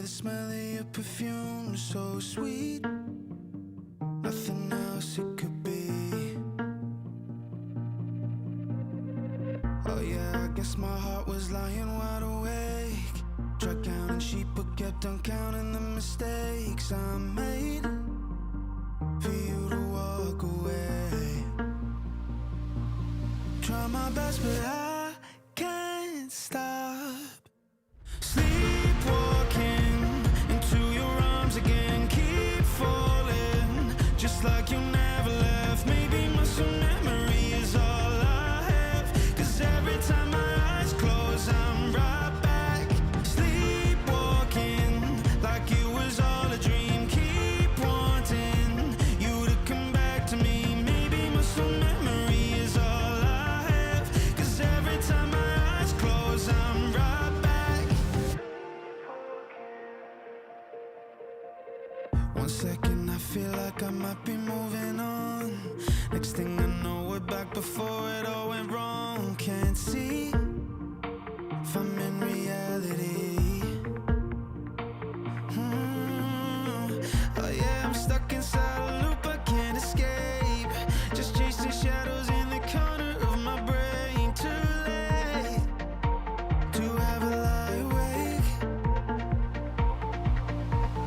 the smell of your perfume, so sweet. Nothing else it could be. Oh yeah, I guess my heart was lying wide awake. Tried counting sheep but kept on counting the mistakes I made for you to walk away. Try my best but I can't stop. Sleepwalking into your arms again. Keep falling just like you never left. Maybe muscle memory is all I have, 'cause every time my eyes close I'm right back. Sleepwalking like it was all a dream. Keep wanting you to come back to me. Maybe muscle memory is all I have, 'cause every time my eyes close I'm right back. 1 second I feel like I might be moving on. Next thing I know we're back before it all went wrong. Can't see if I'm in reality. Oh yeah, I'm stuck inside a loop I can't escape. Just chasing shadows in the corner of my brain. Too late to ever lie awake.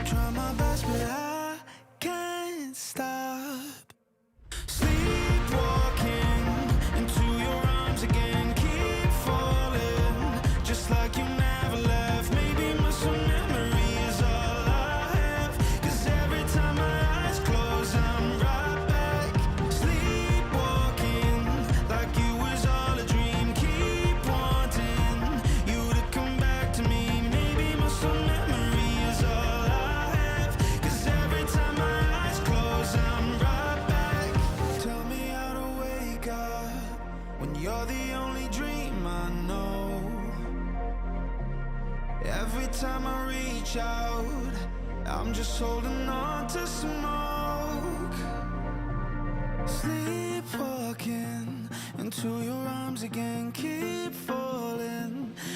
Try my best but I can't stop. Sleepwalking into your arms again. Keep falling just like you never left. Maybe muscle memory is all I have, 'cause every time my eyes close I'm right back. Sleepwalking like it was all a dream. Keep wanting you to come back to me. Maybe muscle memory is all I have, 'cause every time my eyes close I'm right back. Tell me how to wake up when you're the only dream I know. Every time I reach out I'm just holding on to smoke. Sleepwalking into your arms again. Keep falling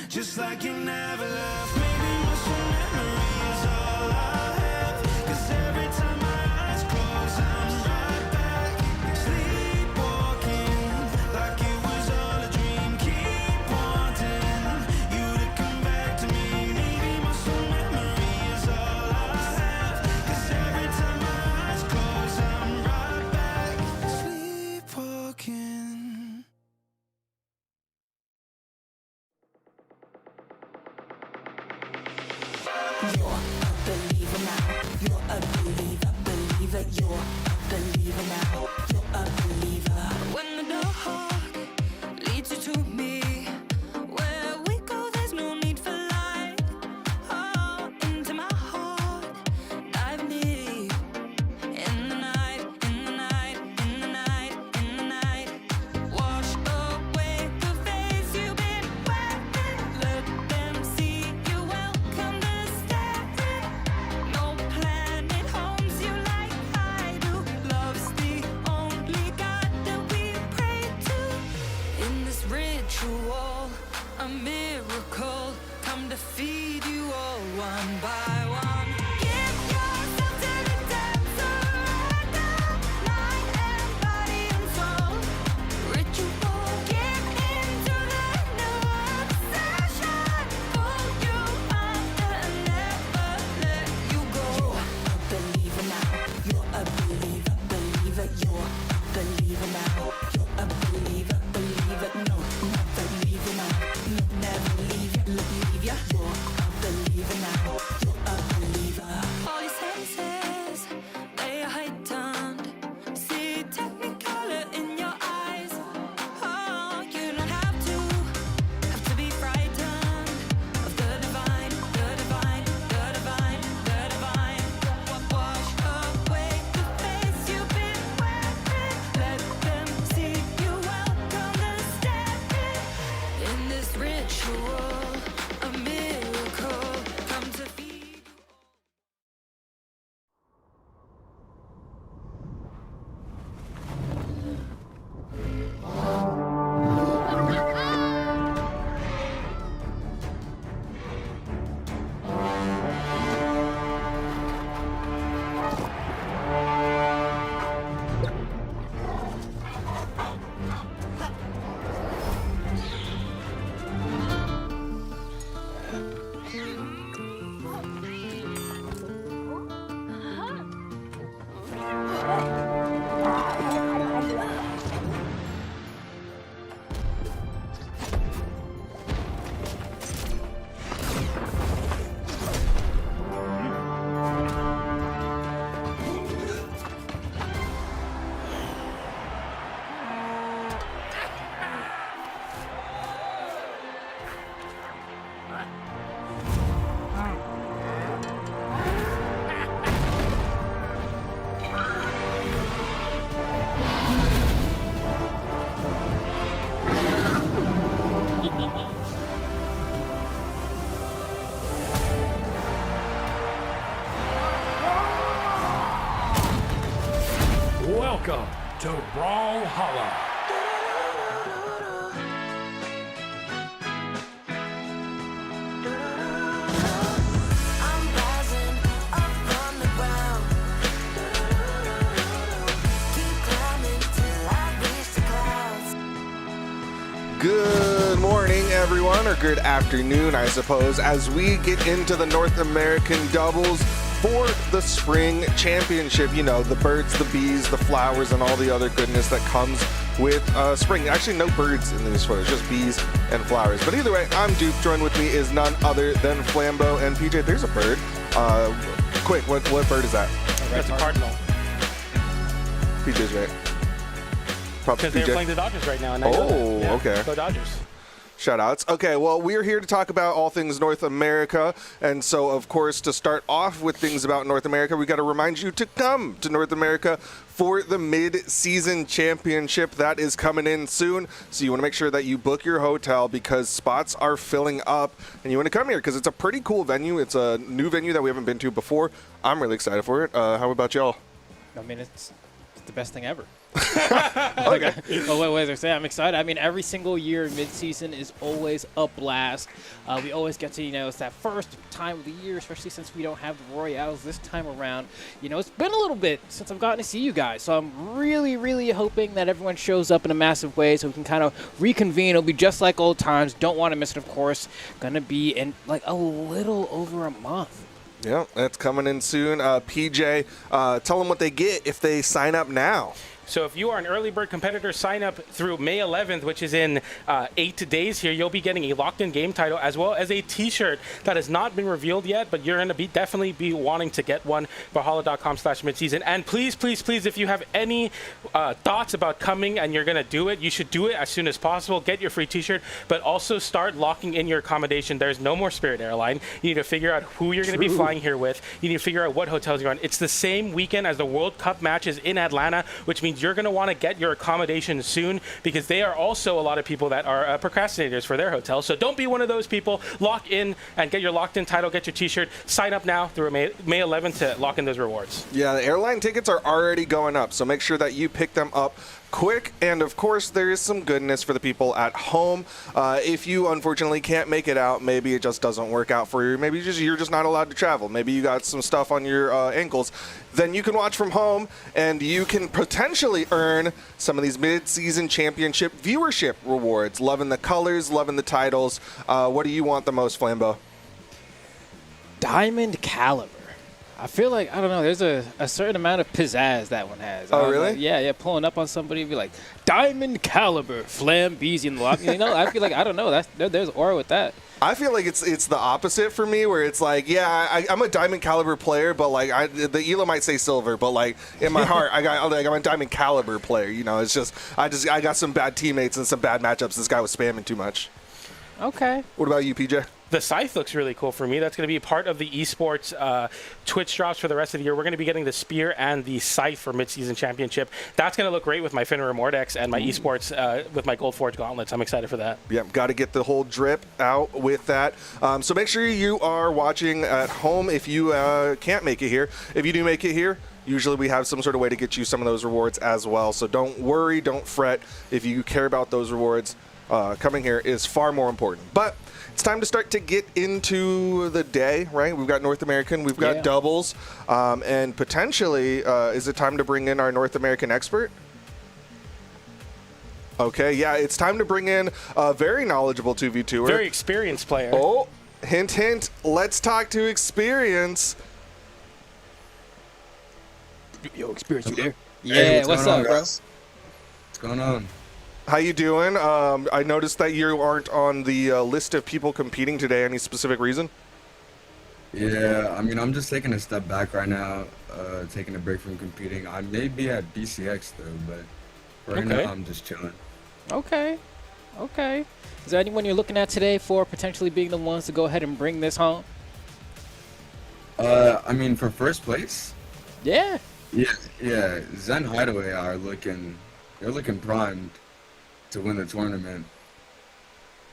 just like you never left. Maybe muscle memory is all I have, 'cause every time my eyes close I'm right back. Sleepwalking like it was all a dream. Keep wanting you to come back to me. Maybe muscle memory is all I have, 'cause every time my eyes close I'm right back. Sleepwalking. You're a believer now. You're a believer, believer. You're a believer now. You're a believer. When the dark leads you to me, where we go there's no need for light. Oh, into my heart, dive deep. In the night, in the night, in the night, in the night. Wash away the face you've been wearing. Let them see you welcome the staring. No planet homes you like I do. Welcome to Brawlhalla. I'm rising up from the ground. Keep climbing till I reach the clouds. Good morning, everyone, or good afternoon, I suppose, as we get into the North American doubles for the spring championship. You know, the birds, the bees, the flowers, and all the other goodness that comes with spring. Actually, no birds in these photos, just bees and flowers. But either way, I'm Duke. Joined with me is none other than Flambeau and PJ. There's a bird. Quick, what bird is that? That's a cardinal. PJ's right. Props to Because they're PJ. playing the Dodgers right now. And Okay. Go Dodgers. Shout outs. Okay, well, we're here to talk about all things North America. And so, of course, to start off with things about North America, we got to remind you to come to North America for the mid-season championship. That is coming in soon. So you want to make sure that you book your hotel because spots are filling up. And you want to come here because it's a pretty cool venue. It's a new venue that we haven't been to before. I'm really excited for it. How about y'all? I mean, it's the best thing ever. Okay. What was I saying? I'm excited. I mean, every single year mid-season is always a blast. We always get to, it's that first time of the year, especially since we don't have the Royales this time around. It's been a little bit since I've gotten to see you guys. So I'm really, really hoping that everyone shows up in a massive way so we can kind of reconvene. It'll be just like old times. Don't want to miss it, of course. Going to be in like a little over a month. Yeah, that's coming in soon. PJ, tell them what they get if they sign up now. So if you are an early bird competitor, sign up through May 11th, which is in 8 days here. You'll be getting a locked-in game title as well as a T-shirt that has not been revealed yet, but you're going to definitely be wanting to get one. Brawlhalla.com/midseason. And please, please, please, if you have any thoughts about coming and you're going to do it, you should do it as soon as possible. Get your free T-shirt, but also start locking in your accommodation. There's no more Spirit Airline. You need to figure out who you're going to be flying here with. You need to figure out what hotels you're on. It's the same weekend as the World Cup matches in Atlanta, which means you're going to want to get your accommodation soon because they are also a lot of people that are procrastinators for their hotels. So don't be one of those people. Lock in and get your locked in title, get your T-shirt. Sign up now through May 11th to lock in those rewards. Yeah, the airline tickets are already going up, so make sure that you pick them up quick. And of course, there is some goodness for the people at home. If you unfortunately can't make it out, maybe it just doesn't work out for you. Maybe you're just not allowed to travel. Maybe you got some stuff on your ankles. Then you can watch from home, and you can potentially earn some of these mid-season championship viewership rewards. Loving the colors, loving the titles. What do you want the most, Flambeau? Diamond Caliber. I feel like, I don't know, there's a certain amount of pizzazz that one has. Oh, really? Yeah, pulling up on somebody and be like, Diamond Caliber, Flambeezy in the lobby. I feel like, I don't know, there's aura with that. I feel like it's the opposite for me, where it's like, yeah, I'm a Diamond Caliber player, but like the Isla might say silver, but like in my heart, I'm a Diamond Caliber player. It's just I got some bad teammates and some bad matchups. This guy was spamming too much. Okay. What about you, PJ? The Scythe looks really cool for me. That's going to be part of the esports Twitch drops for the rest of the year. We're going to be getting the Spear and the Scythe for mid-season championship. That's going to look great with my Fenrir Mordex and my esports with my Gold Forge gauntlets. I'm excited for that. Yeah, got to get the whole drip out with that. So make sure you are watching at home if you can't make it here. If you do make it here, usually we have some sort of way to get you some of those rewards as well. So don't worry, don't fret. If you care about those rewards, coming here is far more important. But it's time to start to get into the day, right? We've got North American, we've got doubles, and potentially, is it time to bring in our North American expert? Okay, yeah, it's time to bring in a very knowledgeable 2v2er. Very experienced player. Oh, hint, hint, let's talk to experience. Yo, Experience, you there? Yeah, what's up, bro? What's going on? How you doing? I noticed that you aren't on the list of people competing today. Any specific reason? Yeah, I mean, I'm just taking a step back right now, taking a break from competing. I may be at BCX though, but right now I'm just chilling. Okay. Is there anyone you're looking at today for potentially being the ones to go ahead and bring this home? I mean, for first place? Yeah. Yeah. Zen Hideway they're looking primed to win the tournament.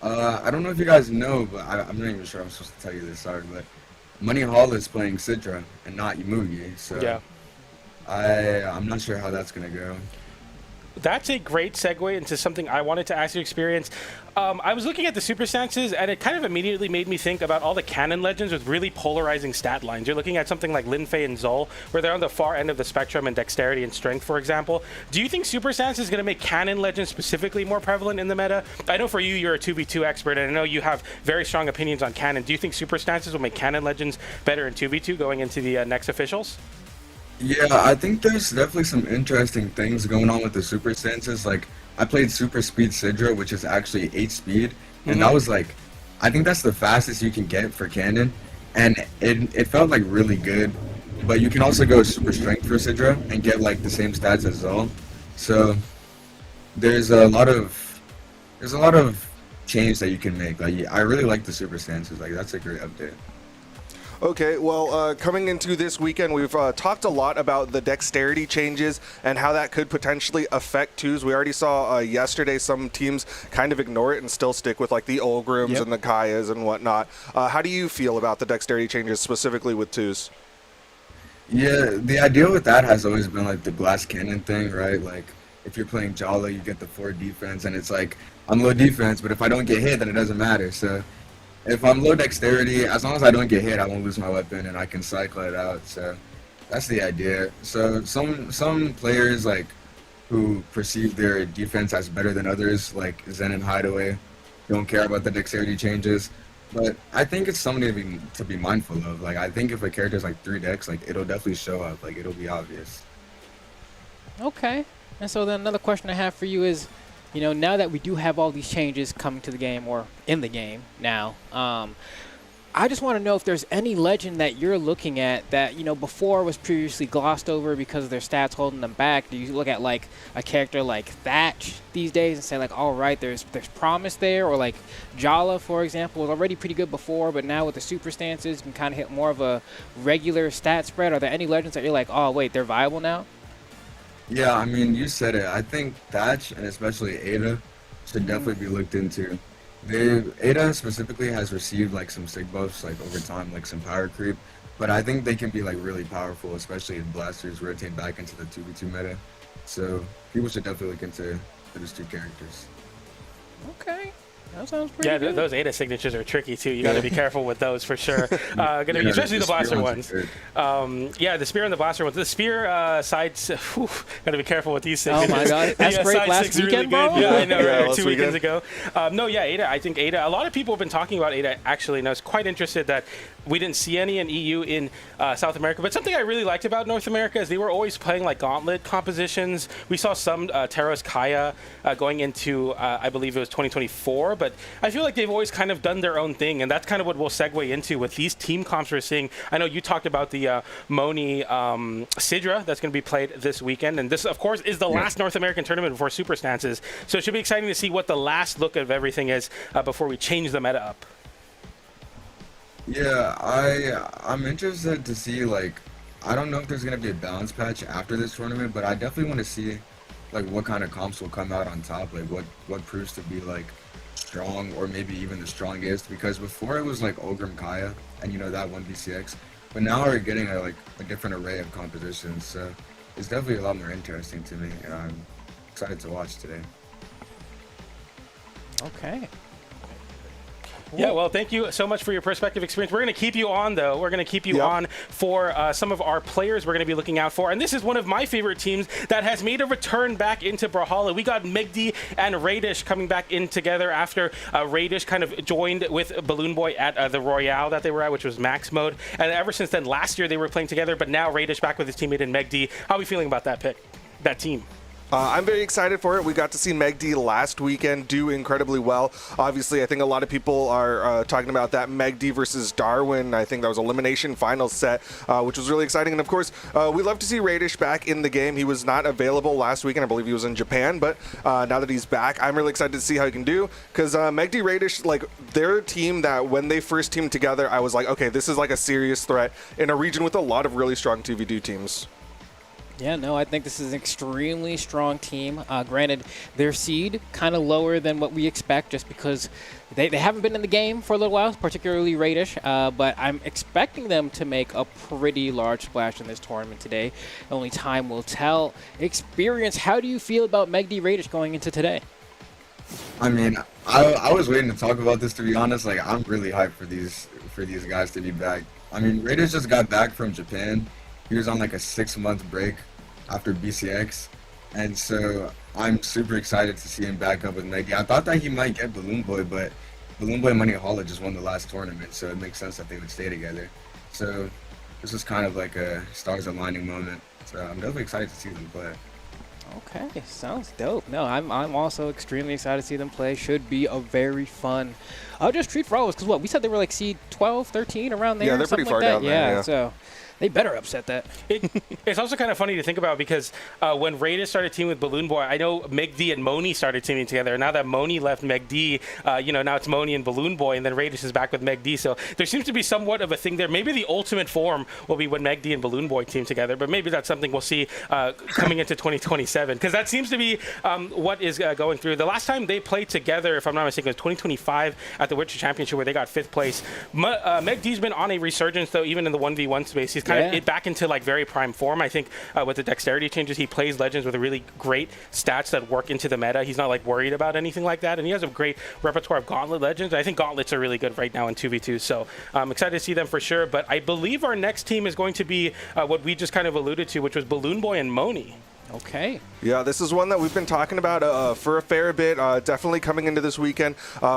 I don't know if you guys know, but I'm not even sure I'm supposed to tell you this, sorry, but Money Hall is playing Sidra and not Yamugi, so yeah. I'm not sure how that's gonna go. That's a great segue into something I wanted to ask you experience. I was looking at the super stances, and it kind of immediately made me think about all the canon legends with really polarizing stat lines. You're looking at something like Lin Fei and Zol, where they're on the far end of the spectrum in dexterity and strength, for example. Do you think super stance is going to make canon legends specifically more prevalent in the meta? I know for you, you're a 2v2 expert, and I know you have very strong opinions on canon. Do you think super stances will make canon legends better in 2v2 going into the next officials? Yeah, I think there's definitely some interesting things going on with the super stances. Like, I played Super Speed Sidra, which is actually 8 speed, and that was like, I think that's the fastest you can get for Cannon, and it felt like really good. But you can also go Super Strength for Sidra and get like the same stats as Zol. So there's a lot of change that you can make. Like, I really like the super stances. Like, that's a great update. Okay, well, coming into this weekend, we've talked a lot about the dexterity changes and how that could potentially affect twos. We already saw yesterday some teams kind of ignore it and still stick with like the Olgrums and the Kayas and whatnot. How do you feel about the dexterity changes specifically with twos? Yeah, the idea with that has always been like the glass cannon thing, right? Like, if you're playing Jala, you get the 4 defense, and it's like, I'm low defense, but if I don't get hit, then it doesn't matter. So if I'm low dexterity, as long as I don't get hit, I won't lose my weapon and I can cycle it out. So that's the idea. So some players like who perceive their defense as better than others, like Zen and Hideway, don't care about the dexterity changes. But I think it's something to be mindful of. Like, I think if a character's like 3 dex, like, it'll definitely show up. Like, it'll be obvious. Okay. And so then another question I have for you is, you know, now that we do have all these changes coming to the game or in the game now, I just want to know if there's any legend that you're looking at that, you know, before was previously glossed over because of their stats holding them back. Do you look at like a character like Thatch these days and say like, all right, there's promise there? Or like Jala, for example, was already pretty good before, but now with the super stances, you can kind of hit more of a regular stat spread. Are there any legends that you're like, oh, wait, they're viable now? Yeah, I mean, you said it. I think Thatch and especially Ada should definitely be looked into. Ada specifically has received like some sig buffs like over time, like some power creep, but I think they can be like really powerful, especially if blasters rotate back into the 2v2 meta. So people should definitely look into those 2 characters. Okay. That sounds pretty good. Those Ada signatures are tricky too. You got to be careful with those for sure. Especially the blaster ones. Yeah, the spear and the blaster ones. The spear sides. Got to be careful with these signatures. Oh my god, that's great. Last weekend, bro. Yeah, I know. Yeah, right? 2 weekends ago. Ada. I think Ada. A lot of people have been talking about Ada actually, and I was quite interested that we didn't see any in EU in South America. But something I really liked about North America is they were always playing like gauntlet compositions. We saw some Terra's Kaya going into I believe it was 2024. But I feel like they've always kind of done their own thing, and that's kind of what we'll segue into with these team comps we're seeing. I know you talked about the Mooney Sidra that's going to be played this weekend, and this, of course, is the last North American tournament before Super Stances. So it should be exciting to see what the last look of everything is before we change the meta up. Yeah, I'm interested to see, like, I don't know if there's going to be a balance patch after this tournament, but I definitely want to see, like, what kind of comps will come out on top, like, what proves to be, like, strong or maybe even the strongest, because before it was like Olgrim Kaya and, you know, that 1BCX, but now we're getting a different array of compositions, so it's definitely a lot more interesting to me, and I'm excited to watch today. Okay. Yeah, well, thank you so much for your perspective experience. We're going to keep you on, though. We're going to keep you on for some of our players we're going to be looking out for. And this is one of my favorite teams that has made a return back into Brawlhalla. We got Megd and Raidish coming back in together after Raidish kind of joined with Balloon Boy at the Royale that they were at, which was max mode. And ever since then, last year they were playing together, but now Raidish back with his teammate in Megd. How are we feeling about that pick, that team? I'm very excited for it. We got to see Megd last weekend do incredibly well. Obviously, I think a lot of people are talking about that Megd versus Darwin. I think that was elimination final set, which was really exciting. And of course, we love to see Raidish back in the game. He was not available last weekend. I believe he was in Japan, but now that he's back, I'm really excited to see how he can do, because Megd Raidish, like, they're a team that when they first teamed together, I was like, okay, this is like a serious threat in a region with a lot of really strong 2v2 teams. Yeah, no, I think this is an extremely strong team. Granted, their seed kind of lower than what we expect just because they haven't been in the game for a little while, particularly Raidish, but I'm expecting them to make a pretty large splash in this tournament today. Only time will tell. Experience, how do you feel about Megd Raidish going into today? I mean, I was waiting to talk about this, to be honest. Like, I'm really hyped for these guys to be back. I mean, Raidish just got back from Japan. He was on like a 6-month break after BCX, and so I'm super excited to see him back up with Megd. I thought that he might get Balloon Boy, but Balloon Boy and Brawlhalla just won the last tournament, so it makes sense that they would stay together. So this is kind of like a stars aligning moment. So I'm definitely excited to see them play. Okay, sounds dope. No, I'm also extremely excited to see them play. Should be a very fun. Just treat for all of us, because what we said they were like seed 12, 13 around there. Yeah, they're something pretty far like that. down there. Yeah. So they better upset that. It's also kind of funny to think about because when Raidish started teaming with Balloon Boy, I know Megd and Mooney started teaming together. Now that Mooney left Megd, now it's Mooney and Balloon Boy, and then Raidish is back with Megd. So there seems to be somewhat of a thing there. Maybe the ultimate form will be when Megd and Balloon Boy team together, but maybe that's something we'll see coming into 2027, because that seems to be what is going through. The last time they played together, if I'm not mistaken, was 2025 at the Winter Championship, where they got 5th place. Megd's been on a resurgence, though, even in the 1v1 space. He's kind of back into like very prime form. I think with the dexterity changes, he plays Legends with really great stats that work into the meta. He's not like worried about anything like that, and he has a great repertoire of Gauntlet Legends. I think Gauntlets are really good right now in 2v2, so I'm excited to see them for sure. But I believe our next team is going to be what we just kind of alluded to, which was Balloon Boy and Mooney. Okay. Yeah, this is one that we've been talking about for a fair bit, definitely coming into this weekend.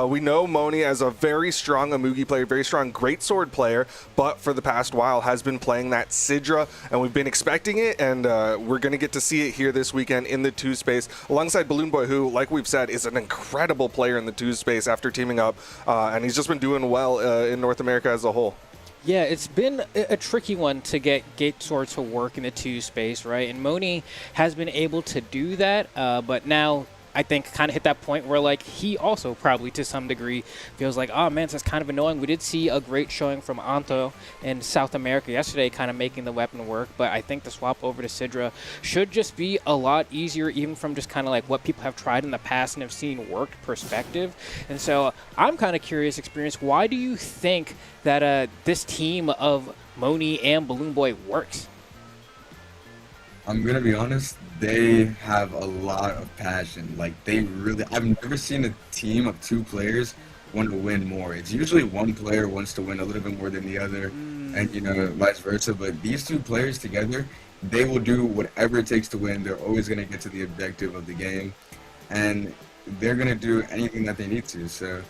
We know Mooney as a very strong Amugi player, very strong greatsword player, but for the past while has been playing that Sidra, and we've been expecting it, and we're going to get to see it here this weekend in the 2 space, alongside Balloon Boy, who, like we've said, is an incredible player in the 2 space after teaming up, and he's just been doing well in North America as a whole. Yeah, it's been a tricky one to get Gatesword to work in the 2 space, right? And Mooney has been able to do that, but now I think kind of hit that point where like he also probably to some degree feels like, oh man, that's kind of annoying. We did see a great showing from Anto in South America yesterday, kind of making the weapon work, but I think the swap over to Sidra should just be a lot easier, even from just kind of like what people have tried in the past and have seen worked perspective. And so I'm kind of curious, Experience, why do you think that this team of Mooney and Balloon Boy works? I'm gonna be honest, they have a lot of passion. Like, they really, I've never seen a team of 2 players want to win more. It's usually one player wants to win a little bit more than the other, and vice versa. But these 2 players together, they will do whatever it takes to win. They're always gonna get to the objective of the game, and they're gonna do anything that they need to. So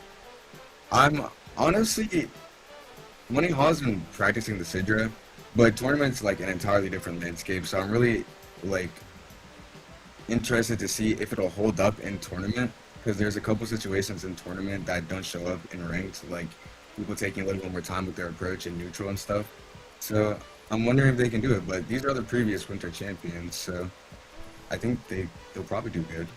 I'm honestly, Money Hall's been practicing the Sidra, but tournament's like an entirely different landscape, so I'm really like interested to see if it'll hold up in tournament, because there's a couple situations in tournament that don't show up in ranked, like people taking a little bit more time with their approach in neutral and stuff. So I'm wondering if they can do it, but these are the previous winter champions, so I think they'll probably do good.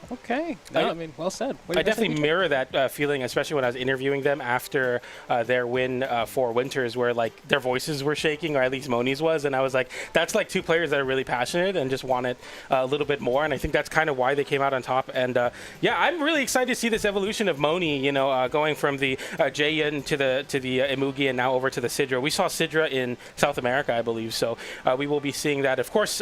Okay. No, I mean, well said. I definitely mirror that feeling, especially when I was interviewing them after their win for Winters, where like their voices were shaking, or at least Mooney's was, and I was like, that's like 2 players that are really passionate and just want it a little bit more, and I think that's kind of why they came out on top. And yeah, I'm really excited to see this evolution of Mooney, going from the Jayan to the Imugi and now over to the Sidra. We saw Sidra in South America, I believe, so we will be seeing that. Of course,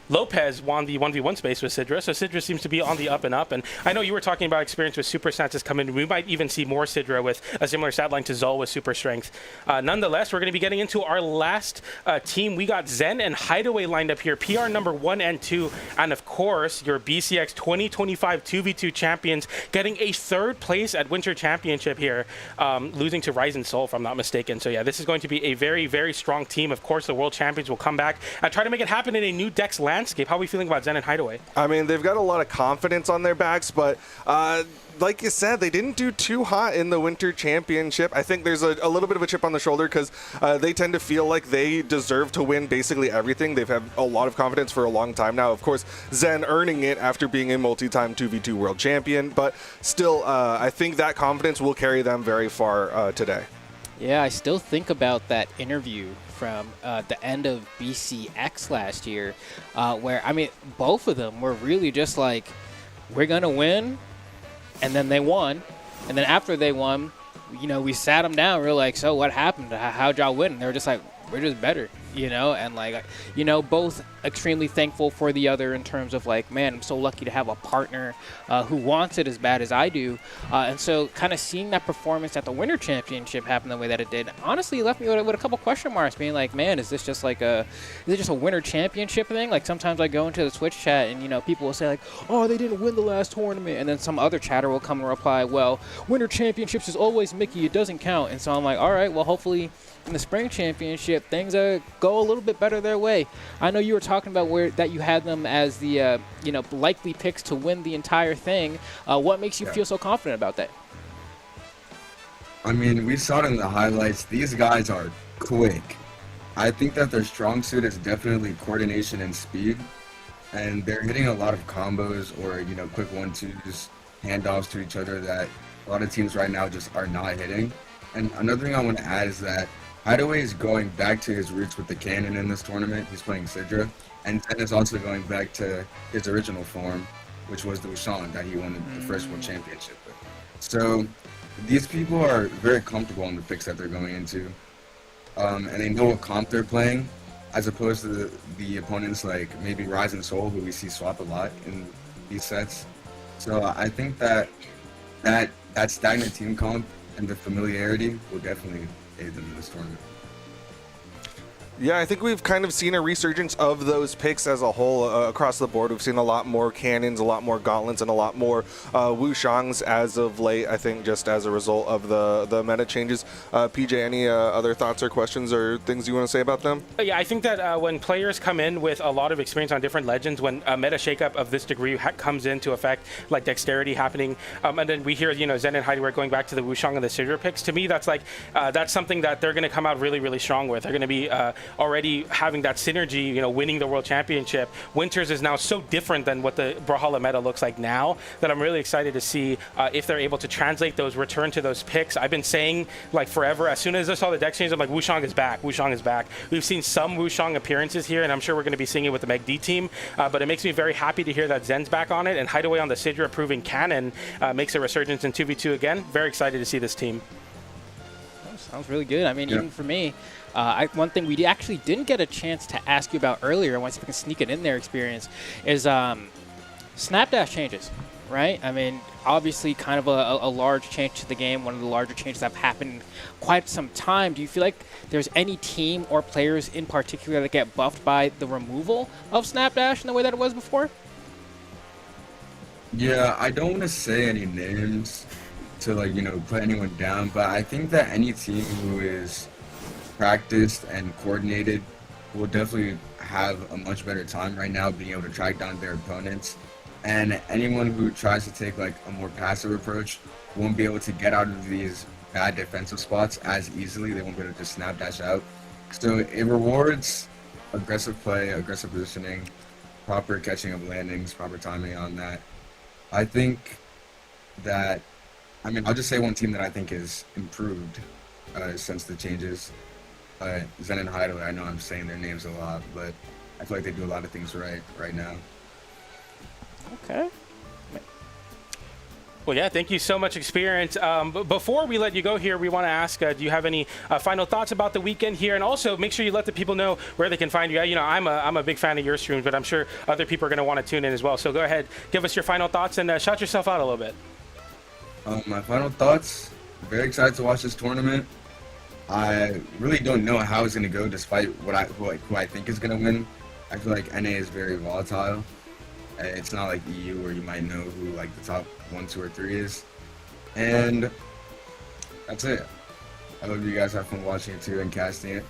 Lopez won the 1v1 space with Sidra, so Sidra seems to be on the up and up. And I know you were talking about experience with super stats that's coming. We might even see more Sidra with a similar stat line to Zol with super strength. Nonetheless, we're going to be getting into our last team. We got Zen and Hideway lined up here, PR number 1 and 2, and of course your BCX 2025 2v2 champions getting a 3rd place at Winter Championship here, losing to Ryzen Soul, if I'm not mistaken. So yeah, this is going to be a very, very strong team. Of course, the world champions will come back and try to make it happen in a new Dex landscape. How are we feeling about Zen and Hideway? I mean, they've got a lot of confidence on their backs, but like you said, they didn't do too hot in the Winter Championship. I think there's a little bit of a chip on the shoulder because they tend to feel like they deserve to win basically everything. They've had a lot of confidence for a long time now. Of course, Zen earning it after being a multi-time 2v2 world champion, but still, I think that confidence will carry them very far today. Yeah, I still think about that interview from the end of BCX last year, where, I mean, both of them were really just like, we're going to win, and then they won. And then after they won, you know, we sat them down. We were like, so what happened? How'd y'all win? And they were just like, we're just better, you know? And, like, you know, both extremely thankful for the other in terms of, like, man, I'm so lucky to have a partner who wants it as bad as I do. And so kind of seeing that performance at the Winter Championship happen the way that it did, honestly, left me with a couple question marks, being like, man, is this just like is it just a Winter Championship thing? Like, sometimes I go into the Twitch chat and, you know, people will say, like, oh, they didn't win the last tournament. And then some other chatter will come and reply, well, Winter Championships is always Mickey. It doesn't count. And so I'm like, all right, well, hopefully in the Spring Championship, things go a little bit better their way. I know you were talking about that you had them as the you know, likely picks to win the entire thing. What makes you feel so confident about that? I mean, we saw it in the highlights. These guys are quick. I think that their strong suit is definitely coordination and speed, and they're hitting a lot of combos or, you know, quick 1-2s, handoffs to each other that a lot of teams right now just are not hitting. And another thing I want to add is that Hideway is going back to his roots with the cannon in this tournament. He's playing Sidra. And Zen is also going back to his original form, which was the Wushang that he won the first World Championship with. So these people are very comfortable in the picks that they're going into. And they know what comp they're playing, as opposed to the opponents like maybe Ryzen Soul, who we see swap a lot in these sets. So I think that stagnant team comp and the familiarity will definitely aid them in this tournament. Yeah, I think we've kind of seen a resurgence of those picks as a whole across the board. We've seen a lot more cannons, a lot more gauntlets, and a lot more Wushangs as of late, I think, just as a result of the meta changes. PJ, any other thoughts or questions or things you want to say about them? Yeah, I think that when players come in with a lot of experience on different legends, when a meta shakeup of this degree comes into effect, like dexterity happening, and then we hear, you know, Zen and Hideway going back to the Wushang and the Sidra picks, to me, that's like, that's something that they're going to come out really, really strong with. They're going to be already having that synergy, you know, winning the World Championship. Winters is now so different than what the Brawlhalla meta looks like now that I'm really excited to see if they're able to translate those, return to those picks. I've been saying, like, forever, as soon as I saw the deck change, I'm like, Wushang is back, Wushang is back. We've seen some Wushang appearances here, and I'm sure we're going to be seeing it with the Megd team, but it makes me very happy to hear that Zen's back on it, and Hideway on the Sidra proving cannon makes a resurgence in 2v2 again. Very excited to see this team. Oh, sounds really good. I mean, even for me, one thing we actually didn't get a chance to ask you about earlier, I want to see if we can sneak it in their experience, is Snapdash changes, right? I mean, obviously kind of a large change to the game, one of the larger changes that have happened in quite some time. Do you feel like there's any team or players in particular that get buffed by the removal of Snapdash in the way that it was before? Yeah, I don't want to say any names to, like, you know, put anyone down, but I think that any team who is practiced and coordinated will definitely have a much better time right now being able to track down their opponents. And anyone who tries to take, like, a more passive approach won't be able to get out of these bad defensive spots as easily. They won't be able to just snap dash out. So it rewards aggressive play, aggressive positioning, proper catching of landings, proper timing on that. I think that, I mean, I'll just say one team that I think is improved since the changes. Zen and Hideway, I know I'm saying their names a lot, but I feel like they do a lot of things right now. Okay. Well, yeah, thank you so much, Experience. But before we let you go here, we want to ask, do you have any final thoughts about the weekend here? And also, make sure you let the people know where they can find you. You know, I'm a big fan of your streams, but I'm sure other people are going to want to tune in as well. So go ahead, give us your final thoughts and shout yourself out a little bit. My final thoughts, very excited to watch this tournament. I really don't know how it's going to go despite who I think is going to win. I feel like NA is very volatile. It's not like EU where you might know who, like, the top 1, 2, or 3 is. And that's it. I hope you guys have fun watching it too and casting it.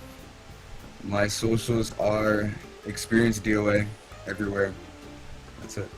My socials are Experience DOA everywhere. That's it.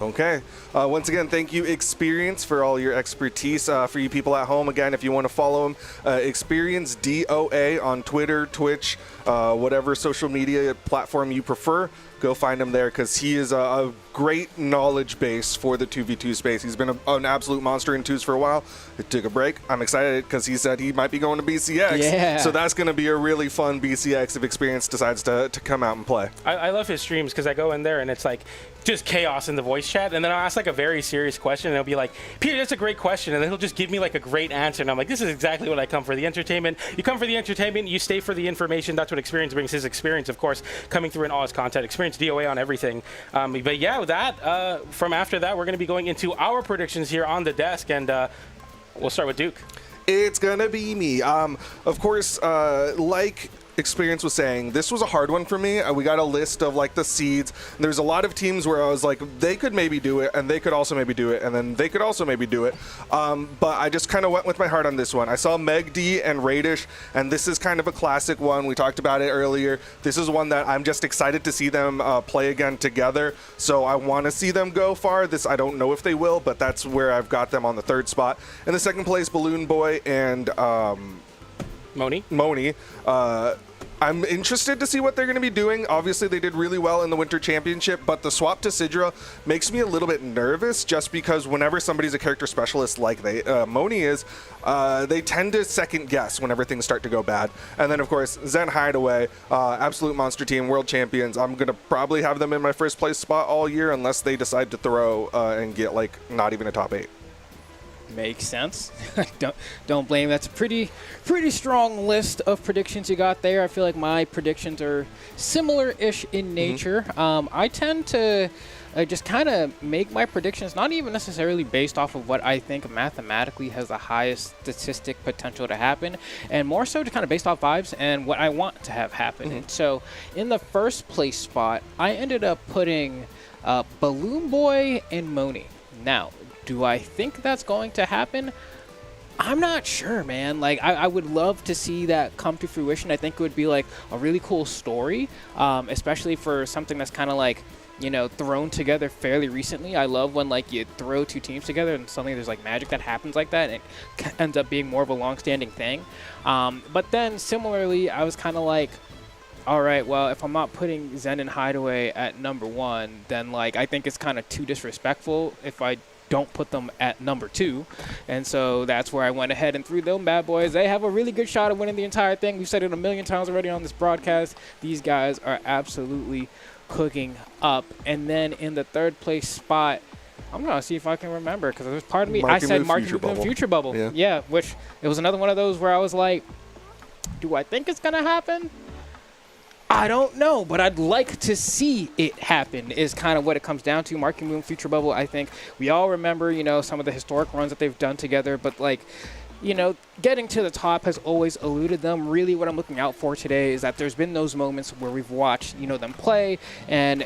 Okay. Once again, thank you, Experience, for all your expertise. For you people at home, again, if you want to follow him, Experience DOA on Twitter, Twitch, whatever social media platform you prefer. Go find him there because he is a great knowledge base for the 2v2 space. He's been an absolute monster in 2s for a while. It took a break. I'm excited because he said he might be going to BCX. Yeah. So that's going to be a really fun BCX if Experience decides to come out and play. I love his streams because I go in there and it's like just chaos in the voice chat, and then I'll ask like a very serious question and he'll be like, Peter, that's a great question, and then he'll just give me like a great answer, and I'm like, this is exactly what I come for, the entertainment. You come for the entertainment, you stay for the information. That's what Experience brings. His experience, of course, coming through in all his content. Experience DOA on everything. But yeah, with that, from after that, we're going to be going into our predictions here on the desk, and we'll start with Duke. It's gonna be me. Of course, like Experience was saying, this was a hard one for me. We got a list of like the seeds. There's a lot of teams where I was like, they could maybe do it, and they could also maybe do it, and then they could also maybe do it. But I just kind of went with my heart on this one. I saw Megd and Raidish, and this is kind of a classic one. We talked about it earlier. This is one that I'm just excited to see them play again together. So I want to see them go far. This, I don't know if they will, but that's where I've got them on the 3rd spot. In the 2nd place, Balloon Boy and Mooney. I'm interested to see what they're going to be doing. Obviously, they did really well in the Winter Championship, but the swap to Sidra makes me a little bit nervous just because whenever somebody's a character specialist like Mooney is, they tend to second guess whenever things start to go bad. And then, of course, Zen Hideway, absolute monster team, world champions. I'm going to probably have them in my 1st place spot all year unless they decide to throw and get like not even a top 8. Makes sense. Don't blame. That's a pretty strong list of predictions you got there. I feel like my predictions are similar-ish in nature. I tend to just kind of make my predictions not even necessarily based off of what I think mathematically has the highest statistic potential to happen, and more so just kind of based off vibes and what I want to have happen. And so in the 1st place spot, I ended up putting Balloon Boy and Mooney. Now, do I think that's going to happen? I'm not sure, man. Like, I would love to see that come to fruition. I think it would be like a really cool story, especially for something that's kind of like, you know, thrown together fairly recently. I love when like you throw 2 teams together and suddenly there's like magic that happens like that, and it ends up being more of a long-standing thing. But then similarly, I was kind of like, all right, well, if I'm not putting Zen and Hideway at number 1, then like I think it's kind of too disrespectful if I don't put them at number 2. And so that's where I went ahead and threw them bad boys. They have a really good shot at winning the entire thing. We've said it a million times already on this broadcast. These guys are absolutely cooking up. And then in the 3rd place spot, I'm going to see if I can remember, because there's part of me, I said Marku Move Future Bubble. Yeah, which it was another one of those where I was like, do I think it's going to happen? I don't know, but I'd like to see it happen is kind of what it comes down to. Marku Moon Future Bubble, I think we all remember, you know, some of the historic runs that they've done together, but like, you know, getting to the top has always eluded them. Really what I'm looking out for today is that there's been those moments where we've watched, you know, them play, and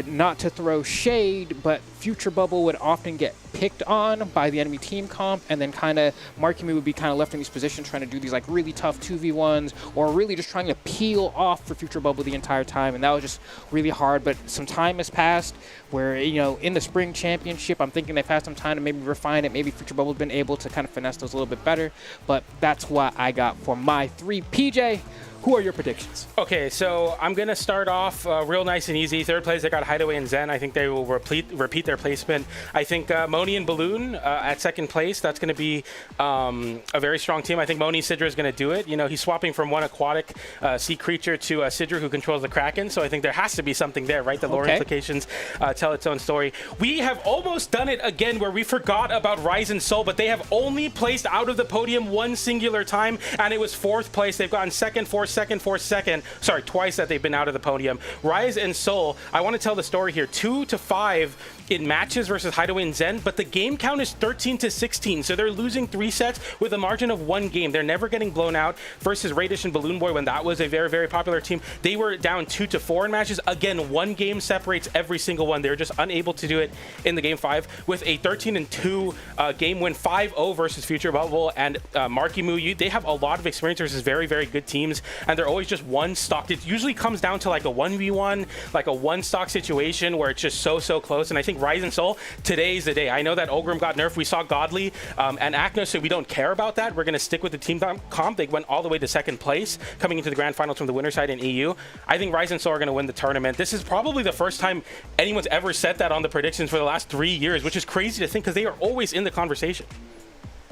not to throw shade, but Future Bubble would often get picked on by the enemy team comp, and then kind of Marku would be kind of left in these positions trying to do these like really tough 2v1s, or really just trying to peel off for Future Bubble the entire time, and that was just really hard. But some time has passed where, you know, in the spring championship, I'm thinking they've had some time to maybe refine it. Maybe Future Bubble's been able to kind of finesse those a little bit better, but that's what I got for my 3. PJ, who are your predictions? Okay, so I'm going to start off real nice and easy. 3rd place, I got Hideway and Zen. I think they will repeat their placement. I think Mooney and Balloon at 2nd place. That's going to be a very strong team. I think Mooney Sidra is going to do it. You know, he's swapping from one aquatic sea creature to Sidra, who controls the Kraken. So I think there has to be something there, right? The lore implications tell its own story. We have almost done it again where we forgot about Ryzen Soul, but they have only placed out of the podium 1 singular time, and it was 4th place. They've gotten 2nd, 4th, 2nd, 4th, 2nd. Sorry, twice that they've been out of the podium. Rise and Soul, I want to tell the story here. 2-5 in matches versus Hideway and Zen, but the game count is 13-16, so they're losing 3 sets with a margin of 1 game. They're never getting blown out. Versus Raidish and Balloon Boy, when that was a very, very popular team, they were down 2-4 in matches. Again, 1 game separates every single one. They're just unable to do it in the game 5 with a 13-2 game win, 5-0 versus Future Bubble and Marku. They have a lot of experience versus very, very good teams. and they're always just one stock. It usually comes down to like a 1v1, like a one stock situation where it's just so close. And I think Ryzen Soul, today's the day. I know that Ogrim got nerfed. We saw Godly and Acna, so we don't care about that. We're going to stick with the team comp. They went all the way to second place, coming into the grand finals from the winner side in EU. I think Ryzen Soul are going to win the tournament. This is probably the first time anyone's ever said that on the predictions for the last 3 years, which is crazy to think because they are always in the conversation.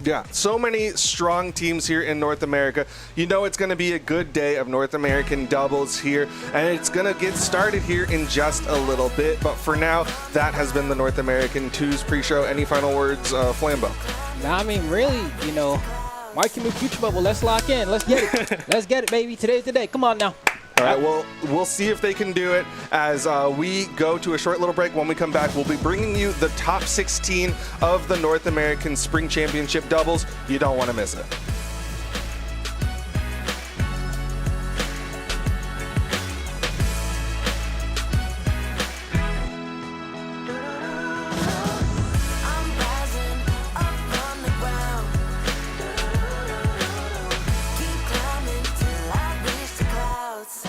Yeah, so many strong teams here in North America. You know it's going to be a good day of North American doubles here, and it's going to get started here in just a little bit. But for now, that has been the North American 2s pre-show. Any final words, Flambeau? Nah, I mean, really, you know, Marku move future bubble. Let's lock in. Let's get it. Let's get it, baby. Today's the day. Come on now. All right, well, we'll see if they can do it as we go to a short little break. When we come back, we'll be bringing you the top 16 of the North American Spring Championship doubles. You don't want to miss it. I'm rising up from the ground. Keep climbing till I reach the clouds.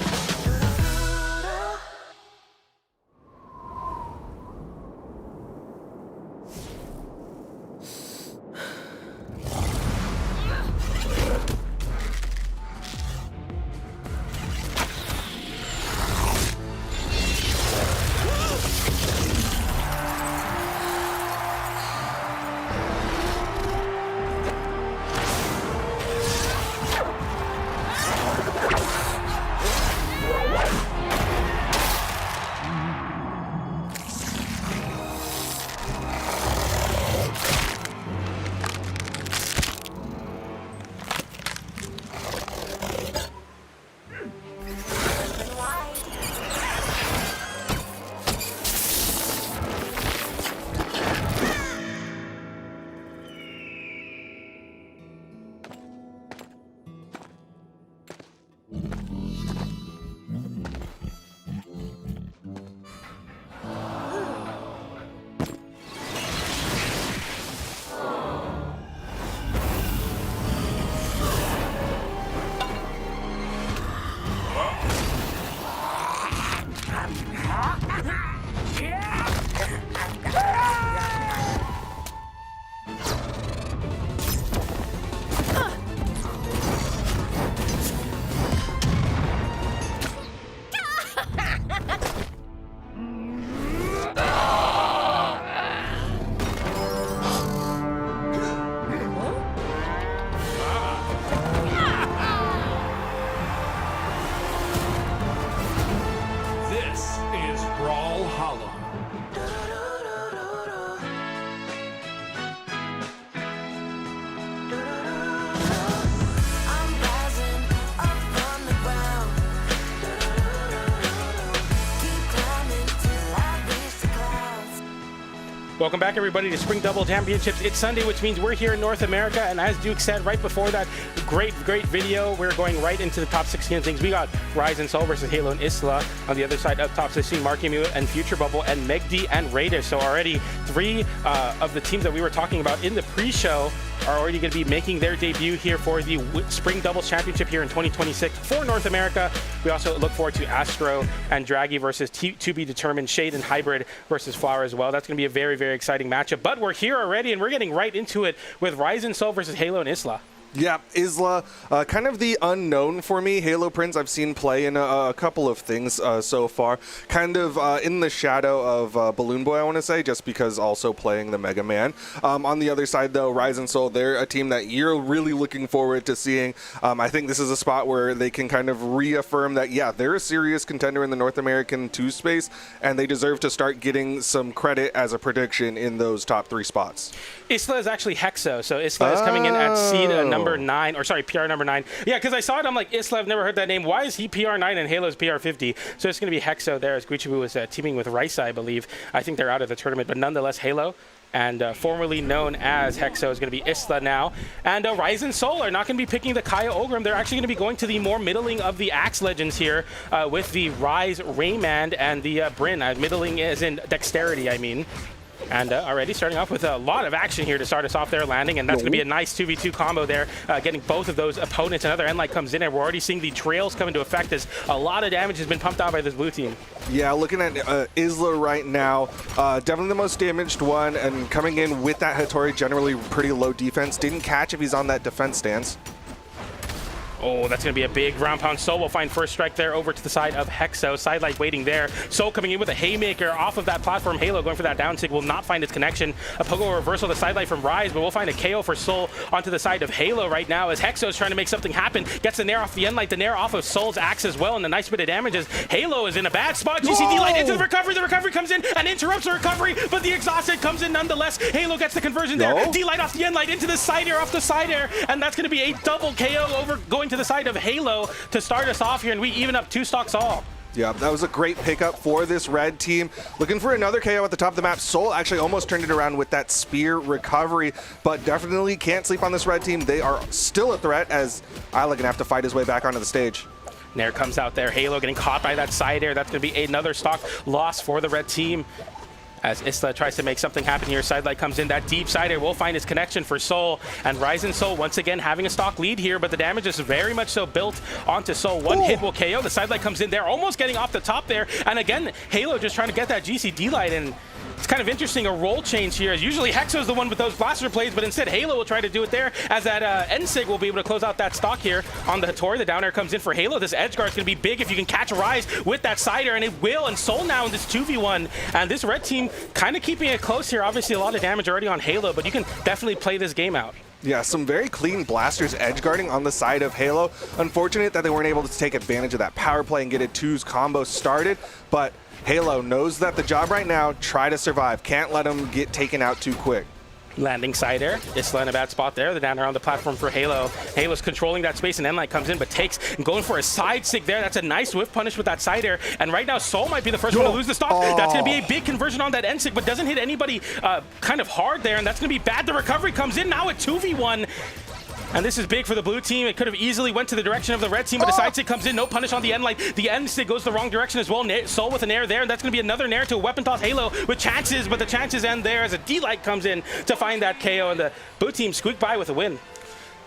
This is Brawlhalla. I'm rising up from the ground. Keep climbing till I reach the clouds. Welcome back, everybody, to Spring Double Championships. It's Sunday, which means we're here in North America, and as Duke said right before that great video, we're going right into the top 16 things. We got Ryzen Soul versus Halo and Isla. On the other side of top 16, Marku and Future Bubble and Megd and Raidish. So already 3 of the teams that we were talking about in the pre-show are already going to be making their debut here for the Spring Doubles Championship here in 2026 for North America. We also look forward to Astro and Draggy versus to be determined Shade and Hybrid versus Flower as well. That's going to be a very exciting matchup. But we're here already, and we're getting right into it with Ryzen Soul versus Halo and Isla. Yeah, Isla, kind of the unknown for me. Halo Prince I've seen play in a couple of things so far. Kind of in the shadow of Balloon Boy, I want to say, just because also playing the Mega Man. On the other side, though, Ryzen Soul, they're a team that you're really looking forward to seeing. I think this is a spot where they can kind of reaffirm that, yeah, they're a serious contender in the North American 2 space, and they deserve to start getting some credit as a prediction in those top 3 spots. Isla is actually Hexo, so Isla is coming in at seed number 9, or sorry, PR number 9. Yeah, because I saw it, I'm like, Isla, I've never heard that name. Why is he PR 9 and Halo's PR 50? So it's going to be Hexo there, as Guichibu was teaming with Ryzen, I believe. I think they're out of the tournament, but nonetheless, Halo, and formerly known as Hexo, is going to be Isla now. And Ryzen Soul are not going to be picking the Kaya Ogrim. They're actually going to be going to the more middling of the Axe Legends here with the Rise Rayman and the Bryn. Middling as in dexterity, I mean. And already starting off with a lot of action here to start us off there landing, and that's going to be a nice 2v2 combo there, getting both of those opponents. Another end light comes in, and we're already seeing the trails come into effect as a lot of damage has been pumped out by this blue team. Yeah, looking at Isla right now, definitely the most damaged one, and coming in with that Hattori, generally pretty low defense. Didn't catch if he's on that defense stance. Oh, that's going to be a big ground pound. Soul will find first strike there over to the side of Hexo. Sidelight waiting there. Soul coming in with a haymaker off of that platform. Halo going for that down sig will not find its connection. A pogo reversal to Sidelight from Rise, but we'll find a KO for Soul onto the side of Halo right now as Hexo is trying to make something happen. Gets the Nair off the end light, the Nair off of Soul's axe as well, and a nice bit of damage as Halo is in a bad spot. GCD light into the recovery. The recovery comes in and interrupts the recovery, but the exhausted comes in nonetheless. Halo gets the conversion there. D-light off the end light into the side air off the side air, and that's going to be a double KO over going to the side of Halo to start us off here, and we even up 2 stocks all. Yeah, that was a great pickup for this red team. Looking for another KO at the top of the map. Soul actually almost turned it around with that spear recovery, but definitely can't sleep on this red team. They are still a threat as Isla gonna have to fight his way back onto the stage. Nair comes out there. Halo getting caught by that side air. That's going to be another stock loss for the red team. As Isla tries to make something happen here, Sidelight comes in, that deep side air will find his connection for Soul, and Ryzen Soul once again having a stock lead here, but the damage is very much so built onto Soul. One hit will KO, the Sidelight comes in there, almost getting off the top there, and again, Halo just trying to get that GCD light, and it's kind of interesting, a role change here, as usually Hexo's the one with those blaster plays, but instead Halo will try to do it there, as that N-Sig will be able to close out that stock here on the Hattori. The down air comes in for Halo. This edge guard is going to be big if you can catch a Rise with that side air, and it will, and Soul now in this 2v1, and this red team kind of keeping it close here. Obviously a lot of damage already on Halo, but you can definitely play this game out. Yeah, some very clean blasters edge guarding on the side of Halo. Unfortunate that they weren't able to take advantage of that power play and get a 2s combo started, but Halo knows that the job right now, try to survive. Can't let them get taken out too quick. Landing side air. Isla in a bad spot there. The down air on the platform for Halo. Halo's controlling that space, and N-Light comes in, but takes and going for a side sig there. That's a nice whiff punish with that side air. And right now, Soul might be the first one to lose the stock. That's going to be a big conversion on that N-Sig, but doesn't hit anybody kind of hard there, and that's going to be bad. The recovery comes in now at 2v1. And this is big for the blue team. It could have easily went to the direction of the red team, but the side sig comes in. No punish on the end light. The end sig goes the wrong direction as well. Soul with an air there, and that's going to be another nair to a weapon toss Halo with chances, but the chances end there as a D-light comes in to find that KO, and the blue team squeak by with a win.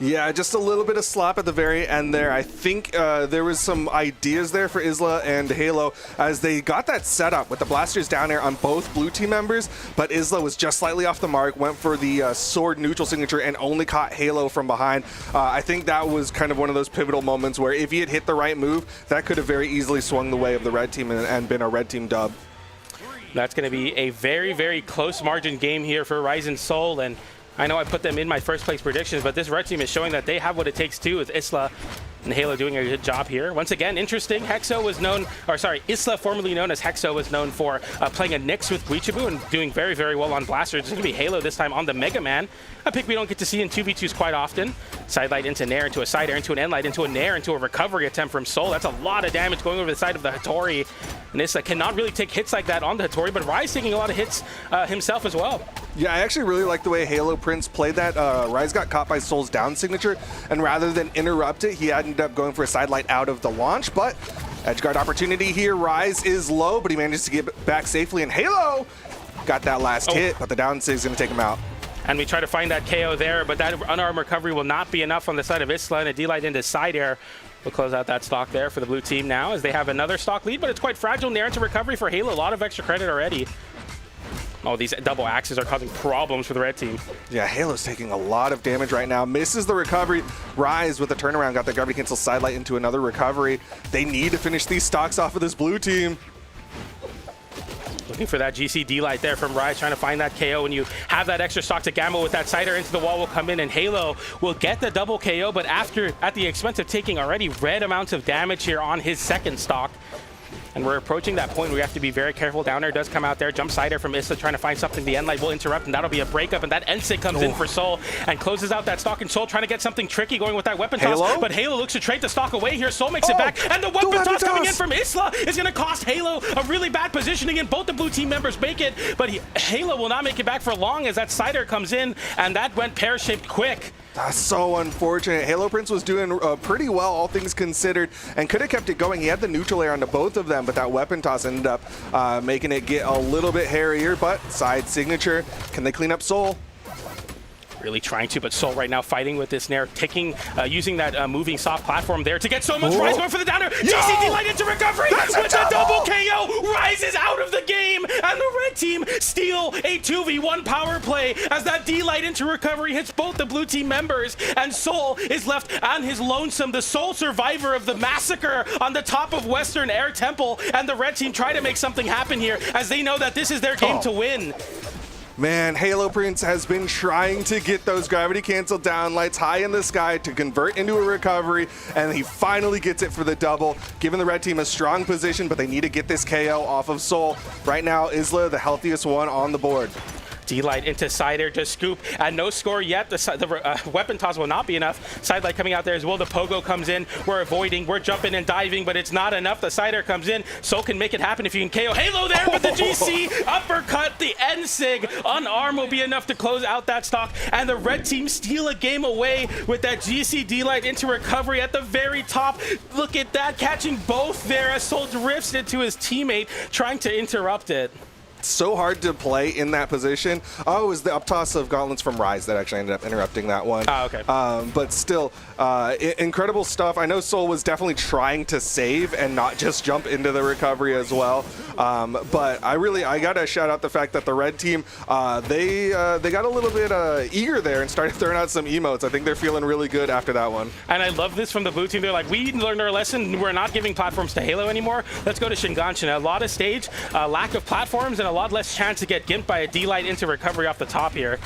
Yeah, just a little bit of slop at the very end there. I think there was some ideas there for Isla and Halo as they got that set up with the blasters down there on both blue team members, but Isla was just slightly off the mark, went for the sword neutral signature and only caught Halo from behind. I think that was kind of one of those pivotal moments where if he had hit the right move, that could have very easily swung the way of the red team and been a red team dub. That's going to be a very, very close margin game here for Ryzen Soul, and I know I put them in my first place predictions, but this red team is showing that they have what it takes too, with Isla and Halo doing a good job here. Once again, interesting, Hexo was known, or sorry, Isla, formerly known as Hexo, was known for playing a Nyx with Guichibu and doing very, very well on blasters. It's going to be Halo this time on the Mega Man, a pick we don't get to see in 2v2s quite often. Sidelight into Nair, into a side air, into an end light, into a Nair, into a recovery attempt from Soul. That's a lot of damage going over the side of the Hattori. And Isla cannot really take hits like that on the Hattori, but Rise taking a lot of hits himself as well. Yeah, I actually really like the way Halo Prince played that. Rise got caught by Soul's down signature, and rather than interrupt it, he ended up going for a sidelight out of the launch, but edgeguard opportunity here. Rise is low, but he managed to get back safely, and Halo got that last hit, but the down sig is going to take him out. And we try to find that KO there, but that unarmed recovery will not be enough on the side of Isla, and a D-light into side air will close out that stock there for the blue team now as they have another stock lead, but it's quite fragile. Nair into recovery for Halo. A lot of extra credit already. Oh, these double axes are causing problems for the red team. Yeah, Halo's taking a lot of damage right now. Misses the recovery. Rise with the turnaround got the gravity cancel sidelight into another recovery. They need to finish these stocks off of this blue team. Looking for that GCD light there from Rise, trying to find that KO. When you have that extra stock to gamble with that sider into the wall will come in, and Halo will get the double KO, but at the expense of taking already red amounts of damage here on his second stock. And we're approaching that point where we have to be very careful. Down air does come out there. Jump side air from Isla trying to find something. The end light will interrupt, and that'll be a breakup. And that end sig comes in for Soul and closes out that stock. And Soul trying to get something tricky going with that weapon toss. But Halo looks to trade the stock away here. Soul makes it back. And the weapon toss coming in from Isla is going to cost Halo a really bad positioning. And both the blue team members make it. But Halo will not make it back for long as that side air comes in. And that went pear-shaped quick. That's so unfortunate. Halo Prince was doing pretty well, all things considered, and could have kept it going. He had the neutral air onto both of them, but that weapon toss ended up making it get a little bit hairier, but side signature. Can they clean up Soul? Really trying to, but Soul right now fighting with this Nair, using that moving soft platform there to get so much. Ryze going for the downer. GCD light into recovery with the double KO. Ryze is out of the game, and the red team steal a 2v1 power play as that D-light into recovery hits both the blue team members, and Soul is left on his lonesome, the sole survivor of the massacre on the top of Western Air Temple, and the red team try to make something happen here as they know that this is their game to win. Man, Halo Prince has been trying to get those gravity cancel down lights high in the sky to convert into a recovery, and he finally gets it for the double, giving the red team a strong position, but they need to get this KO off of Soul. Right now, Isla, the healthiest one on the board. D-light into side air, just scoop, and no score yet. The weapon toss will not be enough. Side light coming out there as well. The pogo comes in. We're avoiding. We're jumping and diving, but it's not enough. The side air comes in. Soul can make it happen if you can KO Halo there, but the GC uppercut, the N-Sig unarm will be enough to close out that stock, and the red team steal a game away with that GC D-light into recovery at the very top. Look at that, catching both there as Soul drifts into his teammate, trying to interrupt it. So hard to play in that position. Oh, it was the up toss of gauntlets from Ryze that actually ended up interrupting that one. Oh, okay. But still, incredible stuff. I know Soul was definitely trying to save and not just jump into the recovery as well. But I gotta shout out the fact that the red team, they got a little bit eager there and started throwing out some emotes. I think they're feeling really good after that one. And I love this from the blue team. They're like, we learned our lesson. We're not giving platforms to Halo anymore. Let's go to Shinganshin. A lot of stage, lack of platforms, and a lot less chance to get gimped by a D-light into recovery off the top here.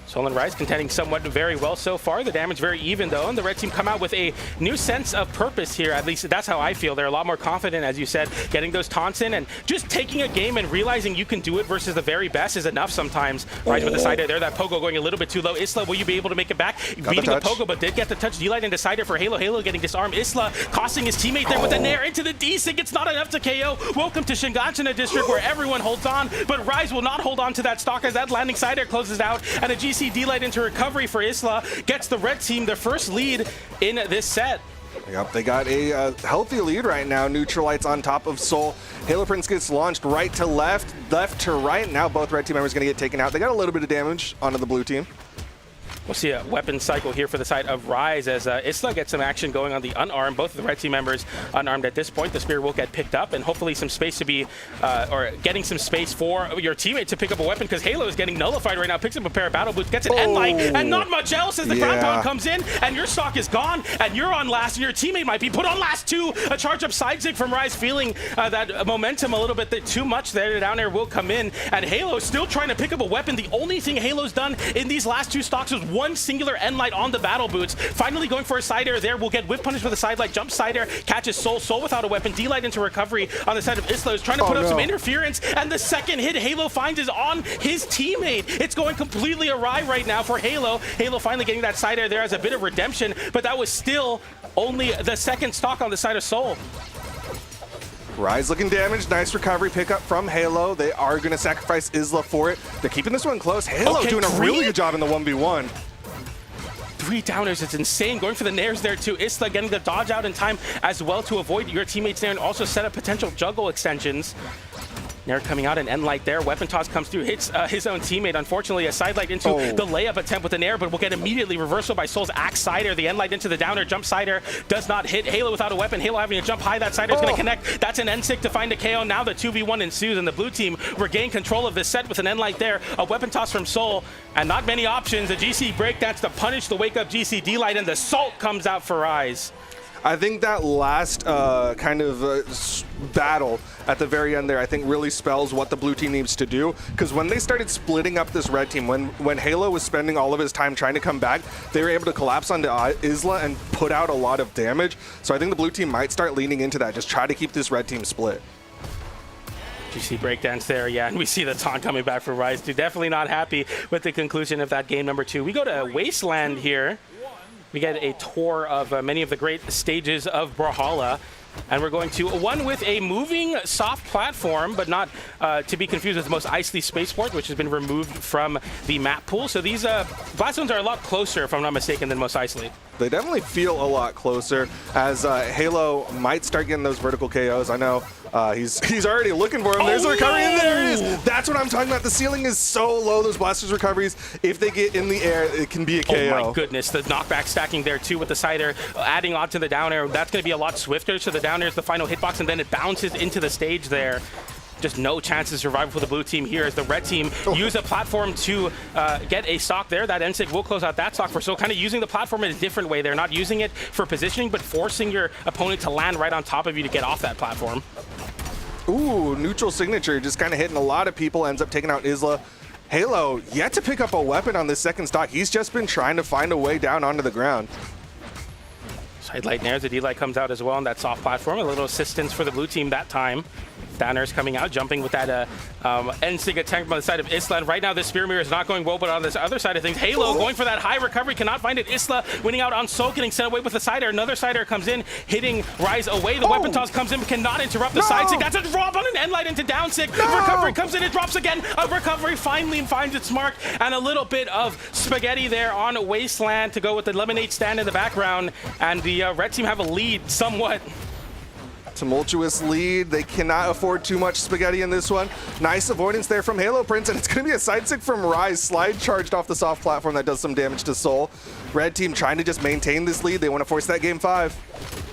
Soul and Ryze contending somewhat very well so far. The damage very even though, and the red team come out with a new sense of purpose here. At least that's how I feel. They're a lot more confident, as you said, getting those taunts in and just taking a game and realizing you can do it versus the very best is enough sometimes. Ryze with the side air there. That pogo going a little bit too low. Isla, will you be able to make it back? Beating the pogo, but did get the touch. D-light into side air for Halo. Halo getting disarmed. Isla costing his teammate there with the nair into the D-sig. It's not enough to KO. Welcome to Shinganshin district where everyone holds on, but Ryze will not hold on to that stock as that landing side air closes out, and a GC D-light into recovery for Isla gets the red team their first lead in this set. Yep, they got a healthy lead right now. Neutralites on top of Soul. Halo Prince gets launched right to left, left to right. Now both red team members going to get taken out. They got a little bit of damage onto the blue team. We'll see a weapon cycle here for the side of Ryze as Isla gets some action going on the unarmed. Both of the red team members unarmed at this point. The spear will get picked up and hopefully some space to be, or getting some space for your teammate to pick up a weapon because Halo is getting nullified right now. Picks up a pair of battle boots, gets an end light, and not much else as the ground pound comes in and your stock is gone and you're on last and your teammate might be put on last too. A charge up side zig from Ryze feeling that momentum a little bit too much there. The down air will come in and Halo still trying to pick up a weapon. The only thing Halo's done in these last two stocks was one singular end light on the battle boots. Finally going for a side air there. We'll get whip punish with a side light. Jump side air. Catches Soul. Soul without a weapon. D-light into recovery on the side of Isla. Is trying to put up some interference. And the second hit Halo finds is on his teammate. It's going completely awry right now for Halo. Halo finally getting that side air there as a bit of redemption. But that was still only the second stock on the side of Soul. Ryze looking damaged. Nice recovery pickup from Halo. They are going to sacrifice Isla for it. They're keeping this one close. Halo doing a really good job in the 1v1. 3 downers, it's insane. Going for the nairs there too. Isla getting the dodge out in time as well to avoid your teammates there and also set up potential juggle extensions. Nair coming out, an end light there. Weapon toss comes through, hits his own teammate. Unfortunately, a side light into the layup attempt with an air, but will get immediately reversal by Soul's axe side air. The end light into the downer, jump side air does not hit. Halo without a weapon. Halo having to jump high. That side air is going to connect. That's an N-sig to find a KO. Now the 2v1 ensues, and the blue team regain control of this set with an end light there. A weapon toss from Soul, and not many options. A GC breakdance to punish the wake up GC D-light, and the salt comes out for Ryze. I think that last kind of battle at the very end there, I think really spells what the blue team needs to do. Because when they started splitting up this red team, when Halo was spending all of his time trying to come back, they were able to collapse onto Isla and put out a lot of damage. So I think the blue team might start leaning into that, just try to keep this red team split. GC breakdance there, yeah, and we see the taunt coming back for Ryze too. Definitely not happy with the conclusion of that game number 2. We go to Wasteland here. We get a tour of many of the great stages of Brawlhalla. And we're going to one with a moving soft platform, but not to be confused with the most Isla spaceport, which has been removed from the map pool. So these blast zones are a lot closer, if I'm not mistaken, than most Isla. They definitely feel a lot closer as Halo might start getting those vertical KOs. I know he's already looking for him. There's a recovery, and there it is. That's what I'm talking about. The ceiling is so low, those blasters recoveries. If they get in the air, it can be a KO. Oh my goodness, the knockback stacking there too with the side air, adding on to the down air. That's going to be a lot swifter. So the down air is the final hitbox, and then it bounces into the stage there. Just no chance of survival for the blue team here as the red team use a platform to get a stock there. That NSIG will close out that stock for so kind of using the platform in a different way. They're not using it for positioning, but forcing your opponent to land right on top of you to get off that platform. Ooh, neutral signature just kind of hitting a lot of people, ends up taking out Isla. Halo yet to pick up a weapon on this second stock. He's just been trying to find a way down onto the ground. Side light Nair, the D-light comes out as well on that soft platform. A little assistance for the blue team that time. Down air's coming out, jumping with that NSIG attack by the side of Isla. And right now, this Spear Mirror is not going well, but on this other side of things, Halo going for that high recovery, cannot find it. Isla winning out on Soul, getting sent away with the side air. Another side air comes in, hitting Rise away. The weapon toss comes in, but cannot interrupt the side sig. That's a drop on an end light into down sig. Recovery comes in, it drops again. A recovery finally finds its mark, and a little bit of spaghetti there on Wasteland to go with the lemonade stand in the background. And the red team have a lead somewhat. Tumultuous lead. They cannot afford too much spaghetti in this one. Nice avoidance there from Halo Prince, and it's going to be a side stick from Rise. Slide charged off the soft platform that does some damage to Soul. Red team trying to just maintain this lead. They want to force that game 5.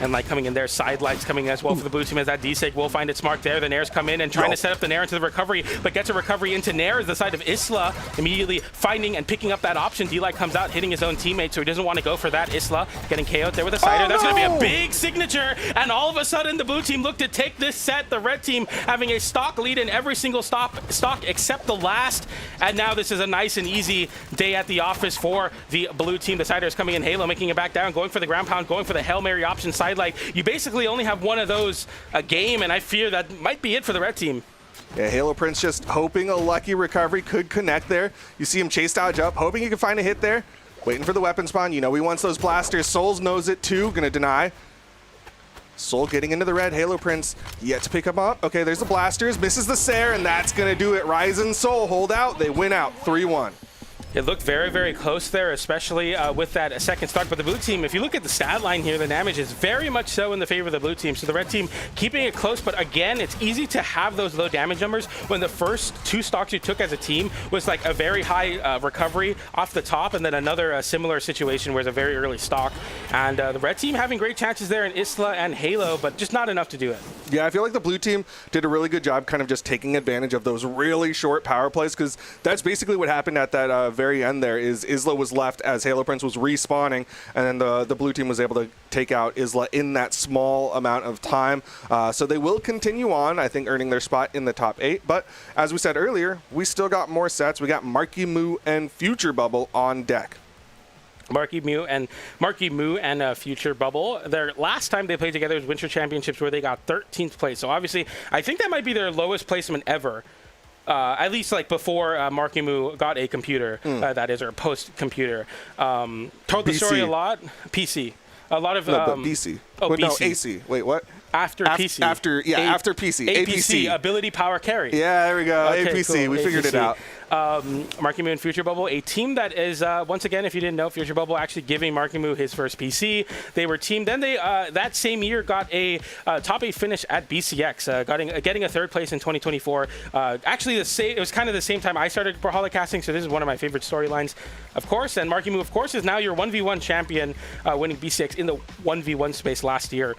And like coming in there, side lights coming in as well for the blue team as that D-Sig will find its mark there. The Nairs come in and trying to set up the Nair into the recovery, but gets a recovery into Nair as the side of Isla, immediately finding and picking up that option. D-Light comes out, hitting his own teammate, so he doesn't want to go for that. Isla getting KO'd there with a sider. That's going to be a big signature, and all of a sudden the blue team look to take this set. The red team having a stock lead in every single stock except the last, and now this is a nice and easy day at the office for the blue team. The sider is coming in, Halo making it back down, going for the ground pound, going for the Hail Mary option side light. You basically only have one of those a game, and I fear that might be it for the red team. Yeah, Halo Prince just hoping a lucky recovery could connect there. You see him chase dodge up, hoping he can find a hit there. Waiting for the weapon spawn. You know he wants those blasters. Souls knows it too. Gonna deny. Soul getting into the red. Halo Prince yet to pick him up. Okay, there's the blasters. Misses the Sair, and that's gonna do it. Ryzen Soul hold out. They win out 3-1. It looked very, very close there, especially with that second stock. But the blue team, if you look at the stat line here, the damage is very much so in the favor of the blue team. So the red team keeping it close, but again, it's easy to have those low damage numbers when the first 2 stocks you took as a team was like a very high recovery off the top, and then another similar situation where it's a very early stock. And the red team having great chances there in Isla and Halo, but just not enough to do it. Yeah, I feel like the blue team did a really good job kind of just taking advantage of those really short power plays, because that's basically what happened at that very end there. Is Isla was left as Halo Prince was respawning, and then the blue team was able to take out Isla in that small amount of time. So they will continue on, I think, earning their spot in the top 8. But as we said earlier, we still got more sets. We got Marku and Future Bubble on deck. Marky Moo and Future Bubble. Their last time they played together was Winter Championships, where they got 13th place. So obviously, I think that might be their lowest placement ever. At least like before Marky Moo got a computer, that is, or post-computer. Told the story a lot. PC. A lot of... No, but BC. Oh, Wait, BC. no, AC. Wait, what? After PC. After PC. APC. Ability Power Carry. Yeah, there we go. Okay, APC. cool. We figured it out. Marky Moo and Future Bubble, a team that is, once again, if you didn't know, Future Bubble actually giving Marky Moo his first PC. They were teamed. Then they, that same year, got a top 8 finish at BCX, getting a 3rd place in 2024. Actually, it was kind of the same time I started Brawlhalla casting, so this is one of my favorite storylines, of course. And Marky Moo, of course, is now your 1v1 champion, winning BCX in the 1v1 space last year.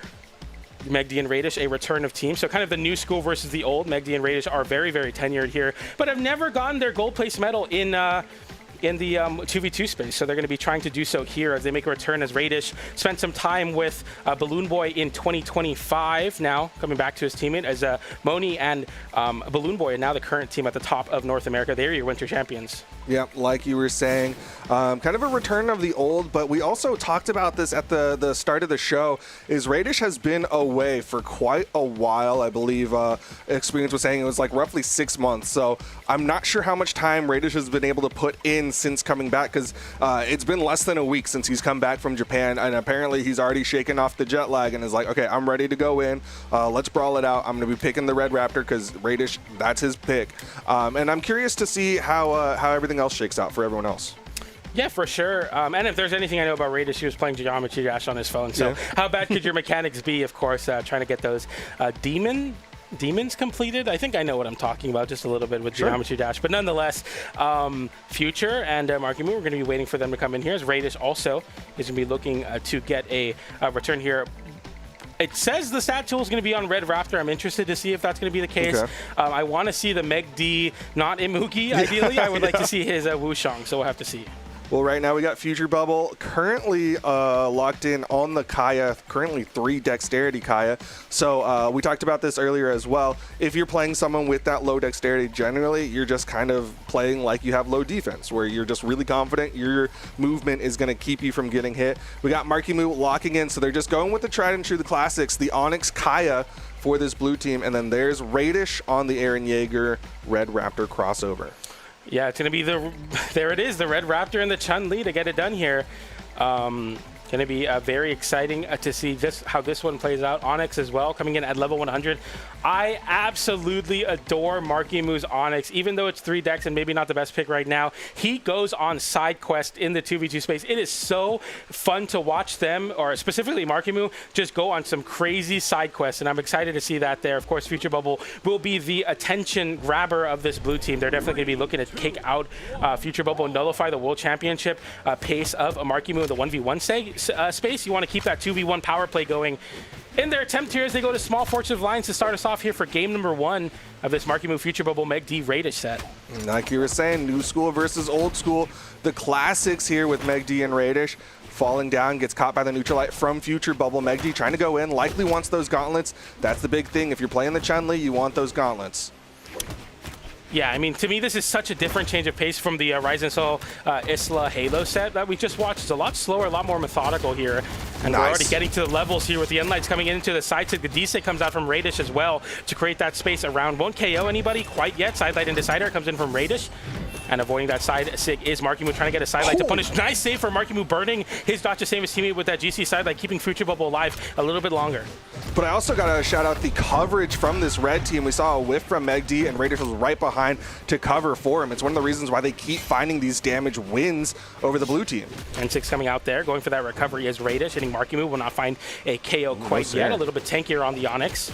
Megd and Raidish, a return of team. So kind of the new school versus the old. Megd and Raidish are very, very tenured here, but have never gotten their gold place medal in the 2v2 space. So they're going to be trying to do so here as they make a return, as Raidish spent some time with Balloon Boy in 2025. Now coming back to his teammate as Mooney and Balloon Boy are now the current team at the top of North America. They're your winter champions. Yep, like you were saying, kind of a return of the old, but we also talked about this at the start of the show, is Raidish has been away for quite a while. I believe Experience was saying it was like roughly 6 months, so I'm not sure how much time Raidish has been able to put in been since coming back? Because it's been less than a week since he's come back from Japan, and apparently he's already shaken off the jet lag and is like, okay, I'm ready to go in. Let's brawl it out. I'm going to be picking the Red Raptor because Raidish, that's his pick. And I'm curious to see how everything else shakes out for everyone else. Yeah, for sure. And if there's anything I know about Raidish, he was playing Geometry Dash on his phone. So how bad could your mechanics be? Of course, trying to get those demons completed. I think I know what I'm talking about just a little bit with Geometry Dash. But nonetheless, Future and Marku, we're going to be waiting for them to come in here. As Raidish also is going to be looking to get a return here. It says the stat tool is going to be on Red Raptor. I'm interested to see if that's going to be the case. Okay. I want to see the Megd, not Imugi, ideally. I would like to see his Wushang, so we'll have to see. Well, right now we got Future Bubble currently locked in on the Kaya, currently 3 Dexterity Kaya. So we talked about this earlier as well. If you're playing someone with that low Dexterity, generally you're just kind of playing like you have low defense, where you're just really confident your movement is going to keep you from getting hit. We got Marku locking in, so they're just going with the tried and true, the classics, the Onyx Kaya for this blue team. And then there's Raidish on the Eren Jaeger Red Raptor crossover. Yeah, it's going to be there it is, the Red Raptor and the Chun-Li to get it done here. Going to be very exciting to see how this one plays out. Onyx as well, coming in at level 100. I absolutely adore Marku's Onyx, even though it's 3 decks and maybe not the best pick right now. He goes on side quest in the 2v2 space. It is so fun to watch them, or specifically Marku, just go on some crazy side quests, and I'm excited to see that there. Of course, Future Bubble will be the attention grabber of this blue team. They're definitely going to be looking to kick out Future Bubble and nullify the World Championship pace of Marku in the 1v1 space. You want to keep that 2v1 power play going in their attempt here as they go to Small Fortress of Lions to start us off here for game number 1 of this Marku Future Bubble Megd Raidish set. Like you were saying, new school versus old school. The classics here with Megd and Raidish. Falling down, gets caught by the Neutralite from Future Bubble. Megd trying to go in, likely wants those gauntlets. That's the big thing. If you're playing the Chun-Li, you want those gauntlets. Yeah, I mean, to me, this is such a different change of pace from the Ryzen Soul Isla Halo set that we just watched. It's a lot slower, a lot more methodical here. And we're already getting to the levels here with the Enlights coming into the side tick. The D-Stick comes out from Raidish as well to create that space around. Won't KO anybody quite yet. Sidelight and Decider comes in from Raidish. And avoiding that side sig is Marku trying to get a sidelight to punish. Nice save for Marku, burning his dot to save his teammate with that GC sidelight, keeping Future Bubble alive a little bit longer. But I also got to shout out the coverage from this red team. We saw a whiff from Megd, and Raidish was right behind to cover for him. It's one of the reasons why they keep finding these damage wins over the blue team. And 6 coming out there, going for that recovery is Raidish, hitting Marku. Will not find a KO quite yet. A little bit tankier on the Onyx.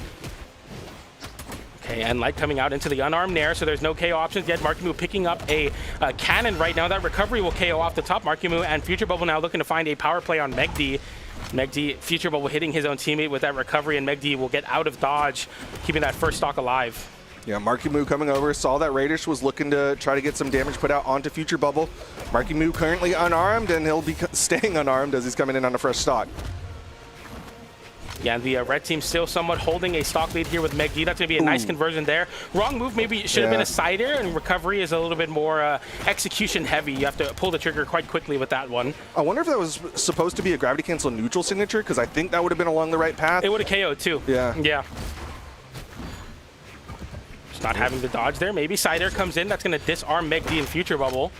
Okay, and Light coming out into the unarmed Nair, so there's no KO options yet. Marku picking up a cannon right now. That recovery will KO off the top. Marku and Future Bubble now looking to find a power play on Megd. Megd, Future Bubble hitting his own teammate with that recovery, and Megd will get out of dodge, keeping that first stock alive. Yeah, Marku coming over, saw that Raidish was looking to try to get some damage put out onto Future Bubble. Marku currently unarmed, and he'll be staying unarmed as he's coming in on a fresh stock. Yeah, the red team still somewhat holding a stock lead here with Megd. That's going to be a nice conversion there. Wrong move, maybe it should have been a cider, and recovery is a little bit more execution heavy. You have to pull the trigger quite quickly with that one. I wonder if that was supposed to be a gravity cancel neutral signature, because I think that would have been along the right path. It would have KO'd too. Yeah. Yeah. Just not having the dodge there. Maybe cider comes in. That's going to disarm Megd and Future Bubble.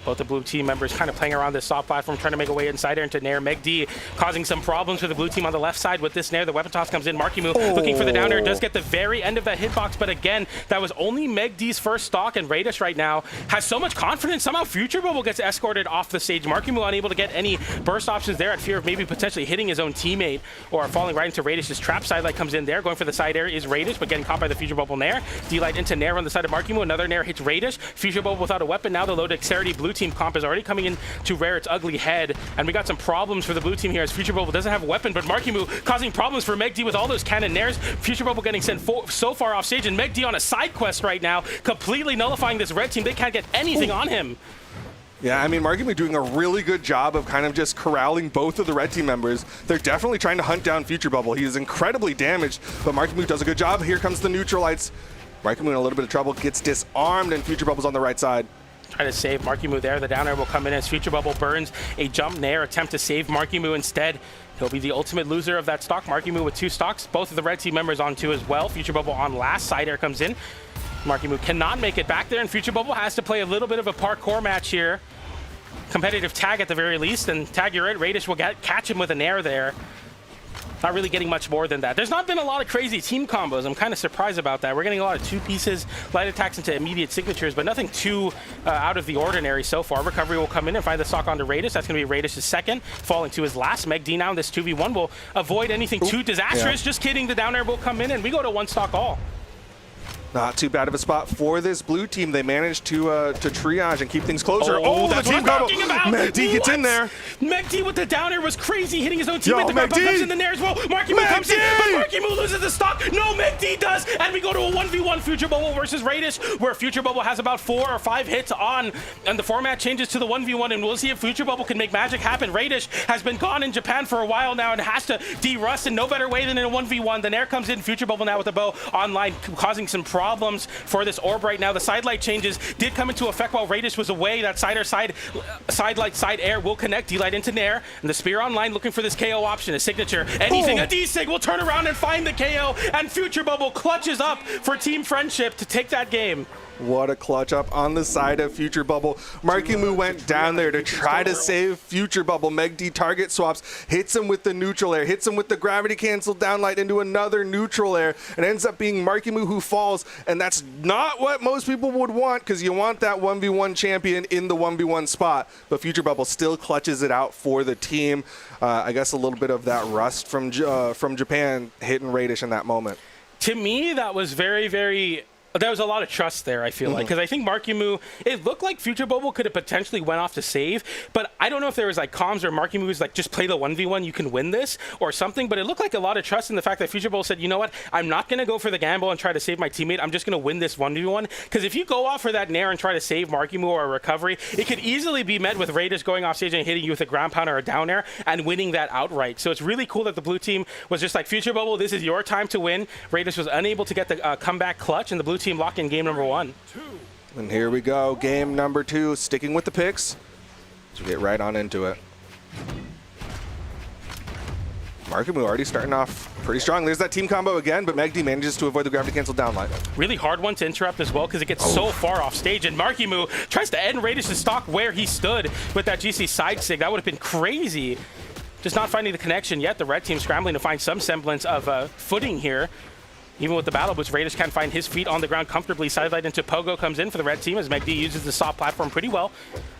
Both the blue team members kind of playing around this soft platform, trying to make a way inside there into Nair. Megd causing some problems for the blue team on the left side with this Nair. The weapon toss comes in. Marku looking for the down air. Does get the very end of that hitbox, but again, that was only Megd's first stock, and Raidish right now has so much confidence. Somehow Future Bubble gets escorted off the stage. Marku unable to get any burst options there, at fear of maybe potentially hitting his own teammate or falling right into Raidish's trap. Sidelight comes in there. Going for the side air is Raidish, but getting caught by the Future Bubble Nair. D-Light into Nair on the side of Marku. Another Nair hits Raidish. Future Bubble without a weapon. Now the low dexterity blue team comp is already coming in to rear its ugly head, and we got some problems for the blue team here as Future Bubble doesn't have a weapon, but Marku causing problems for Megd with all those cannon Nairs. Future Bubble getting sent so far off stage, and Megd on a side quest right now, completely nullifying this red team. They can't get anything on him. Yeah, I mean, Marku doing a really good job of kind of just corralling both of the red team members. They're definitely trying to hunt down Future Bubble. He is incredibly damaged, but Marku does a good job. Here comes the Neutralites. Marku in a little bit of trouble, gets disarmed, and Future Bubble's on the right side. Try to save Marku there. The down air will come in as Future Bubble burns a jump Nair, attempt to save Marku instead. He'll be the ultimate loser of that stock. Marku with 2 stocks. Both of the red team members on 2 as well. Future Bubble on last. Side air comes in. Marku cannot make it back there, and Future Bubble has to play a little bit of a parkour match here. Competitive tag at the very least, and tag you're right, Raidish will catch him with an air there. Not really getting much more than that. There's not been a lot of crazy team combos. I'm kind of surprised about that. We're getting a lot of two pieces, light attacks into immediate signatures, but nothing too out of the ordinary so far. Recovery will come in and find the stock onto Raidish. That's going to be Raidish's second, falling to his last. Megd now in this 2v1 will avoid anything too disastrous. Just kidding, the down air will come in, and we go to one stock all. Not too bad of a spot for this blue team. They managed to triage and keep things closer. Oh, the that's team what I'm combo. talking about. Megd gets in there. Megd with the down air was crazy, hitting his own teammate. The Megd comes in the nair as well. Marku comes in, but Marku loses the stock. No, Megd does, and we go to a 1v1 Future Bubble versus Raidish, where Future Bubble has about 4 or 5 hits on, and the format changes to the 1v1, and we'll see if Future Bubble can make magic happen. Raidish has been gone in Japan for a while now and has to de-rust in no better way than in a 1v1. The nair comes in, Future Bubble now with the bow online, causing some problems for this orb right now. The side light changes did come into effect while Raidish was away. That side light, side air will connect. D-light into nair, and the spear online looking for this KO option, a signature. Anything, a D-sig will turn around and find the KO, and Future Bubble clutches up for Team Friendship to take that game. What a clutch up on the side of Future Bubble. Marku went down there to try to save Future Bubble. Megd target swaps, hits him with the neutral air, hits him with the gravity cancel downlight into another neutral air, and ends up being Marku who falls, and that's not what most people would want, because you want that 1v1 champion in the 1v1 spot, but Future Bubble still clutches it out for the team. I guess a little bit of that rust from Japan hitting Raidish in that moment. To me, that was very... There was a lot of trust there, I feel like, because I think Marku, it looked like Future Bubble could have potentially went off to save, but I don't know if there was like comms or Marku was like, just play the 1v1, you can win this, or something, but it looked like a lot of trust in the fact that Future Bubble said, you know what, I'm not going to go for the gamble and try to save my teammate, I'm just going to win this 1v1, because if you go off for that nair and try to save Marku or a recovery, it could easily be met with Raidish going off stage and hitting you with a ground pound or a down air and winning that outright. So it's really cool that the blue team was just like, Future Bubble, this is your time to win. Raidish was unable to get the comeback clutch, and the blue team locked in game number 1. And here we go, game number 2, sticking with the picks. So get right on into it. Marku already starting off pretty strong. There's that team combo again, but Megd manages to avoid the gravity cancel downlight. Really hard one to interrupt as well, because it gets so far off stage, and Marku tries to end Raidish's stock where he stood with that GC side sig. That would have been crazy. Just not finding the connection yet. The red team scrambling to find some semblance of footing here. Even with the battle boots, Raidish can't find his feet on the ground comfortably. Sidelight into Pogo comes in for the red team as Megd uses the soft platform pretty well.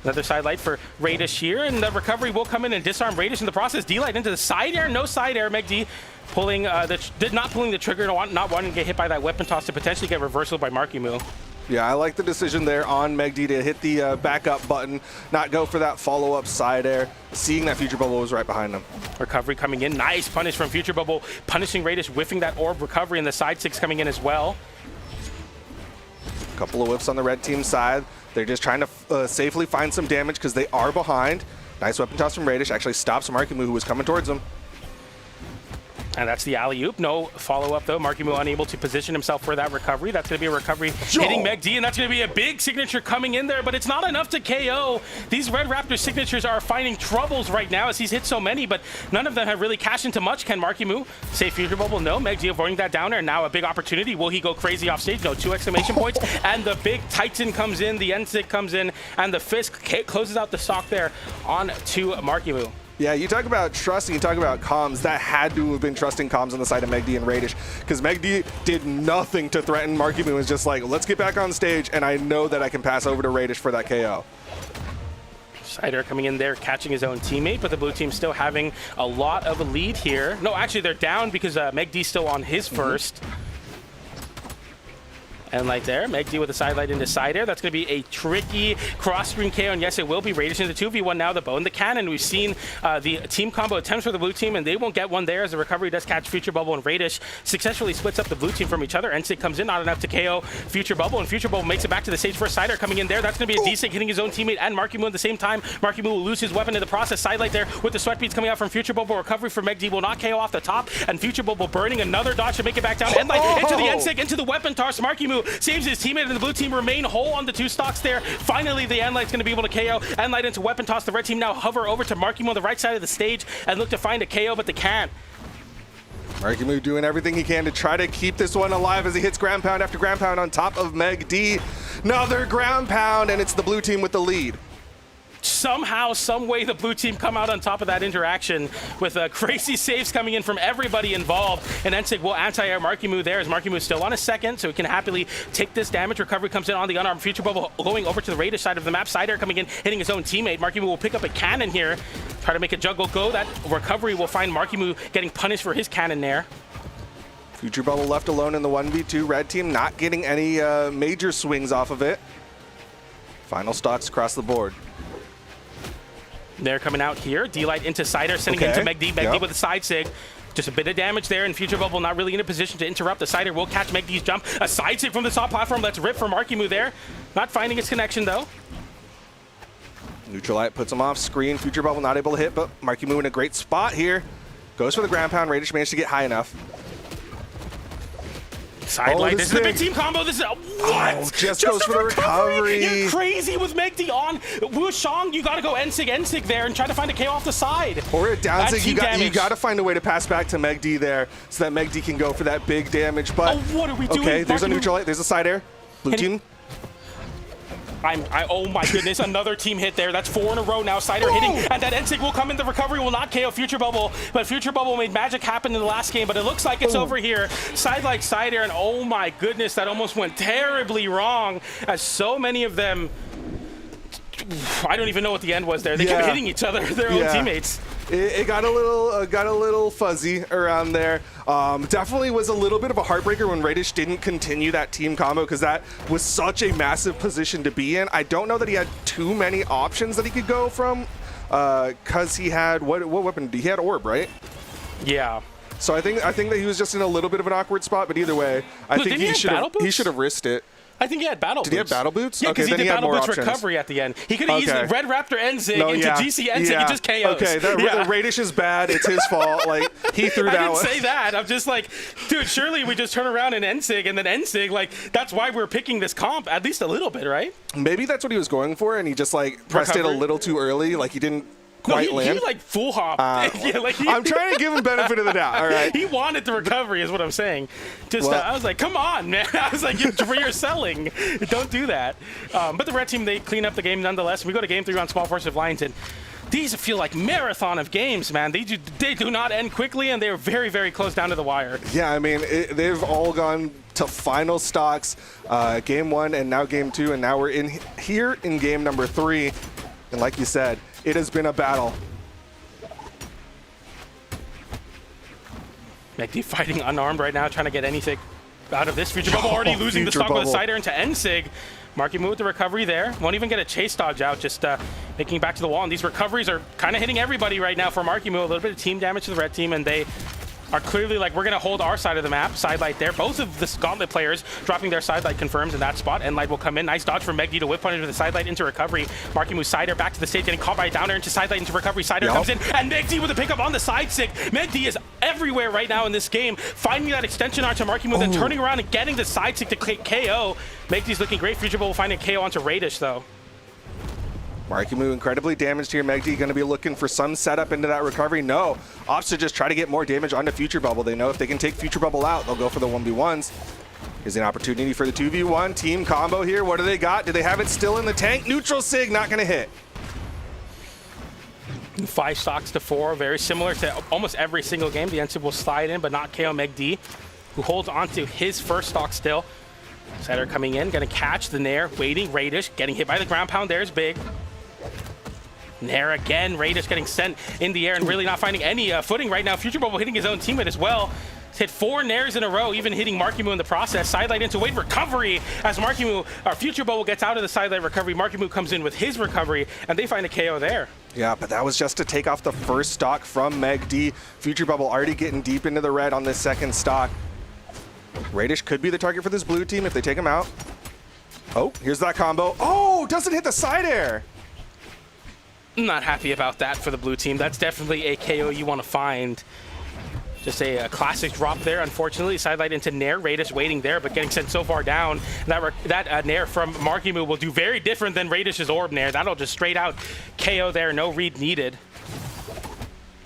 Another sidelight for Raidish here, and the recovery will come in and disarm Raidish in the process. D-light into the side air, no side air. Megd pulling not pulling the trigger, not wanting to get hit by that weapon toss to potentially get reversal by Marku. Yeah, I like the decision there on Megd to hit the backup button, not go for that follow-up side air, seeing that Future Bubble was right behind him. Recovery coming in. Nice punish from Future Bubble, punishing Raidish, whiffing that orb recovery, and the side six coming in as well. A couple of whiffs on the red team side. They're just trying to safely find some damage because they are behind. Nice weapon toss from Raidish. Actually stops Marku, who was coming towards him. And that's the alley-oop. No follow-up, though. Marku unable to position himself for that recovery. That's going to be a recovery hitting Megd, and that's going to be a big signature coming in there, but it's not enough to KO. These Red Raptor signatures are finding troubles right now as he's hit so many, but none of them have really cashed into much. Can Marku save Future Bubble? No. Megd avoiding that down air. Now a big opportunity. Will he go crazy off stage? No. 2 exclamation points. And the big Titan comes in, the N-Sig comes in, and the Fisk closes out the stock there on to Marku. Yeah, you talk about trusting, you talk about comms. That had to have been trusting comms on the side of Megd and Raidish, because Megd did nothing to threaten. Marku was just like, let's get back on stage, and I know that I can pass over to Raidish for that KO. Sider coming in there, catching his own teammate, but the blue team still having a lot of a lead here. No, actually, they're down because Megd's still on his first. And like there, Megd with a sidelight into side air. That's going to be a tricky cross-screen KO, and yes, it will be Raidish into 2v1 now, the bow and the cannon. We've seen the team combo attempts for the blue team, and they won't get one there as the recovery does catch Future Bubble, and Raidish successfully splits up the blue team from each other. N-Sig comes in, not enough to KO Future Bubble, and Future Bubble makes it back to the stage for a side air coming in there. That's going to be a D-Sig hitting his own teammate and Marku at the same time. Marku will lose his weapon in the process. Sidelight there with the sweat beads coming out from Future Bubble. Recovery for Megd will not KO off the top, and Future Bubble burning another dodge to make it back down. Endlight into the N-Sig, into the weapon toss. Marku saves his teammate, and the blue team remain whole on the 2 stocks there. Finally, the Endlight's going to be able to KO. Endlight into weapon toss. The red team now hover over to Marku on the right side of the stage and look to find a KO, but they can't. Marku doing everything he can to try to keep this one alive as he hits ground pound after ground pound on top of Megd. Another ground pound, and it's the blue team with the lead. Somehow, some way, the blue team come out on top of that interaction with crazy saves coming in from everybody involved. And Ensig will anti-air Marku there as Marku still on a second, so he can happily take this damage. Recovery comes in on the unarmed Future Bubble, going over to the Raidish side of the map. Side air coming in, hitting his own teammate. Marku will pick up a cannon here, try to make a juggle go. That recovery will find Marku getting punished for his cannon there. Future Bubble left alone in the 1v2. Red team not getting any major swings off of it. Final stocks across the board. They're coming out here. D-Light into Cider, sending into Megd. Megd with a side sig. Just a bit of damage there, and Future Bubble not really in a position to interrupt. The Cider will catch Megd's jump. A side sig from the top platform. Let's rip for Marku there. Not finding his connection, though. Neutralite puts him off screen. Future Bubble not able to hit, but Marku in a great spot here. Goes for the ground pound. Raidish managed to get high enough. Sidelight. This is a big team combo. This is what? Oh, just goes for the recovery. You're crazy with Megd on. Wu Shang, you got to go Ensig there and try to find a KO off the side. Or a downsig. You got to find a way to pass back to Megd there so that Megd can go for that big damage. But what are we doing? Okay, there's a neutralite. There's a side air. Blue team. Oh my goodness, another team hit there. That's 4 in a row now. Cider hitting, and that Ensig will come in. The recovery will not KO Future Bubble, but Future Bubble made magic happen in the last game, but it looks like it's over here. Sidelight Cider, and oh my goodness, that almost went terribly wrong, as so many of them, I don't even know what the end was there. They kept hitting each other, their own teammates. It got a little fuzzy around there. Definitely was a little bit of a heartbreaker when Raidish didn't continue that team combo, because that was such a massive position to be in. I don't know that he had too many options that he could go from, because he had what weapon? He had Orb, right? Yeah. So I think that he was just in a little bit of an awkward spot. But either way, I think he should have risked it. I think he had battle boots. Did he have battle boots? Yeah, okay, because then he did battle boots options. recovery at the end. He could have easily Red Raptor Ensig into GC Ensig and just KOs. Okay, the Raidish is bad. It's his fault. Like, he threw that one. I didn't say that. I'm just like, dude, surely we just turn around and Ensig, and then Ensig, like, that's why we're picking this comp, at least a little bit, right? Maybe that's what he was going for, and he just, like, pressed it a little too early. Like, he didn't quite land. He like full hop. I'm trying to give him benefit of the doubt. All right. He wanted the recovery, is what I'm saying. Just I was like, come on, man. I was like, you're selling. Don't do that. But the red team, they clean up the game nonetheless. We go to game 3 on Small Force of Lions, and these feel like marathon of games, man. They do not end quickly, and they are very, very close down to the wire. Yeah, I mean, they've all gone to final stocks, game 1 and now game 2, and now we're here in game number 3. And like you said, it has been a battle. Megd fighting unarmed right now, trying to get anything out of this. Future Bubble already losing the stock with the Cider into Ensig. Marku with the recovery there. Won't even get a chase dodge out, just making it back to the wall. And these recoveries are kind of hitting everybody right now for Marku. A little bit of team damage to the red team, and they are clearly like, we're going to hold our side of the map. Sidelight there. Both of the Gauntlet players dropping their Sidelight confirms in that spot. Endlight will come in. Nice dodge from Megd to whip punish with the Sidelight into recovery. Marku moves Cider back to the stage, getting caught by a downer into Sidelight into recovery. Cider comes in, and Megd with a pickup on the side stick. Megd is everywhere right now in this game, finding that extension onto Marku, then turning around and getting the side stick to KO. Megd's looking great. Future will find a KO onto Raidish, though. Marku incredibly damaged here. Megd going to be looking for some setup into that recovery. No, opts to just try to get more damage onto Future Bubble. They know if they can take Future Bubble out, they'll go for the 1v1s. Here's an opportunity for the 2v1 team combo here. What do they got? Do they have it still in the tank? Neutral Sig not going to hit. 5 stocks to 4, very similar to almost every single game. The Ensig will slide in, but not KO Megd, who holds onto his first stock still. Cider coming in, going to catch the Nair, waiting. Raidish getting hit by the ground pound. There's big. Nair again. Raidish getting sent in the air and really not finding any footing right now. Future Bubble hitting his own teammate as well. He's hit 4 Nairs in a row, even hitting Marku in the process. Sidelight into wait recovery as Future Bubble gets out of the sidelight recovery. Marku comes in with his recovery, and they find a KO there. Yeah, but that was just to take off the first stock from Megd. Future Bubble already getting deep into the red on this second stock. Raidish could be the target for this blue team if they take him out. Oh, here's that combo. Oh, doesn't hit the side air. I'm not happy about that for the blue team. That's definitely a KO you want to find. Just a classic drop there, unfortunately. Sidelight into Nair. Raidish waiting there, but getting sent so far down. That Nair from Marku will do very different than Raidish's Orb Nair. That'll just straight out KO there. No read needed.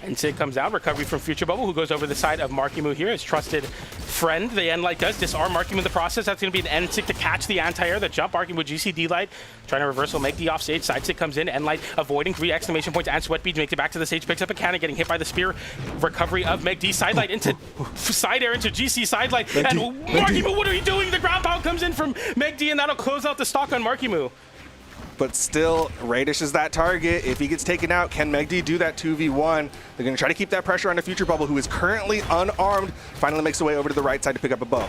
And Sig comes out, recovery from Future Bubble, who goes over the side of Marku here, his trusted friend. The N-Light does disarm Marku in the process. That's going to be an N-Sig to catch the anti-air. The jump, Marku GC D-Light, trying to reversal, Megd off stage. Side Sig comes in, N-Light avoiding 3 exclamation points and sweat beads, makes it back to the stage, picks up a cannon, getting hit by the spear. Recovery of Megd, side light into side air into GC side light. And Marku, what are you doing? The ground pound comes in from Megd, and that'll close out the stock on Marku. But still, Raidish is that target. If he gets taken out, can Megd do that 2v1? They're going to try to keep that pressure on the Future Bubble, who is currently unarmed. Finally makes the way over to the right side to pick up a bow.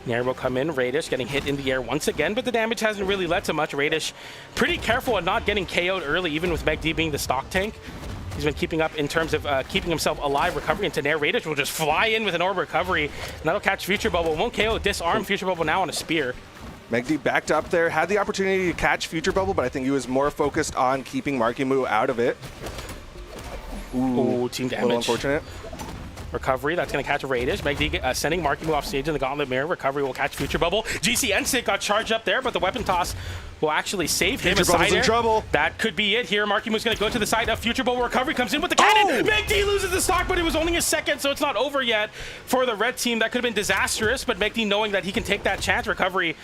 Nair will come in, Raidish getting hit in the air once again, but the damage hasn't really led to much. Raidish pretty careful at not getting KO'd early, even with Megd being the stock tank. He's been keeping up in terms of keeping himself alive. Recovery into Nair. Raidish will just fly in with an orb recovery, and that'll catch Future Bubble. Won't KO, disarm Future Bubble now on a spear. Megd backed up there, had the opportunity to catch Future Bubble, but I think he was more focused on keeping Marku out of it. Ooh, team damage. A little unfortunate. Recovery, that's going to catch Raidish. Megd sending Marku off stage in the Gauntlet Mirror. Recovery will catch Future Bubble. GC N-Sig got charged up there, but the weapon toss will actually save him. Future Bubble's in trouble. That could be it here. Marku's going to go to the side of Future Bubble. Recovery comes in with the cannon. Megd loses the stock, but it was only a second, so it's not over yet for the red team. That could have been disastrous, but Megd knowing that he can take that chance. Recovery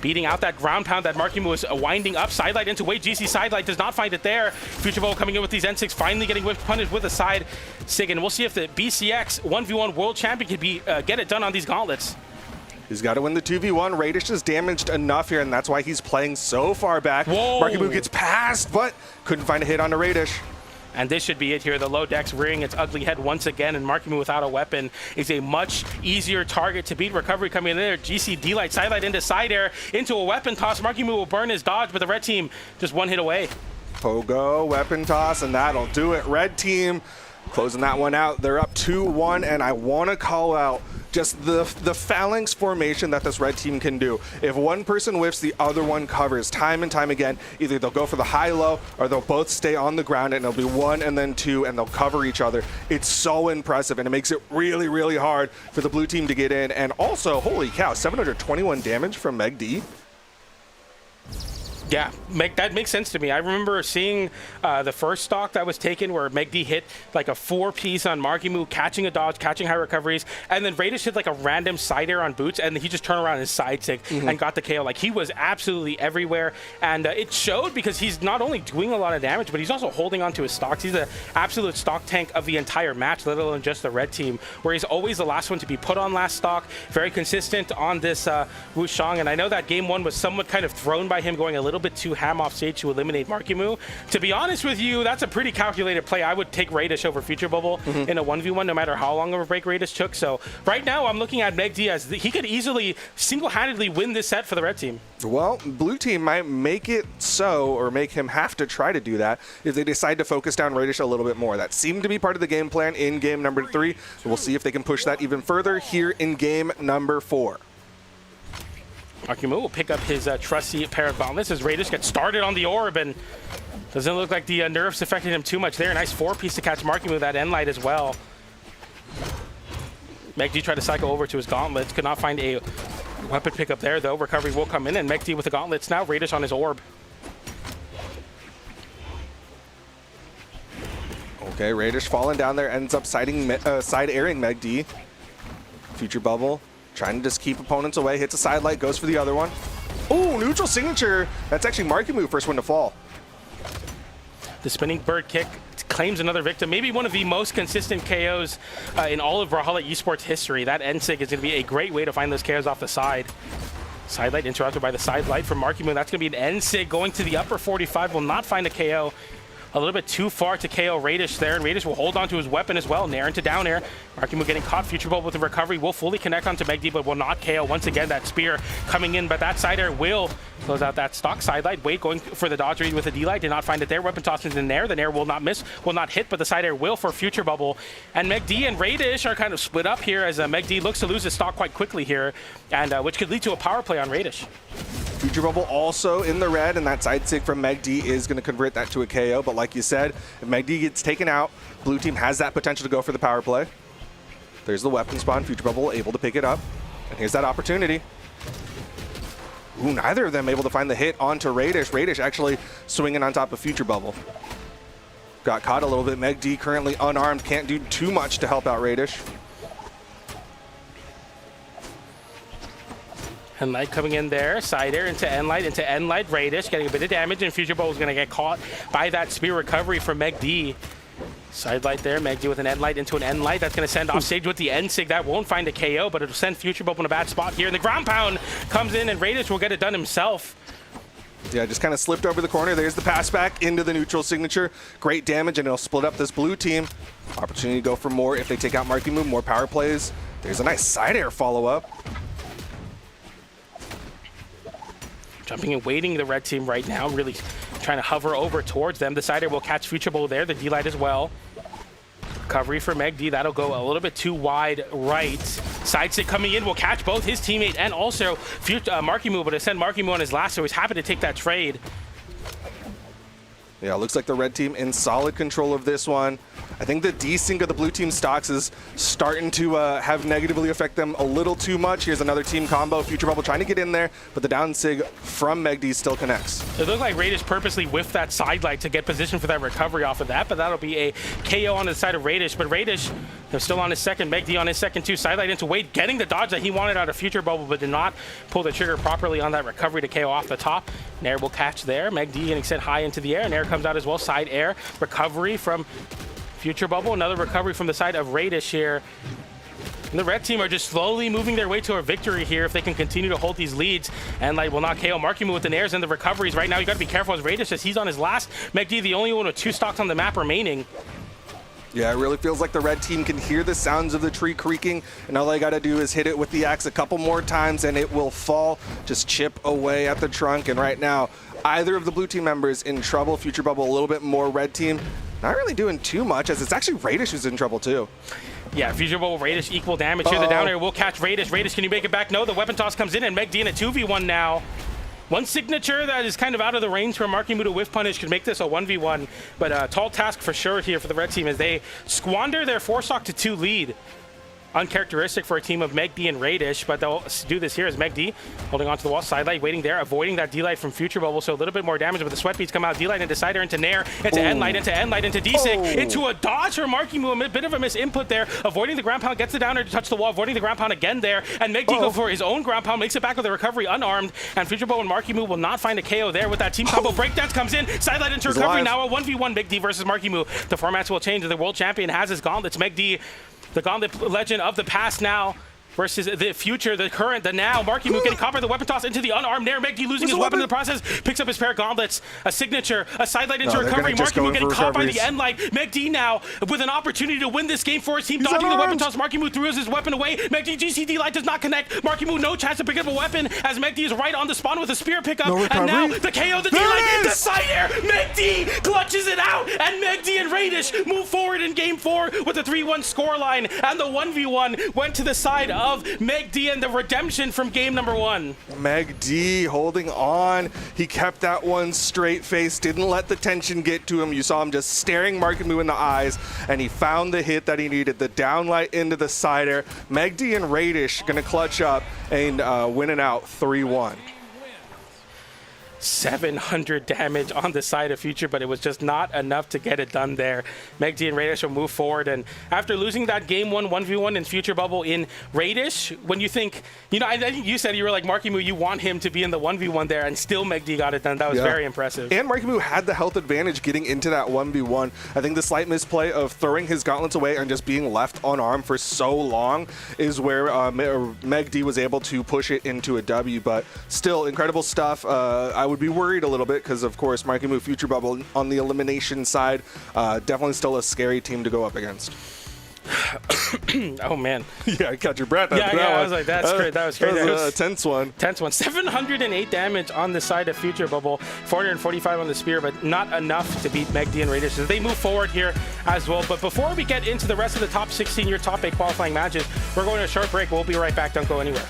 beating out that ground pound that Marku was winding up. Sidelight into way. GC Sidelight does not find it there. Future Bubble coming in with these N6, finally getting whipped punished with a side Sig, and we'll see if the BCX 1v1 world champion could be get it done on these gauntlets. He's got to win the 2v1. Raidish is damaged enough here, and that's why he's playing so far back. Whoa. Marku gets past, but couldn't find a hit on the Raidish. And this should be it here. The low deck's rearing its ugly head once again, and Marku without a weapon is a much easier target to beat. Recovery coming in there. GC D-Light, sidelight into side air, into a weapon toss. Marku will burn his dodge, but the red team just one hit away. Pogo, weapon toss, and that'll do it. Red team closing that one out. They're up 2-1, and I want to call out just the phalanx formation that this red team can do. If one person whiffs, the other one covers time and time again. Either they'll go for the high-low, or they'll both stay on the ground, and it'll be 1 and then 2, and they'll cover each other. It's so impressive, and it makes it really, really hard for the blue team to get in. And also, holy cow, 721 damage from Megd. Yeah, that makes sense to me. I remember seeing the first stock that was taken where Megd hit like a 4-piece on Marku, catching a dodge, catching high recoveries, and then Raidish hit like a random side air on Boots, and he just turned around his side stick and got the KO. Like, he was absolutely everywhere, and it showed because he's not only doing a lot of damage, but he's also holding on to his stocks. He's an absolute stock tank of the entire match, let alone just the red team, where he's always the last one to be put on last stock, very consistent on this Wushang, and I know that game 1 was somewhat kind of thrown by him going a little bit too ham off stage to eliminate Marku. To be honest with you, that's a pretty calculated play. I would take Raidish over Future Bubble in a 1v1, no matter how long of a break Raidish took. So right now, I'm looking at Megd as he could easily single-handedly win this set for the red team. Well, blue team might make it so, or make him have to try to do that, if they decide to focus down Raidish a little bit more. That seemed to be part of the game plan in game number 3. We'll see if they can push that even further here in game number 4. Marku will pick up his trusty pair of gauntlets as Raidish gets started on the orb, and doesn't look like the nerfs affected him too much there. Nice 4-piece to catch Marku with that N-Light as well. Megd tried to cycle over to his gauntlets, could not find a weapon pickup there though. Recovery will come in, and Megd with the gauntlets now. Raidish on his orb. Okay, Raidish falling down there, ends up side airing Megd. Future Bubble trying to just keep opponents away, hits a side light, goes for the other one. Ooh, neutral signature. That's actually Marku, first one to fall. The spinning bird kick claims another victim. Maybe one of the most consistent KOs in all of Brawlhalla esports history. That N-Sig is going to be a great way to find those KOs off the side. Side light interrupted by the side light from Marku. That's going to be an N-Sig going to the upper 45. Will not find a KO. A little bit too far to KO Raidish there, and Raidish will hold on to his weapon as well. Nair into down air. Marku getting caught. Future Bubble with the recovery will fully connect onto Megd, but will not KO. Once again, that spear coming in, but that side air will close out that stock. Side light. Wait, going for the dodge read with a D-Light. Did not find it there. Weapon toss into the Nair. The Nair will not miss, will not hit, but the side air will for Future Bubble. And Megd and Raidish are kind of split up here as Megd looks to lose his stock quite quickly here, and which could lead to a power play on Raidish. Future Bubble also in the red, and that side stick from Megd is going to convert that to a KO. But like you said, if Megd gets taken out, blue team has that potential to go for the power play. There's the weapon spawn. Future Bubble able to pick it up. And here's that opportunity. Ooh, neither of them able to find the hit onto Raidish. Raidish actually swinging on top of Future Bubble. got caught a little bit. Megd currently unarmed, can't do too much to help out Raidish. Enlight coming in there, side air into Enlight, Raidish, getting a bit of damage, and Future Bowl is going to get caught by that spear recovery from Megd. Side light there, Megd with an Enlight into an Enlight. That's going to send off stage with the N-Sig. That won't find a KO, but it'll send Future Bowl in a bad spot here. And the ground pound comes in, and Raidish will get it done himself. Yeah, just kind of slipped over the corner. There's the pass back into the neutral signature. Great damage, and it'll split up this blue team. Opportunity to go for more if they take out Marku, more power plays. There's a nice side air follow-up. Jumping and waiting the red team right now, really trying to hover over towards them. The side air will catch Future Bowl there, the D-Light as well. Recovery for Megd, that'll go a little bit too wide right. Side stick coming in will catch both his teammate and also Marku, but to send Marku on his last, so he's happy to take that trade. Yeah, looks like the red team in solid control of this one. I think the desync of the blue team stocks is starting to have negatively affect them a little too much. Here's another team combo. Future Bubble trying to get in there, but the down sig from Megd still connects. It looked like Raidish purposely whiffed that side light to get position for that recovery off of that, but that'll be a KO on the side of Raidish. But Raidish, they're still on his second. Megd on his second too. Side light into Wade, getting the dodge that he wanted out of Future Bubble, but did not pull the trigger properly on that recovery to KO off the top. Nair will catch there. Megd getting sent high into the air. Nair comes out as well. Side air. Recovery from Future Bubble, another recovery from the side of Raidish here. And the red team are just slowly moving their way to a victory here if they can continue to hold these leads. And like will not KO Marku with the nairs and the recoveries. Right now you got to be careful as Raidish as he's on his last. Megd the only one with 2 stocks on the map remaining. Yeah, it really feels like the red team can hear the sounds of the tree creaking, and all they got to do is hit it with the axe a couple more times and it will fall. Just chip away at the trunk, and right now either of the blue team members in trouble. Future Bubble a little bit more, red team not really doing too much, as it's actually Raidish who's in trouble too. Yeah, Future Bubble, Raidish equal damage here. The down air will catch Raidish. Raidish, can you make it back? No, the weapon toss comes in, and Megd in a 2v1 now. One signature that is kind of out of the range for Marku to whiff punish could make this a 1v1, but a tall task for sure here for the red team as they squander their 4-stock to 2 lead. Uncharacteristic for a team of Megd and Raidish, but they'll do this here as Megd holding onto the wall, side light, waiting there, avoiding that D-Light from Future Bubble, so a little bit more damage, but the sweat beats come out. D-Light into side air, into Nair, into N-Light, into D-Sig, into a dodge for Marku, a bit of a misinput there, avoiding the ground pound, gets the down air to touch the wall, avoiding the ground pound again there, and Megd go for his own ground pound, makes it back with a recovery unarmed, and Future Bubble and Marku will not find a KO there with that team combo. Breakdance comes in, side light into recovery, now a 1v1 Megd versus Marku. The formats will change, the world champion has his gauntlets. Megd, the gauntlet legend of the past now versus the future, the current, the now. Marku getting caught by the weapon toss into the unarmed Nair. Megd losing his weapon in the process, picks up his pair of gauntlets, a signature, a side light into recovery. Marku getting caught by the end light. Megd now with an opportunity to win this game for his team, dodging the weapon toss. Marku throws his weapon away. Megd GCD light does not connect. Marku no chance to pick up a weapon as Megd is right on the spawn with a spear pickup. And now the KO, the D-Light, the side air. Megd clutches it out, and Megd and Raidish move forward in game 4 with a 3-1 scoreline, and the 1v1 went to the side of Megd and the redemption from game number 1. Megd holding on. He kept that one straight face, didn't let the tension get to him. You saw him just staring Marku in the eyes, and he found the hit that he needed, the downlight into the side air. Megd and Raidish gonna clutch up and win it out 3-1. 700 damage on the side of Future, but it was just not enough to get it done there. Megd and Raidish will move forward, and after losing that game 1 1v1 in Future Bubble in Raidish, when you think, you know, I think you said you were like, Marku, you want him to be in the 1v1 there, and still Megd got it done. That was very impressive. And Marku had the health advantage getting into that 1v1. I think the slight misplay of throwing his gauntlets away and just being left unarmed for so long is where Megd was able to push it into a W, but still incredible stuff. I would be worried a little bit because, of course, Marku Future Bubble on the elimination side, definitely still a scary team to go up against. Oh, man. Yeah, I caught your breath. Yeah, I was like, that's great. That was great. That was a tense one. Tense one. 708 damage on the side of Future Bubble, 445 on the spear, but not enough to beat Megd and Raidish. They move forward here as well. But before we get into the rest of the top 16 year top 8 qualifying matches, we're going to a short break. We'll be right back. Don't go anywhere.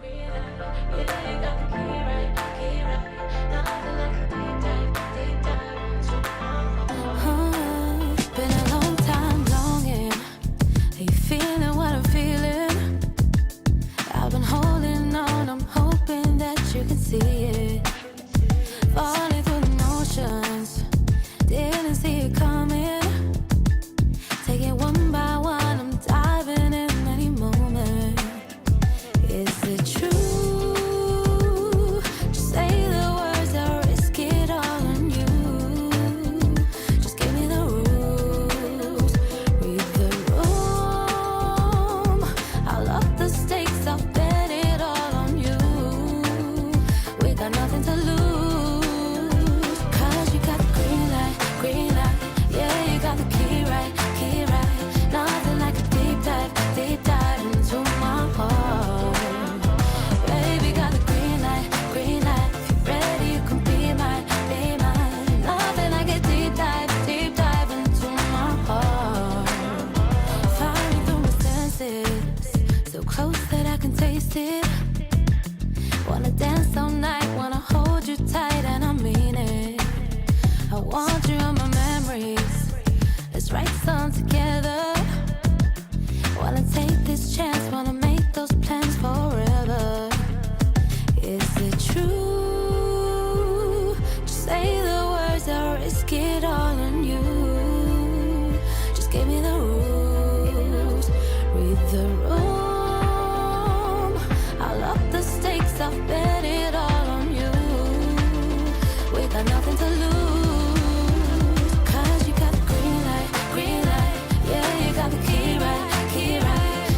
You got the key right the room. I'll up the stakes, I'll bet it all on you. We got nothing to lose. 'Cause you got the green light, yeah, you got the key right,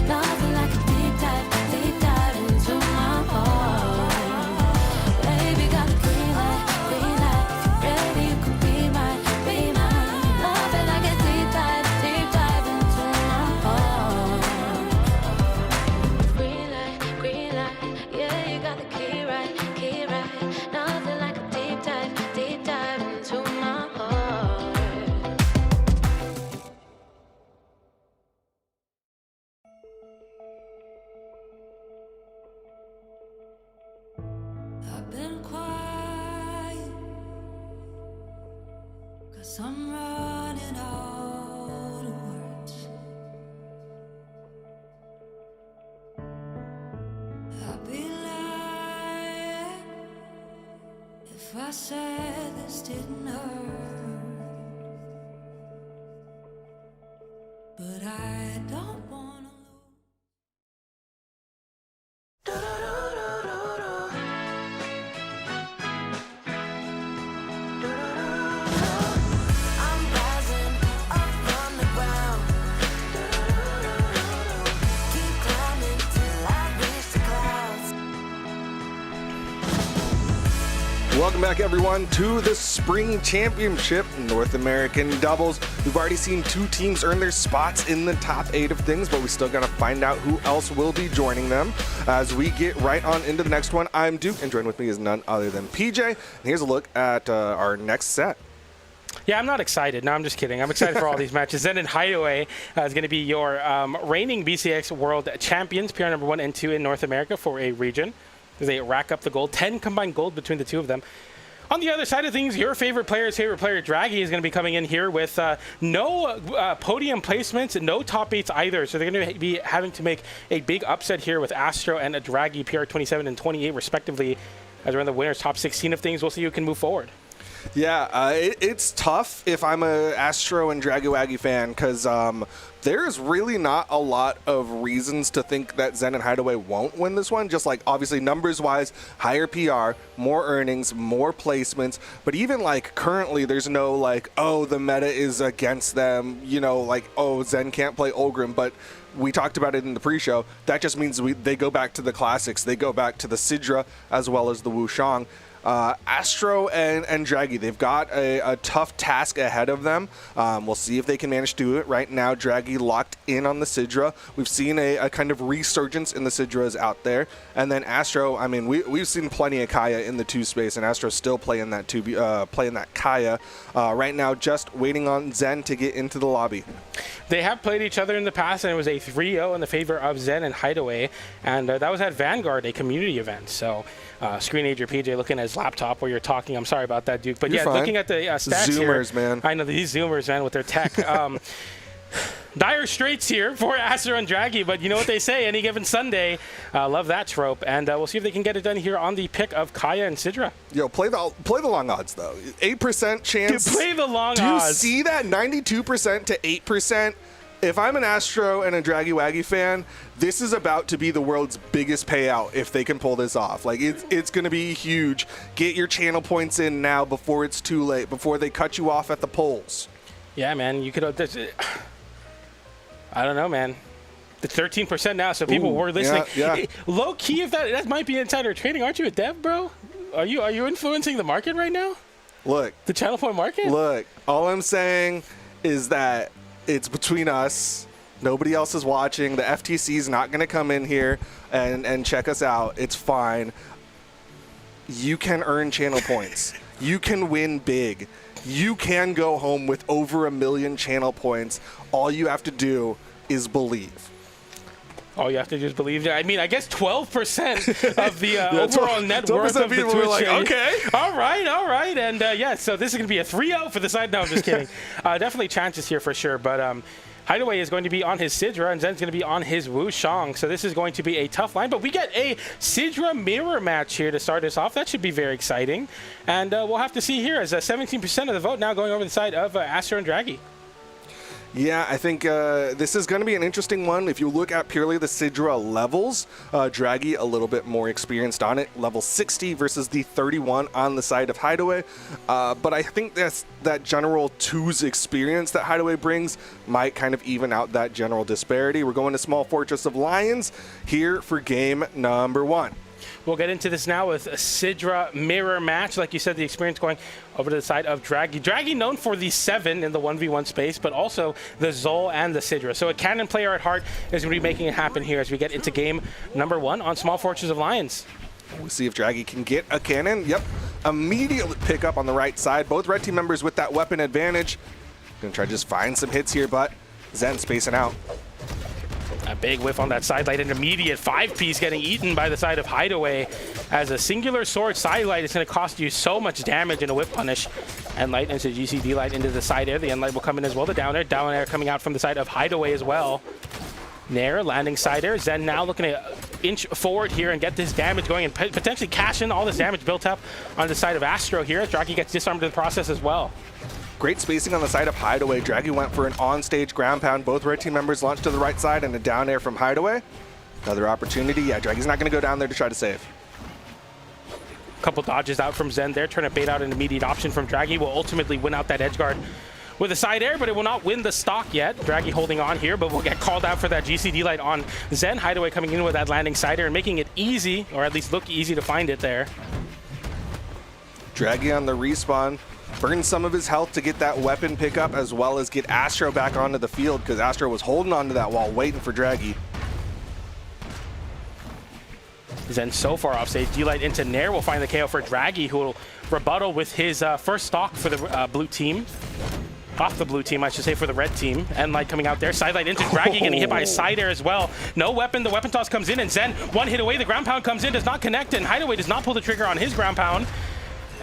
nothing like a deep dive into my heart. Baby, got the green light, ready, you can be mine, nothing like a deep dive into my heart. Green light, yeah, you got the key right, nothing like a deep dive into my heart. I've been quiet, 'cause I'm running out of words. I'd be lying if I said this didn't hurt. But I don't wanna I'm rising up from the ground. Keep climbing till I reach the clouds. Welcome back, everyone, to the Spring Championship North American Doubles. We've already seen 2 teams earn their spots in the top 8 of things, but we still got to find out who else will be joining them as we get right on into the next one. I'm Duke, and joined with me is none other than PJ. And here's a look at our next set. Yeah, I'm not excited. No, I'm just kidding. I'm excited for all these matches. Zen and Hideway is going to be your reigning BCX World Champions, PR number 1 and 2 in North America for a region. They rack up the gold, 10 combined gold between the two of them. On the other side of things, your favorite player, Draggy, is going to be coming in here with no podium placements, no top 8s either. So they're going to be having to make a big upset here with Astro and a Draggy, PR 27 and 28 respectively, as we're in the winners' top 16 of things. We'll see who can move forward. Yeah, it's tough if I'm a Astro and Draggy fan, because there's really not a lot of reasons to think that Zen and Hideway won't win this one. Just like obviously numbers-wise, higher PR, more earnings, more placements. But even like currently, there's no like, oh, the meta is against them. You know, like, oh, Zen can't play Ulgrim, but we talked about it in the pre-show. That just means they go back to the classics. They go back to the Sidra as well as the Wushang. Astro and Draggy, they've got a tough task ahead of them. We'll see if they can manage to do it. Right now, Draggy locked in on the Sidra. We've seen a kind of resurgence in the Sidras out there. And then Astro, I mean, we've seen plenty of Kaya in the 2 space, and Astro's still playing that Kaya. Right now, just waiting on Zen to get into the lobby. They have played each other in the past, and it was a 3-0 in the favor of Zen and Hideway. And that was at Vanguard, a community event. So Screen Ager PJ looking at his laptop while you're talking. I'm sorry about that, Duke. But You're yeah, fine. looking at the stats Zoomers, here. man. I know these Zoomers, man, with their tech. Dire straits here for Astro and Draggy, but you know what they say, any given Sunday. Love that trope, and we'll see if they can get it done here on the pick of Kaya and Sidra. Yo, play the long odds, though. 8% chance. Dude, play the long Do odds. you see that 92% to 8%? If I'm an Astro and a Draggy Waggy fan, this is about to be the world's biggest payout if they can pull this off. Like, it's going to be huge. Get your channel points in now before it's too late, before they cut you off at the polls. Yeah, man, you could. I don't know, man. The 13% now, so people were listening. Yeah. Low key, if that might be insider trading. Aren't you a dev, bro? Are you influencing the market right now? Look, The channel point market? Look, all I'm saying is that it's between us. Nobody else is watching. The FTC is not going to come in here and check us out. It's fine. You can earn channel points. You can win big. You can go home with over 1 million channel points. All you have to do is believe. All you have to do is believe. I mean, I guess 12% of the overall net worth of the people Twitch. were like, okay. All right. And yeah, so this is going to be a 3-0 for the side. No, I'm just kidding. Definitely chances here for sure. But Hideway is going to be on his Sidra, and Zen's going to be on his Wushang. So this is going to be a tough line. But we get a Sidra mirror match here to start us off. That should be very exciting. And we'll have to see here as 17% of the vote now going over the side of Astro and Draggy. Yeah, I think this is going to be an interesting one. If you look at purely the Sidra levels, Draggy a little bit more experienced on it, level 60 versus the 31 on the side of Hideway. But I think that general 2's experience that Hideway brings might kind of even out that general disparity. We're going to Small Fortress of Lions here for game number 1. We'll get into this now with a Sidra mirror match. Like you said, the experience going over to the side of Draggy. Draggy known for the 7 in the 1v1 space, but also the Zol and the Sidra. So a Cannon player at heart is going to be making it happen here as we get into game number 1 on Small Fortress of Lions. We'll see if Draggy can get a cannon. Yep, immediate pick up on the right side. Both red team members with that weapon advantage. Gonna try to just find some hits here, but Zen spacing out. A big whiff on that side light, an immediate 5-piece getting eaten by the side of Hideway. As a singular sword side light, it's going to cost you so much damage in a whip punish. And light into GCD light into the side air. The end light will come in as well. The down air coming out from the side of Hideway as well. Nair landing side air. Zen now looking to inch forward here and get this damage going and potentially cash in all this damage built up on the side of Astro here. Draggy gets disarmed in the process as well. Great spacing on the side of Hideway. Draggy went for an on-stage ground pound. Both red team members launched to the right side and a down air from Hideway. Another opportunity. Yeah, Draggy's not going to go down there to try to save. Couple dodges out from Zen there, trying to bait out an immediate option from Draggy. Will ultimately win out that edge guard with a side air, but it will not win the stock yet. Draggy holding on here, but will get called out for that GCD light on Zen. Hideway coming in with that landing side air and making it easy, or at least look easy to find it there. Draggy on the respawn. Burn some of his health to get that weapon pickup, as well as get Astro back onto the field, because Astro was holding onto that wall, waiting for Draggy. Zen so far off stage. D-Light into Nair will find the KO for Draggy, who will rebuttal with his first stock for the blue team. Off the blue team, I should say, for the red team. And light coming out there. Sidelight into Draggy, getting hit by a side air as well. No weapon. The weapon toss comes in, and Zen one hit away. The ground pound comes in, does not connect, and Hideway does not pull the trigger on his ground pound.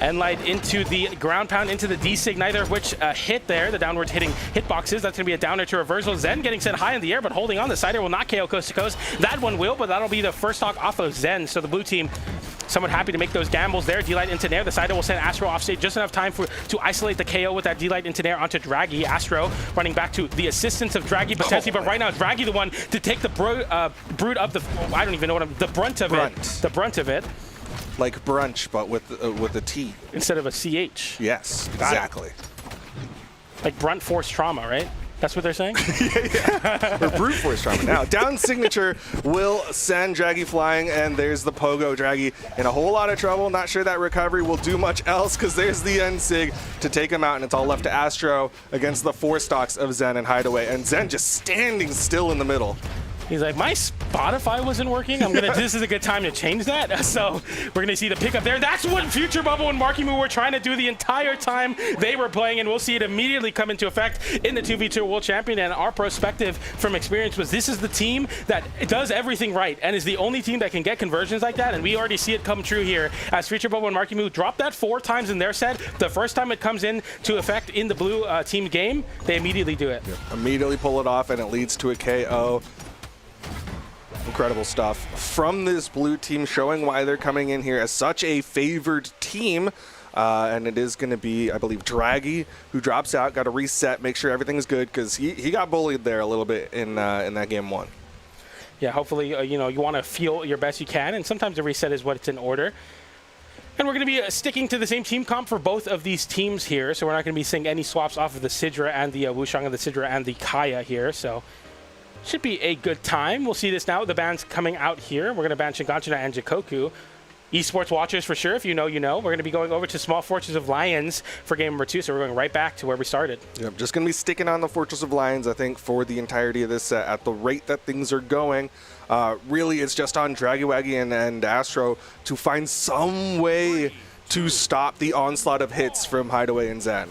And light into the ground pound, into the D-Sig, neither of which hit there. The downwards hitting hitboxes. That's going to be a downer to reversal. Zen getting set high in the air, but holding on. The side air will not KO coast to coast. That one will, but that'll be the first stock off of Zen. So the blue team somewhat happy to make those gambles there. D-Light into Nair. The side air will send Astro off stage. Just enough time to isolate the KO with that D-Light into Nair onto Draggy. Astro running back to the assistance of Draggy potentially, but right now Draggy the one to take the brood of the, I don't even know what I'm, the brunt of it. The brunt of it. Like brunch, but with a T. Instead of a CH. Yes, exactly. Like brunt force trauma, right? That's what they're saying? yeah. Or brute force trauma. Now, down signature will send Draggy flying, and there's the pogo. Draggy in a whole lot of trouble. Not sure that recovery will do much else, because there's the end sig to take him out, and it's all left to Astro against the 4 stocks of Zen and Hideway. And Zen just standing still in the middle. He's like, my Spotify wasn't working. This is a good time to change that. So we're gonna see the pickup there. That's what Future Bubble and Marky Moo were trying to do the entire time they were playing, and we'll see it immediately come into effect in the 2v2 World Champion. And our perspective from experience was this is the team that does everything right and is the only team that can get conversions like that. And we already see it come true here as Future Bubble and Marky Moo drop that 4 times in their set. The first time it comes in to effect in the blue team game, they immediately do it. Yep. Immediately pull it off, and it leads to a KO. Incredible stuff from this blue team, showing why they're coming in here as such a favored team. And it is going to be, I believe, Draggy who drops out. Got to reset, make sure everything's good, because he got bullied there a little bit in that game 1. Yeah, hopefully, you want to feel your best you can, and sometimes the reset is what's in order. And we're going to be sticking to the same team comp for both of these teams here, so we're not going to be seeing any swaps off of the Sidra and the Wushang, of the Sidra and the Kaya here, so should be a good time. We'll see this now. The bans coming out here. We're going to ban Shinganshina and Jikoku. Esports watchers for sure. If you know, you know. We're going to be going over to Small Fortress of Lions for game number 2, so we're going right back to where we started. Yep, just going to be sticking on the Fortress of Lions, I think, for the entirety of this set. At the rate that things are going, really it's just on Draggy Waggy and Astro to find some way to stop the onslaught of hits from Hideway and Zen.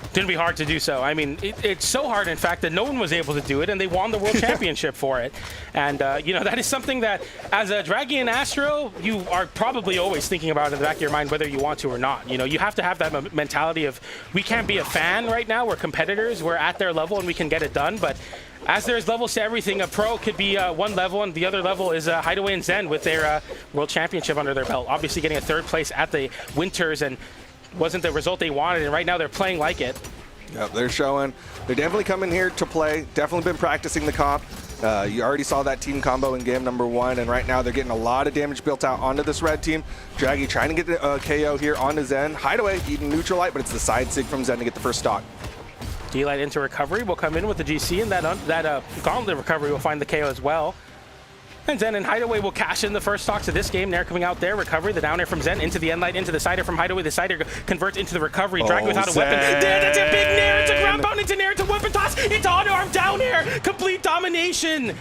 It's going to be hard to do so. I mean, it's so hard, in fact, that no one was able to do it, and they won the World Championship for it. And, that is something that, as a Draggy and Astro, you are probably always thinking about in the back of your mind, whether you want to or not. You have to have that mentality of, we can't be a fan right now. We're competitors. We're at their level, and we can get it done. But as there's levels to everything, a pro could be one level, and the other level is Hideway and Zen with their World Championship under their belt. Obviously getting a 3rd place at the Winters, and wasn't the result they wanted, and right now they're playing like it. Yep, they're showing. They're definitely coming here to play. Definitely been practicing the comp. You already saw that team combo in game number 1, and right now they're getting a lot of damage built out onto this red team. Draggy trying to get a KO here onto Zen. Hideway eating neutral light, but it's the side sig from Zen to get the first stock. D-Light into recovery will come in with the GC, and that Gauntlet recovery will find the KO as well. And Zen and Hideway will cash in the first stocks of this game. Nair coming out there, recovery, the down air from Zen into the end light, into the sider from Hideway. The sider converts into the recovery. Draggy without a weapon. There, that's a big Nair. It's a ground pound into Nair. It's a weapon toss. It's on-arm down air. Complete domination.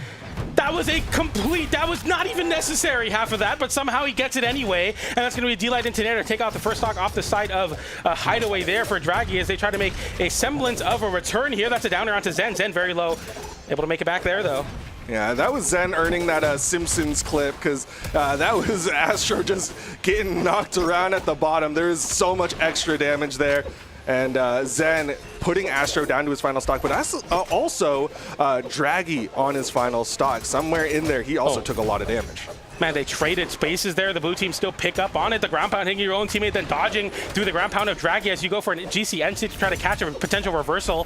That was not even necessary, half of that, but somehow he gets it anyway. And that's going to be D-Light into Nair to take out the first stock off the side of Hideway there for Draggy as they try to make a semblance of a return here. That's a down air onto Zen. Zen very low. Able to make it back there, though. Yeah, that was Zen earning that Simpsons clip because that was Astro just getting knocked around at the bottom. There is so much extra damage there. And Zen putting Astro down to his final stock, but also Draggy on his final stock. Somewhere in there, he also took a lot of damage. Man, they traded spaces there. The blue team still pick up on it. The ground pound hitting your own teammate, then dodging through the ground pound of Draggy as you go for an GC NC to try to catch a potential reversal.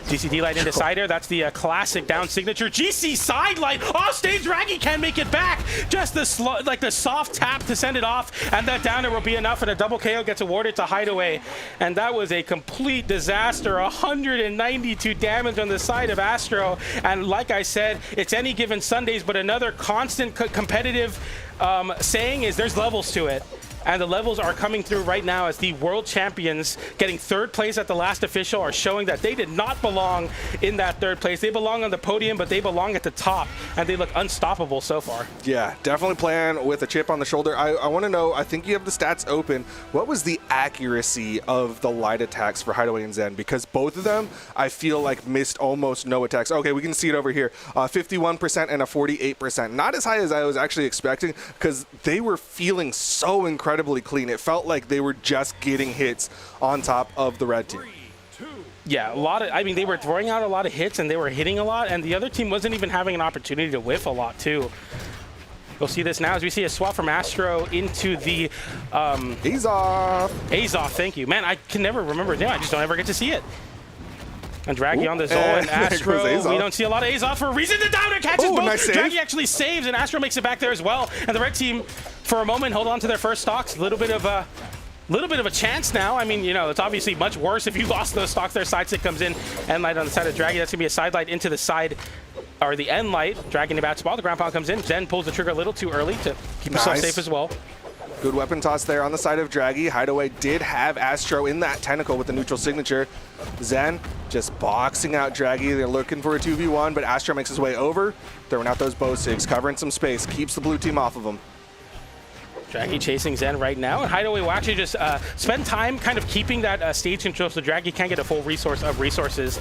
GC D-Light into Cider. That's the classic down signature. GC side light. Off stage, Draggy can't make it back. Just the soft tap to send it off, and that downer will be enough, and a double KO gets awarded to Hideway. And that was a complete disaster. 192 damage on the side of Astro. And like I said, it's any given Sundays, but another constant competitive saying is there's levels to it. And the levels are coming through right now as the world champions getting third place at the last official are showing that they did not belong in that third place. They belong on the podium, but they belong at the top, and they look unstoppable so far. Yeah, definitely playing with a chip on the shoulder. I want to know, I think you have the stats open. What was the accuracy of the light attacks for Hideway and Zen? Because both of them, I feel like, missed almost no attacks. Okay, we can see it over here. 51% and a 48%. Not as high as I was actually expecting because they were feeling so incredibly clean. It felt like they were just getting hits on top of the red team. Yeah, they were throwing out a lot of hits and they were hitting a lot, and the other team wasn't even having an opportunity to whiff a lot too. We'll see this now as we see a swap from Astro into the Azov, thank you. Man, I can never remember his name. I just don't ever get to see it. And Draggy on the Zol, and Astro, we don't see a lot of Azov for a reason. The downer catches both. Nice save. Draggy actually saves, and Astro makes it back there as well. And the red team, for a moment, hold on to their first stocks. A little bit of a chance now. I mean, you know, it's obviously much worse if you lost those stocks. Their side stick comes in, end light on the side of Draggy. That's gonna be a side light into the side, or the end light. Draggy in the bat spot. The ground pound comes in. Zen pulls the trigger a little too early to keep himself safe as well. Good weapon toss there on the side of Draggy. Hideway did have Astro in that tentacle with the neutral signature. Zen just boxing out Draggy. They're looking for a 2v1, but Astro makes his way over, throwing out those bow sigs, covering some space, keeps the blue team off of him. Draggy chasing Zen right now, and Hideway will actually just spend time kind of keeping that stage control so Draggy can't get a full resource of resources.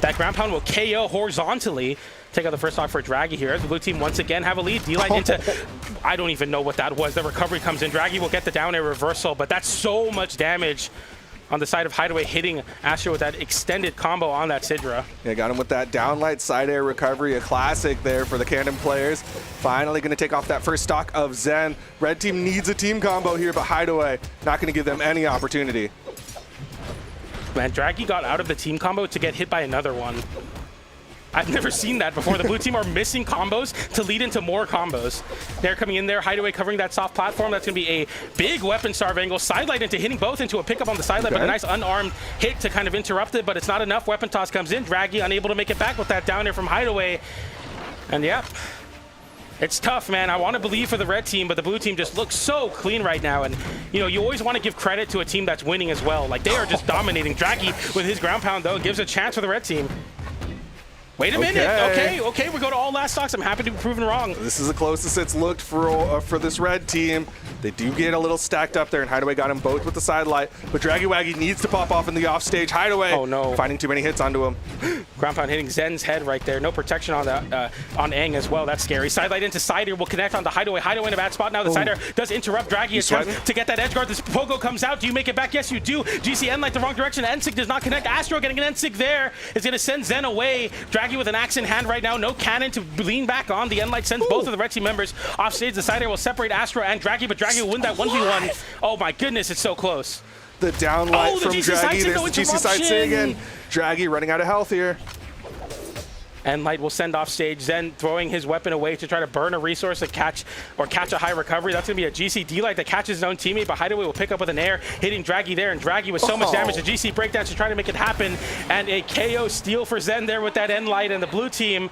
That ground pound will KO horizontally. Take out the first stock for Draggy here. The blue team once again have a lead. D-Light into, I don't even know what that was. The recovery comes in. Draggy will get the down air reversal, but that's so much damage on the side of Hideway, hitting Astro with that extended combo on that Sidra. Yeah, got him with that downlight side air recovery, a classic there for the Cannon players. Finally going to take off that first stock of Zen. Red team needs a team combo here, but Hideway not going to give them any opportunity. Man, Draggy got out of the team combo to get hit by another one. I've never seen that before. The blue team are missing combos to lead into more combos. They're coming in there. Hideway covering that soft platform. That's going to be a big weapon starve angle. Sidelight into hitting both into a pickup on the sideline, but a nice unarmed hit to kind of interrupt it, but it's not enough. Weapon toss comes in. Draggy unable to make it back with that down there from Hideway. And yeah, it's tough, man. I want to believe for the red team, but the blue team just looks so clean right now. And, you know, you always want to give credit to a team that's winning as well. Like, they are just dominating. Draggy with his ground pound, though, gives a chance for the red team. Wait a minute. Okay, we go to all last stocks. I'm happy to be proven wrong. This is the closest it's looked for this red team. They do get a little stacked up there, and Hideway got him both with the side light, but Draggy Waggy needs to pop off in the offstage. Hideway, oh no, finding too many hits onto him. Ground pound hitting Zen's head right there. No protection on that on Aang as well. That's scary. Sidelight into Cider will connect on the Hideway. Hideway in a bad spot now. The Cider does interrupt Draggy attempt to get that edge guard. This Pogo comes out. Do you make it back? Yes, you do. GC N light the wrong direction. N-Sig does not connect. Astro getting an N-Sig there is going to send Zen away. Draggy with an axe in hand right now. No cannon to lean back on. The N-Light sends both of the red team members off stage. The Cider will separate Astro and Draggy, but Draggy will win that 1v1. Oh my goodness, it's so close. The downlight Oh, the from GC Draggy. side signal There's the GC side interruption. again. Draggy running out of health here. And Light will send off stage, Zen throwing his weapon away to try to burn a resource to catch a high recovery. That's going to be a GC Light that catches his own teammate, but Hideway will pick up with an air, hitting Draggy there, and Draggy with so much damage. The GC breakdown to try to make it happen, and a KO steal for Zen there with that end light, and the blue team,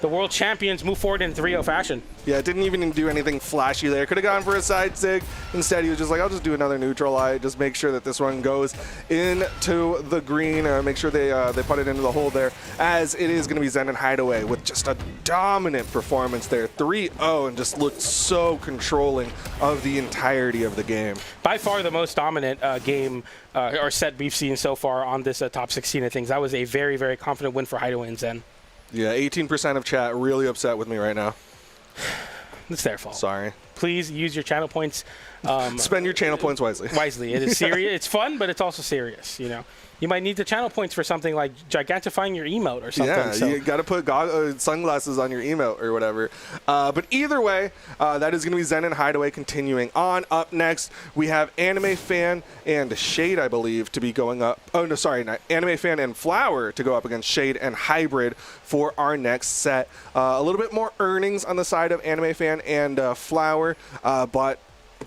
the world champions, move forward in 3-0 fashion. Yeah, it didn't even do anything flashy there. Could have gone for a side sig. Instead, he was just like, I'll just do another neutral light. Just make sure that this one goes into the green. Make sure they put it into the hole there, as it is going to be Zen and Hideway with just a dominant performance there. 3-0 and just looked so controlling of the entirety of the game. By far the most dominant game or set we've seen so far on this top 16 of things. That was a very, very confident win for Hideway and Zen. Yeah, 18% of chat really upset with me right now. It's their fault. Sorry. Please use your channel points. Spend your channel points wisely. Wisely. It is serious. It's fun, but it's also serious. You know, you might need the channel points for something like gigantifying your emote or something. Yeah, so. you got to put sunglasses on your emote or whatever. But either way, that is going to be Zen and Hideway continuing on. Up next, we have Anime Fan and Shade, I believe, to be going up. Oh, no, sorry. Not Anime Fan and Flower to go up against Shade and Hybrid for our next set. A little bit more earnings on the side of Anime Fan and Flower, but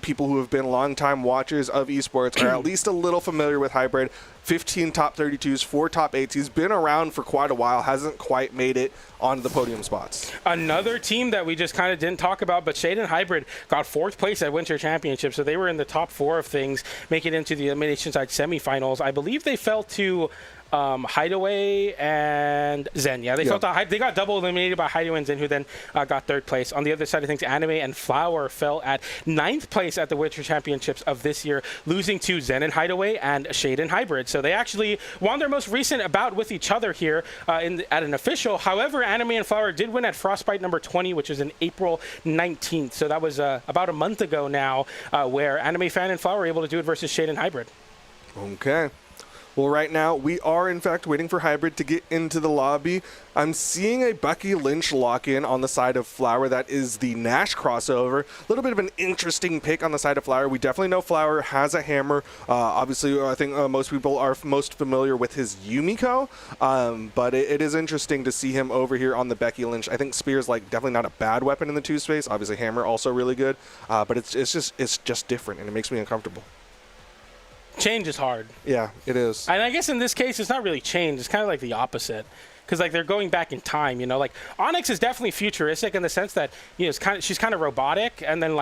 people who have been longtime watchers of esports are at least a little familiar with Hybrid. 15 top 32s, 4 top 8s. He's been around for quite a while, hasn't quite made it onto the podium spots. Another team that we just kind of didn't talk about, but Shade and Hybrid got 4th place at Winter Championship, so they were in the top 4 of things, making it into the Elimination Side semifinals. I believe they fell to Hideway and Zen. Yeah, they got double eliminated by Hideway and Zen, who then got 3rd place. On the other side of things, Anime and Flower fell at 9th place at the Winter Championships of this year, losing to Zen and Hideway and Shade and Hybrid. So they actually won their most recent bout with each other here at an official. However, Anime and Flower did win at Frostbite number 20, which is in April 19th. So that was about a month ago now, where Anime Fan and Flower were able to do it versus Shade and Hybrid. Okay. Well, right now, we are, in fact, waiting for Hybrid to get into the lobby. I'm seeing a Becky Lynch lock-in on the side of Flower. That is the Nash crossover. A little bit of an interesting pick on the side of Flower. We definitely know Flower has a hammer. Obviously, I think most people are most familiar with his Yumiko. But it is interesting to see him over here on the Becky Lynch. I think Spear's definitely not a bad weapon in the 2 space. Obviously, hammer also really good. But it's just different, and it makes me uncomfortable. Change is hard. Yeah, it is. And I guess in this case, it's not really change. It's kind of like the opposite. Because they're going back in time, you know. Onyx is definitely futuristic in the sense that, you know, she's kind of robotic, and then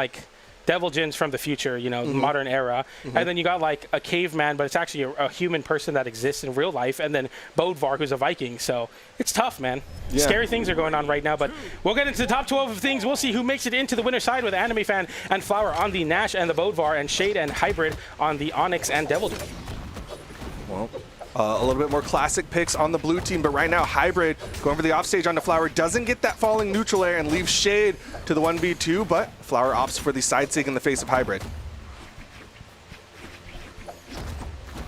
Devil Jin's from the future, you know, modern era. And then you got a caveman, but it's actually a human person that exists in real life, and then Bodvar, who's a Viking. So it's tough, man. Yeah. Scary things are going on right now, but we'll get into the top 12 of things. We'll see who makes it into the winner's side with Anime Fan and Flower on the Nash and the Bodvar, and Shade and Hybrid on the Onyx and Devil Jin. Well, a little bit more classic picks on the blue team, but right now Hybrid going for the offstage onto Flower, doesn't get that falling neutral air and leaves Shade to the 1v2, but Flower opts for the side sig in the face of Hybrid.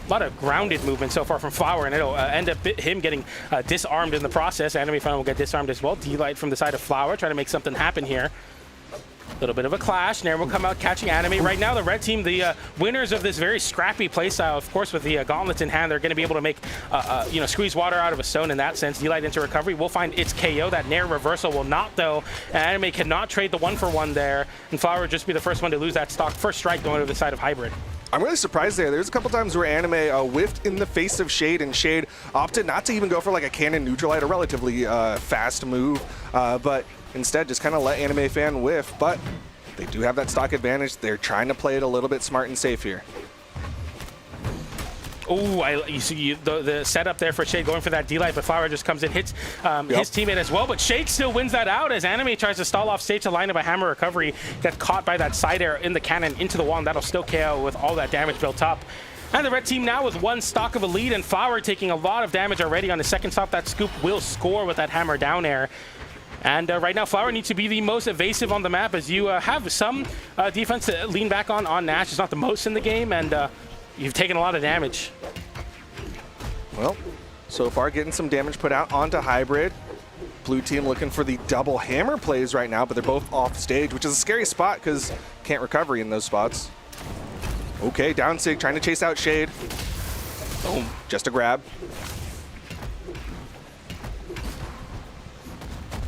A lot of grounded movement so far from Flower, and it'll end up him getting disarmed in the process. Anime Fan will get disarmed as well. D-Light from the side of Flower, trying to make something happen here. A little bit of a clash. Nair will come out catching Anime. Right now, the red team, the winners of this very scrappy playstyle, of course, with the gauntlets in hand, they're going to be able to make, you know, squeeze water out of a stone in that sense. D-Light into recovery. We'll find its KO. That Nair reversal will not, though. And Anime cannot trade the 1-for-1 there. And Flower would just be the first one to lose that stock. First strike going to the side of Hybrid. I'm really surprised there. There's a couple times where Anime whiffed in the face of Shade, and Shade opted not to even go for a cannon neutral light, a relatively fast move, but instead just kind of let Anime Fan whiff. But they do have that stock advantage. They're trying to play it a little bit smart and safe here. Oh, you see the setup there for Shade going for that D-Light, but Flower just comes in, hits his teammate as well. But Shade still wins that out as Anime tries to stall off stage to line up a hammer recovery. Gets caught by that side air in the cannon into the wall, and that'll still KO with all that damage built up. And the red team now with 1 stock of a lead, and Flower taking a lot of damage already on the second stop. That scoop will score with that hammer down air. And right now, Flower needs to be the most evasive on the map, as you have some defense to lean back on Nash. It's not the most in the game, and you've taken a lot of damage. Well, so far getting some damage put out onto Hybrid. Blue team looking for the double hammer plays right now, but they're both off stage, which is a scary spot because can't recovery in those spots. Okay, down Sig, trying to chase out Shade. Boom, just a grab.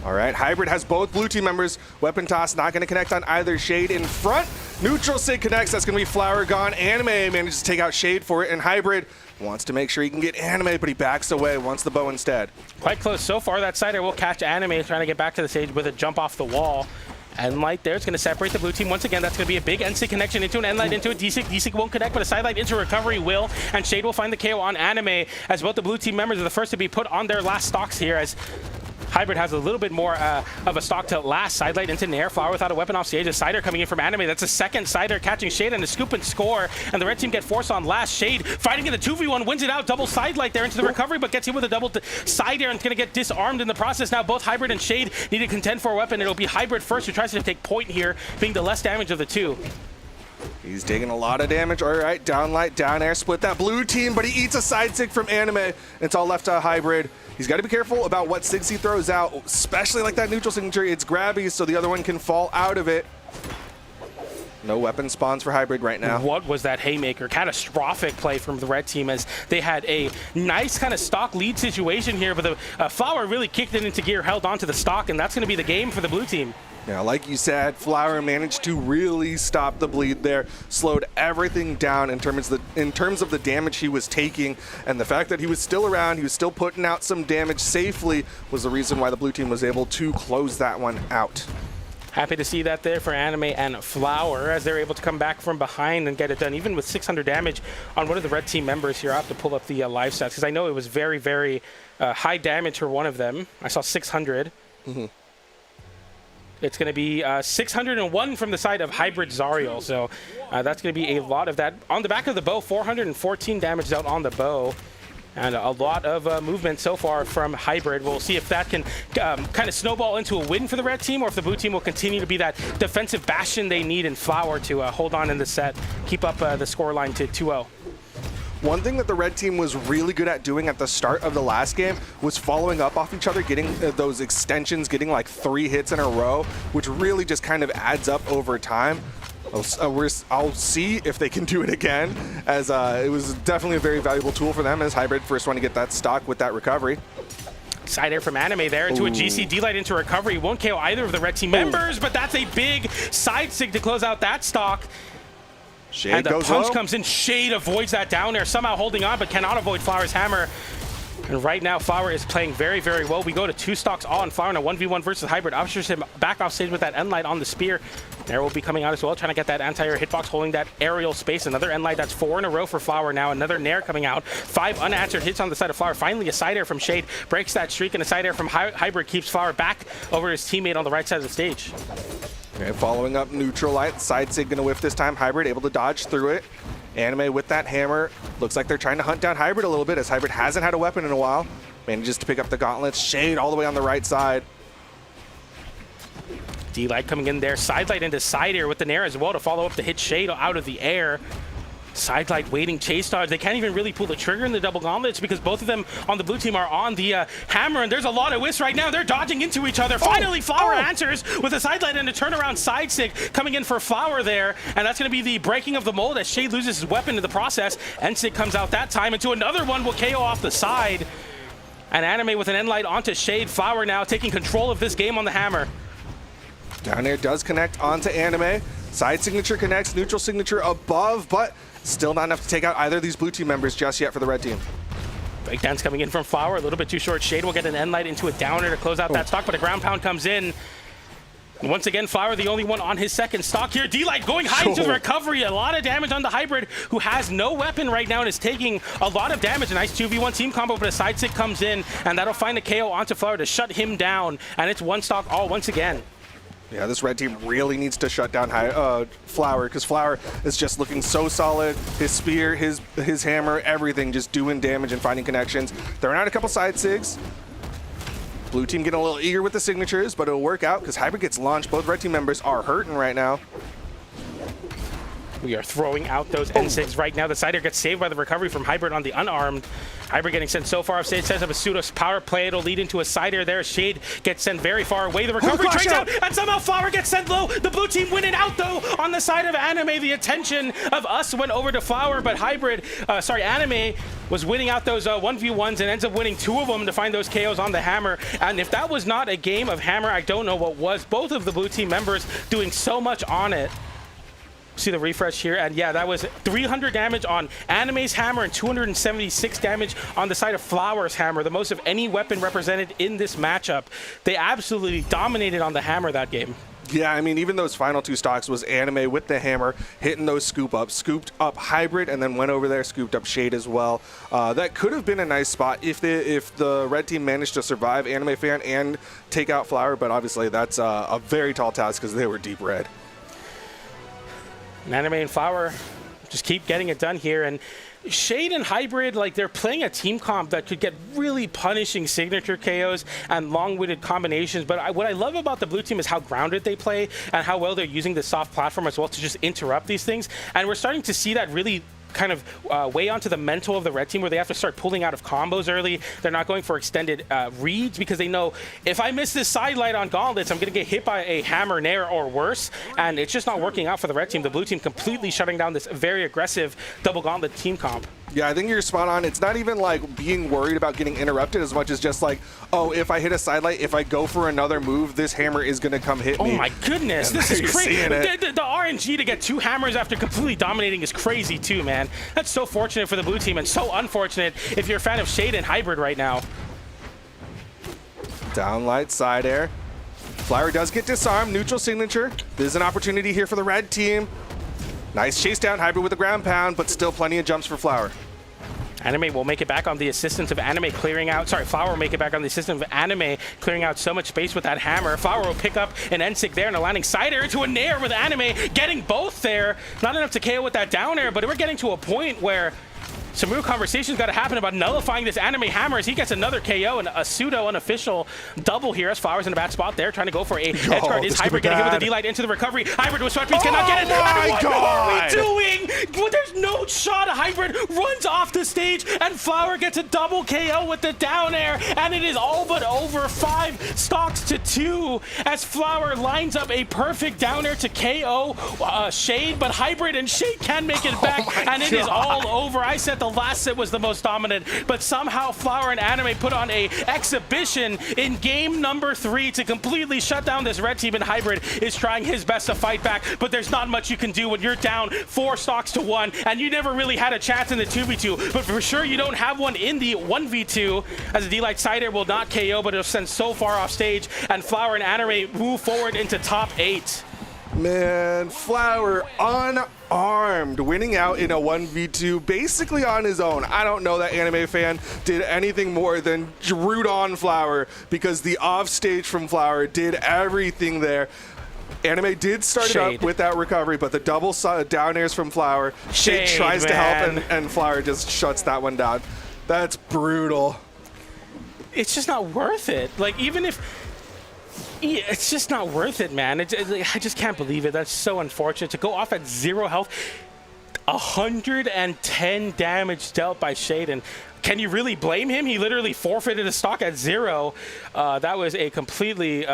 All right, Hybrid has both blue team members. Weapon toss not going to connect on either. Shade in front. Neutral Sig connects. That's going to be Flower gone. Anime manages to take out Shade for it, and Hybrid wants to make sure he can get Anime, but he backs away, wants the bow instead. Quite close so far. That Cider will catch Anime trying to get back to the stage with a jump off the wall. Endlight there. It's going to separate the blue team once again. That's going to be a big NC connection into an Endlight into a D-Sig. D-Sig won't connect, but a sidelight into recovery will. And Shade will find the KO on Anime as both the blue team members are the first to be put on their last stocks here as Hybrid has a little bit more of a stock to last. Sidelight into Nair. Flower without a weapon off stage. A Cider coming in from Anime. That's a second Cider catching Shade and a scoop and score. And the red team get forced on last. Shade fighting in the 2v1, wins it out. Double Sidelight there into the recovery, but gets hit with a double Cider and it's going to get disarmed in the process. Now both Hybrid and Shade need to contend for a weapon. It'll be Hybrid first who tries to take point here, being the less damage of the two. He's taking a lot of damage. All right, down light, down air, split that blue team, but he eats a side sig from Anime. It's all left to Hybrid. He's got to be careful about what sigs he throws out, especially like that neutral signature. It's grabby, so the other one can fall out of it. No weapon spawns for Hybrid right now. What was that haymaker? Catastrophic play from the red team as they had a nice kind of stock lead situation here, but the Flower really kicked it into gear, held onto the stock, and that's going to be the game for the blue team. Yeah, like you said, Flower managed to really stop the bleed there, slowed everything down in terms of the damage he was taking, and the fact that he was still around, he was still putting out some damage safely was the reason why the blue team was able to close that one out. Happy to see that there for Anime and Flower as they're able to come back from behind and get it done, even with 600 damage on one of the red team members here. I have to pull up the live stats because I know it was very, very high damage for one of them. I saw 600. Mm-hmm. It's going to be 601 from the side of Hybrid Zariel, so that's going to be a lot of that. On the back of the bow, 414 damage out on the bow, and a lot of movement so far from Hybrid. We'll see if that can kind of snowball into a win for the red team, or if the blue team will continue to be that defensive bastion they need in Flower to hold on in the set, keep up the scoreline to 2-0. One thing that the red team was really good at doing at the start of the last game was following up off each other, getting those extensions, getting like 3 hits in a row, which really just kind of adds up over time. I'll see if they can do it again, as it was definitely a very valuable tool for them as Hybrid first one to get that stock with that recovery. Side air from Anime there into a GC D-Light into recovery. Won't KO either of the red team members, but that's a big side sig to close out that stock. Shade and the goes punch low. comes in. Shade avoids that down there, somehow holding on, but cannot avoid Flower's hammer. And right now, Flower is playing very, very well. We go to 2 stocks on Flower in a 1v1 versus Hybrid. Ushers him back off stage with that Endlight on the spear. Nair will be coming out as well, trying to get that anti-air hitbox, holding that aerial space. Another Endlight, that's 4 in a row for Flower now. Another Nair coming out. 5 unanswered hits on the side of Flower. Finally, a side air from Shade breaks that streak, and a side air from Hybrid keeps Flower back over his teammate on the right side of the stage. Okay, following up neutral light, side sig gonna whiff this time. Hybrid able to dodge through it. Anime with that hammer. Looks like they're trying to hunt down Hybrid a little bit as Hybrid hasn't had a weapon in a while. Manages to pick up the gauntlets. Shade all the way on the right side. D-Light coming in there. Sidelight into side air with the Nair as well to follow up to hit Shade out of the air. Sidelight waiting chase dodge. They can't even really pull the trigger in the double gauntlets because both of them on the blue team are on the hammer, and there's a lot of whiffs right now. They're dodging into each other. Finally, Flower answers with a sidelight and a turnaround side sig coming in for Flower there, and that's going to be the breaking of the mold as Shade loses his weapon in the process. N-Sig comes out that time into another one, will KO off the side. And Anime with an Endlight onto Shade. Flower now taking control of this game on the hammer. Down air does connect onto Anime. Side signature connects, neutral signature above, but still not enough to take out either of these blue team members just yet for the red team. Breakdowns coming in from Flower, a little bit too short. Shade will get an Endlight into a downer to close out that stock, but a ground pound comes in. And once again, Flower the only one on his second stock here. D-Light going high into the recovery. A lot of damage on the Hybrid, who has no weapon right now and is taking a lot of damage. A nice 2v1 team combo, but a side sig comes in, and that'll find a KO onto Flower to shut him down. And it's 1 stock all once again. Yeah, this red team really needs to shut down Flower, because Flower is just looking so solid. His spear, his hammer, everything just doing damage and finding connections. Throwing out a couple side sigs. Blue team getting a little eager with the signatures, but it'll work out because Hybrid gets launched. Both red team members are hurting right now. We are throwing out those N6 right now. The Cider gets saved by the recovery from Hybrid on the unarmed. Hybrid getting sent so far off stage, sets up a pseudo power play. It'll lead into a Cider there. Shade gets sent very far away. The recovery trades out, and somehow Flower gets sent low. The blue team winning out though on the side of Anime. The attention of us went over to Flower, but Anime was winning out those 1v1s and ends up winning 2 of them to find those KOs on the Hammer. And if that was not a game of Hammer, I don't know what was. Both of the blue team members doing so much on it. See the refresh here, and yeah, that was 300 damage on Anime's Hammer and 276 damage on the side of Flower's Hammer, the most of any weapon represented in this matchup. They absolutely dominated on the Hammer that game. Yeah, I mean, even those final 2 stocks was Anime with the Hammer, hitting those scooped up Hybrid, and then went over there, scooped up Shade as well. That could have been a nice spot if the red team managed to survive Anime Fan and take out Flower, but obviously that's a very tall task because they were deep red. And Anime and Flower just keep getting it done here, and Shade and Hybrid, like, they're playing a team comp that could get really punishing signature KOs and long-winded combinations. But what I love about the blue team is how grounded they play and how well they're using the soft platform as well to just interrupt these things. And we're starting to see that really kind of weigh onto the mental of the red team, where they have to start pulling out of combos early. They're not going for extended reads because they know if I miss this side light on Gauntlets, I'm going to get hit by a Hammer Nair or worse, and it's just not working out for the red team. The blue team completely shutting down this very aggressive double Gauntlet team comp. Yeah, I think you're spot on. It's not even like being worried about getting interrupted as much as just like, oh, if I hit a sidelight, if I go for another move, this Hammer is going to come hit me. Oh my goodness, And this is crazy. the The RNG to get 2 hammers after completely dominating is crazy too, man. That's so fortunate for the blue team and so unfortunate if you're a fan of Shade and Hybrid right now. Downlight side air. Flower does get disarmed, neutral signature. There's an opportunity here for the red team. Nice chase down, Hybrid with a ground pound, but still plenty of jumps for Flower. Anime will make it back on the assistance of Anime clearing out. Sorry, Flower will make it back on the assistance of Anime clearing out so much space with that Hammer. Flower will pick up an N6 there and a landing Cider into a Nair with Anime getting both there. Not enough to KO with that down air, but we're getting to a point where some real conversation's got to happen about nullifying this Anime Hammer as he gets another KO and a pseudo unofficial double here as Flower's in a bad spot there, trying to go for a edge guard. Is Hybrid getting hit with the D-Light into the recovery? Hybrid with sweat beats cannot get it. My What God. are we doing? Well, there's no shot. Hybrid runs off the stage and Flower gets a double KO with the down air, and it is all but over. 5 stocks to 2 as Flower lines up a perfect down air to KO Shade, but Hybrid and Shade can make it back, and it is all over. I said the last set was the most dominant, but somehow Flower and Anime put on a exhibition in game number 3 to completely shut down this red team, and Hybrid is trying his best to fight back, but there's not much you can do when you're down 4 stocks to 1, and you never really had a chance in the 2v2, but for sure you don't have one in the 1v2, as the D-Light Cider will not KO, but it'll send so far off stage, and Flower and Anime move forward into top 8. Man, Flower unarmed, winning out in a 1v2, basically on his own. I don't know that Anime Fan did anything more than root on Flower, because the offstage from Flower did everything there. Anime did start it up with that recovery, but the double down airs from Flower, Shade tries to help, and Flower just shuts that one down. That's brutal. It's just not worth it. Like, even if... Yeah, it's just not worth it, man. I just can't believe it. That's so unfortunate. To go off at 0 health, 110 damage dealt by Shade, and can you really blame him? He literally forfeited a stock at 0. That was a completely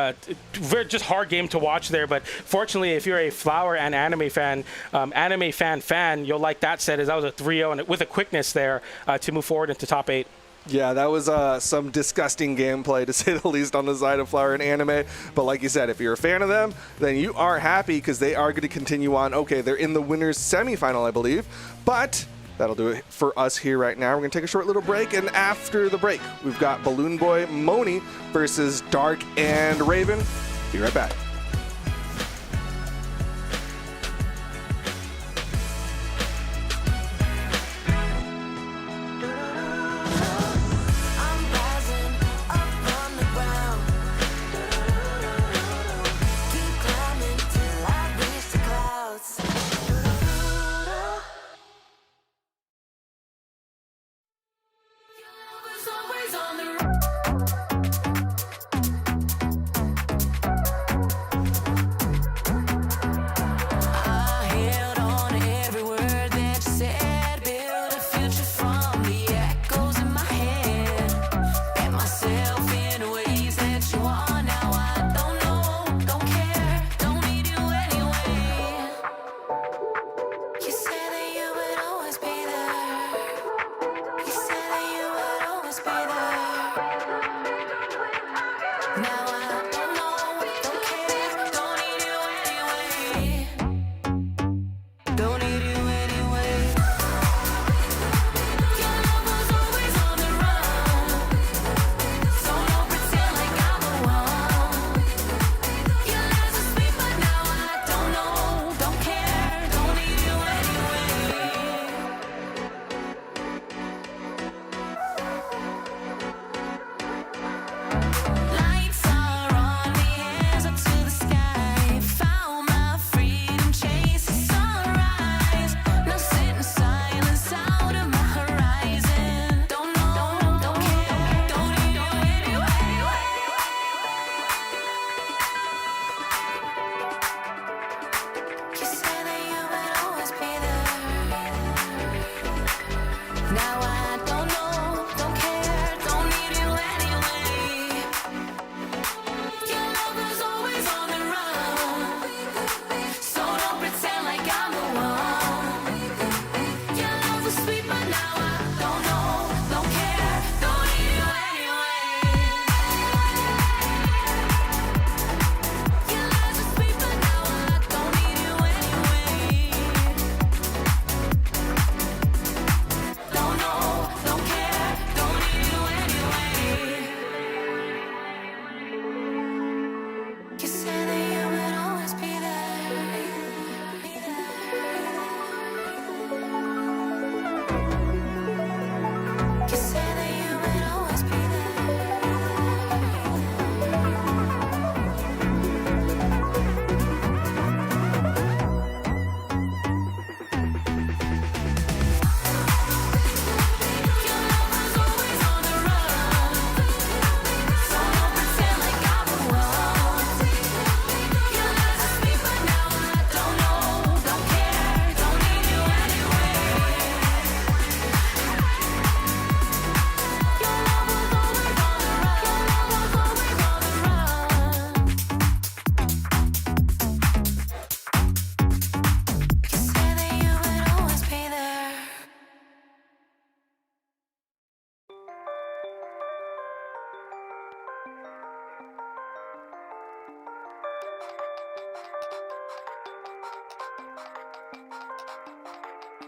just hard game to watch there, but fortunately, if you're a Flower and Anime fan, you'll like that set, as that was a 3-0 and with a quickness there to move forward into top 8. Yeah, that was some disgusting gameplay, to say the least, on the side of Flower and Anime. But like you said, if you're a fan of them, then you are happy because they are going to continue on. Okay, they're in the winners semifinal, I believe. But that'll do it for us here right now. We're going to take a short little break. And after the break, we've got Balloon Boy Mooney versus Dark and Raven. Be right back. I'm rising up from the ground. Keep climbing till I reach the clouds. Your love is always on the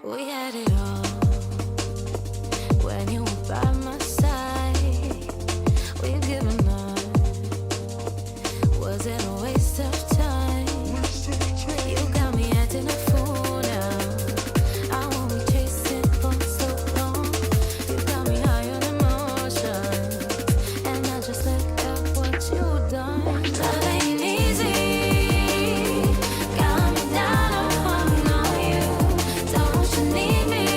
We had it all when you were by my side. We've given up. Was it a waste of time? You got me acting a fool now. I won't be chasing for so long. You got me high on emotions, and I just look at what you've done. Love ain't easy. Got me down, I'm hung on you. Don't you need me?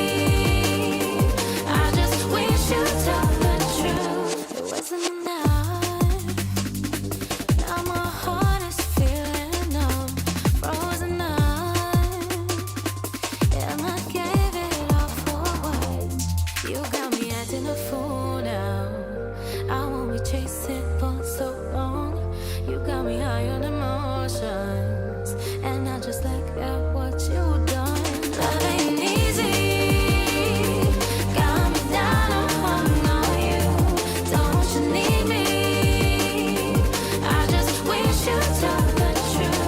I just wish you'd tell the truth. It wasn't enough. Now my heart is feeling numb, frozen up. And I gave it all for what? You got me acting a fool now. I won't be chasing for so long. You got me high on emotions, and I just look at what you've done. Love ain't easy. Got me down, I'm hung on you. Don't you need me? I just wish you'd tell the truth.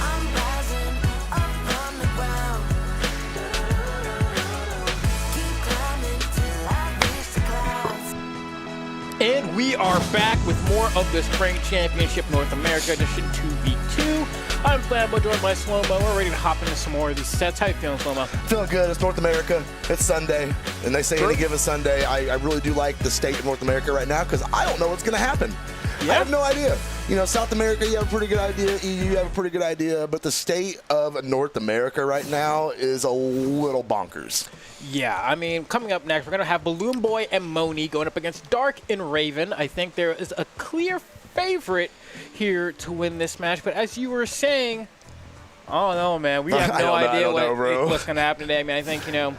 I'm rising up from the ground. Keep climbing till I reach the clouds. And we are back with more of the Spring Championship North America Edition 2v2. I'm Flambo, joined by Slow-Mo. We're ready to hop into some more of these sets. How you feeling, Slow-Mo? Feeling good. It's North America. It's Sunday. And they say any given Sunday, I really do like the state of North America right now because I don't know what's going to happen. I have no idea. You know, South America, you have a pretty good idea. EU, you have a pretty good idea. But the state of North America right now is a little bonkers. Yeah, I mean, coming up next, we're going to have Balloon Boy and Mooney going up against Dark and Raven. I think there is a clear favorite here to win this match. But as you were saying, oh, no, man, we have no idea what's going to happen today. I mean, I think, you know,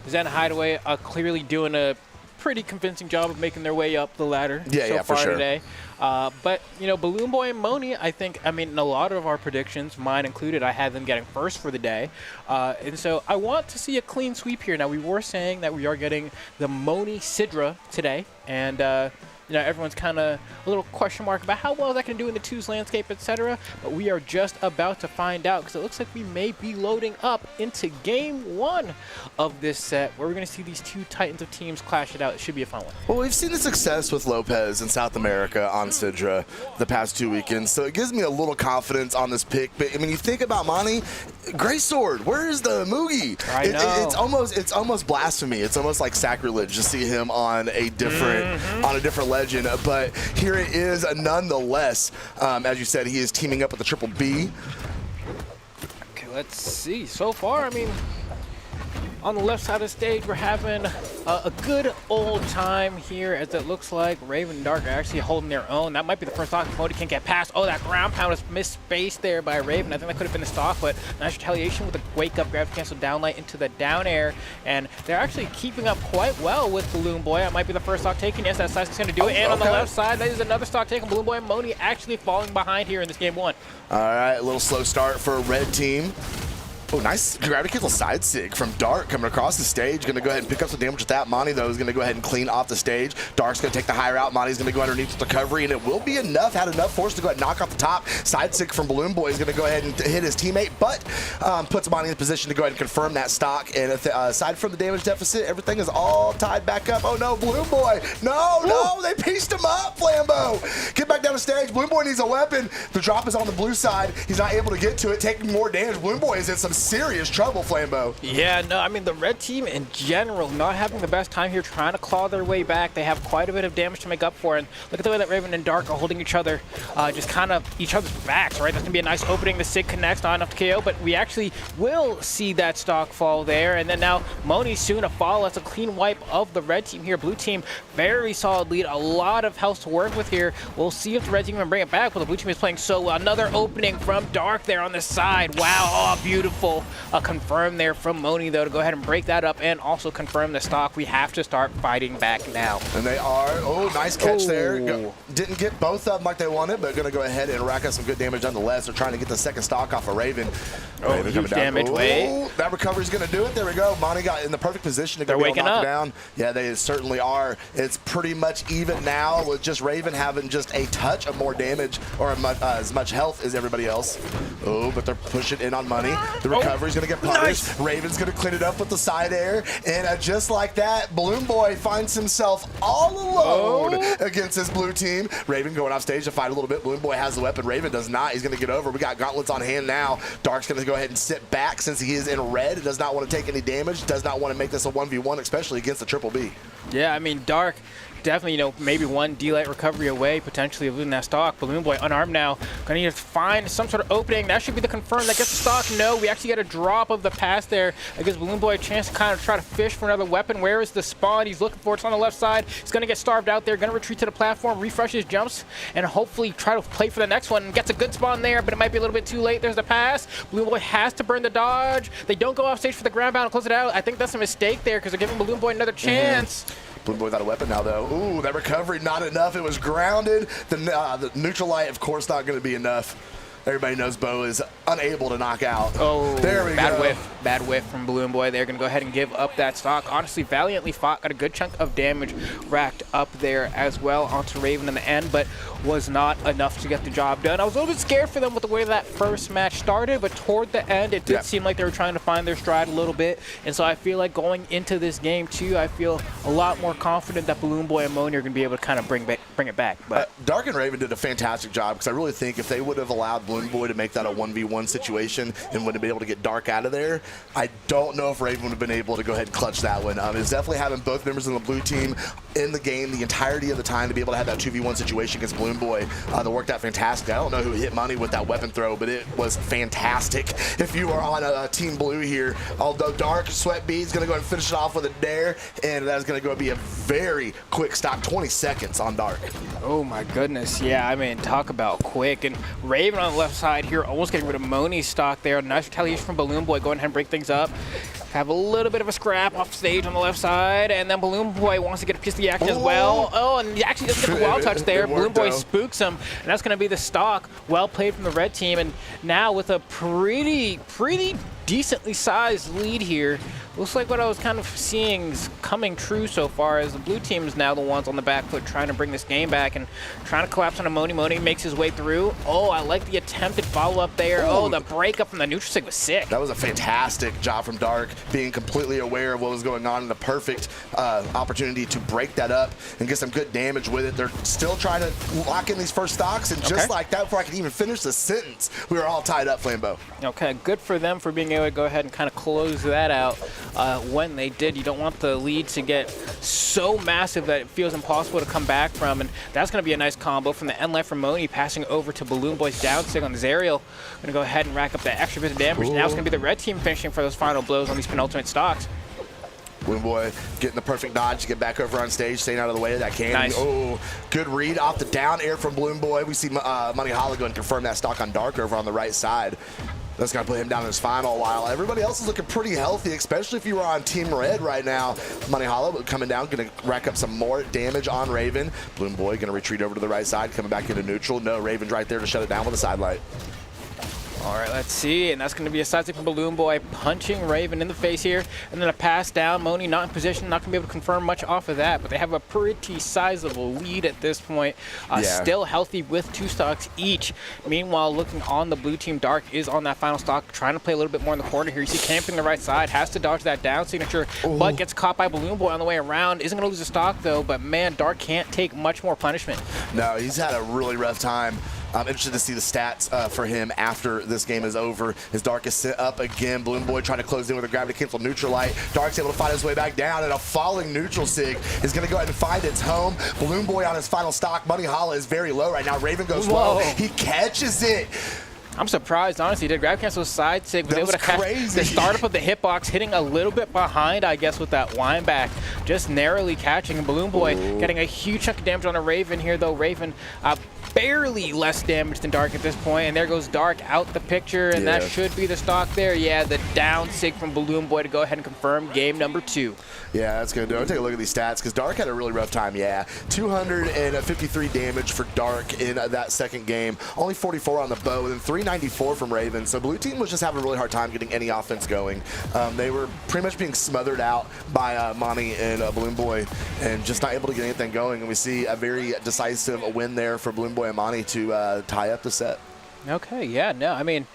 Zen and Hideway are clearly doing a pretty convincing job of making their way up the ladder so far for sure. today. But, you know, Balloon Boy and Mooney, I think, I mean, in a lot of our predictions, mine included, I had them getting first for the day. And so I want to see a clean sweep here. Now, we were saying that we are getting the Mooney Sidra today. And, you know, everyone's kind of a little question mark about how well that can do in the twos landscape, etc. But we are just about to find out because it looks like we may be loading up into game one of this set where we're going to see these two titans of teams clash it out. It should be a fun one. Well, we've seen the success with Lopez in South America on Sidra the past 2 weekends, so it gives me a little confidence on this pick. But I mean, you think about Monty, Great Sword. Where is the Mugi? I know. It's almost blasphemy. It's almost like sacrilege to see him on a different legend. But here it is, nonetheless. As you said, he is teaming up with the Triple B. Okay, let's see. So far, I mean, on the left side of the stage, we're having a good old time here, as it looks like Raven and Dark are actually holding their own. That might be the first stock Mooney can't get past. Oh, that ground pound is misspaced there by Raven. I think that could have been the stock, but nice retaliation with a wake up grab to cancel down light into the down air. And they're actually keeping up quite well with Balloon Boy. That might be the first stock taken. Yes, that side's going to do it. And on the left side, that is another stock taken. Balloon Boy and Mooney actually falling behind here in this game one. All right, a little slow start for red team. Oh, nice gravity cancel side sig from Dark coming across the stage. Going to go ahead and pick up some damage with that. Monty, though, is going to go ahead and clean off the stage. Dark's going to take the high route. Monty's going to go underneath the recovery, and it will be enough. Had enough force to go ahead and knock off the top. Side sig from Balloon Boy is going to go ahead and hit his teammate, but puts Monty in position to go ahead and confirm that stock. And aside from the damage deficit, everything is all tied back up. Oh, no, Balloon Boy. No, they pieced him up, Flambeau. Get back down the stage. Balloon Boy needs a weapon. The drop is on the blue side. He's not able to get to it, taking more damage. Balloon Boy is in some serious trouble, Flambeau. Yeah, no, I mean, the red team in general not having the best time here trying to claw their way back. They have quite a bit of damage to make up for, and look at the way that Raven and Dark are holding each other, just kind of each other's backs, right? That's going to be a nice opening. The Sig connects, not enough to KO, but we actually will see that stock fall there, and then now Mooney soon to follow. That's a clean wipe of the red team here. Blue team, very solid lead, a lot of health to work with here. We'll see if the red team can bring it back, but the blue team is playing so well. Another opening from Dark there on the side. Wow, oh, beautiful. Confirm there from Mooney, though, to go ahead and break that up and also confirm the stock. We have to start fighting back now. And they are. Oh, nice catch there. Didn't get both of them like they wanted, but going to go ahead and rack up some good damage nonetheless. They're trying to get the second stock off of Raven. Raven huge damage. That recovery's going to do it. There we go. Monty got in the perfect position to go knock it down. Yeah, they certainly are. It's pretty much even now with just Raven having just a touch of more damage or as much health as everybody else. Oh, but they're pushing in on Money. The recovery's going to get punished. Nice. Raven's going to clean it up with the side air. And just like that, Balloon Boy finds himself all alone against his blue team. Raven going off stage to fight a little bit. Balloon Boy has the weapon. Raven does not. He's going to get over. We got gauntlets on hand now. Dark's going to go ahead and sit back since he is in red. Does not want to take any damage. Does not want to make this a 1v1, especially against the Triple B. Yeah, I mean, Dark definitely, maybe one D-Light recovery away, potentially of losing that stock. Balloon Boy unarmed now. Gonna need to find some sort of opening. That should be the confirm that gets the stock. No, we actually get a drop of the pass there. That gives Balloon Boy a chance to kind of try to fish for another weapon. Where is the spawn? He's looking for it. It's on the left side. He's gonna get starved out there. Gonna retreat to the platform, refresh his jumps, and hopefully try to play for the next one. Gets a good spawn there, but it might be a little bit too late. There's the pass. Balloon Boy has to burn the dodge. They don't go off stage for the ground bound and close it out. I think that's a mistake there because they're giving Balloon Boy another chance. Balloon Boy without a weapon now, though. Ooh, that recovery, not enough. It was grounded. The neutral light, of course, not going to be enough. Everybody knows Bo is unable to knock out. Oh, there we go. Bad whiff from Balloon Boy. They're going to go ahead and give up that stock. Honestly, valiantly fought. Got a good chunk of damage racked up there as well onto Raven in the end, but was not enough to get the job done. I was a little bit scared for them with the way that first match started, but toward the end, it did seem like they were trying to find their stride a little bit. And so I feel like going into this game, too, I feel a lot more confident that Balloon Boy and Mooney are going to be able to kind of bring it back. But Dark and Raven did a fantastic job because I really think if they would have allowed Balloon Boy to make that a 1v1 situation and would have been able to get Dark out of there, I don't know if Raven would have been able to go ahead and clutch that one. It's definitely having both members of the blue team in the game the entirety of the time to be able to have that 2v1 situation against Balloon Boy. That worked out fantastic. I don't know who hit Money with that weapon throw, but it was fantastic. If you are on a Team Blue here, although Dark Sweat B is going to go and finish it off with a dare, and that's going to go be a very quick stop, 20 seconds on Dark. Oh my goodness, yeah, I mean, talk about quick. And Raven on the left side here, almost getting rid of Mooney's stock there. Nice retaliation from Balloon Boy, going ahead and break things up. Have a little bit of a scrap off stage on the left side, and then Balloon Boy wants to get a piece of the action as well. Oh, and he actually doesn't get the wild touch there. Balloon Boy spooks him, and that's going to be the stock. Well played from the red team, and now with a pretty decently sized lead here. Looks like what I was kind of seeing is coming true so far, as the blue team is now the ones on the back foot trying to bring this game back and trying to collapse on a Mooney. Mooney makes his way through. Oh, I like the attempted follow-up there. Oh, the breakup from the neutral sig was sick. That was a fantastic job from Dark, being completely aware of what was going on, and the perfect opportunity to break that up and get some good damage with it. They're still trying to lock in these first stocks, and just like that, before I could even finish the sentence, we were all tied up, Flambeau. Okay, good for them for being able to go ahead and kind of close that out. When they did, you don't want the lead to get so massive that it feels impossible to come back from, and that's going to be a nice combo from the end left from Mooney, passing over to Balloon Boy's down sig on Zariel. Going to go ahead and rack up that extra bit of damage. Now it's going to be the red team finishing for those final blows on these penultimate stocks. Balloon Boy getting the perfect dodge to get back over on stage, staying out of the way of that candy. Nice. Oh, good read off the down air from Balloon Boy. We see Brawlhalla go and confirm that stock on Dark over on the right side. That's going to put him down in his final, while everybody else is looking pretty healthy, especially if you were on Team Red right now. Brawlhalla coming down, going to rack up some more damage on Raven. Balloon Boy going to retreat over to the right side, coming back into neutral. No, Raven's right there to shut it down with a side light. All right, let's see, and that's going to be a side stick from Balloon Boy punching Raven in the face here, and then a pass down. Mooney not in position, not going to be able to confirm much off of that, but they have a pretty sizable lead at this point. Still healthy with 2 stocks each. Meanwhile, looking on the blue team, Dark is on that final stock, trying to play a little bit more in the corner here. You see camping the right side, has to dodge that down signature, but gets caught by Balloon Boy on the way around. Isn't going to lose a stock though, but man, Dark can't take much more punishment. No, he's had a really rough time. I'm interested to see the stats for him after this game is over. His Dark is set up again. Balloon Boy trying to close in with a gravity cancel neutral light. Dark's able to find his way back down, and a falling neutral sig is going to go ahead and find its home. Balloon Boy on his final stock. Brawlhalla is very low right now. Raven goes low. He catches it. I'm surprised, honestly. He did grab cancel side sig, was able to catch the startup of the hitbox, hitting a little bit behind, I guess, with that line back, just narrowly catching. And Balloon Boy getting a huge chunk of damage on a Raven here, though. Raven barely less damage than Dark at this point, and there goes Dark out the picture, and that should be the stock there. Yeah, the down sig from Balloon Boy to go ahead and confirm game number 2. Yeah, that's going to do it. Take a look at these stats, because Dark had a really rough time, 253 damage for Dark in that second game. Only 44 on the bow, and then 394 from Raven. So blue team was just having a really hard time getting any offense going. They were pretty much being smothered out by Mooney and Balloon Boy, and just not able to get anything going. And we see a very decisive win there for Balloon Boy and Mooney to tie up the set. Okay, yeah, no, I mean,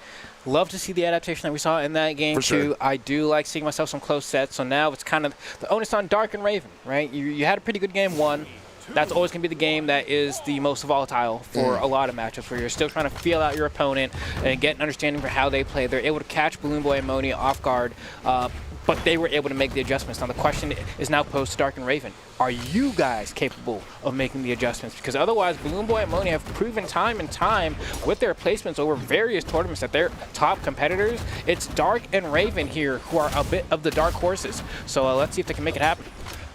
love to see the adaptation that we saw in that game, too. I do like seeing myself some close sets, so now it's kind of the onus on Dark and Raven, right? You had a pretty good game 1. That's always going to be the game that is the most volatile for a lot of matchups, where you're still trying to feel out your opponent and get an understanding for how they play. They're able to catch Balloon Boy and Mooney off guard, but they were able to make the adjustments. Now the question is now posed to Dark and Raven. Are you guys capable of making the adjustments? Because otherwise, Balloon Boy and Mooney have proven time and time with their placements over various tournaments that they're top competitors. It's Dark and Raven here who are a bit of the dark horses. So let's see if they can make it happen.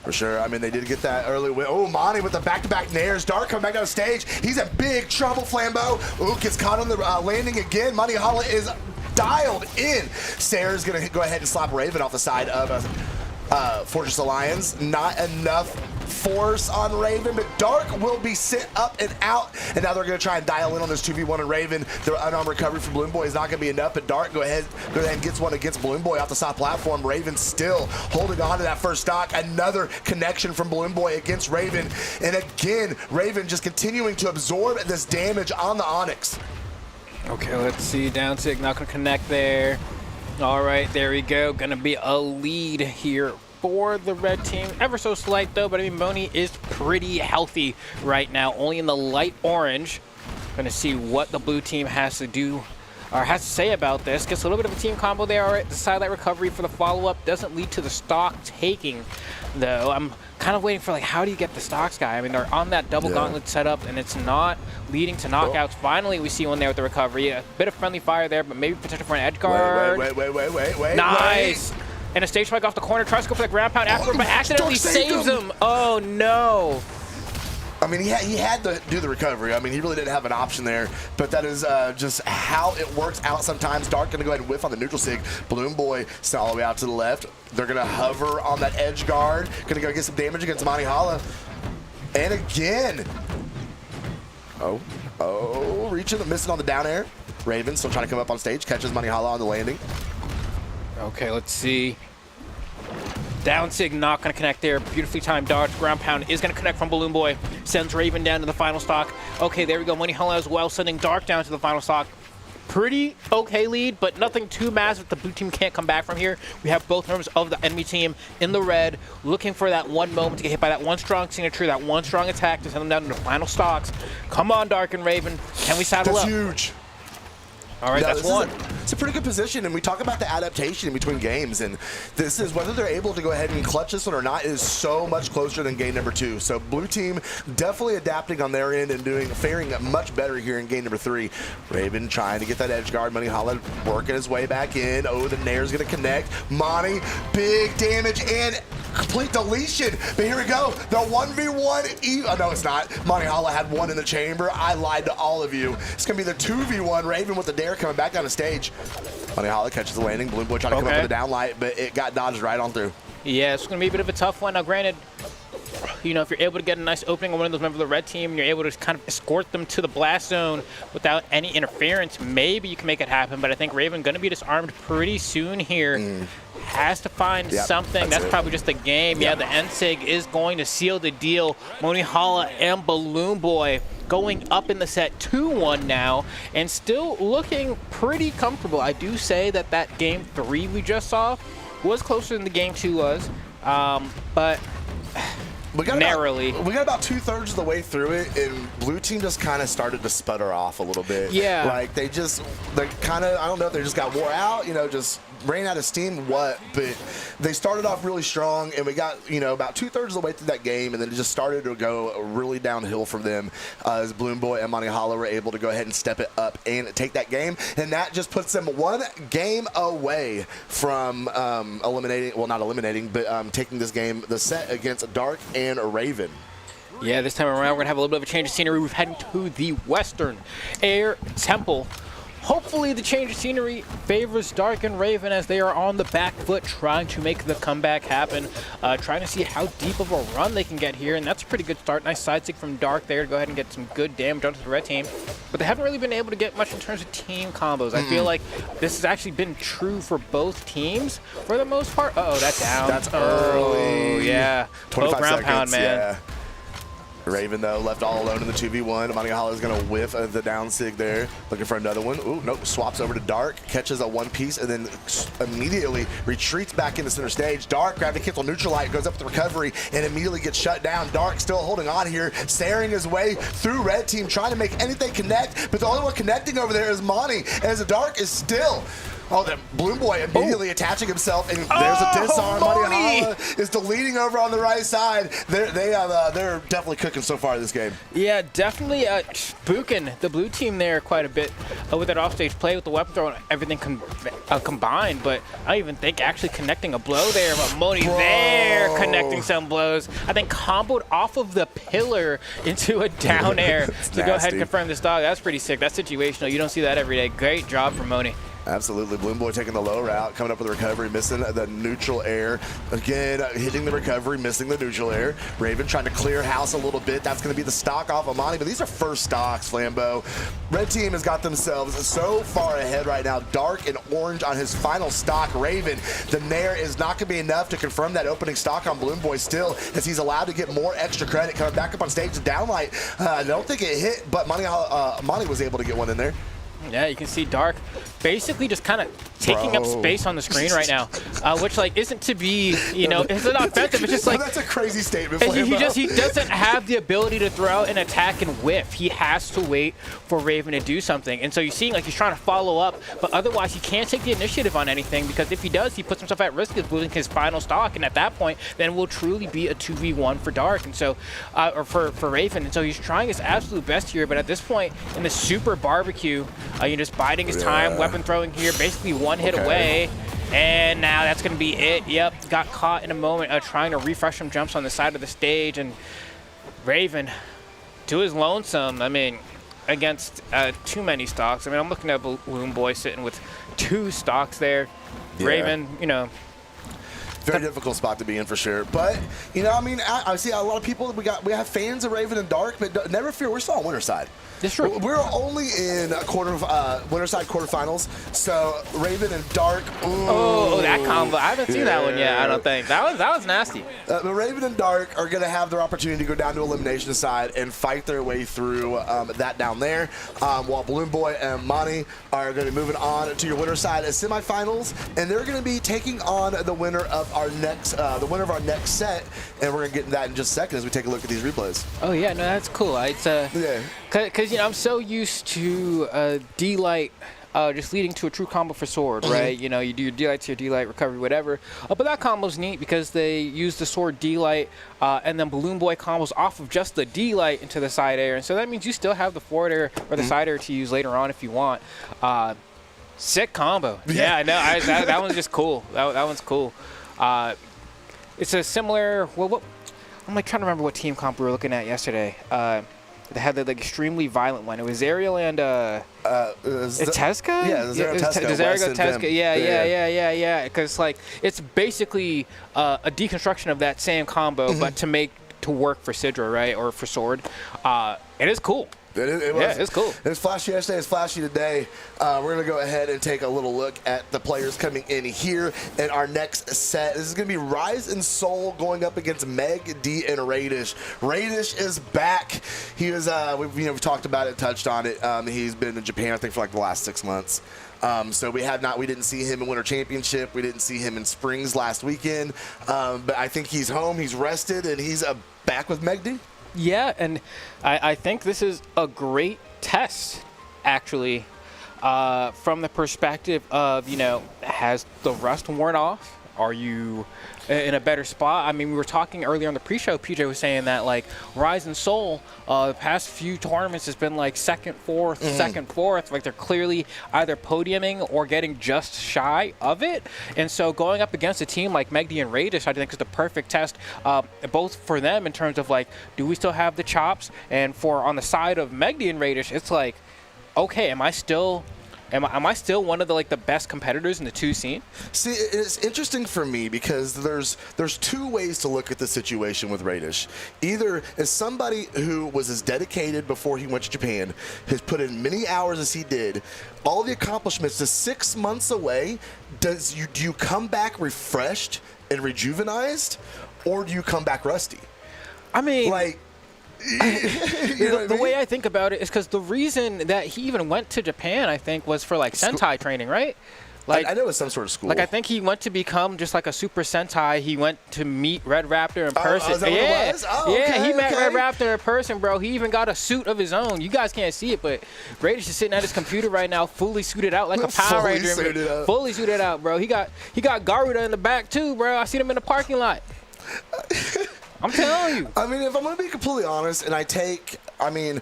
For sure. I mean, they did get that early win. Oh, Mooney with the back-to-back nairs. Dark coming back down the stage. He's in big trouble, Flambeau. Ooh, gets caught on the landing again. Brawlhalla is dialed in. Sarah's going to go ahead and slap Raven off the side of Fortress Alliance. Not enough force on Raven, but Dark will be sent up and out, and now they're going to try and dial in on this 2v1 and Raven. The unarmed recovery from Balloon Boy is not going to be enough, but Dark go ahead and gets one against Balloon Boy off the side platform. Raven still holding on to that first stock. Another connection from Balloon Boy against Raven, and again, Raven just continuing to absorb this damage on the Onyx. Okay, let's see. Down sig not going to connect there. All right, there we go. Going to be a lead here for the red team. Ever so slight, though, but I mean, Mooney is pretty healthy right now, only in the light orange. Going to see what the blue team has to do, or has to say about this. Gets a little bit of a team combo there. All right, the sidelight recovery for the follow-up doesn't lead to the stock taking, though. I'm kind of waiting for, like, how do you get the stocks guy? I mean, they're on that double gauntlet setup, and it's not leading to knockouts. Finally, we see one there with the recovery. A bit of friendly fire there, but maybe potential for an edge guard. Wait. Nice. And a stage spike off the corner. Tries to go for the ground pound after, but accidentally saves him. Oh, no. I mean, he had to do the recovery. I mean, he really didn't have an option there, but that is just how it works out sometimes. Dark going to go ahead and whiff on the neutral sig. Balloon Boy sent all the way out to the left. They're going to hover on that edge guard. Going to go get some damage against Brawlhalla. And again. Oh, reaching, missing on the down air. Raven still trying to come up on stage, catches Brawlhalla on the landing. Okay, let's see. Down sig not going to connect there. Beautifully timed dodge. Ground pound is going to connect from Balloon Boy. Sends Raven down to the final stock. Okay, there we go. Brawlhalla as well, sending Dark down to the final stock. Pretty okay lead, but nothing too massive. The blue team can't come back from here. We have both members of the enemy team in the red, looking for that one moment to get hit by that one strong signature, that one strong attack to send them down to the final stocks. Come on, Dark and Raven. Can we saddle up? That's huge. All right, that's one. It's a pretty good position, and we talk about the adaptation in between games, and this is whether they're able to go ahead and clutch this one or not is so much closer than game number 2. So blue team definitely adapting on their end and faring much better here in game number 3. Raven trying to get that edge guard. Brawlhalla working his way back in. Oh, the nair's going to connect. Mooney, big damage and complete deletion. But here we go. The 1v1. Oh, no, it's not. Brawlhalla had one in the chamber. I lied to all of you. It's going to be the 2v1. Raven with the dare coming back down the stage. Brawlhalla catches the landing. Balloon Boy trying to come up with the downlight, but it got dodged right on through. Yeah, it's going to be a bit of a tough one. Now, granted, you know, if you're able to get a nice opening on one of those members of the red team and you're able to kind of escort them to the blast zone without any interference, maybe you can make it happen. But I think Raven going to be disarmed pretty soon here. Has to find something. That's probably just the game. Yeah, the NSIG is going to seal the deal. Brawlhalla and Balloon Boy going up in the set 2-1 now, and still looking pretty comfortable. I do say that game 3 we just saw was closer than the game 2 was, but narrowly. We got about 2/3 of the way through it, and blue team just kind of started to sputter off a little bit. Yeah. Like they kind of, I don't know if they just got wore out, you know, just ran out of steam, but they started off really strong, and we got, you know, about 2/3 of the way through that game, and then it just started to go really downhill for them as Balloon Boy and Brawlhalla were able to go ahead and step it up and take that game, and that just puts them 1 game away from taking this game, the set against Dark and Raven. Yeah, this time around we're going to have a little bit of a change of scenery. We're heading to the Western Air Temple. Hopefully the change of scenery favors Dark and Raven as they are on the back foot trying to make the comeback happen, trying to see how deep of a run they can get here, and that's a pretty good start. Nice side stick from Dark there to go ahead and get some good damage onto the red team, but they haven't really been able to get much in terms of team combos. I feel like this has actually been true for both teams for the most part. Uh-oh, that's down. That's early. Yeah. 25 ground seconds, pound, man. Yeah. Raven, though, left all alone in the 2v1. Brawlhalla is going to whiff the down sig there. Looking for another one. Ooh, nope. Swaps over to Dark. Catches a one piece and then immediately retreats back into center stage. Dark, gravity cancel neutral light, goes up with the recovery and immediately gets shut down. Dark still holding on here, staring his way through red team, trying to make anything connect. But the only one connecting over there is Mooney, as the Dark is still... Oh, the Balloon Boy immediately attaching himself, and there's a disarm. Brawlhalla is deleting over on the right side. They're definitely cooking so far this game. Yeah, definitely spooking the blue team there quite a bit with that offstage play with the weapon throw and everything combined. But I don't even think actually connecting a blow there. But Mooney there connecting some blows. I think comboed off of the pillar into a down air to go ahead and confirm this dog. That's pretty sick. That's situational. You don't see that every day. Great job from Mooney. Absolutely. Balloon Boy taking the low route, coming up with the recovery, missing the neutral air. Again, hitting the recovery, missing the neutral air. Raven trying to clear house a little bit. That's going to be the stock off of Mooney, but these are first stocks, Flambeau. Red team has got themselves so far ahead right now. Dark and orange on his final stock. Raven, the Nair is not going to be enough to confirm that opening stock on Balloon Boy still, as he's allowed to get more extra credit. Coming back up on stage, the downlight. I don't think it hit, but Mooney was able to get one in there. Yeah, you can see Dark basically just kind of taking up space on the screen right now, which like isn't to be, you know, it's not offensive. It's just like that's a crazy statement. He doesn't have the ability to throw out an attack and whiff. He has to wait for Raven to do something, and so you're seeing like he's trying to follow up, but otherwise he can't take the initiative on anything, because if he does, he puts himself at risk of losing his final stock, and at that point, then will truly be a 2v1 for Dark, and so or for Raven, and so he's trying his absolute best here, but at this point in the super barbecue, you're just biding his time, weapon throwing here, basically one hit away, and now that's going to be it. Yep, got caught in a moment trying to refresh some jumps on the side of the stage, and Raven, to his lonesome, I mean, against too many stocks. I mean, I'm looking at Balloon Boy sitting with 2 stocks there. Raven, you know, very difficult spot to be in for sure. But, you know, I mean, I see a lot of people, we have fans of Raven and Dark, but never fear, we're still on winner side. That's true. We're only in winner side quarterfinals, so Raven and Dark. Oh, that combo! I haven't seen that one yet. I don't think that was nasty. The Raven and Dark are going to have their opportunity to go down to elimination side and fight their way through that down there, while Balloon Boy and Mooney are going to be moving on to your winner side as semifinals, and they're going to be taking on the winner of our next set, and we're going to get into that in just a second as we take a look at these replays. Oh yeah, no, that's cool. It's because you know I'm so used to D-Light just leading to a true combo for sword, right? You know, you do your D-Light to your D-Light recovery, whatever. But that combo's neat because they use the sword D-Light and then Balloon Boy combos off of just the D-Light into the side air, and so that means you still have the forward air or the side air to use later on if you want. Sick combo. Yeah, I know. That one's just cool. That one's cool. It's a similar. Well, I'm like trying to remember what team comp we were looking at yesterday. They had the like extremely violent one. It was Ariel and Tesca? Yeah, Zerigo Tesca. Yeah. Because like it's basically a deconstruction of that same combo, but to make to work for Sidra, right, or for Sword. It is cool. It was, yeah, it's cool. It was flashy yesterday. It's flashy today. We're going to go ahead and take a little look at the players coming in here in our next set. This is going to be Ryzen Soul going up against Megd and Raidish. Raidish is back. He was, we've talked about it, touched on it. He's been in Japan, I think, for like the last 6 months. So we didn't see him in Winter Championship. We didn't see him in Springs last weekend. But I think he's home. He's rested, and he's back with Megd. Yeah, and I think this is a great test, actually, from the perspective of, has the rust worn off? Are you in a better spot? I mean, we were talking earlier on the pre-show. PJ was saying that, like, Ryzen Soul, the past few tournaments has been, like, second, fourth. Like, they're clearly either podiuming or getting just shy of it. And so going up against a team like Megd and Raidish, I think is the perfect test, both for them in terms of, like, do we still have the chops? And for on the side of Megd and Raidish, it's like, okay, am I still one of the best competitors in the 2 scene? See, it's interesting for me because there's 2 ways to look at the situation with Raidish. Either as somebody who was as dedicated before he went to Japan, has put in many hours as he did, all the accomplishments is 6 months away. Do you come back refreshed and rejuvenized, or do you come back rusty? I mean, like. The way I think about it is because the reason that he even went to Japan, I think, was for like Sentai training, right? Like, I know it was some sort of school. Like, I think he went to become just like a Super Sentai. He went to meet Red Raptor in person. Is that what it was? Oh, yeah, okay, he met Red Raptor in person, bro. He even got a suit of his own. You guys can't see it, but Raidish is sitting at his computer right now, fully suited out like a Power Ranger. Fully suited out, bro. He got Garuda in the back too, bro. I seen him in the parking lot. I'm telling you. I mean, if I'm going to be completely honest, and Megd and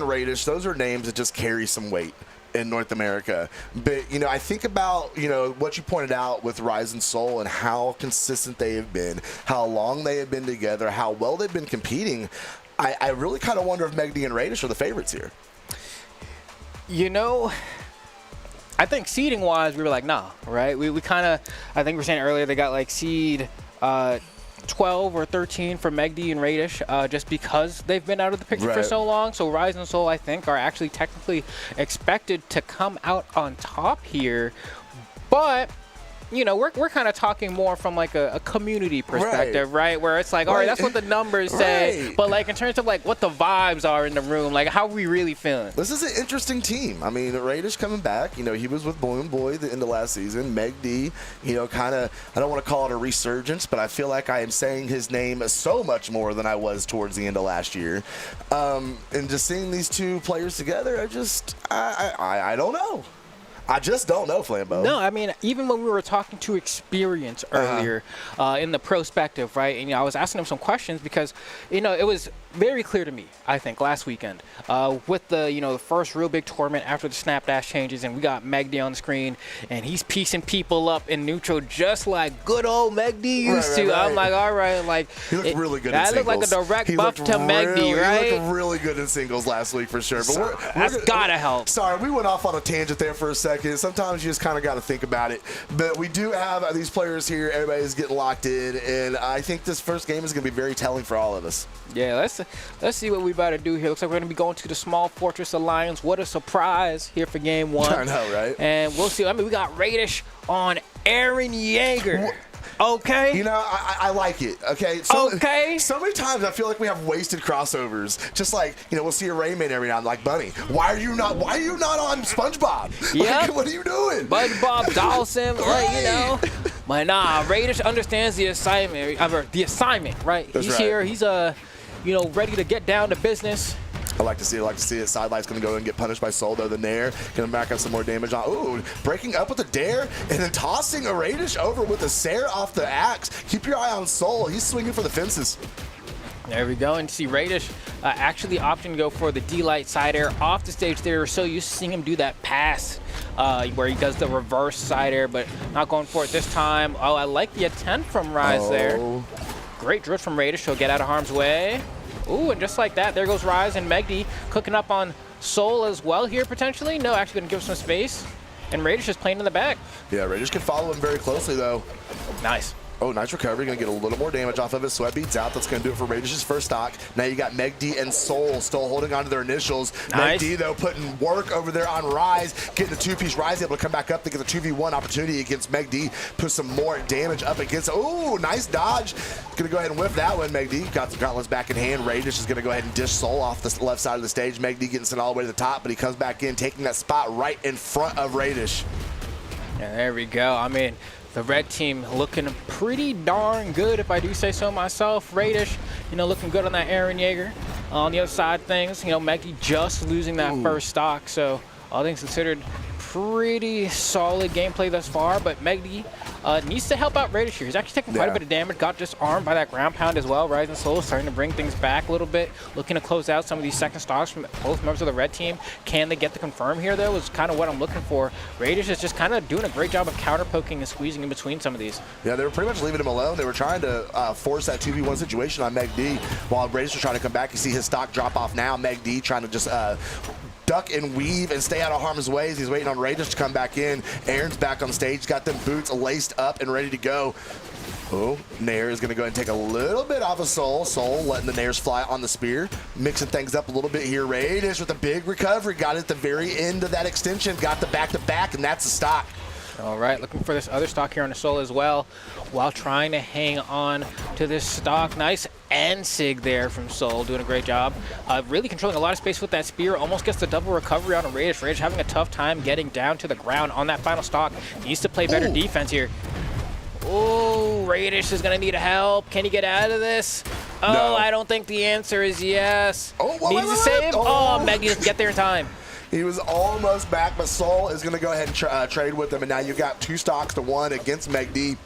Raidish, those are names that just carry some weight in North America. But, I think about, what you pointed out with Ryzen Soul and how consistent they have been, how long they have been together, how well they've been competing. I really kind of wonder if Megd and Raidish are the favorites here. I think seeding-wise, we were like, nah, right? We kind of, I think we were saying earlier, they got like seed 12 or 13 for Megd and Raidish, just because they've been out of the picture for so long. So Ryzen Soul, I think, are actually technically expected to come out on top here. But we're kind of talking more from like a community perspective, right? Where it's like, all right, that's what the numbers say. But like in terms of like what the vibes are in the room, like how are we really feeling? This is an interesting team. I mean, Raidish coming back, he was with Balloon Boy the end of last season. Megd, kind of, I don't want to call it a resurgence, but I feel like I am saying his name so much more than I was towards the end of last year. And just seeing these 2 players together, I don't know. I just don't know, Flambeau. No, I mean, even when we were talking to Experience earlier in the prospective, right, and I was asking him some questions because, it was very clear to me, I think, last weekend with the, the first real big tournament after the Snapdash changes, and we got Megd on the screen, and he's piecing people up in neutral just like good old Megd used to. I'm like, all right, like. He looked really good in singles. That looked like a direct buff to Megd, right? He looked really good in singles last week for sure. But that's gotta help. Sorry, we went off on a tangent there for a second. Sometimes you just kind of got to think about it. But we do have these players here. Everybody's getting locked in, and I think this first game is going to be very telling for all of us. Yeah, let's see what we about to do here. Looks like we're going to be going to the Small Fortress Alliance. What a surprise here for game 1. I know, right? And we'll see. I mean, we got Raidish on Aaron Yeager. Okay. I like it. Okay. So many times I feel like we have wasted crossovers. Just like, we'll see a Rayman every now and then, like, Bunny, why are you not on SpongeBob? Yeah. Like, what are you doing? SpongeBob, Dawson, But nah, Raidish understands the assignment. Right? He's here. He's ready to get down to business. I like to see it. Sidelight's going to go and get punished by Soul, though. The Nair going to back up some more damage on. Ooh, breaking up with the Dare and then tossing a Raidish over with a Sair off the axe. Keep your eye on Soul. He's swinging for the fences. There we go. And see Raidish actually opting to go for the D-Light side air off the stage there. We're so used to seeing him do that pass where he does the reverse side air, but not going for it this time. Oh, I like the attempt from Rise there. Great drift from Raidish. He'll get out of harm's way. Ooh, and just like that, there goes Rise and Megd cooking up on Soul as well here potentially. No, actually going to give him some space. And Raidish is playing in the back. Yeah, Raidish can follow him very closely, though. Nice. Oh, nice recovery. Going to get a little more damage off of it. Sweat beats out. That's going to do it for Raidish's first stock. Now you got Megd and Soul still holding on to their initials. Nice. Megd, though, putting work over there on Rise, getting the two-piece Rise able to come back up to get the 2v1 opportunity against Megd. Put some more damage up against. Oh, nice dodge. Going to go ahead and whip that one. Megd got the gauntlets back in hand. Raidish is going to go ahead and dish Soul off the left side of the stage. Megd getting sent all the way to the top, but he comes back in, taking that spot right in front of Raidish. Yeah, there we go. I mean, the red team looking pretty darn good, if I do say so myself. Raidish, you know, looking good on that Aaron Yeager. On the other side of things, you know, Megd just losing that first stock. So all things considered, pretty solid gameplay thus far. But Megd needs to help out Raidish here. He's actually taking quite a bit of damage. Got disarmed by that ground pound as well. Ryzen Soul starting to bring things back a little bit. Looking to close out some of these second stocks from both members of the red team. Can they get the confirm here, though, is kind of what I'm looking for. Raidish is just kind of doing a great job of counter poking and squeezing in between some of these. Yeah, they were pretty much leaving him alone. They were trying to force that 2v1 situation on Megd while Raidish was trying to come back. You see his stock drop off now. Megd trying to just duck and weave and stay out of harm's way as he's waiting on Raidish to come back in. Aaron's back on stage, got them boots laced up and ready to go. Oh, Nair is going to go ahead and take a little bit off of Soul. Soul letting the Nairs fly on the spear. Mixing things up a little bit here. Raidish with a big recovery. Got it at the very end of that extension. Got the back-to-back, and that's the stock. All right, looking for this other stock here on the Soul as well, while trying to hang on to this stock. Nice and sig there from Soul, doing a great job. Really controlling a lot of space with that spear. Almost gets the double recovery on a Raidish. Raidish having a tough time getting down to the ground on that final stock. Needs to play better defense here. Oh, Raidish is going to need help. Can he get out of this? Oh, No. I don't think the answer is yes. Oh, Needs to save. Oh, Megd doesn't get there in time. He was almost back, but Soul is going to go ahead and trade with him, and now you've got 2 stocks to 1 against Megd.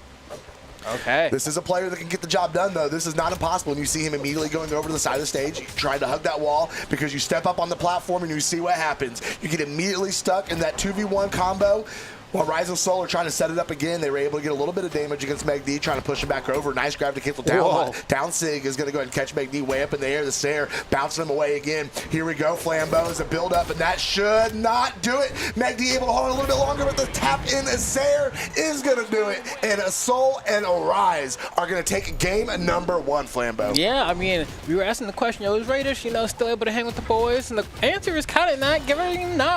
Okay. This is a player that can get the job done, though. This is not impossible. And you see him immediately going over to the side of the stage, trying to hug that wall, because you step up on the platform and you see what happens. You get immediately stuck in that 2v1 combo. While Ryzen Soul are trying to set it up again, they were able to get a little bit of damage against Megd, trying to push him back over. Nice grab to cancel down. Down Sig is going to go ahead and catch Megd way up in the air. The Sair bouncing him away again. Here we go. Flambeau is a build up, and that should not do it. Megd able to hold on a little bit longer, but the tap in the Sair is going to do it. And a Soul and a Rise are going to take game number 1, Flambeau. Yeah, I mean, we were asking the question, yo, is Raidish, you know, still able to hang with the boys? And the answer is kind of not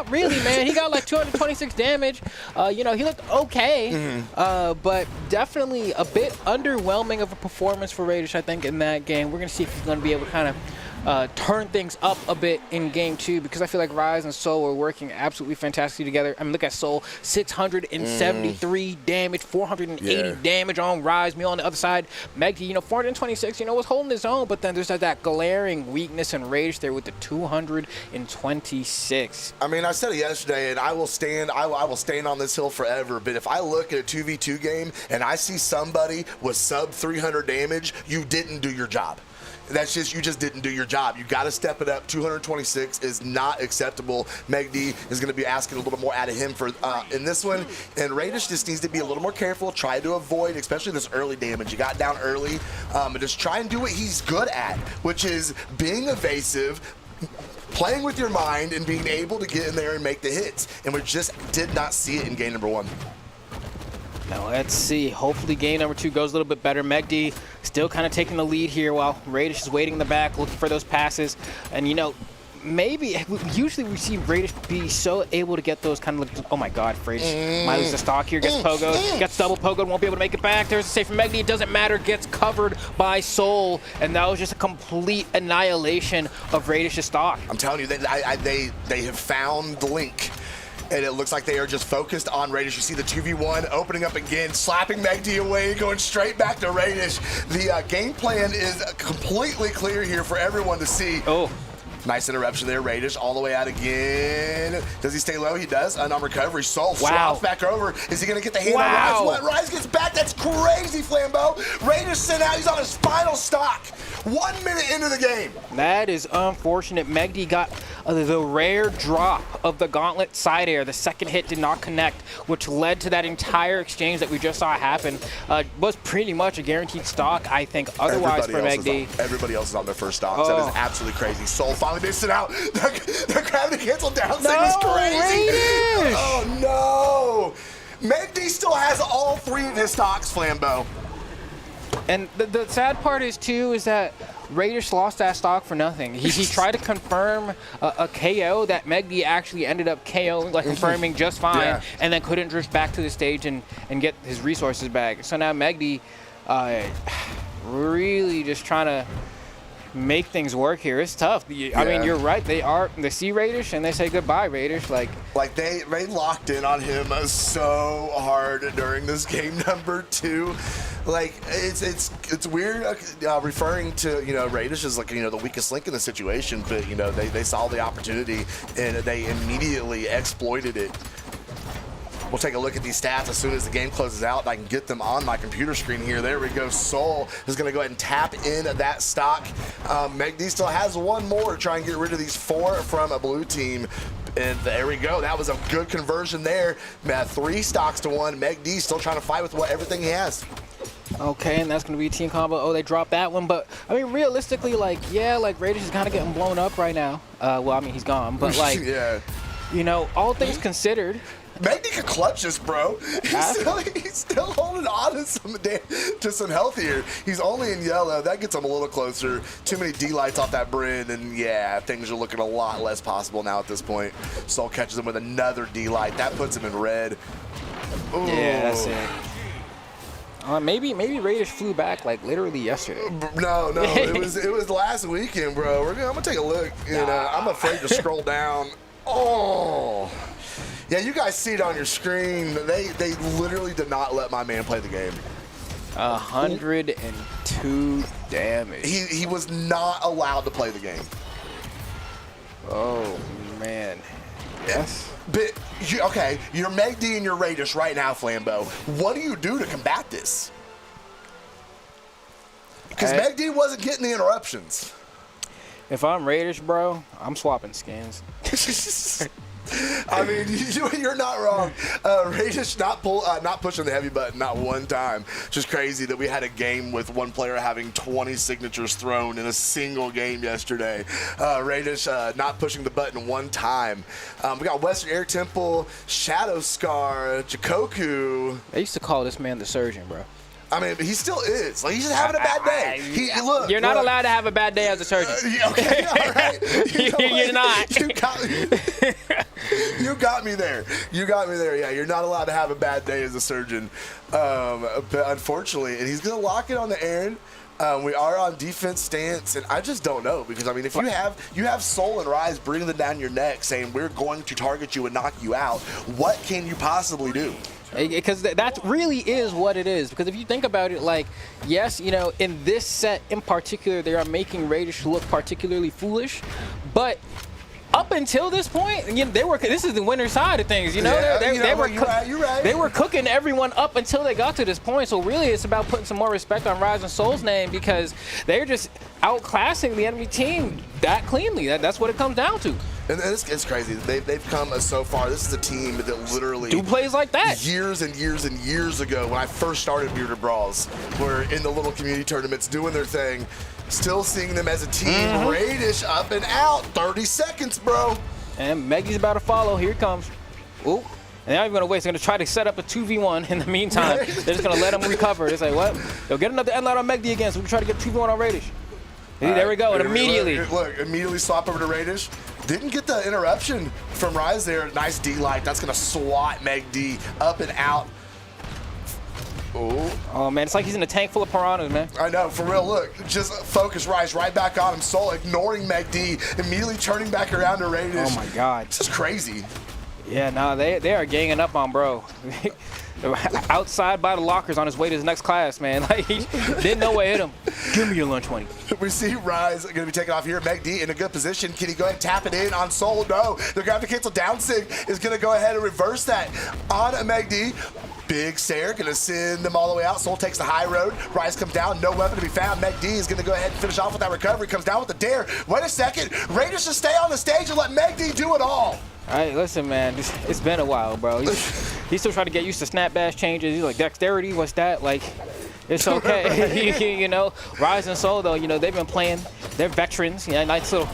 really, man. He got like 226 damage. You know, he looked okay, but definitely a bit underwhelming of a performance for Raidish, I think, in that game. We're going to see if he's going to be able to kind of turn things up a bit in game 2, because I feel like Rise and Soul are working absolutely fantastically together. I mean, look at Soul, 673 damage, 480 damage on Rise. Me on the other side, Megd, you know, 426, you know, was holding his own, but then there's that glaring weakness in Raidish there with the 226. I mean, I said it yesterday, and I will stand on this hill forever, but if I look at a 2v2 game and I see somebody with sub 300 damage, you didn't do your job. That's just, you just didn't do your job. You got to step it up. 226 is not acceptable. Megd is going to be asking a little more out of him for in this one, and Raidish just needs to be a little more careful. Try to avoid, especially this early damage. You got down early, and just try and do what he's good at, which is being evasive, playing with your mind, and being able to get in there and make the hits. And we just did not see it in game number 1. Now let's see. Hopefully game number 2 goes a little bit better. Megd still kind of taking the lead here while Raidish is waiting in the back, looking for those passes. And, you know, maybe usually we see Raidish be so able to get those kind of, oh my god, Raidish might lose the stock here, gets pogoed, gets double pogoed, won't be able to make it back. There's a save from Megd. It doesn't matter, gets covered by Soul, and that was just a complete annihilation of Raidish's stock. I'm telling you, they have found the link. And it looks like they are just focused on Raidish. You see the 2v1 opening up again, slapping Megd away, going straight back to Raidish. The game plan is completely clear here for everyone to see. Oh. Nice interruption there, Raidish all the way out again. Does he stay low? He does. On recovery, Soul swaps back over. Is he going to get the hand on Rise? What? Rise gets back. That's crazy, Flambeau. Raidish sent out. He's on his final stock. 1 minute into the game. That is unfortunate. Megd got the rare drop of the gauntlet side air. The second hit did not connect, which led to that entire exchange that we just saw happen. Was pretty much a guaranteed stock, I think, otherwise for Megd. Everybody else is on their first stocks. That is absolutely crazy. Soul finally missed it out. The gravity cancel down thing was crazy. Raidish. Oh, no. Megd still has all 3 of his stocks, Flambeau. And the sad part is too is that Raidish lost that stock for nothing. He tried to confirm a KO that Megd actually ended up KOing, like confirming just fine, and then couldn't drift back to the stage and get his resources back. So now Megd really just trying to make things work here. It's tough. I mean, you're right. They see Raidish and they say goodbye, Raidish. Like they locked in on him so hard during this game number 2. Like it's weird referring to Raidish as like the weakest link in the situation, but they saw the opportunity and they immediately exploited it. We'll take a look at these stats as soon as the game closes out, and I can get them on my computer screen here. There we go. Soul is going to go ahead and tap in that stock. Megd still has one more to try and get rid of these 4 from a blue team. And there we go. That was a good conversion there. 3 stocks to 1. Megd still trying to fight with everything he has. Okay, and that's going to be a team combo. Oh, they dropped that one. But, I mean, realistically, Raidish is kind of getting blown up right now. Well, I mean, he's gone. But, all things considered, Megd can clutch this, bro. He's still holding on to some health here. He's only in yellow. That gets him a little closer. Too many D-lights off that Bryn, and things are looking a lot less possible now at this point. Soul catches him with another D-light. That puts him in red. Ooh. Yeah, that's it. Maybe Raidish flew back like literally yesterday. No, it was last weekend, bro. I'm gonna take a look. I'm afraid to scroll down. Oh. Yeah, you guys see it on your screen. They literally did not let my man play the game. 102 damage. He was not allowed to play the game. Oh, man. Yes. But, you're Megd and you're Raidish right now, Flambeau. What do you do to combat this? Because Megd wasn't getting the interruptions. If I'm Raidish, bro, I'm swapping skins. I mean, you're not wrong. Raidish not pushing the heavy button not one time. Just crazy that we had a game with one player having 20 signatures thrown in a single game yesterday. Raidish not pushing the button one time. We got Western Air Temple, Shadow Scar, Jikoku. They used to call this man the surgeon, bro. I mean, he still is. Like, he's just having a bad day. You're not allowed to have a bad day as a surgeon. Okay, all right. You're not. You got me there. Yeah, you're not allowed to have a bad day as a surgeon. But unfortunately, and he's going to lock it on the Aaron. We are on defense stance, and I just don't know because I mean, if you have Soul and Rise breathing them down your neck, saying we're going to target you and knock you out, what can you possibly do? Because that really is what it is. Because if you think about it, yes, in this set in particular, they are making Raidish look particularly foolish, but up until this point, this is the winner side of things. They were cooking everyone up until they got to this point. So really, it's about putting some more respect on Rise and Soul's name because they're just outclassing the enemy team that cleanly. That's what it comes down to. And it's crazy. They've come so far. This is a team that literally do plays like that years and years and years ago when I first started Bearded Brawls were in the little community tournaments doing their thing. Still seeing them as a team. Raidish up and out. 30 seconds, bro. And Megd's about to follow. Here it comes. Ooh. And they're not even going to wait. They're going to try to set up a 2v1 in the meantime. They're just going to let him recover. It's like, what? They'll get another end light on Megd again, so we can try to get 2v1 on Raidish. There we go. And immediately. Look, immediately swap over to Raidish. Didn't get the interruption from Rise there. Nice D-light. That's going to swat Megd up and out. Oh, man, it's like he's in a tank full of piranhas, man. I know, for real. Look, just focus Rise right back on him. Soul ignoring Megd, immediately turning back around to Raidish. Oh, my God. This is crazy. Yeah, no, they are ganging up on bro. Outside by the lockers on his way to his next class, man. Like, he didn't know what hit him. Give me your lunch money. We see Rise going to be taken off here. Megd in a good position. Can he go ahead and tap it in on Soul? No. The grab to cancel down sig is going to go ahead and reverse that on Megd. Big Sayer going to send them all the way out. Soul takes the high road. Rise comes down. No weapon to be found. Megd is going to go ahead and finish off with that recovery. Comes down with the dare. Wait a second. Raidish should stay on the stage and let Megd do it all. All right, listen, man. It's been a while, bro. He's still trying to get used to snap bash changes. He's like, dexterity, what's that? Like, it's okay. Rise and Soul, though, they've been playing. They're veterans. Nice little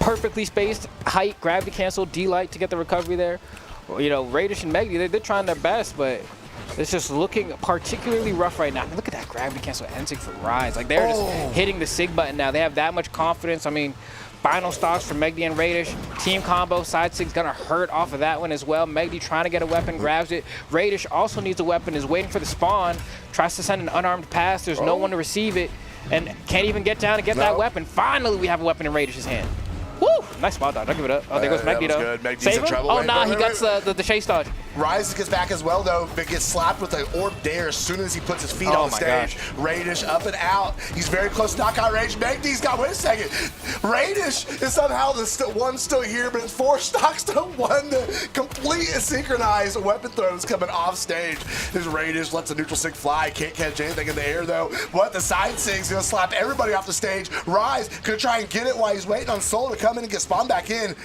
perfectly spaced height, gravity cancel, D-light to get the recovery there. Raidish and Megd, they're trying their best, but it's just looking particularly rough right now. Look at that gravity cancel NSIG for Rise. Like, they're just hitting the SIG button now. They have that much confidence. I mean, final stocks for Megd and Raidish. Team combo, side SIG's gonna hurt off of that one as well. Megd trying to get a weapon, grabs it. Raidish also needs a weapon, is waiting for the spawn, tries to send an unarmed pass. There's no one to receive it, and can't even get down and get that weapon. Finally, we have a weapon in Raidish's hand. Woo! Nice spot dodge. I'll give it up. Oh, there goes Megd, though. Good. Megd's Save in him? trouble. Oh, Wait, nah, wait, he wait, gets the chase dodge. Ryzen gets back as well, though, but gets slapped with the orb dare as soon as he puts his feet on the stage. Raidish up and out. He's very close to knockout range. Megd's got, wait a second. Raidish is somehow the one still here, but it's 4 stocks to 1 to complete and synchronize weapon throws coming off stage. His Raidish lets the neutral sig fly. Can't catch anything in the air, though. What the side sig's gonna slap everybody off the stage. Rise gonna try and get it while he's waiting on Soul to come in and get spawned back in.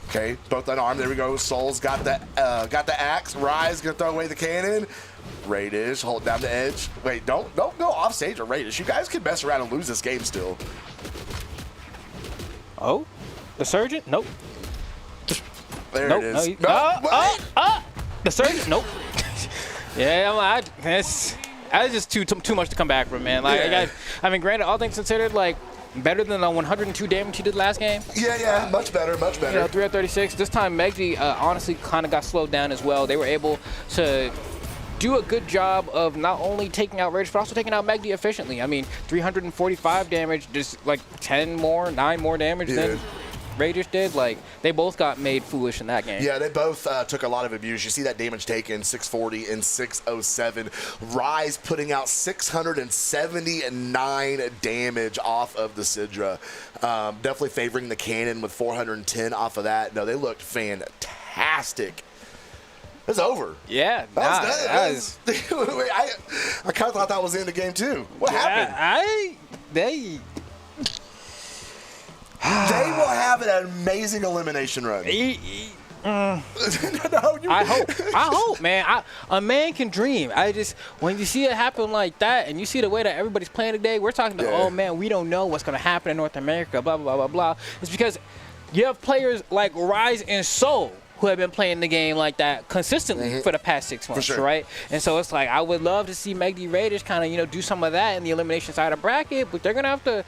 Okay, both unarmed. There we go. Soul's got the axe. Rise gonna throw away the cannon. Raidish hold down the edge. Wait, don't go off stage or Raidish. You guys can mess around and lose this game still. Oh, the surgeon? Nope. There Nope. it is. No, the surgeon? Nope. Yeah, that's just too much to come back from, man. Like, I mean, granted, all things considered, like, better than the 102 damage he did last game. Yeah, much better, much better. You know, 3 out of 36. This time, Megd honestly kind of got slowed down as well. They were able to do a good job of not only taking out Raidish, but also taking out Megd efficiently. I mean, 345 damage, just like 9 more damage than Raidish did. Like, they both got made foolish in that game. Yeah, they both took a lot of abuse. You see that damage taken, 640 and 607. Rise putting out 679 damage off of the Sidra. Definitely favoring the cannon with 410 off of that. No, they looked fantastic. It's over. Yeah, I kind of thought that was the end of the game too. What happened? They will have an amazing elimination run. I hope, man. A man can dream. When you see it happen like that, and you see the way that everybody's playing today, we're talking about, oh man, we don't know what's gonna happen in North America, blah blah blah blah blah. It's because you have players like Rise and Soul who have been playing the game like that consistently for the past 6 months, right? And so it's like, I would love to see Megd Raidish kind of, do some of that in the elimination side of bracket, but they're going to have to,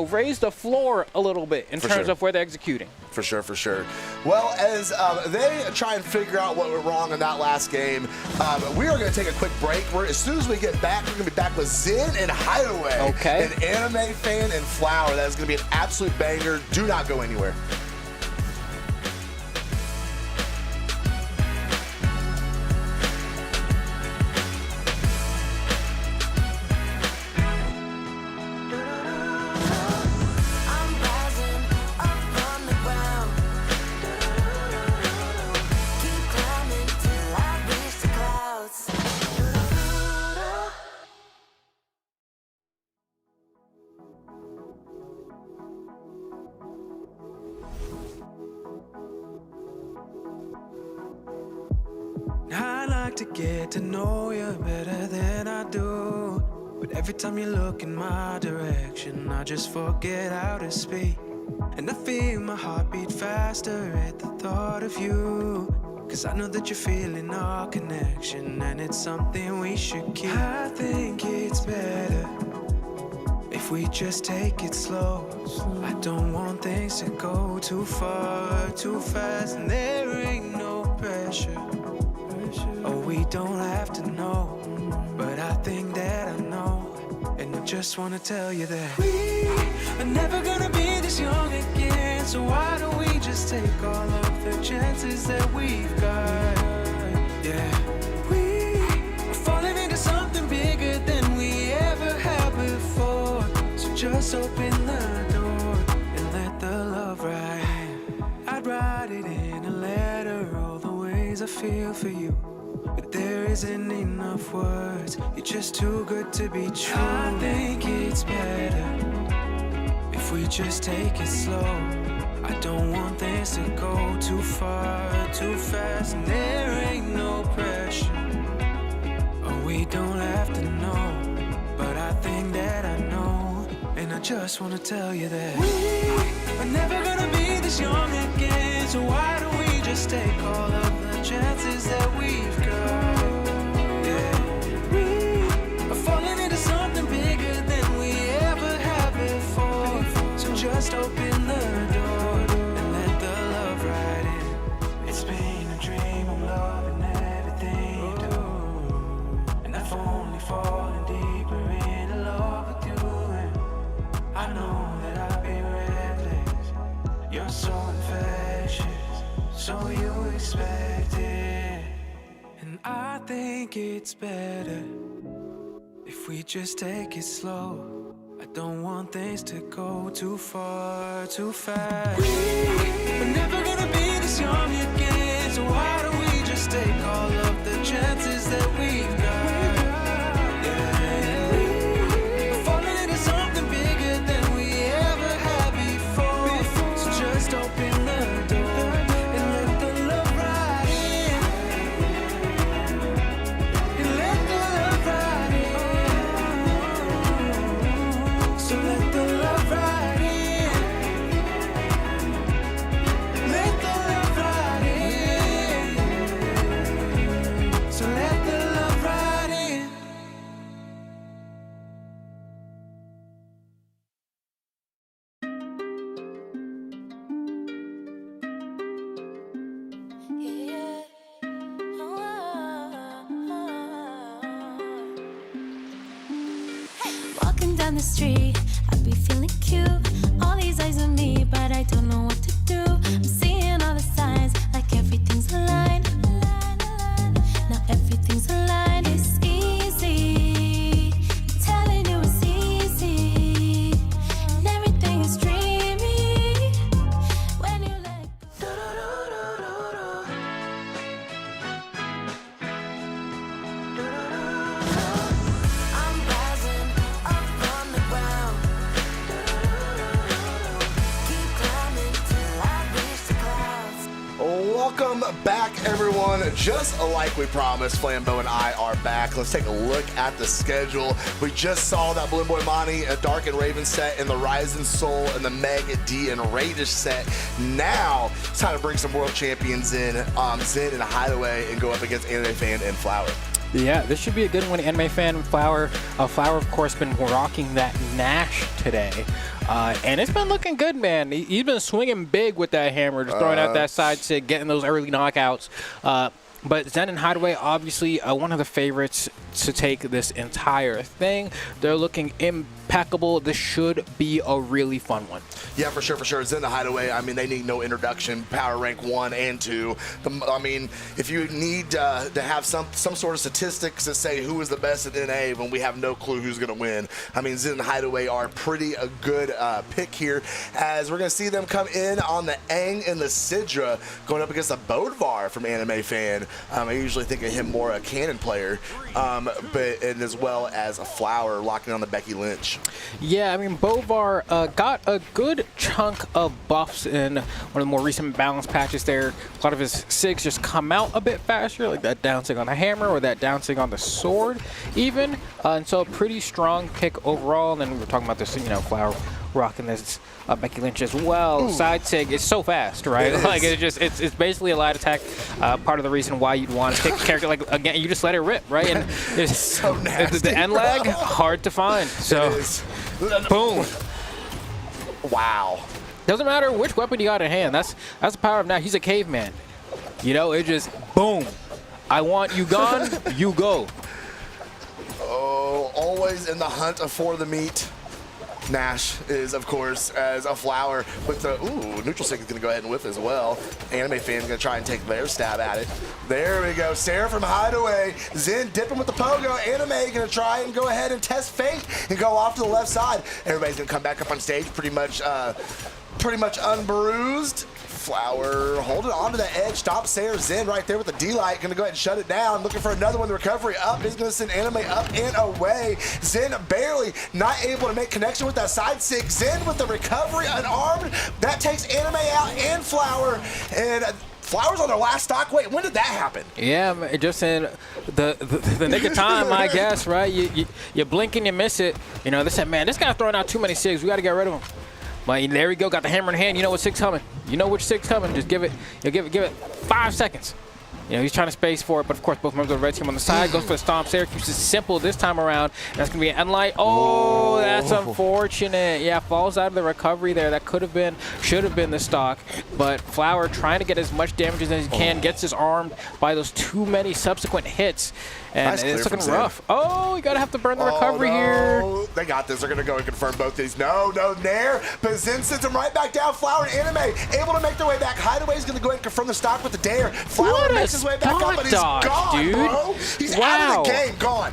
raise the floor a little bit in terms of where they're executing. For sure. Well, as they try and figure out what went wrong in that last game, we are going to take a quick break. As soon as we get back, we're going to be back with Zen and Hideway, an anime fan and Flower. That is going to be an absolute banger. Do not go anywhere. I'd like to get to know you better than I do, but every time you look in my direction, I just forget how to speak. And I feel my heart beat faster at the thought of you, 'cause I know that you're feeling our connection, and it's something we should keep. I think it's better if we just take it slow. I don't want things to go too far, too fast, and there ain't no pressure. Oh, we don't have to know, but I think that I know, and I just wanna tell you that we are never gonna be this young again. So why don't we just take all of the chances that we've got? Yeah, we are falling into something bigger than we ever had before. So just open the door and let the love ride in. I'd write it in a letter, all the ways I feel for you, but there isn't enough words. You're just too good to be true. I think it's better if we just take it slow. I don't want things to go too far, too fast, and there ain't no pressure. Oh, we don't have to know, but I think that I know, and I just wanna tell you that we are never gonna be this young again. So why don't we just take all of the chances that we've got? Yeah, we are falling into something big. unexpected. And I think it's better if we just take it slow. I don't want things to go too far, too fast. We're never gonna be this young again, so why don't we just take all of the chances that we've got? Yeah. We're falling into something bigger than we ever had before. So just open the door and let the love ride in. And let the love ride in. So let the love ride in. Let the love ride in. So let the love ride in. Yeah. Walking down the street, I be feeling cute. All these eyes on me, but I don't know what to do. I'm seeing all the signs, like everything's aligned. Now everything's aligned. It's easy. I'm telling you it's easy. And everything is dreamy when you let go. I'm rising up from the ground. Keep climbing till I reach the clouds. Welcome back, everyone. Just like we promised, Flambeau and I are back. Let's take a look at the schedule. We just saw that Blue Boy Mooney, a Dark and Raven set, and the Ryzen Soul and the Megd and Raidish set. Now it's time to bring some world champions in, Zen and Hideway, and go up against Anime Fan and Flower. Yeah, this should be a good one. Anime Fan, Flower. Flower, of course, been rocking that Nash today. And it's been looking good, man. He's been swinging big with that hammer, just throwing out that side sig, getting those early knockouts. But Zen and Hideway, obviously, one of the favorites to take this entire thing. They're looking impeccable. This should be a really fun one. Yeah, for sure, for sure. Zen and Hideway, I mean, they need no introduction. Power rank 1 and 2. I mean, if you need to have some sort of statistics to say who is the best at NA when we have no clue who's going to win, I mean, Zen and Hideway are pretty a good pick here, as we're going to see them come in on the Aang and the Sidra going up against the Bodvar from Anime Fan. I usually think of him more a cannon player, but and as well as a Flower locking on the Becky Lynch. Yeah, I mean, Bodvar got a good chunk of buffs in one of the more recent balance patches there. A lot of his SIGs just come out a bit faster, like that down sig on the hammer or that down sig on the sword even. And so a pretty strong pick overall. And then we were talking about this, you know, Flower rocking this Becky Lynch as well. Ooh. Side sig is so fast, right? Like it's basically a light attack. Part of the reason why you'd want to pick a character, like, again, you just let it rip, right? And it's so nasty. The end lag, hard to find. So boom. Wow. Doesn't matter which weapon you got in hand. That's the power of now. He's a caveman. You know, it just boom. I want you gone, you go. Oh, always in the hunt for the meat. Nash is, of course, as a Flower with the, neutral sig is going to go ahead and whiff as well. Anime Fan's going to try and take their stab at it. There we go. Sarah from Hideway. Zen dipping with the pogo. Anime going to try and go ahead and test fate and go off to the left side. Everybody's going to come back up on stage pretty much unbruised. Flower holding on to the edge, stop Sarah. Zen right there with the D-Light, gonna go ahead and shut it down. Looking for another one. The recovery up is gonna send Anime up and away. Zen barely not able to make connection with that side sig. Zen with the recovery unarmed. That takes Anime out and Flower. And Flower's on their last stock. Wait, when did that happen? Yeah, just in the nick of time, I guess, right? You blink and you miss it. You know, they said, man, this guy's throwing out too many sigs. We got to get rid of him. But there we go. Got the hammer in hand. You know what sig's coming. You know which sig's coming. Just give it 5 seconds. You know, he's trying to space for it, but of course both members of the red team on the side. Goes for the stomp. Syracuse is simple this time around. That's going to be an end light. Oh, that's unfortunate. Yeah, falls out of the recovery there. That should have been the stock. But Flower trying to get as much damage as he can. Gets his armed by those too many subsequent hits. And Nice it's clear looking from rough. Oh, you gotta have to burn the recovery here. They got this. They're going to go and confirm both these. No, Nair. But Zen sends him right back down. Flower and Anime able to make their way back. Hideway's going to go ahead and confirm the stock with the Dare. Flower What a makes his way back up, but he's dodge, gone, dude. bro. He's out Wow. of the game. Gone.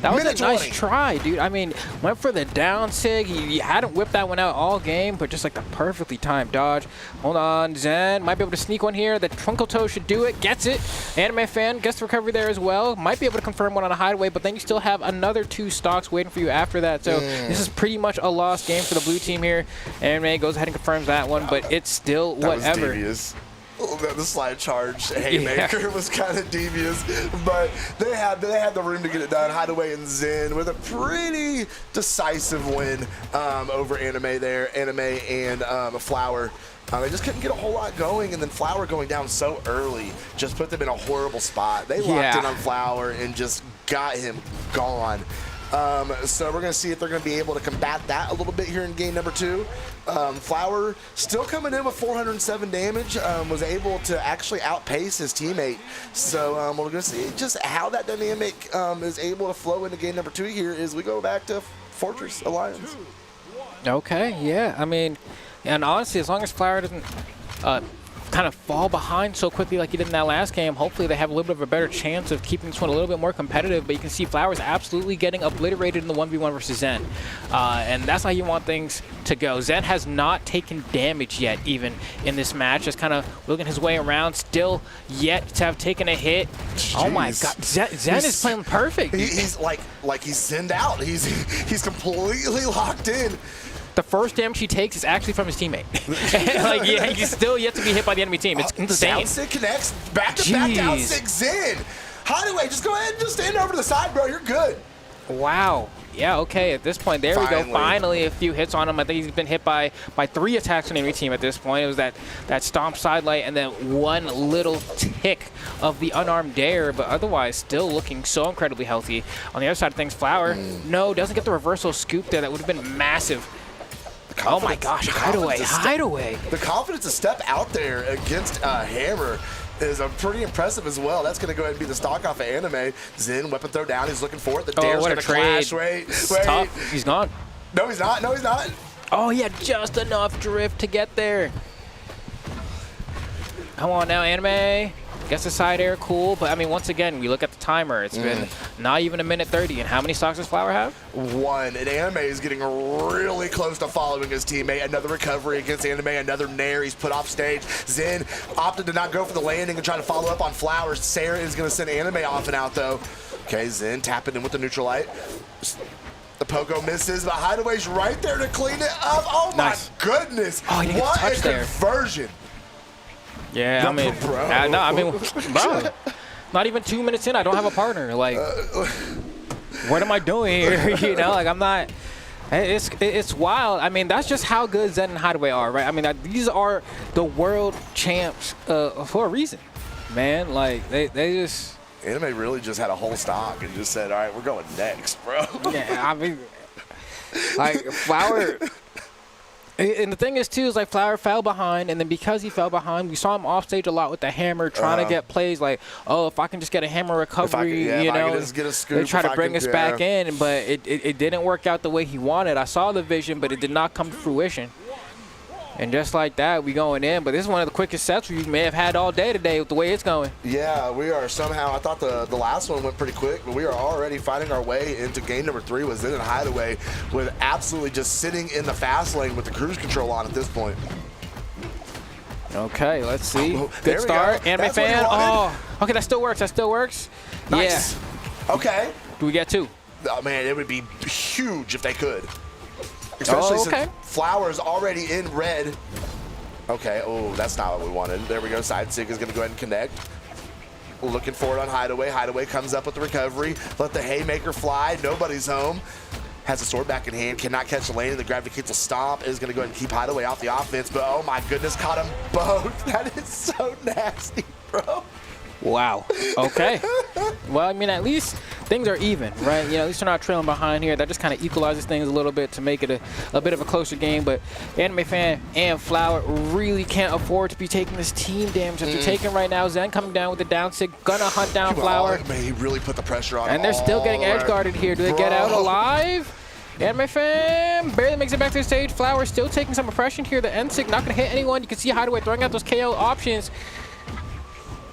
That was Minute a nice 20. try, dude. I mean, went for the down sig. He hadn't whipped that one out all game, but just like the perfectly timed dodge. Hold on, Zen might be able to sneak one here. The Twinkle Toe should do it. Gets it. Anime Fan gets the recovery there as well. Might be able to confirm one on a Hideway, but then you still have another 2 stocks waiting for you after that. So this is pretty much a lost game for the blue team here. Anime goes ahead and confirms that one, but it's still whatever. That was devious. The slide charge haymaker was kind of devious, but they had the room to get it done. Hideway and Zen with a pretty decisive win over Anime there. Anime and Flower. They just couldn't get a whole lot going, and then Flower going down so early just put them in a horrible spot. They locked in on Flower and just got him gone. So we're going to see if they're going to be able to combat that a little bit here in game number 2. Flower still coming in with 407 damage, was able to actually outpace his teammate. So we're going to see just how that dynamic is able to flow into game number 2 here as we go back to Fortress Alliance. Okay, yeah. I mean, and honestly, as long as Flower doesn't kind of fall behind so quickly like he did in that last game, hopefully they have a little bit of a better chance of keeping this one a little bit more competitive. But you can see Flower's absolutely getting obliterated in the 1v1 versus Zen. And that's how you want things to go. Zen has not taken damage yet, even in this match. Just kind of looking his way around, still yet to have taken a hit. Jeez. Oh my God, Zen is playing perfect. He's like he's Zen'd out. He's completely locked in. The first damage he takes is actually from his teammate. He's still yet to be hit by the enemy team. It's insane. Down sig connects, back to back down sig Zen. Hideway, just go ahead and just stand over to the side, bro. You're good. Wow. Yeah, okay, at this point, there we go. Finally, a few hits on him. I think he's been hit by 3 attacks on enemy team at this point. It was that stomp sidelight and then one little tick of the unarmed dare, but otherwise still looking so incredibly healthy. On the other side of things, Flower, no, doesn't get the reversal scoop there. That would have been massive. Oh my gosh, Hideway. The confidence to step out there against Hammer is pretty impressive as well. That's going to go ahead and be the stock off of Anime. Zen, weapon throw down. He's looking for it. The dare's going to clash. Wait. Tough. He's gone. No, he's not. Oh, he had just enough drift to get there. Come on now, Anime. Gets the side air, cool. But, I mean, once again, we look at the timer. It's been not even a minute 30. And how many stocks does Flower have? 1. And Anime is getting really close to following his teammate. Another recovery against Anime. Another Nair. He's put off stage. Zen opted to not go for the landing and try to follow up on Flowers. Sarah is going to send Anime off and out, though. Okay, Zen tapping in with the neutral light. The Pogo misses, but Hideway's right there to clean it up. Oh, my goodness. Oh, he what touch a there. conversion. Yeah, I mean, bro, not even 2 minutes in, I don't have a partner. Like, what am I doing here? You know, like I'm not. It's wild. I mean, that's just how good Zen and Hideway are, right? I mean, these are the world champs for a reason, man. Like they just. Anime really just had a whole stock and just said, "All right, we're going next, bro." Yeah, I mean, like Flower. And the thing is, too, is like Flower fell behind, and then because he fell behind, we saw him off stage a lot with the hammer, trying to get plays like, oh, if I can just get a hammer recovery, you know, they try to bring us back in, but it didn't work out the way he wanted. I saw the vision, but it did not come to fruition. And just like that, we going in. But this is one of the quickest sets we may have had all day today with the way it's going. Yeah, we are somehow. I thought the last one went pretty quick, but we are already finding our way into game number 3 with Zen and Hideway, with absolutely just sitting in the fast lane with the cruise control on at this point. Okay, let's see. Good start. Anime fan. Oh, okay, that still works. Nice. Yeah. Okay. Do we get 2? Oh, man, it would be huge if they could. Especially since Flower's already in red. Okay, oh, that's not what we wanted. There we go. Side sig is going to go ahead and connect. Looking for it on Hideway. Hideway comes up with the recovery. Let the haymaker fly. Nobody's home. Has a sword back in hand. Cannot catch the lane. The gravity kicks a stomp. Is going to go ahead and keep Hideway off the offense. But, oh, my goodness, caught them both. That is so nasty, bro. Wow. Okay. Well, I mean, at least things are even, right? You know, at least they're not trailing behind here. That just kind of equalizes things a little bit to make it a bit of a closer game. But Anime Fan and Flower really can't afford to be taking this team damage that they're taking right now. Zen coming down with the down sig, gonna hunt down Flower. Man, he really put the pressure on. And they're still getting edge guarded here. Do they get out alive? Anime Fan barely makes it back to the stage. Flower still taking some oppression here. The end sig not gonna hit anyone. You can see Hideway throwing out those KO options.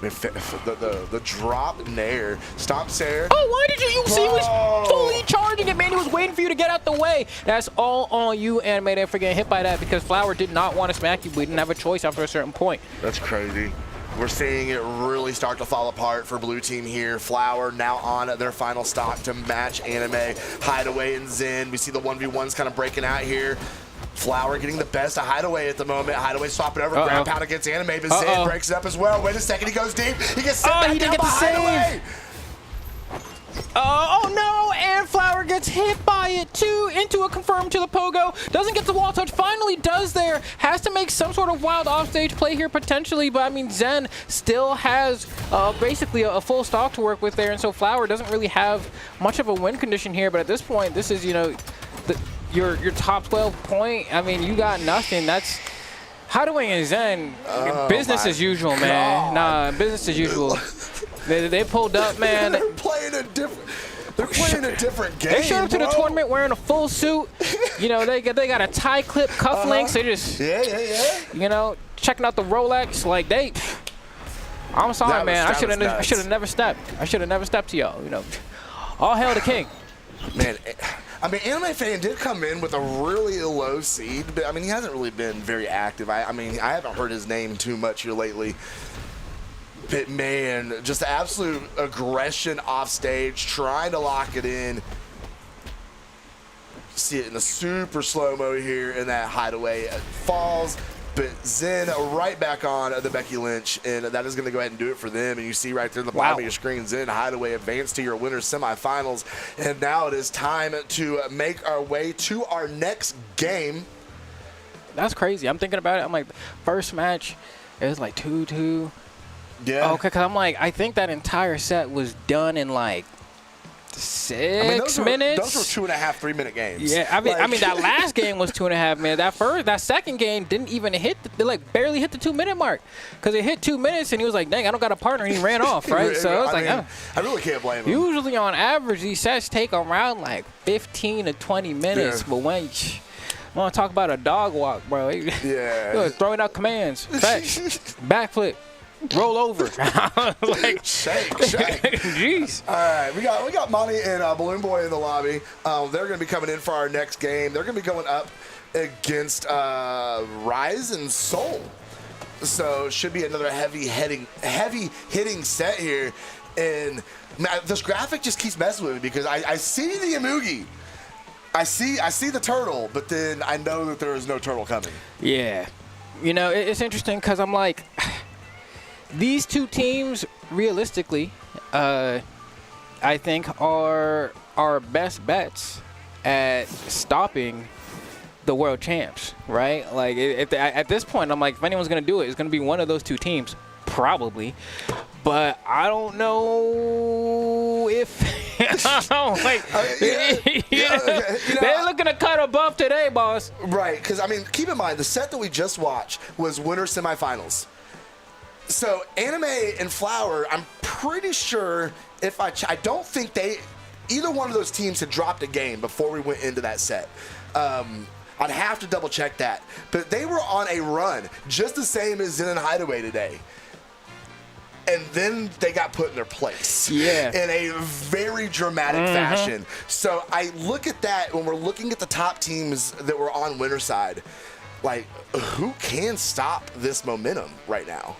The drop nair. Stop Sarah. Oh, why did you see he was fully charging it, man? He was waiting for you to get out the way. That's all on you, Animated, for getting hit by that because Flower did not want to smack you. We didn't have a choice after a certain point. That's crazy. We're seeing it really start to fall apart for blue team here. Flower now on their final stock to match Anime, Hideway, and Zen. We see the 1v1s kind of breaking out here. Flower getting the best of Hideway at the moment. Hideway swapping over, ground pound against Anime, but Zen breaks it up as well. Wait a second, he goes deep. He gets sent back down by Hideway. Oh no, and Flower gets hit by it too, into a confirm to the pogo. Doesn't get the wall touch, finally does there. Has to make some sort of wild offstage play here potentially, but I mean, Zen still has basically a full stock to work with there, and so Flower doesn't really have much of a win condition here, but at this point, this is, you know, your top 12 point. I mean, you got nothing. That's Hideway and Zen, business as usual, man. Nah, business as usual. They pulled up, man. They're playing a different game. They showed up to the tournament wearing a full suit. You know, they got a tie clip, cufflinks. They just you know, checking out the Rolex. Like I'm sorry, man. I should have never stepped. I should have never stepped to y'all. You know, all hail the king. Man, I mean, Anime Fan did come in with a really low seed, but I mean, he hasn't really been very active. I mean, I haven't heard his name too much here lately. But man, just absolute aggression off stage, trying to lock it in. See it in the super slow-mo here, and that Hideway falls. But Zen right back on the Becky Lynch, and that is going to go ahead and do it for them. And you see right there in the bottom of your screen, Zen Hideway advance to your winners semifinals. And now it is time to make our way to our next game. That's crazy. I'm thinking about it. I'm like, first match, it was like 2-2. Yeah. Okay, because I'm like, I think that entire set was done in like 6 minutes. Those were 2.5, 3 minute games. Yeah, I mean that last game was 2.5 minutes. That second game didn't even hit. They like barely hit the 2 minute mark because it hit 2 minutes and he was like, "Dang, I don't got a partner," and he ran off. Right, so it's like, I really can't blame him. Usually on average, these sets take around like 15 to 20 minutes, but when you want to talk about a dog walk, bro, you're throwing out commands, backflip. Roll over. Like shake. Jeez. All right, we got Mooney and Balloon Boy in the lobby. They're going to be coming in for our next game. They're going to be going up against Ryzen Soul. So should be another heavy hitting set here. And man, this graphic just keeps messing with me because I see the Amugi. I see the turtle, but then I know that there is no turtle coming. Yeah. You know, it's interesting because I'm like, these two teams, realistically, I think are our best bets at stopping the world champs, right? Like, at this point, I'm like, if anyone's going to do it, it's going to be one of those two teams, probably. But I don't know if they're looking to cut a buff today, boss. Right, because, I mean, keep in mind, the set that we just watched was winter semifinals. So Anime and Flower, I'm pretty sure I don't think either one of those teams had dropped a game before we went into that set. I'd have to double check that. But they were on a run, just the same as Zen and Hideway today. And then they got put in their place in a very dramatic fashion. So I look at that when we're looking at the top teams that were on winner side, like, who can stop this momentum right now?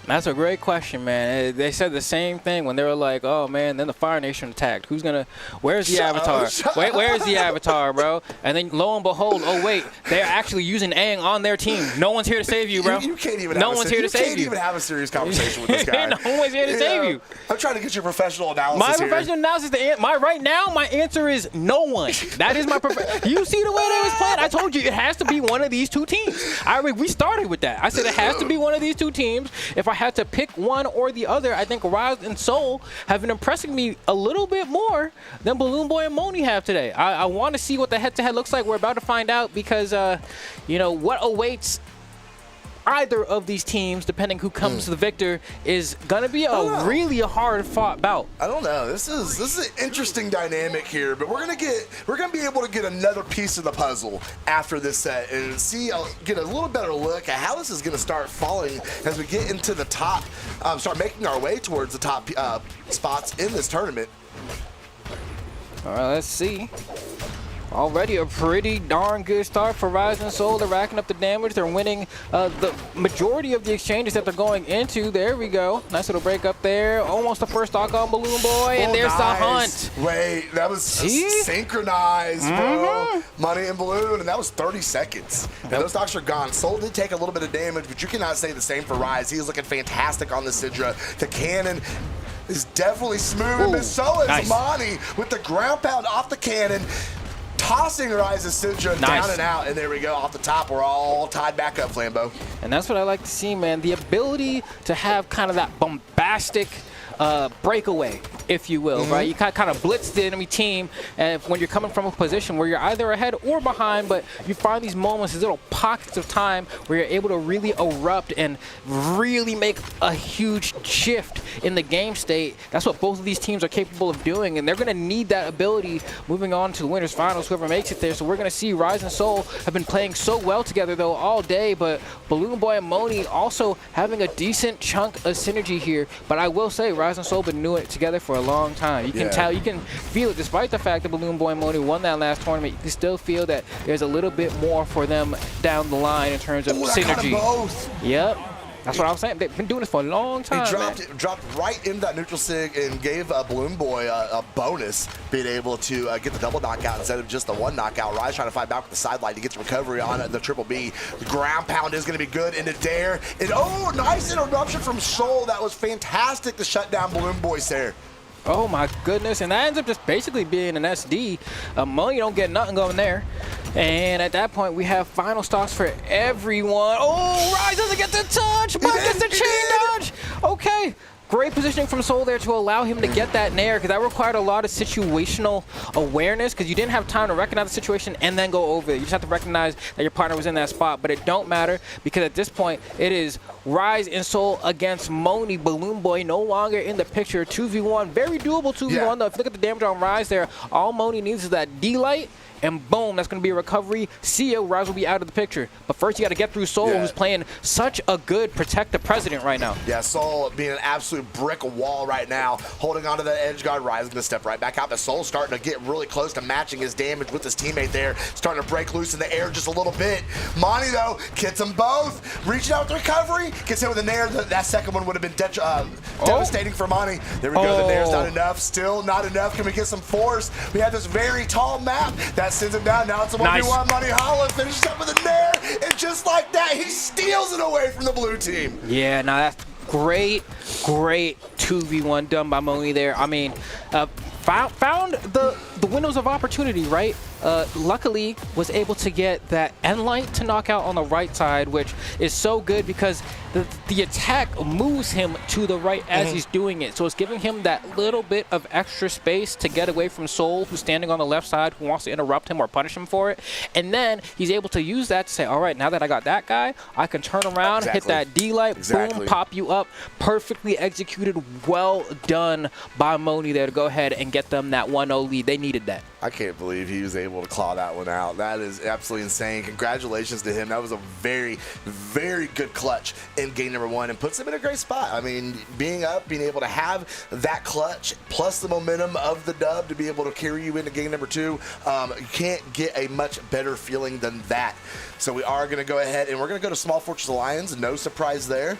That's a great question, man. They said the same thing when they were like, "Oh man," then the Fire Nation attacked. Where's the avatar? Where's the avatar, bro? And then lo and behold, oh wait, they're actually using Aang on their team. No one's here to save you, bro. You can't even. No one's here to save you. You can't even have a serious conversation with this guy. No one's here to save you. I'm trying to get your professional analysis. My professional analysis. Right now, my answer is no one. That is my professional. You see the way they was playing? I told you it has to be one of these two teams. We started with that. I said it has to be one of these two teams. If I had to pick one or the other, I think Ryzen and Soul have been impressing me a little bit more than Balloon Boy and Mooney have today. I want to see what the head-to-head looks like. We're about to find out because, you know, what awaits either of these teams, depending who comes to the victor, is gonna be a really hard-fought bout. I don't know. This is an interesting dynamic here, but we're gonna be able to get another piece of the puzzle after this set and get a little better look at how this is gonna start falling as we get into the top, start making our way towards the top spots in this tournament. All right, let's see. Already a pretty darn good start for Ryzen Soul. They're racking up the damage. They're winning the majority of the exchanges that they're going into. There we go. Nice little break up there. Almost the first stock on Balloon Boy, and there's nice. the hunt. Wait, that was synchronized, bro. Money and Balloon, and that was 30 seconds. And those stocks are gone. Soul did take a little bit of damage, but you cannot say the same for Ryze. He is looking fantastic on the Sidra. The cannon is definitely smooth, and so is Money with the ground pound off the cannon. Tossing Ryze's Sidra down and out, and there we go. Off the top, we're all tied back up, Flambeau. And that's what I like to see, man. The ability to have kind of that bombastic breakaway, if you will, right? You kind of blitz the enemy team, and when you're coming from a position where you're either ahead or behind, but you find these moments, these little pockets of time where you're able to really erupt and really make a huge shift in the game state. That's what both of these teams are capable of doing, and they're going to need that ability moving on to the winners finals, whoever makes it there. So we're going to see Ryze and Soul have been playing so well together, though, all day, but Balloon Boy and Mooney also having a decent chunk of synergy here. But I will say, Ryze and Soul been doing it together for a long time. You can tell, you can feel it, despite the fact that Balloon Boy and Mooney won that last tournament, you can still feel that there's a little bit more for them down the line in terms of synergy. Yep. That's what I was saying. They've been doing this for a long time. He dropped right into that neutral sig and gave Balloon Boy a bonus, being able to get the double knockout instead of just the one knockout. Ryze trying to fight back with the sideline to get the recovery on the triple B. The ground pound is going to be good into Dare. And oh, nice interruption from Soul. That was fantastic to shut down Balloon Boy's there. Oh my goodness, and that ends up just basically being an SD. Mooney don't get nothing going there. And at that point, we have final stocks for everyone. Oh, Ryze doesn't get the touch, but gets the chain dodge. Okay. Great positioning from Soul there to allow him to get that nair, because that required a lot of situational awareness, because you didn't have time to recognize the situation and then go over it. You just have to recognize that your partner was in that spot, but it don't matter, because at this point, it is Ryze and Soul against Mooney. Balloon Boy no longer in the picture. 2v1, very doable 2v1 though. If you look at the damage on Ryze there, all Mooney needs is that D-Light, and boom, that's going to be a recovery. See ya, Ryze will be out of the picture. But first, you got to get through Soul, who's playing such a good protect the president right now. Yeah, Soul being an absolute brick wall right now, holding onto the edge guard. Ryze going to step right back out. But Soul's starting to get really close to matching his damage with his teammate there, starting to break loose in the air just a little bit. Money, though, gets them both. Reaching out with the recovery, gets hit with a nair. That second one would have been devastating for Money. There we go. The nair's not enough. Still not enough. Can we get some force? We have this very tall map that sends him down. Now it's a 1v1. Brawlhalla finishes up with a nair, and just like that, he steals it away from the blue team. Yeah, now that's great 2v1 done by Mooney there. I mean, found the windows of opportunity, right? Luckily was able to get that end light to knock out on the right side, which is so good because the attack moves him to the right as he's doing it. So it's giving him that little bit of extra space to get away from Soul, who's standing on the left side, who wants to interrupt him or punish him for it. And then he's able to use that to say, all right, now that I got that guy, I can turn around, hit that D-Light, boom, pop you up. Perfectly executed, well done by Mooney there to go ahead and get them that 1-0 lead. They needed that. I can't believe he was able to claw that one out. That is absolutely insane. Congratulations to him. That was a very, very good clutch in game number one and puts him in a great spot. I mean, being up, being able to have that clutch plus the momentum of the dub to be able to carry you into game number two, you can't get a much better feeling than that. So we are going to go ahead and we're going to go to Small Fortress Alliance. No surprise there.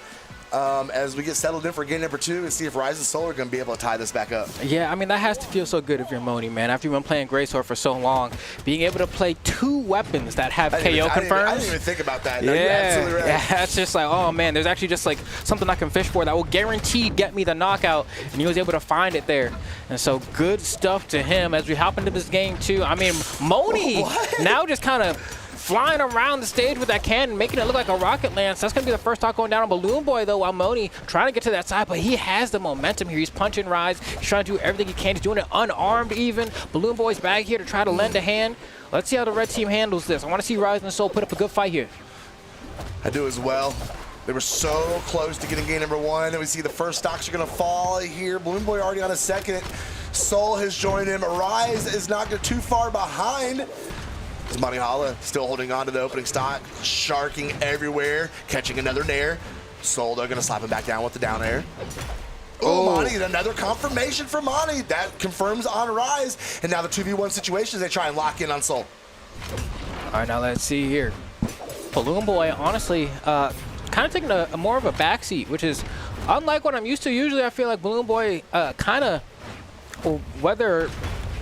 As we get settled in for game number two and see if Ryze and Soul are going to be able to tie this back up. Yeah, I mean, that has to feel so good if you're Mooney, man. After you've been playing Greatsword for so long, being able to play two weapons that have KO confirms. I didn't even think about that. No, you're absolutely right. Yeah, that's just like, oh, man, there's actually just like something I can fish for that will guaranteed get me the knockout, and he was able to find it there. And so good stuff to him as we hop into this game, too. I mean, Mooney now just kind of flying around the stage with that cannon, making it look like a rocket lance. That's going to be the first stock going down on Balloon Boy, though, while Mooney trying to get to that side, but he has the momentum here. He's punching Rise. He's trying to do everything he can. He's doing it unarmed even. Balloon Boy's back here to try to lend a hand. Let's see how the red team handles this. I want to see Rise and Soul put up a good fight here. I do as well. They were so close to getting game number 1, and we see the first stocks are going to fall here. Balloon Boy already on a second. Soul has joined him. Rise is not too far behind. Brawlhalla still holding on to the opening stock, sharking everywhere, catching another nair. Soul, they're going to slap him back down with the down air. Oh, Mooney, another confirmation for Mooney. That confirms on Rise. And now the 2v1 situations, they try and lock in on Soul. All right, now let's see here. Balloon Boy, honestly, kind of taking a more of a backseat, which is unlike what I'm used to. Usually I feel like Balloon Boy kind of, whether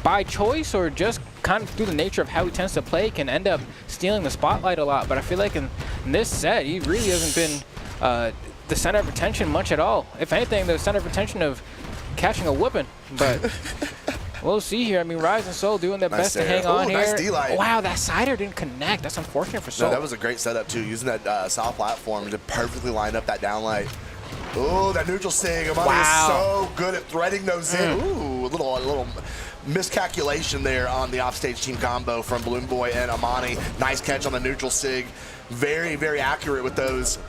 by choice or just kind of through the nature of how he tends to play, can end up stealing the spotlight a lot. But I feel like in this set, he really hasn't been the center of attention much at all. If anything, the center of attention of catching a whooping. But we'll see here. I mean, Rise and Soul doing their best to hang on here. Nice D-light. Wow, that sider didn't connect. That's unfortunate for Soul. No, that was a great setup, too, using that soft platform to perfectly line up that downlight. Oh, that neutral sig. Amani is so good at threading those in. Ooh, a little miscalculation there on the offstage team combo from Balloon Boy and Amani. Nice catch on the neutral sig. Very, very accurate with those.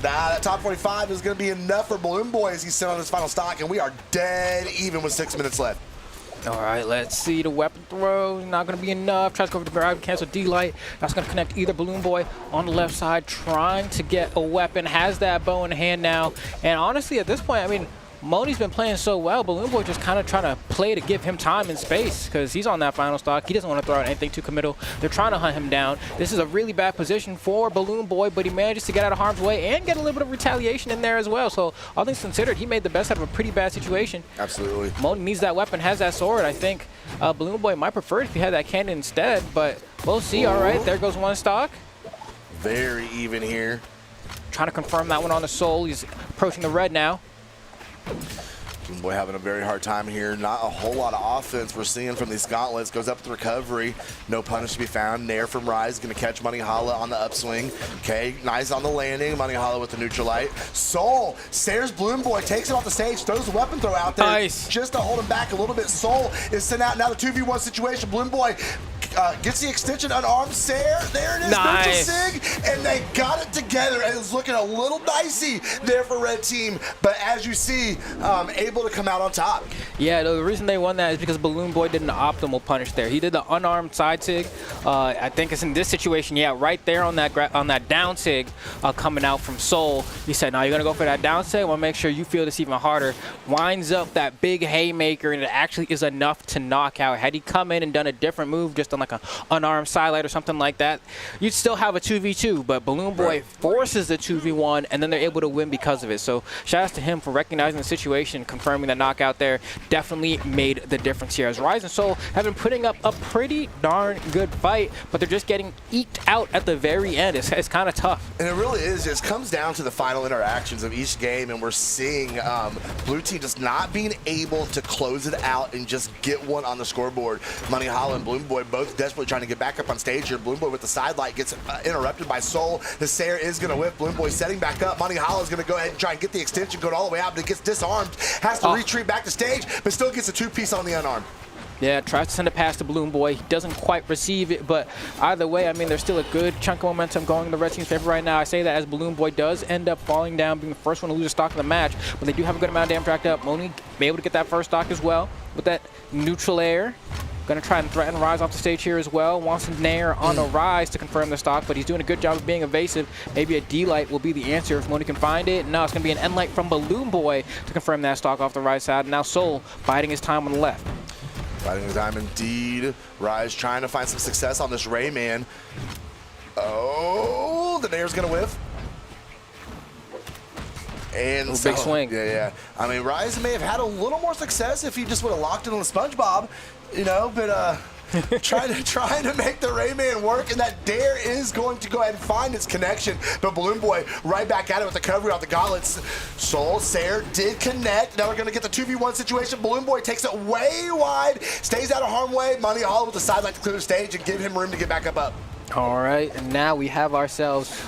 That top 45 is going to be enough for Balloon Boy as he's sitting on his final stock, and we are dead even with 6 minutes left. All right, let's see the weapon throw. Not going to be enough. Tries to go over the grab, cancel D-light. That's going to connect either Balloon Boy on the left side, trying to get a weapon. Has that bow in hand now. And honestly, at this point, I mean, Mooney's been playing so well. Balloon Boy just kind of trying to play to give him time and space because he's on that final stock. He doesn't want to throw out anything too committal. They're trying to hunt him down. This is a really bad position for Balloon Boy, but he manages to get out of harm's way and get a little bit of retaliation in there as well. So all things considered, he made the best out of a pretty bad situation. Absolutely. Mooney needs that weapon, has that sword. I think Balloon Boy might prefer it if he had that cannon instead, but we'll see. All right, there goes one stock. Very even here. Trying to confirm that one on the Soul. He's approaching the red now. Balloon Boy having a very hard time here. Not a whole lot of offense we're seeing from these gauntlets. Goes up with recovery. No punish to be found. Nair from Rise. Going to catch Brawlhalla on the upswing. Okay, nice on the landing. Brawlhalla with the neutral light. Soul stares Balloon Boy. Takes him off the stage. Throws the weapon throw out there. Nice. Just to hold him back a little bit. Soul is sent out. Now the 2v1 situation. Balloon Boy gets the extension unarmed. There it is. Nice. Neutral sig. And they got it together. And it's looking a little dicey there for red team. But as you see, able to come out on top. Yeah, the reason they won that is because Balloon Boy did an optimal punish there. He did the unarmed side sig. I think it's in this situation, yeah, right there on that down sig coming out from Soul. He said, no, you're going to go for that down sig. I want to make sure you feel this even harder. Winds up that big haymaker, and it actually is enough to knock out. Had he come in and done a different move, just on like an unarmed sidelight or something like that, you'd still have a 2v2, but Balloon Boy forces the 2v1, and then they're able to win because of it. So shout out to him for recognizing the situation, confirming that knockout there definitely made the difference here. As Rise and Soul have been putting up a pretty darn good fight, but they're just getting eked out at the very end. It's kind of tough. And it really is. It comes down to the final interactions of each game, and we're seeing blue team just not being able to close it out and just get one on the scoreboard. Brawlhalla and Balloon Boy both desperately trying to get back up on stage here. Balloon Boy with the side light gets interrupted by Soul. The Sayer is going to whip. Balloon Boy setting back up. Brawlhalla is going to go ahead and try and get the extension going all the way out, but it gets disarmed. Has to retreat back to stage, but still gets a two-piece on the unarmed. Yeah, tries to send it past the Balloon Boy. He doesn't quite receive it, but either way, I mean, there's still a good chunk of momentum going in the red team's favor right now. I say that as Balloon Boy does end up falling down, being the first one to lose a stock in the match, but they do have a good amount of damage racked up. Mooney be able to get that first stock as well with that neutral air. Going to try and threaten Rise off the stage here as well. Wants a Nair on a Rise to confirm the stock, but he's doing a good job of being evasive. Maybe a D-Light will be the answer if Mooney can find it. No, it's going to be an N-Light from Balloon Boy to confirm that stock off the right side. Now Soul biding his time on the left. Biding his time indeed. Rise trying to find some success on this Rayman. Oh, the Nair's going to whiff. And big swing. Yeah. I mean, Rise may have had a little more success if he just would have locked in on the SpongeBob, you know, but trying to make the Rayman work, and that dare is going to go ahead and find its connection. But Balloon Boy right back at it with the recovery off the gauntlets. Soul Sayer did connect. Now we're going to get the 2v1 situation. Balloon Boy takes it way wide, stays out of harm's way. Brawlhalla with the sideline to clear the stage and give him room to get back up. All right, and now we have ourselves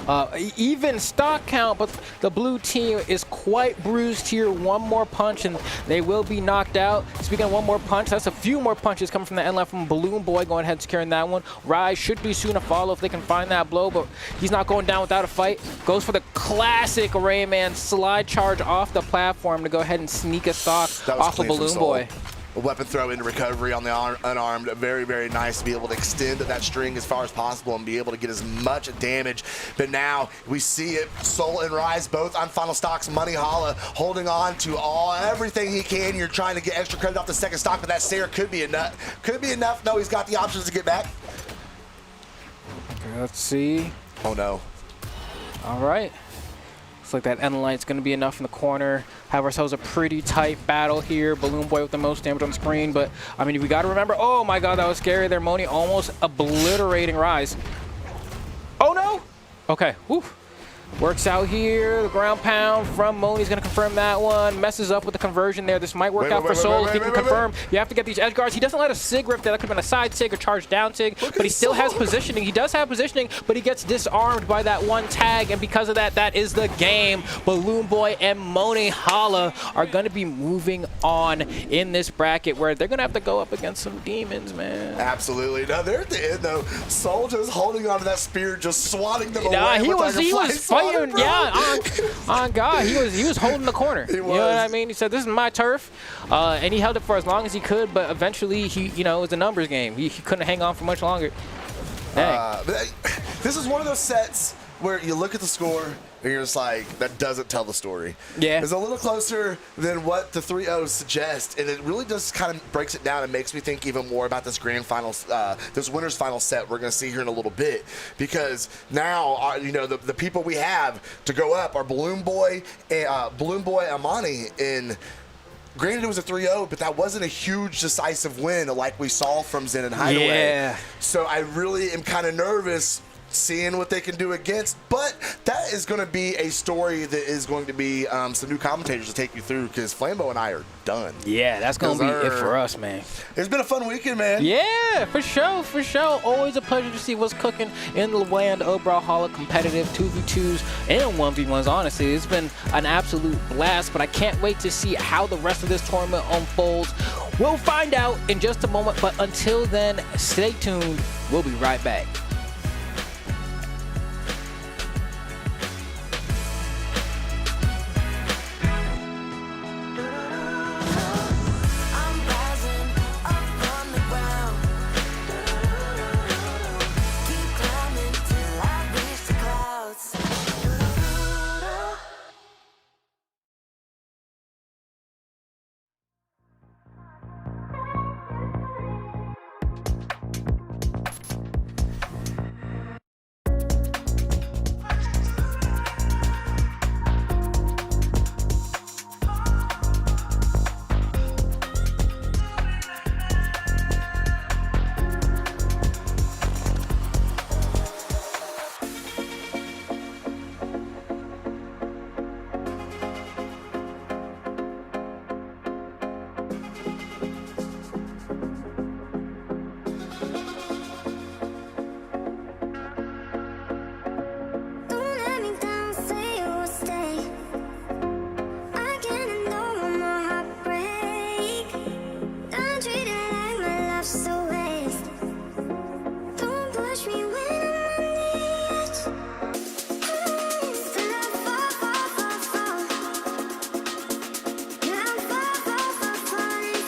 even stock count, but the blue team is quite bruised here. One more punch, and they will be knocked out. Speaking of one more punch, that's a few more punches coming from the end left from Balloon Boy, going ahead and securing that one. Rise should be soon to follow if they can find that blow, but he's not going down without a fight. Goes for the classic Rayman slide charge off the platform to go ahead and sneak a stock off of Balloon Boy. A weapon throw into recovery on the unarmed. Very, very nice to be able to extend that string as far as possible and be able to get as much damage. But now we see it. Soul and Rise both on final stocks. Brawlhalla holding on to everything he can. You're trying to get extra credit off the second stock, but that Sair could be enough. Could be enough. No, he's got the options to get back. Okay, let's see. Oh, no. All right. Looks like that end light's going to be enough in the corner. Have ourselves a pretty tight battle here. Balloon Boy with the most damage on the screen, but I mean, we got to remember. Oh my God, that was scary there. Mooney almost obliterating Rise. Oh no. Okay. Whew. Works out here. The ground pound from Mooney's going to confirm that one. Messes up with the conversion there. This might work out for Soul if he can confirm. You have to get these edge guards. He doesn't let a Sig rip there. That could have been a side Sig or charge down Sig, but he still has positioning. He does have positioning, but he gets disarmed by that one tag, and because of that, that is the game. Balloon Boy and Brawlhalla are going to be moving on in this bracket where they're going to have to go up against some demons, man. Absolutely. Now, they're at the end, though. Soul just holding onto that spear, just swatting them away. He with was fighting, on God. He was holding the corner. You know what I mean? He said, "This is my turf," and he held it for as long as he could. But eventually, it was a numbers game. He couldn't hang on for much longer. This is one of those sets where you look at the score and you're just like, that doesn't tell the story. Yeah. It's a little closer than what the 3-0 suggest, and it really just kind of breaks it down and makes me think even more about this grand final, this winner's final set we're going to see here in a little bit, because now, the people we have to go up are Balloon Boy, Amani, and granted, it was a 3-0, but that wasn't a huge decisive win like we saw from Zen and Hideway. Yeah. So I really am kind of nervous seeing what they can do against, but that is going to be a story that is going to be some new commentators to take you through, because Flambeau and I are done. Yeah, that's going to be it for us, man. It's been a fun weekend, man. Yeah, for sure, for sure. Always a pleasure to see what's cooking in the land of Brawlhalla, competitive 2v2s and 1v1s. Honestly, it's been an absolute blast, but I can't wait to see how the rest of this tournament unfolds. We'll find out in just a moment, but until then, stay tuned. We'll be right back. I'm rising up from the ground. Keep climbing till I reach the clouds. Don't let me down, say you will stay. I can't handle one more heartbreak. Don't treat it like my life's a waste. Don't push me when I'm on the edge. Till I fall. Yeah, I'm falling for you.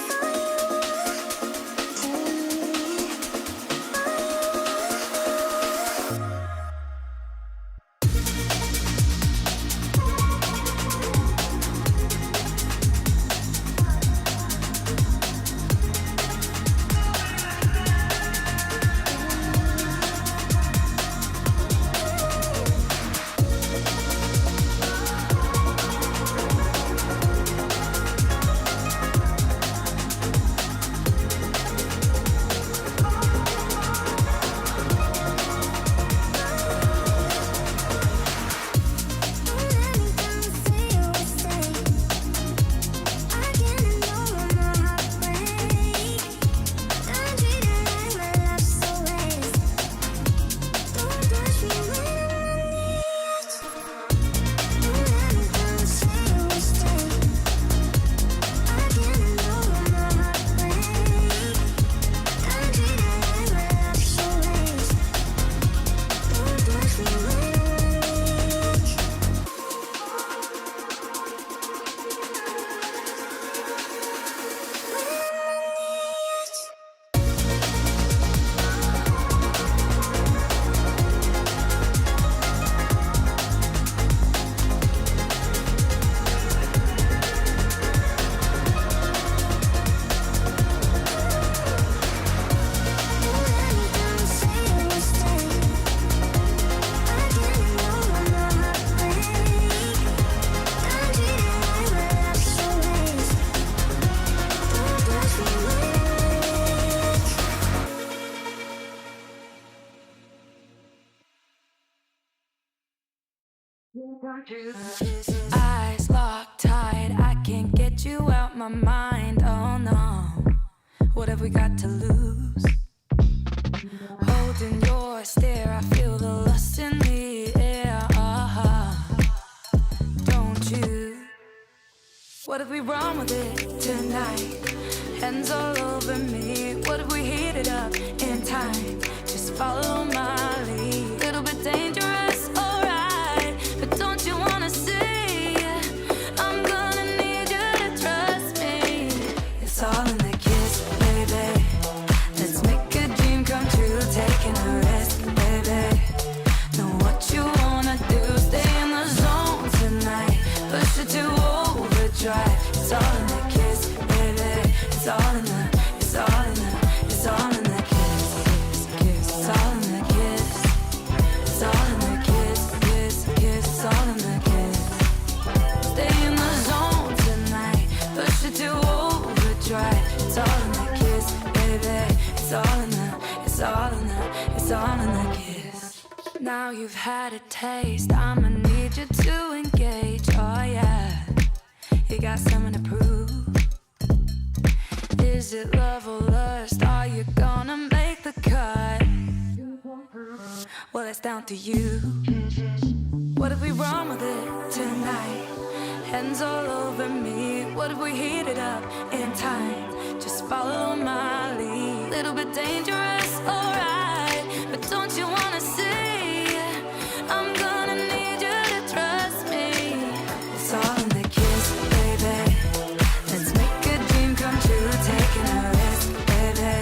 Eyes locked tight, I can't get you out my mind. Oh no, what have we got to lose? Holding your stare, I feel the lust in the air. Don't you? What if we run with it tonight? Hands all over me. What if we heat it up in time? Just follow my lead. Little bit dangerous, alright, but don't you wanna see? I'm gonna need you to trust me. It's all in the kiss, baby. Let's make a dream come true. Taking a risk, baby. Know what you wanna do. Stay in the zone tonight. Push it to overdrive. It's all in the kiss, baby. It's all in the, it's all in the, it's all in the kiss, kiss, it's all in the kiss. It's all in the kiss, kiss, kiss, it's all in the kiss. Stay in the zone tonight. Push it to overdrive. It's all in the kiss, baby. It's all in the, it's all in the, it's all in the kiss. Now you've had a taste, I'ma need you to engage. Oh yeah, you got something to prove. Is it love or lust? Are you gonna make the cut? Well, it's down to you. What if we run with it tonight? Hands all over me. What if we heat it up in time? Just follow my lead. Little bit dangerous, alright, but don't you wanna see? I'm gonna need you to trust me. It's all in the kiss, baby. Let's make a dream come true. Taking a risk, baby.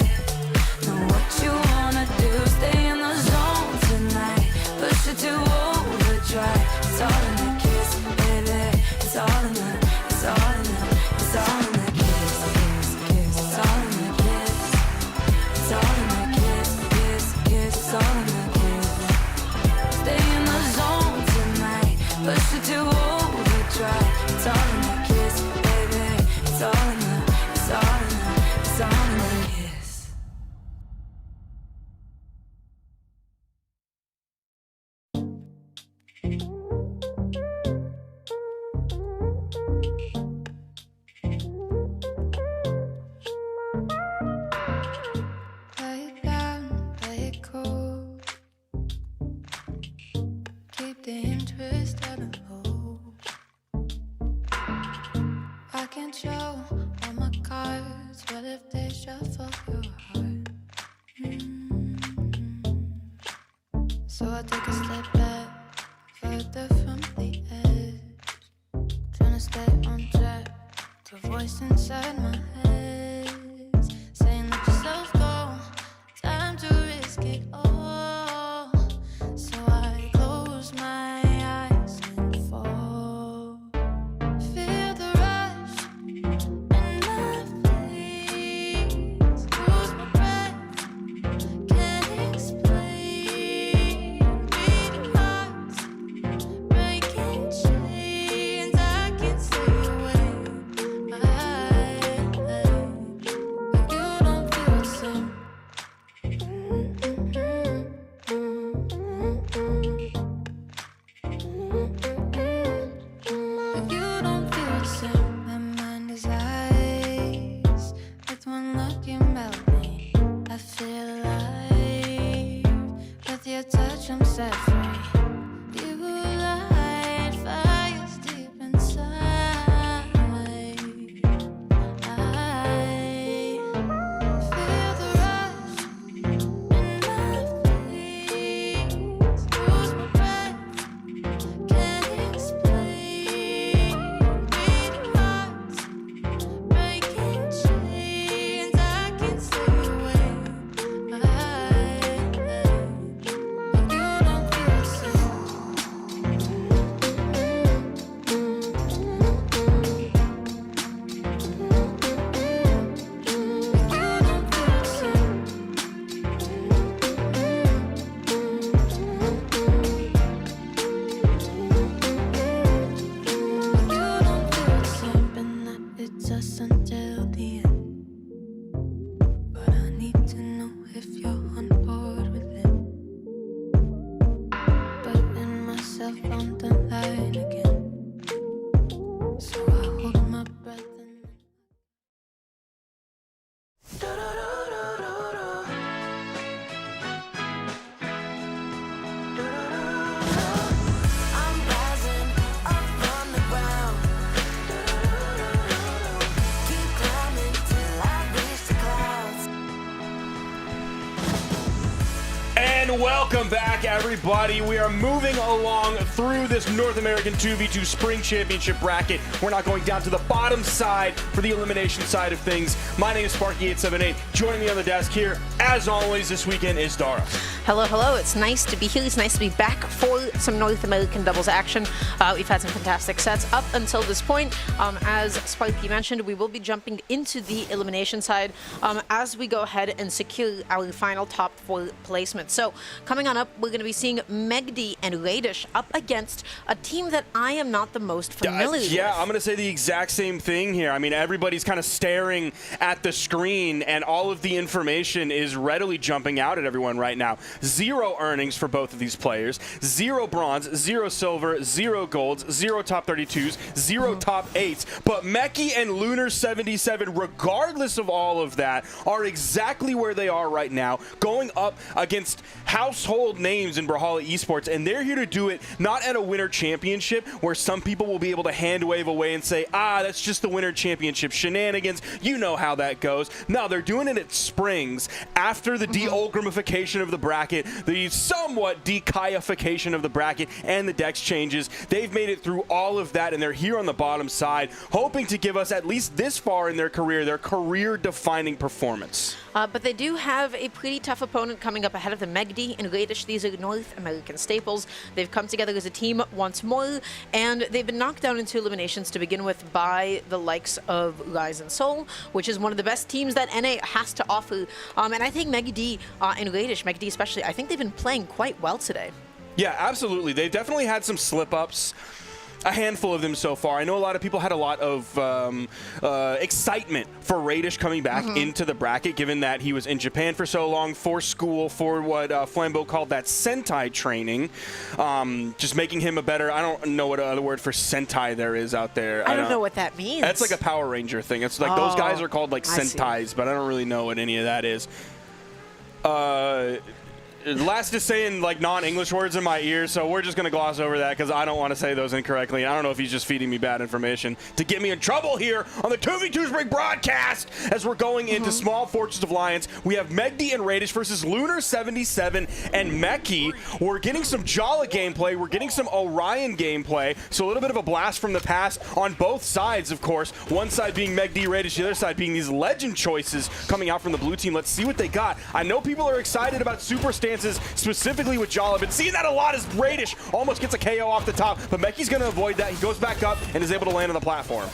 Know what you wanna do. Stay in the zone tonight. Push it to overdrive. It's all in the kiss, baby. It's all in the, it's all in the, it's all in the kiss, kiss, kiss. It's all in the kiss. It's all in the kiss, kiss, kiss. It's all in the kiss. Stay in the zone tonight. Push it to overdrive. It's all in the kiss, baby. It's all in the, it's all in the, it's all in the kiss. Play it down, play it cool. Keep the interest at a low. I can't show all my cards. What if they shuffle your heart? So I take a step back, further from the edge. Tryna stay on track. The voice inside my head saying let yourself go. Time to risk it all. So I close my eyes and fall. Feel the rush in my face. Lose my breath. Can't explain. Reading And welcome back, everybody. We are moving along through this North American 2v2 Spring Championship bracket. We're not going down to the bottom side for the elimination side of things. My name is Sparky878. Joining me on the desk here, as always, this weekend is Dara. Hello, hello. It's nice to be here. It's nice to be back for some North American doubles action. We've had some fantastic sets up until this point. As Sparky mentioned, we will be jumping into the elimination side as we go ahead and secure our final top 4 placement. So coming on up, we're going to be seeing Megd and Raidish up against a team that I am not the most familiar with. Yeah, I'm going to say the exact same thing here. I mean, everybody's kind of staring at the screen, and all of the information is readily jumping out at everyone right now. 0 earnings for both of these players, 0 bronze, 0 silver, 0 golds, 0 top 32s, 0 top 8s. But Megd and Lunar77, regardless of all of that, are exactly where they are right now, going up against household names in Brawlhalla esports, and they're here to do it not at a winter championship where some people will be able to hand wave away and say, that's just the winter championship shenanigans, you know how that goes. No, they're doing it at Springs after the de-Olgramification of the bracket, the somewhat de-Kaiification of the bracket, and the dex changes. They've made it through all of that, and they're here on the bottom side, hoping to give us, at least this far in their career-defining performance. But they do have a pretty tough opponent coming up ahead of them. Megd and Raidish, these are North American staples. They've come together as a team once more, and they've been knocked down into eliminations to begin with by the likes of Ryzen, which is one of the best teams that NA has to offer. And I think Megd and Raidish, Megd especially, I think they've been playing quite well today. Yeah, absolutely. They've definitely had some slip-ups. A handful of them so far. I know a lot of people had a lot of excitement for Raidish coming back into the bracket, given that he was in Japan for so long, for school, for what Flambeau called that Sentai training. Just making him a better, I don't know what other word for Sentai there is out there. I don't know what that means. That's like a Power Ranger thing. It's like those guys are called like Sentais, but I don't really know what any of that is. Last is saying like non-English words in my ear, so we're just going to gloss over that because I don't want to say those incorrectly. I don't know if he's just feeding me bad information to get me in trouble here on the 2v2 Spring broadcast as we're going into Small Fortress of Alliance. We have Megd and Raidish versus Lunar77 and Meki. We're getting some Jala gameplay. We're getting some Orion gameplay. So a little bit of a blast from the past on both sides, of course. One side being Megd, Raidish, the other side being these legend choices coming out from the blue team. Let's see what they got. I know people are excited about super stances, specifically with Jala. Been seeing that a lot as Raidish almost gets a KO off the top, but Meki's going to avoid that. He goes back up and is able to land on the platform.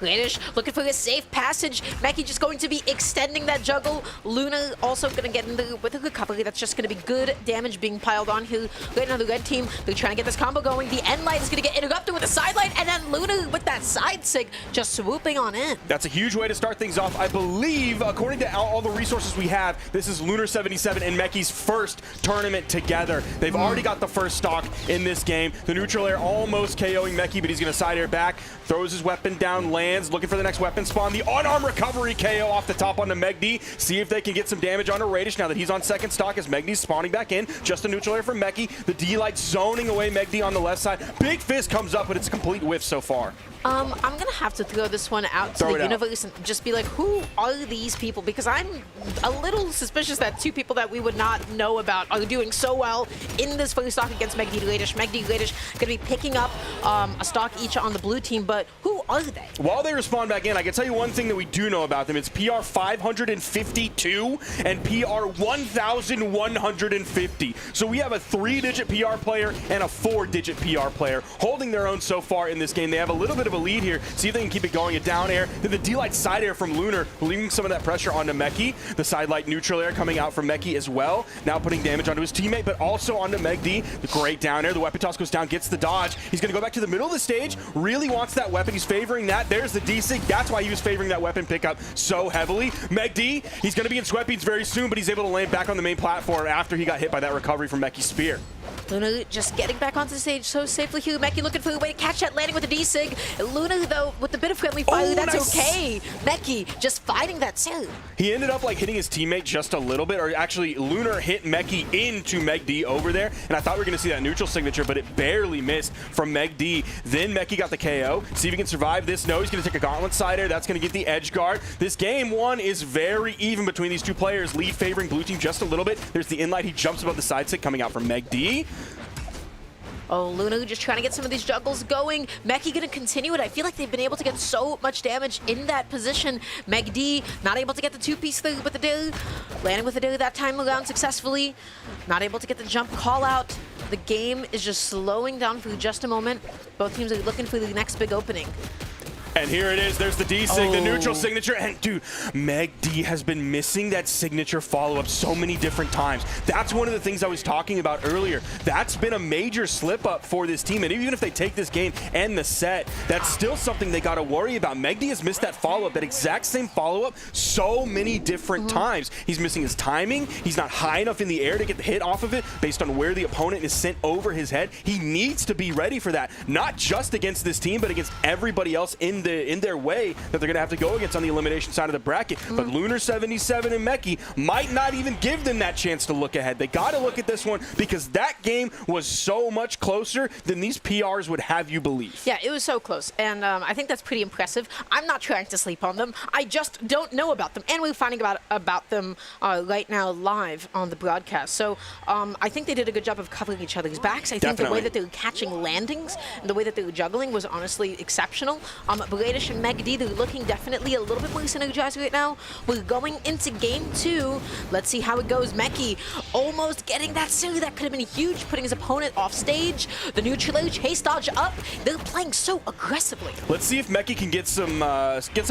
Raidish looking for a safe passage. Meki just going to be extending that juggle. Luna also going to get in there with a recovery. That's just going to be good damage being piled on here. Right now the red team, they're trying to get this combo going. The end light is going to get interrupted with a side light, and then Luna with that side sig just swooping on in. That's a huge way to start things off. I believe, according to all the resources we have, this is Lunar77 and Meki's first tournament together. They've already got the first stock in this game. The neutral air almost KOing Meki, but he's going to side air back, throws his weapon down, lands, looking for the next weapon spawn. The unarmed recovery KO off the top onto Megd. See if they can get some damage onto Raidish now that he's on second stock as Megd's spawning back in. Just a neutral air from Meki. The D-Light zoning away Megd on the left side. Big Fist comes up, but it's a complete whiff so far. I'm going to have to throw this one out to the universe and just be like, who are these people? Because I'm a little suspicious that 2 people that we would not know about are doing so well in this first stock against Megd and Raidish. Megd and Raidish going to be picking up a stock each on the blue team, but who are they? While they respawn back in, I can tell you one thing that we do know about them. It's PR 552 and PR 1150. So we have a 3-digit PR player and a 4-digit PR player holding their own so far in this game. They have a little bit of a lead here. See if they can keep it going. A down air. Then the D-Light side air from Lunar, relieving some of that pressure onto Meki. The side light neutral air coming out from Meki as well. Now putting damage onto his teammate, but also onto Megd. The great down air. The weapon toss goes down, gets the dodge. He's going to go back to the middle of the stage. Really wants that weapon. He's favoring that. There's the D-Sig. That's why he was favoring that weapon pickup so heavily. Megd, he's going to be in sweatbeats very soon, but he's able to land back on the main platform after he got hit by that recovery from Meki's spear. Luna just getting back onto the stage so safely here. Meki looking for a way to catch that landing with a D-Sig. Luna, though, with a bit of friendly fire, that's nice. okay. Meki just fighting that too. He ended up like hitting his teammate just a little bit, or actually Lunar hit Meki into Megd over there, and I thought we were going to see that neutral signature, but it barely missed from Megd. Then Meki got the KO. See if he can survive this. No, he's going to take a gauntlet side air. That's going to get the edge guard. This game one is very even between these two players. Lead favoring blue team just a little bit. There's the inlight. He jumps above the side stick coming out from Megd. Oh, Luna just trying to get some of these juggles going. Meki gonna continue it. I feel like they've been able to get so much damage in that position. Megd not able to get the two-piece through with the do. Landing with the do that time around successfully. Not able to get the jump call out. The game is just slowing down for just a moment. Both teams are looking for the next big opening. And here it is. There's the D-Sig, the neutral signature. And, dude, Megd has been missing that signature follow-up so many different times. That's one of the things I was talking about earlier. That's been a major slip-up for this team. And even if they take this game and the set, that's still something they got to worry about. Megd has missed that follow-up, that exact same follow-up, so many different times. He's missing his timing. He's not high enough in the air to get the hit off of it based on where the opponent is sent over his head. He needs to be ready for that, not just against this team, but against everybody else in their way that they're going to have to go against on the elimination side of the bracket. But Lunar 77 and Meki might not even give them that chance to look ahead. They got to look at this one because that game was so much closer than these PRs would have you believe. Yeah, it was so close, and I think that's pretty impressive. I'm not trying to sleep on them. I just don't know about them, and we're finding about them right now live on the broadcast. So I think they did a good job of covering each other's backs. I think the way that they were catching landings and the way that they were juggling was honestly exceptional. Raidish and Megd, they're looking definitely a little bit more synergized right now. We're going into game 2. Let's see how it goes. Meki almost getting that silly. That could have been huge, putting his opponent off stage. The neutral chase dodge up. They're playing so aggressively. Let's see if Meki can get some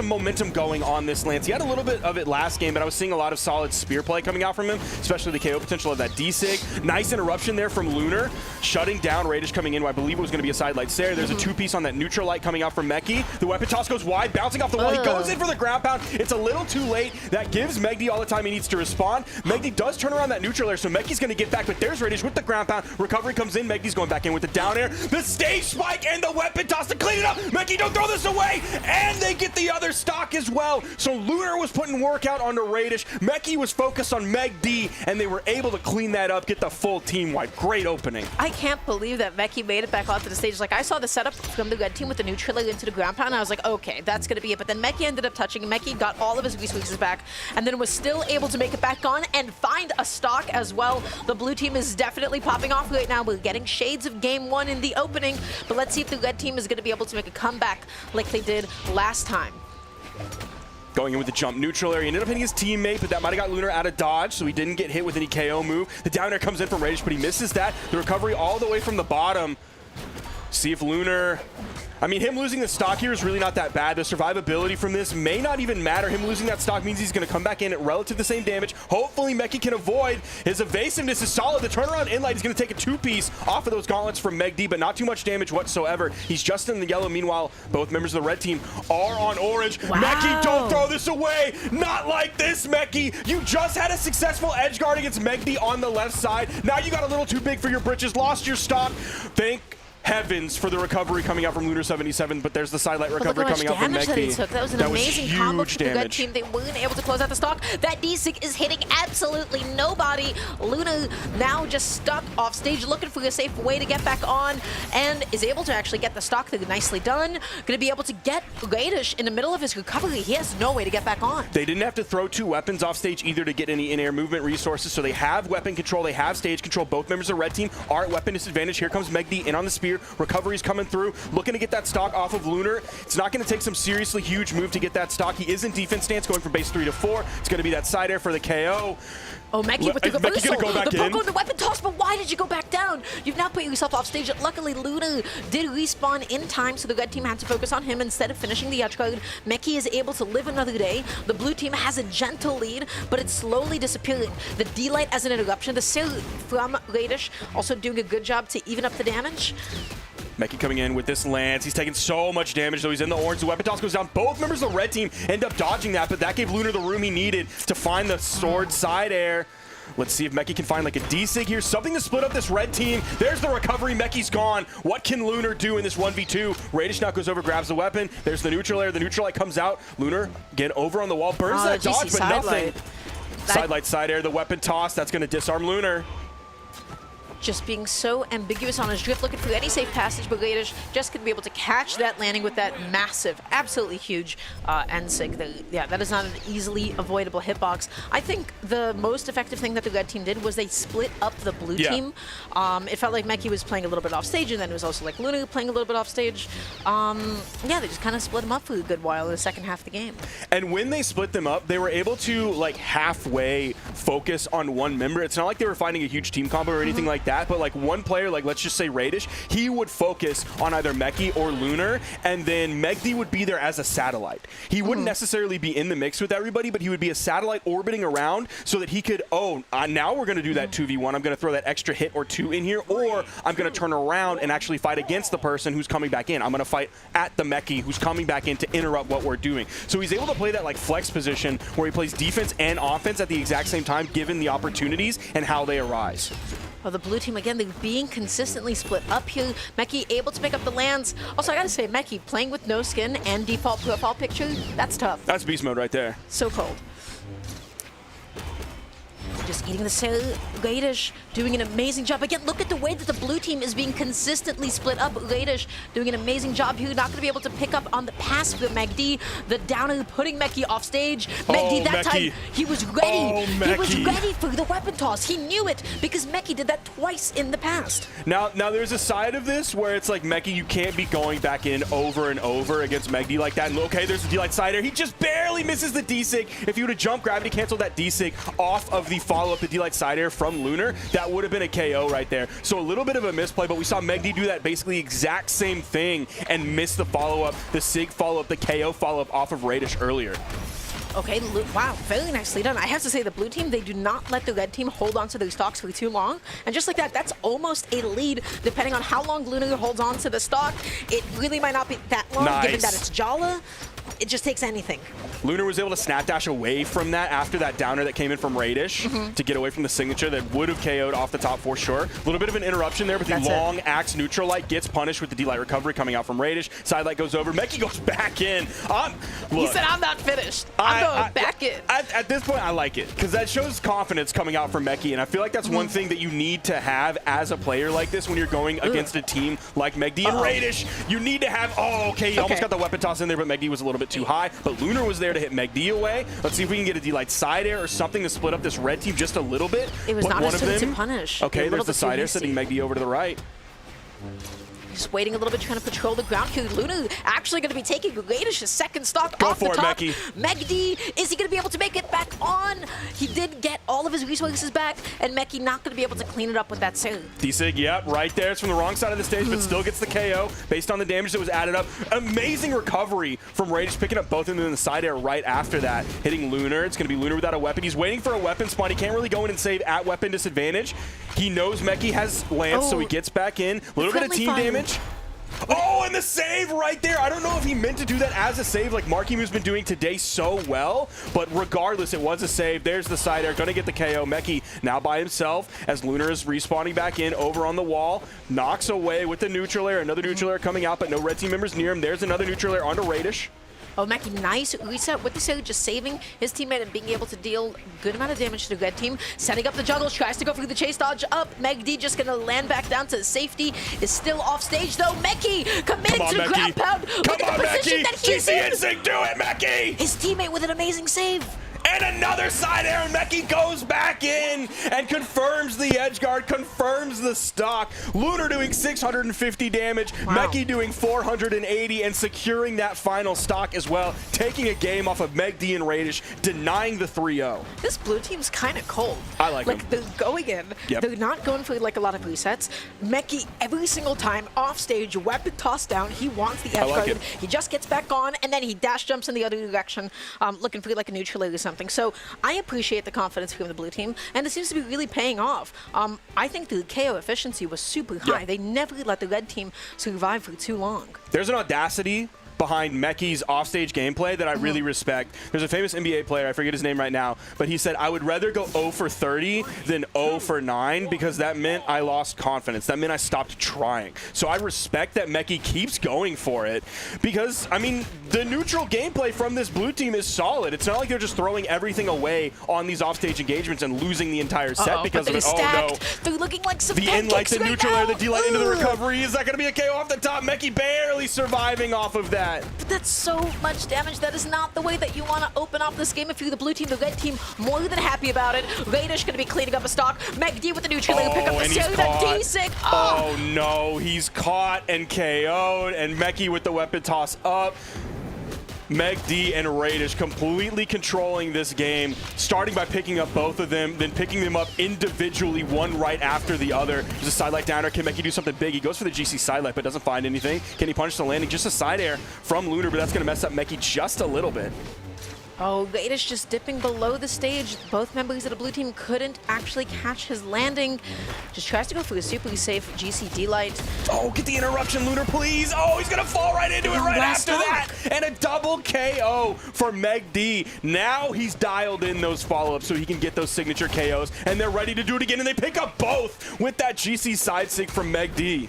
momentum going on this Lance. He had a little bit of it last game, but I was seeing a lot of solid spear play coming out from him, especially the KO potential of that D-Sig. Nice interruption there from Lunar, shutting down Raidish coming in. I believe it was going to be a side light Sarah. There's a two-piece on that neutral light coming out from Meki. The weapon toss goes wide, bouncing off the wall. He goes in for the ground pound. It's a little too late. That gives Megd all the time he needs to respond. Megd does turn around that neutral air, so Meki's going to get back, but there's Raidish with the ground pound. Recovery comes in. Megd's going back in with the down air. The stage spike and the weapon toss to clean it up. Megd, don't throw this away. And they get the other stock as well. So Lunar was putting work out onto Raidish. Meki was focused on Megd, and they were able to clean that up, get the full team wide. Great opening. I can't believe that Meki made it back onto the stage. Like, I saw the setup from the red team with the neutral into the ground pound, and I was like, okay, that's going to be it. But then Meki ended up touching. Meki got all of his resources back, and then was still able to make it back on and find a stock as well. The blue team is definitely popping off right now. We're getting shades of game 1 in the opening, but let's see if the red team is going to be able to make a comeback like they did last time. Going in with the jump neutral area. He ended up hitting his teammate, but that might have got Lunar out of dodge, so he didn't get hit with any KO move. The down air comes in from Raidish, but he misses that. The recovery all the way from the bottom. See if Lunar... I mean, him losing the stock here is really not that bad. The survivability from this may not even matter. Him losing that stock means he's going to come back in at relative the same damage. Hopefully, Meki can avoid. His evasiveness is solid. The turnaround inlight is going to take a two-piece off of those gauntlets from Megd, but not too much damage whatsoever. He's just in the yellow. Meanwhile, both members of the red team are on orange. Wow. Meki, don't throw this away. Not like this, Meki. You just had a successful edge guard against Megd on the left side. Now you got a little too big for your britches. Lost your stock. Thank heavens for the recovery coming out from Lunar 77, but there's the sidelight recovery coming out from Megd. That was an amazing combo for the red team. They weren't able to close out the stock. That D-Sig is hitting absolutely nobody. Luna now just stuck off stage looking for a safe way to get back on and is able to actually get the stock through. Nicely done. Going to be able to get Raidish in the middle of his recovery. He has no way to get back on. They didn't have to throw two weapons off stage either to get any in-air movement resources, so they have weapon control, they have stage control. Both members of the red team are at weapon disadvantage. Here comes Megd in on the spear. Recovery's coming through, looking to get that stock off of Lunar. It's not going to take some seriously huge move to get that stock. He is in defense stance, going from base 3 to 4. It's going to be that side air for the KO. Oh, Meki with the reversal. Go back the poke in. on the weapon toss, but why did you go back down? You've now put yourself off stage. Luckily, Luna did respawn in time, so the red team had to focus on him instead of finishing the edge guard. Meki is able to live another day. The blue team has a gentle lead, but it's slowly disappearing. The D-Light as an interruption. The Sil from Raidish also doing a good job to even up the damage. Meki coming in with this lance. He's taking so much damage, though. He's in the orange. The weapon toss goes down. Both members of the red team end up dodging that, but that gave Lunar the room he needed to find the sword side air. Let's see if Megd can find like a D-Sig here. Something to split up this red team. There's the recovery. Megd's gone. What can Lunar do in this 1v2? Raidish now goes over, grabs the weapon. There's the neutral air. The neutral light comes out. Lunar, again, over on the wall. Burns that dodge, but nothing. Side light, side air, the weapon toss. That's going to disarm Lunar. Just being so ambiguous on his drift, looking for any safe passage, but Raidish just going to be able to catch that landing with that massive, absolutely huge NSIG. Yeah, that is not an easily avoidable hitbox. I think the most effective thing that the red team did was they split up the blue team. It felt like Megd was playing a little bit off stage, and then it was also like Luna playing a little bit off stage. Yeah, they just kind of split them up for a good while in the second half of the game. And when they split them up, they were able to like halfway focus on one member. It's not like they were finding a huge team combo or anything like that. But like one player, like let's just say Raidish, he would focus on either Megd or Lunar, and then Megd would be there as a satellite. He wouldn't necessarily be in the mix with everybody, but he would be a satellite orbiting around so that he could, now we're going to do that 2v1. I'm going to throw that extra hit or two in here, or I'm going to turn around and actually fight against the person who's coming back in. I'm going to fight at the Megd who's coming back in to interrupt what we're doing. So he's able to play that like flex position where he plays defense and offense at the exact same time, given the opportunities and how they arise. Well, the blue team, again, they're being consistently split up here. Megd able to pick up the lands. Also, I gotta say, Megd playing with no skin and default profile picture, that's tough. That's beast mode right there. So cold. Just eating the cell. Raidish doing an amazing job. Again, look at the way that the blue team is being consistently split up. Raidish doing an amazing job here. Not going to be able to pick up on the pass for Megd. The downer putting Megd off stage. Megd, that time, he was ready. He was ready for the weapon toss. He knew it because Megd did that twice in the past. Now there's a side of this where it's like, Megd, you can't be going back in over and over against Megd like that. And okay, there's the D-Light side air. He just barely misses the D-Sig. If he would have jumped, gravity canceled that D-Sig off of the follow-up, the D-Light side air from Lunar, that would have been a KO right there. So a little bit of a misplay, but we saw Megd do that basically exact same thing and miss the follow-up, the SIG follow-up, the KO follow-up off of Raidish earlier. Okay, wow, very nicely done. I have to say, the blue team, they do not let the red team hold on to their stocks for too long. And just like that, that's almost a lead, depending on how long Lunar holds on to the stock. It really might not be that long, given that it's Jala. It just takes anything. Lunar was able to snap dash away from that after that downer that came in from Raidish to get away from the signature that would have KO'd off the top for sure. A little bit of an interruption there, but the long axe neutral light gets punished with the D-Light recovery coming out from Raidish. Side light goes over. Megd goes back in. He said, I'm not finished. I'm going back in. At this point, I like it because that shows confidence coming out from Megd, and I feel like that's one thing that you need to have as a player like this when you're going against a team like Megd and Raidish. You need to have, he almost got the weapon toss in there, but Megd was a little bit too high. But Lunar was there to hit Megd away. Let's see if we can get a D-Light side air or something to split up this red team just a little bit. It was not one of them to punish. Okay, there's the side air sending Megd over to the right. Just waiting a little bit, trying to patrol the ground here. Luna actually going to be taking Raidish's second stock Go off for the it, top. Megd. Is he going to be able to make it back on? He did get all of his resources back, and Megd not going to be able to clean it up with that soon. D-Sig, yep, right there. It's from the wrong side of the stage, but still gets the KO based on the damage that was added up. Amazing recovery from Raidish, picking up both of them in the side air right after that, hitting Lunar. It's going to be Lunar without a weapon. He's waiting for a weapon spawn. He can't really go in and save at weapon disadvantage. He knows Megd has Lance, so he gets back in. A little bit of team damage. Oh, and the save right there. I don't know if he meant to do that as a save like Marku has been doing today so well, but regardless, it was a save. There's the side air, gonna get the KO. Megd now by himself as Lunar is respawning back in over on the wall. Knocks away with the neutral air. Another neutral air coming out, but no red team members near him. There's another neutral air onto Raidish. Oh, Megd, nice reset with the save, just saving his teammate and being able to deal good amount of damage to the red team. Setting up the juggles, tries to go through the chase dodge up. Megd just gonna land back down to safety. Is still off stage though. Megd committing to the ground pound. Come on, Megd. GC do it, Megd. His teammate with an amazing save. And another side air, and Megd goes back in and confirms the edge guard, confirms the stock. Lunar doing 650 damage, Megd doing 480 and securing that final stock as well, taking a game off of Megd and Raidish, denying the 3-0. This blue team's kind of cold. I like them. They're going in. Yep. They're not going for like a lot of resets. Megd every single time off stage, weapon toss down. He wants the edge guard. He just gets back on and then he dash jumps in the other direction, looking for like a neutral or something. So I appreciate the confidence from the blue team, and it seems to be really paying off. I think the KO efficiency was super high. They never let the red team survive for too long. There's an audacity behind Meki's offstage gameplay that I really respect. There's a famous NBA player, I forget his name right now, but he said, I would rather go 0 for 30 than 0 for 9 because that meant I lost confidence. That meant I stopped trying. So I respect that Meki keeps going for it because, I mean, the neutral gameplay from this blue team is solid. It's not like they're just throwing everything away on these offstage engagements and losing the entire set because of it. Oh no. They're looking like some The in-light, the neutral air, the D-light into the Ugh. recovery. Is that going to be a KO off the top? Meki barely surviving off of that. But that's so much damage. That is not the way that you want to open up this game. If you're the blue team, the red team, more than happy about it. Raidish going to be cleaning up a stock. Megd with the neutral air, pick up the and he's Sarah, caught. D-Sig. Oh no, he's caught and KO'd, and Meki with the weapon toss up. Megd and Raidish completely controlling this game, starting by picking up both of them, then picking them up individually, one right after the other. There's a side light downer. Can Meki do something big? He goes for the GC side light, but doesn't find anything. Can he punish the landing? Just a side air from Lunar, but that's going to mess up Meki just a little bit. Oh, Raidish just dipping below the stage. Both members of the blue team couldn't actually catch his landing. Just tries to go for a super safe GCD light. Oh, get the interruption, Lunar, please. Oh, he's going to fall right into it right after that. And a double KO for Megd. Now he's dialed in those follow-ups so he can get those signature KOs. And they're ready to do it again. And they pick up both with that GC side sig from Megd.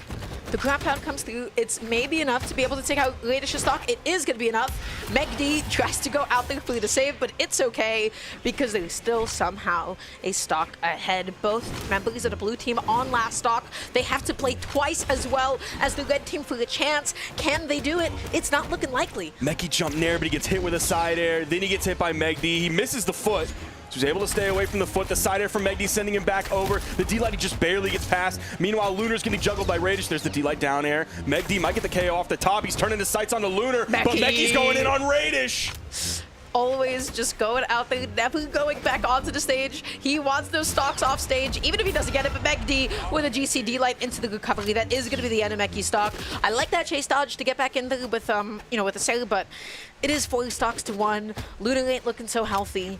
The ground pound comes through. It's maybe enough to be able to take out Raidish's stock. It is going to be enough. Megd tries to go out there for the save, but it's okay because there's still somehow a stock ahead. Both members of the blue team on last stock. They have to play twice as well as the red team for the chance. Can they do it? It's not looking likely. Meki jumped there, but he gets hit with a side air. Then he gets hit by Megd. He misses the foot. So he's able to stay away from the foot. The side air from Megd sending him back over. The D-light, he just barely gets past. Meanwhile, Lunar's getting juggled by Raidish. There's the D-light down air. Megd might get the KO off the top. He's turning his sights on the Lunar, but Meki's going in on Raidish. Always just going out there, never going back onto the stage. He wants those stocks off stage, even if he doesn't get it. But Megd with a GCD light into the recovery. That is going to be the end of Meki's stock. I like that chase dodge to get back in there with, with the sailor, but it is 4 stocks to 1. Lunar ain't looking so healthy.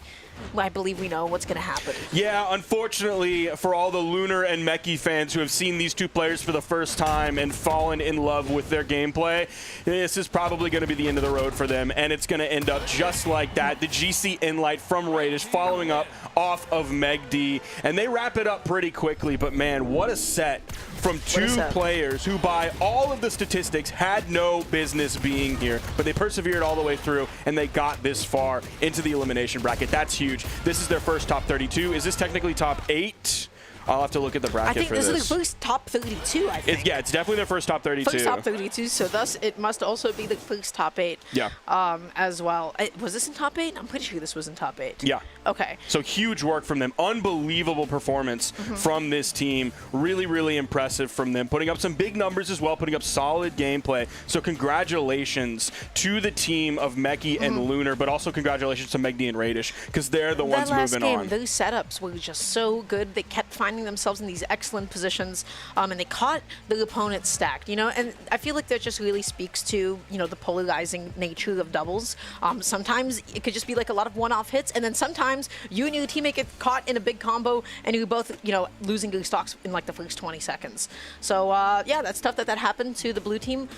I believe we know what's going to happen. Yeah, unfortunately, for all the Lunar and Meki fans who have seen these two players for the first time and fallen in love with their gameplay, this is probably going to be the end of the road for them, and it's going to end up just like that. The GC Inlight from Raidish following up off of Megd, and they wrap it up pretty quickly, but man, what a set from two players who, by all of the statistics, had no business being here, but they persevered all the way through, and they got this far into the elimination bracket. That's huge. This is their first top 32. Is this technically top 8? I'll have to look at the bracket I think for this this. is the first top 32, I think. Yeah, it's definitely their first top 32. First top 32, so thus it must also be the first top 8 as well. Was this in top 8? I'm pretty sure this was in top 8. Yeah. Okay. So huge work from them. Unbelievable performance from this team. Really, really impressive from them. Putting up some big numbers as well, putting up solid gameplay. So congratulations to the team of Meki and Lunar, but also congratulations to Megd and Raidish, because they're the ones moving on. Those setups were just so good. They kept finding themselves in these excellent positions, and they caught the opponent stacked, and I feel like that just really speaks to, the polarizing nature of doubles. Sometimes it could just be like a lot of one-off hits, and then sometimes you and your teammate get caught in a big combo, and you're both, losing your stocks in like the first 20 seconds. So, yeah, that's tough that happened to the blue team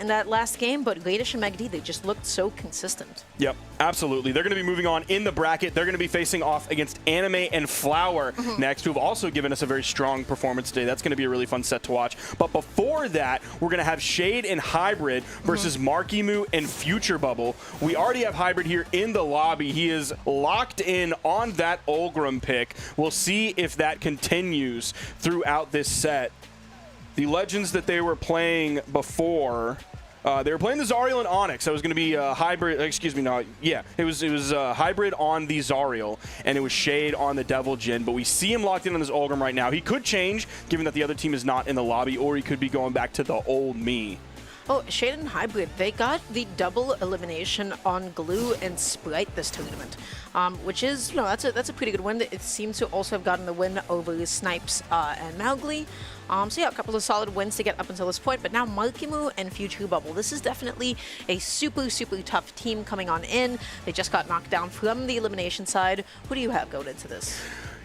in that last game, but Raidish and Megd, they just looked so consistent. Yep, absolutely. They're going to be moving on in the bracket. They're going to be facing off against Anime and Flower next, who have also given us a very strong performance today. That's going to be a really fun set to watch. But before that, we're going to have Shade and Hybrid versus Markimu and Future Bubble. We already have Hybrid here in the lobby. He is locked in on that Olgrim pick. We'll see if that continues throughout this set. The legends that they were playing before... they were playing the Zariel and Onyx. That was going to be Hybrid. Excuse me, no. Yeah, it was Hybrid on the Zariel, and it was Shade on the Devil Jin. But we see him locked in on this Olgrim right now. He could change, given that the other team is not in the lobby, or he could be going back to the old me. Oh, Shade and Hybrid, they got the double elimination on Glue and Sprite this tournament, which is, that's a pretty good win. It seems to also have gotten the win over Snipes and Mowgli. So yeah, a couple of solid wins to get up until this point, but now Markimu and Future Bubble. This is definitely a super, super tough team coming on in. They just got knocked down from the elimination side. Who do you have going into this?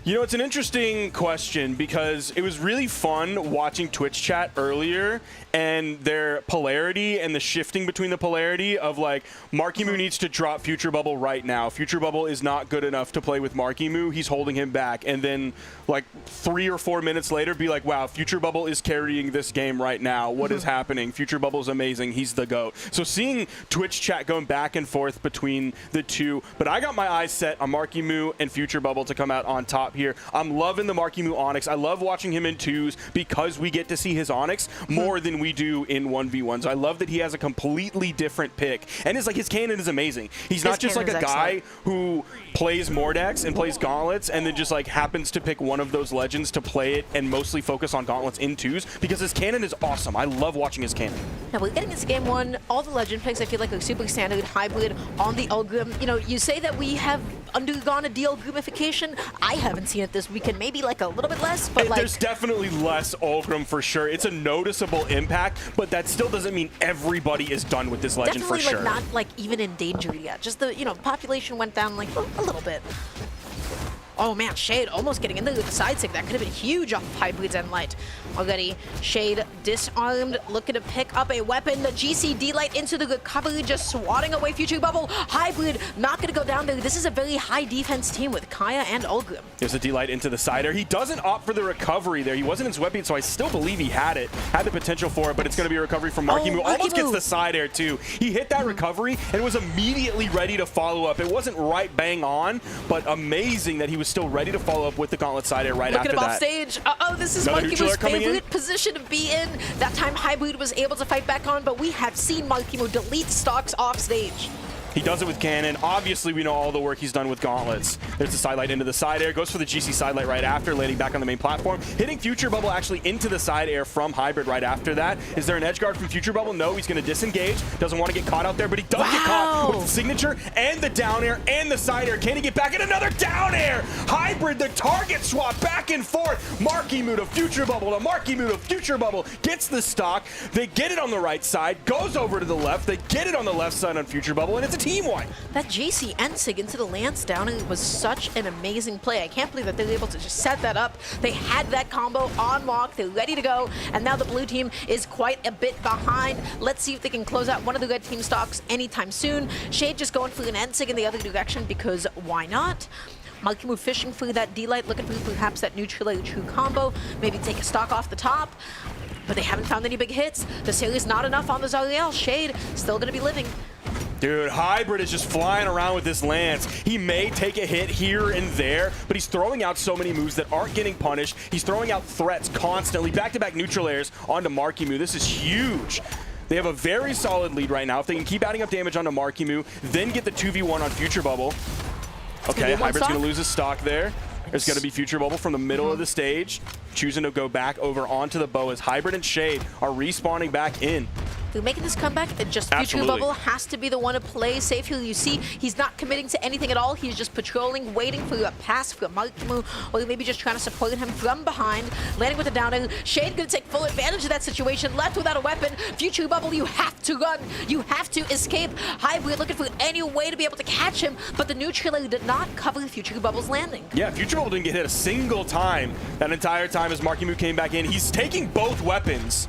You know, it's an interesting question because it was really fun watching Twitch chat earlier and their polarity and the shifting between the polarity of like Markimu needs to drop Future Bubble right now. Future Bubble is not good enough to play with Markimu. He's holding him back. And then like 3 or 4 minutes later be like, wow, Future Bubble is carrying this game right now. What is happening? Future Bubble is amazing. He's the GOAT. So seeing Twitch chat going back and forth between the two, but I got my eyes set on Markimu and Future Bubble to come out on top here. I'm loving the Markimu Onyx. I love watching him in 2s because we get to see his Onyx more than we do in 1v1s. I love that he has a completely different pick. And it's like his cannon is amazing. He's not just like a guy who plays Mordex and plays Gauntlets and then just like happens to pick one of those legends to play it and mostly focus on Gauntlets in 2s because his cannon is awesome. I love watching his cannon. Now we're getting into game 1. All the legend picks I feel like are super standard hybrid on the Ulgrim. You know, you say that we have undergone a de-Ulgrimification. I haven't seen it this weekend. Maybe like a little bit less, but like there's definitely less Ulgrim for sure. It's a noticeable impact, but that still doesn't mean everybody is done with this legend for sure. Definitely like not like even in danger yet. Just the, you know, population went down like a little bit. Oh man, Shade almost getting into the side stick. That could have been huge off of Hybrid's End Light. Already, Shade disarmed, looking to pick up a weapon. The GCD Light into the recovery, just swatting away Future Bubble. Hybrid not going to go down there. This is a very high defense team with Kaya and Ulgrim. There's a D-Light into the side air. He doesn't opt for the recovery there. He wasn't in sweat beat, so I still believe he had it. Had the potential for it, but it's going to be a recovery from Markimu. Almost gets the side air too. He hit that recovery and was immediately ready to follow up. It wasn't right bang on, but amazing that he was still ready to follow up with the Gauntlet side air right after that. Look at him off stage. Uh-oh, this is Markimu's favorite position to be in. That time Hybrid was able to fight back on, but we have seen Markimu delete stocks off stage. He does it with cannon. Obviously, we know all the work he's done with gauntlets. There's the side light into the side air. Goes for the GC side light right after, landing back on the main platform. Hitting Future Bubble actually into the side air from Hybrid right after that. Is there an edge guard from Future Bubble? No, he's going to disengage. Doesn't want to get caught out there, but he does get caught with the signature and the down air and the side air. Can he get back in another down air? Hybrid, the target swap back and forth. Markimu to Future Bubble to Markimu to Future Bubble. Gets the stock. They get it on the right side. Goes over to the left. They get it on the left side on Future Bubble, and it's a team wipe. That JC Ensig into the Lance down was such an amazing play. I can't believe that they were able to just set that up. They had that combo on lock. They're ready to go. And now the blue team is quite a bit behind. Let's see if they can close out one of the red team stocks anytime soon. Shade just going for an Ensig in the other direction because why not? Markimu fishing for that D-Light, looking for perhaps that neutral or true combo. Maybe take a stock off the top. But they haven't found any big hits. The series not enough on the Zariel. Shade still going to be living. Dude, Hybrid is just flying around with this Lance. He may take a hit here and there, but he's throwing out so many moves that aren't getting punished. He's throwing out threats constantly. Back-to-back neutral airs onto Markimu. This is huge. They have a very solid lead right now. If they can keep adding up damage onto Markimu, then get the 2v1 on Future Bubble. Okay, Hybrid's going to lose his stock there. There's going to be Future Bubble from the middle of the stage, choosing to go back over onto the bow as Hybrid and Shade are respawning back in. They're making this comeback, just Future Bubble has to be the one to play safe here. You see, he's not committing to anything at all. He's just patrolling, waiting for a pass for Markimu, or maybe just trying to support him from behind. Landing with a down air. Shade gonna take full advantage of that situation. Left without a weapon. Future Bubble, you have to run. You have to escape. Hybrid looking for any way to be able to catch him, but the neutral air did not cover Future Bubble's landing. Yeah, Future Bubble didn't get hit a single time that entire time as Markimu came back in. He's taking both weapons.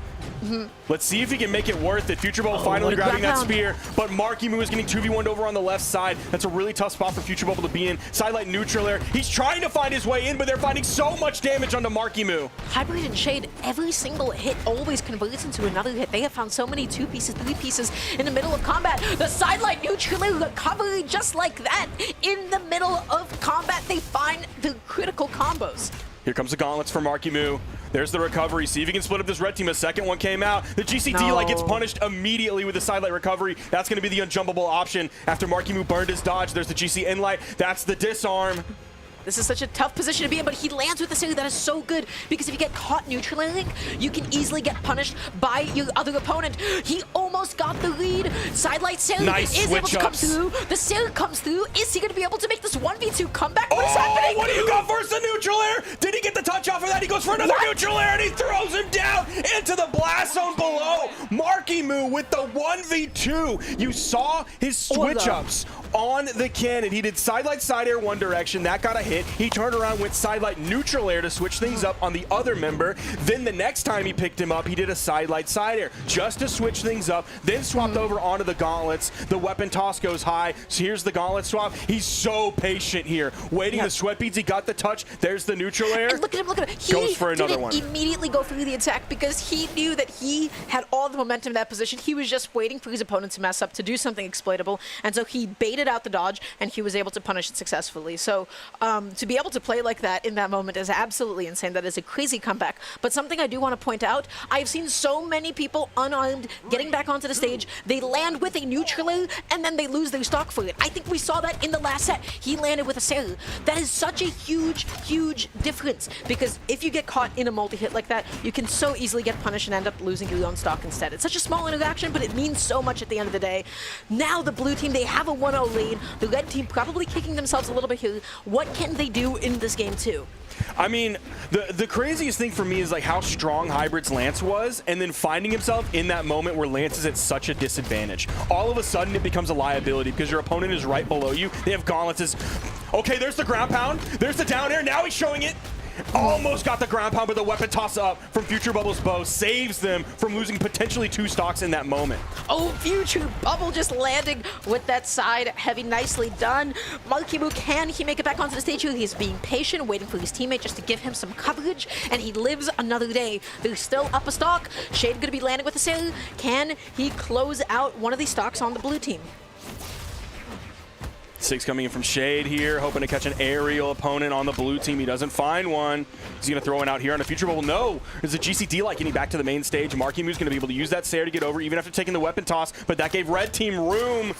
Let's see if he can make it worth it. Future Bubble finally grabbing that spear, but Markimu is getting 2v1'd over on the left side. That's a really tough spot for Future Bubble to be in. Sidelight neutral air. He's trying to find his way in, but they're finding so much damage onto Markimu. Hybrid and Shade, every single hit always converts into another hit. They have found so many 2 pieces, 3 pieces in the middle of combat. The sidelight neutral air recovery just like that. In the middle of combat, they find the critical combos. Here comes the gauntlets for Markimu. There's the recovery. See if he can split up this red team. A second one came out. The GCD light gets punished immediately with the sidelight recovery. That's going to be the unjumpable option after Markimu burned his dodge. There's the GC in light. That's the disarm. This is such a tough position to be in, but he lands with a series that is so good because if you get caught neutraling, you can easily get punished by your other opponent. He almost got the lead. Sidelight Sailor is able to come through. The Sailor comes through. Is he going to be able to make this 1v2 comeback? What is happening? What do you got versus the neutral air? Did he get the touch off of that? that. He goes for another neutral air, and he throws him down into the blast zone below. Marku with the 1v2. You saw his switch-ups on the cannon. He did side-light side air one direction. That got a hit. He turned around, went side-light neutral air to switch things up on the other member. Then the next time he picked him up, he did a side-light side air just to switch things up. Then swapped over onto the gauntlets. The weapon toss goes high. So here's the gauntlet swap. He's so patient here. Waiting the sweat beads. He got the touch. There's the neutral air. And look at him, look at him. He goes for another one. Immediately go through the attack because he knew that he had all the momentum in that position. He was just waiting for his opponent to mess up to do something exploitable. And so he baited out the dodge and he was able to punish it successfully. So to be able to play like that in that moment is absolutely insane. That is a crazy comeback. But something I do want to point out, I've seen so many people unarmed getting back onto the stage. They land with a neutral air and then they lose their stock for it. I think we saw that in the last set. He landed with a sailor. That is such a huge, huge difference because if you get caught in a multi-hit like that, you can so easily get punished and end up losing your own stock instead. It's such a small interaction, but it means so much at the end of the day. Now the blue team, they have a 1-0 lead. The red team probably kicking themselves a little bit here. What can they do in this game too? I mean, the craziest thing for me is like how strong Hybrid's Lance was, and then finding himself in that moment where Lance is at such a disadvantage. All of a sudden, it becomes a liability because your opponent is right below you. They have gauntlets. Okay, there's the ground pound. There's the down air. Now he's showing it. Almost got the ground pound, but the weapon toss up from Future Bubble's bow saves them from losing potentially 2 stocks in that moment. Oh, Future Bubble just landing with that side heavy, nicely done. Marku, can he make it back onto the stage? He's being patient, waiting for his teammate just to give him some coverage, and he lives another day. They're still up a stock. Shade gonna be landing with a sailor. Can he close out one of these stocks on the blue team? 6 coming in from Shade here, hoping to catch an aerial opponent on the blue team. He doesn't find one. He's going to throw one out here on a Future Bubble. No, there's a GCD like getting back to the main stage. Marku's going to be able to use that Sair to get over even after taking the weapon toss, but that gave red team room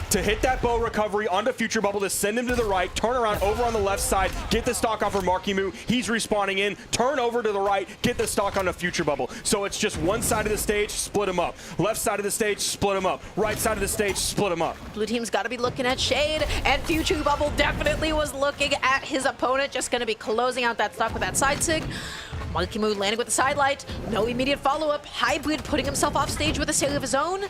to hit that bow recovery onto Future Bubble to send him to the right, turn around over on the left side, get the stock off for Marku. He's respawning in, turn over to the right, get the stock on the Future Bubble. So it's just one side of the stage, split him up. Left side of the stage, split him up. Right side of the stage, split him up. Blue team's got to be looking at Shade, and Future Bubble definitely was looking at his opponent, just going to be closing out that stock with that side sig. Marku landing with the side light, no immediate follow-up. Hybrid putting himself off stage with a sail of his own.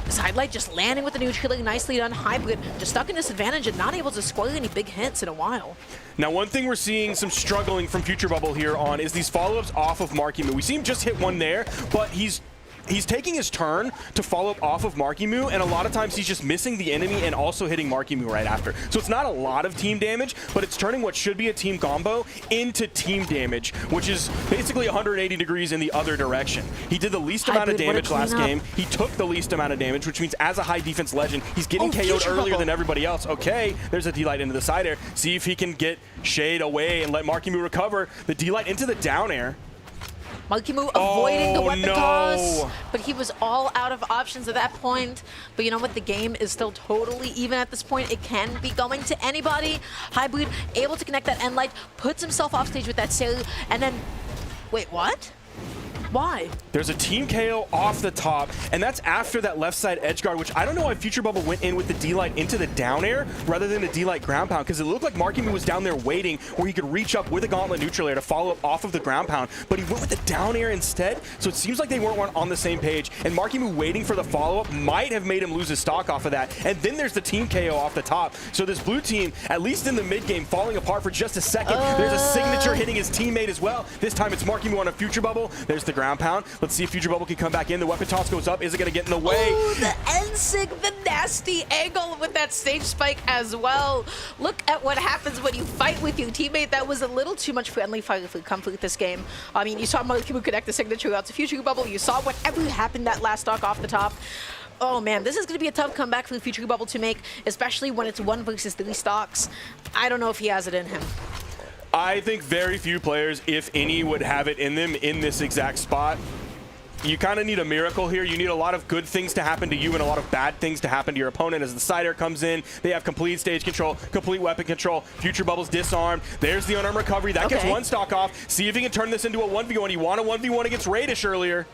Sidelight just landing with the neutral, nicely done. Hybrid just stuck in disadvantage and not able to score any big hits in a while. Now, one thing we're seeing some struggling from Future Bubble here on is these follow-ups off of Marku. We see him just hit one there, but he's taking his turn to follow up off of Marku, and a lot of times he's just missing the enemy and also hitting Marku right after. So it's not a lot of team damage, but it's turning what should be a team combo into team damage, which is basically 180 degrees in the other direction. He did the least amount of damage last game. He took the least amount of damage, which means as a high defense legend, he's getting KO'd earlier than everybody else. Okay, there's a D-Light into the side air. See if he can get Shade away and let Marku recover. The D-Light into the down air. Marku avoiding the weapon toss, but he was all out of options at that point. But you know what? The game is still totally even at this point. It can be going to anybody. Hybrid able to connect that end light, puts himself off stage with that sail, and then, wait, what? Why? There's a team KO off the top, and that's after that left side edge guard, which I don't know why Future Bubble went in with the D-Light into the down air rather than the D-Light ground pound, because it looked like Marku was down there waiting where he could reach up with a gauntlet neutral air to follow up off of the ground pound, but he went with the down air instead, so it seems like they weren't on the same page, and Marku waiting for the follow-up might have made him lose his stock off of that, and then there's the team KO off the top. So this blue team, at least in the mid game, falling apart for just a second. There's a signature hitting his teammate as well. This time it's Marku on a Future Bubble. There's the ground pound. Let's see if Future Bubble can come back in. The weapon toss goes up. Is it going to get in the way? Oh, the N-Sig, the nasty angle with that stage spike as well. Look at what happens when you fight with your teammate. That was a little too much friendly fire for comfort this game. I mean, you saw Marku connect the signature out to Future Bubble. You saw whatever happened that last stock off the top. Oh man, this is going to be a tough comeback for the Future Bubble to make, especially when it's 1 versus 3 stocks. I don't know if he has it in him. I think very few players, if any, would have it in them in this exact spot. You kind of need a miracle here. You need a lot of good things to happen to you and a lot of bad things to happen to your opponent. As the side air comes in, they have complete stage control, complete weapon control. Future Bubble's disarmed. There's the unarmed recovery. That gets one stock off. See if he can turn this into a 1v1. He won a 1v1 against Raidish earlier.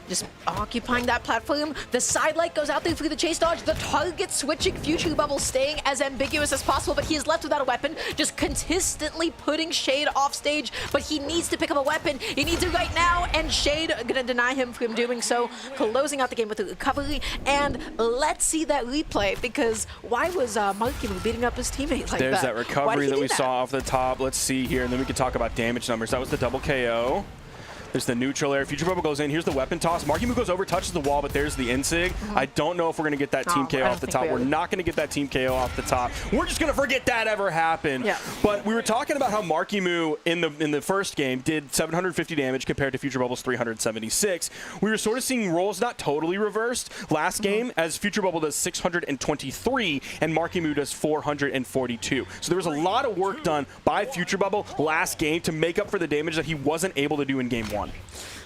Just occupying that platform. The side light goes out there through the chase dodge. The target switching, Future Bubble staying as ambiguous as possible, but he is left without a weapon, just consistently putting Shade off stage, but he needs to pick up a weapon. He needs it right now, and Shade gonna deny him from doing so, closing out the game with a recovery. And let's see that replay, because why was Marku beating up his teammate like There's that? that recovery that we saw off the top. Let's see here, and then we can talk about damage numbers. That was the double KO. There's the neutral air. Future Bubble goes in. Here's the weapon toss. Marku goes over, touches the wall, but there's the insig. I don't know if we're going to get that team KO off the top. We're not going to get that team KO off the top. We're just going to forget that ever happened. Yeah. But we were talking about how Marku in the first game did 750 damage compared to Future Bubble's 376. We were sort of seeing roles not totally reversed last game, as Future Bubble does 623 and Marku does 442. So there was a lot of work done by Future Bubble last game to make up for the damage that he wasn't able to do in game 1.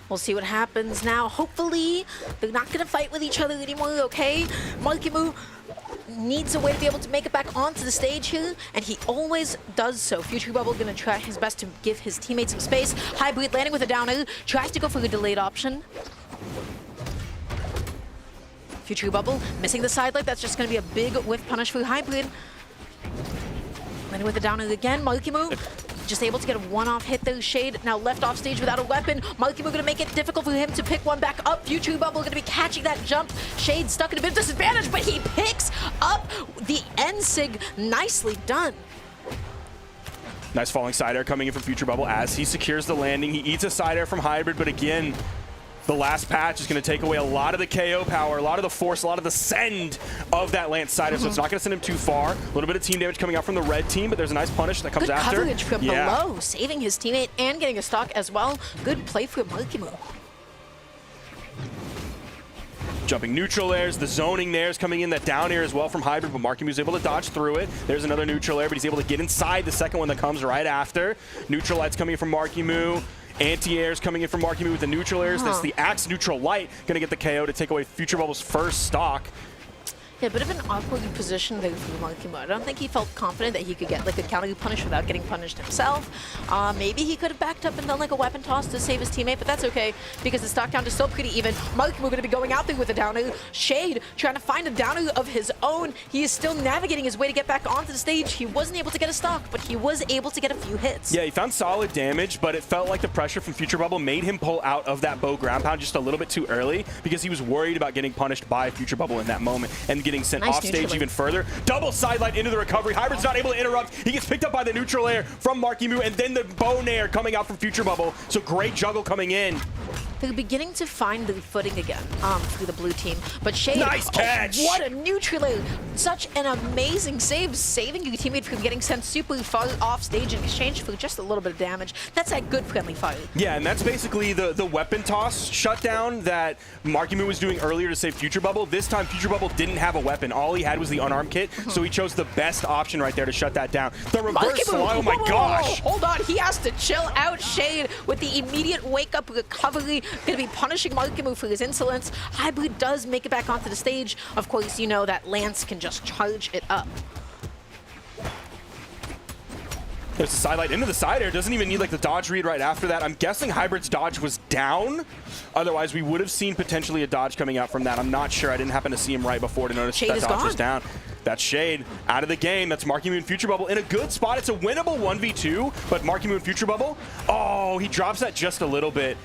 We'll see what happens now. Hopefully, they're not going to fight with each other anymore, okay? Marku needs a way to be able to make it back onto the stage here, and he always does so. Future Bubble going to try his best to give his teammates some space. Hybrid landing with a downer, tries to go for the delayed option. Future Bubble missing the side light. That's just going to be a big whiff punish for Hybrid. Landing with a downer again. Marku just able to get a one-off hit there. Shade now left off stage without a weapon. Marku going to make it difficult for him to pick one back up. Future Bubble going to be catching that jump. Shade stuck in a bit of disadvantage, but he picks up the N-Sig. Nicely done. Nice falling side air coming in from Future Bubble as he secures the landing. He eats a side air from Hybrid, but again, the last patch is going to take away a lot of the KO power, a lot of the force, a lot of the send of that Lance side air, so it's not going to send him too far. A little bit of team damage coming out from the red team, but there's a nice punish that comes Good after. coverage from below, saving his teammate and getting a stock as well. Good play for Marku. Jumping neutral airs, the zoning there is coming in, that down air as well from Hybrid, but Marku is able to dodge through it. There's another neutral air, but he's able to get inside the second one that comes right after. Neutral light's coming in from Marku. Anti-airs coming in from Marku with the neutral airs. That's the Axe neutral light going to get the KO to take away Future Bubble's first stock. Yeah, a bit of an awkward position there for Marku. I don't think he felt confident that he could get like a counter punish without getting punished himself. Maybe he could have backed up and done like a weapon toss to save his teammate, but that's okay because the stock count is still pretty even. Marku going to be going out there with a downer. Shade trying to find a downer of his own. He is still navigating his way to get back onto the stage. He wasn't able to get a stock, but he was able to get a few hits. Yeah, he found solid damage, but it felt like the pressure from Future Bubble made him pull out of that bow ground pound just a little bit too early because he was worried about getting punished by Future Bubble in that moment and getting sent off stage even further. Double sidelight into the recovery. Hybrid's not able to interrupt. He gets picked up by the neutral air from Marku, and then the bone air coming out from Future Bubble. So great juggle coming in. They're beginning to find the footing again for the blue team. But Shade, nice catch! What a neutral air. Such an amazing save, saving your teammate from getting sent super far off stage in exchange for just a little bit of damage. That's that good friendly fire. Yeah, and that's basically the weapon toss shutdown that Marku was doing earlier to save Future Bubble. This time, Future Bubble didn't have a weapon. All he had was the unarmed kit, so he chose the best option right there to shut that down. The reverse slow, oh my gosh! Hold on, he has to chill out. Shade with the immediate wake-up recovery. Going to be punishing Marku for his insolence. Hybrid does make it back onto the stage. Of course, you know that Lance can just charge it up. There's the sidelight into the side air. Doesn't even need like the dodge read right after that. I'm guessing Hybrid's dodge was down. Otherwise, we would have seen potentially a dodge coming out from that. I'm not sure. I didn't happen to see him right before to notice that dodge was down. That's Shade out of the game. That's Marku and Future Bubble in a good spot. It's a winnable 1v2, but Marku and Future Bubble, oh, he drops that just a little bit.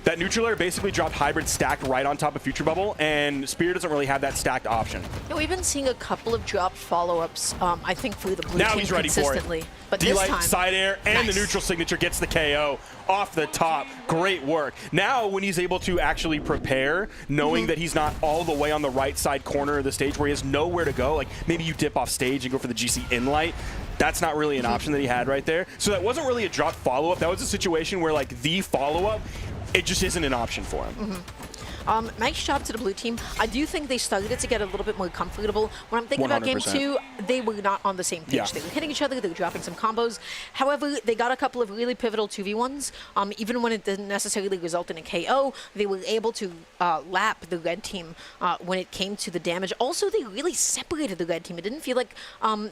That neutral air basically dropped Hybrid stacked right on top of Future Bubble, and Spear doesn't really have that stacked option. Yeah, we've been seeing a couple of dropped follow-ups, I think, for the blue now team he's ready consistently. For it. But this time, side air, and nice. The neutral signature gets the KO off the top. Great work. Now, when he's able to actually prepare, knowing that he's not all the way on the right side corner of the stage where he has nowhere to go, like maybe you dip off stage and go for the GC in light, that's not really an option that he had right there. So that wasn't really a drop follow-up. That was a situation where like the follow-up, it just isn't an option for him. Nice job to the blue team. I do think they started to get a little bit more comfortable. When I'm thinking about game 2, they were not on the same page. Yeah. They were hitting each other, they were dropping some combos. However, they got a couple of really pivotal 2v1s. Even when it didn't necessarily result in a KO, they were able to lap the red team when it came to the damage. Also, they really separated the red team. It didn't feel like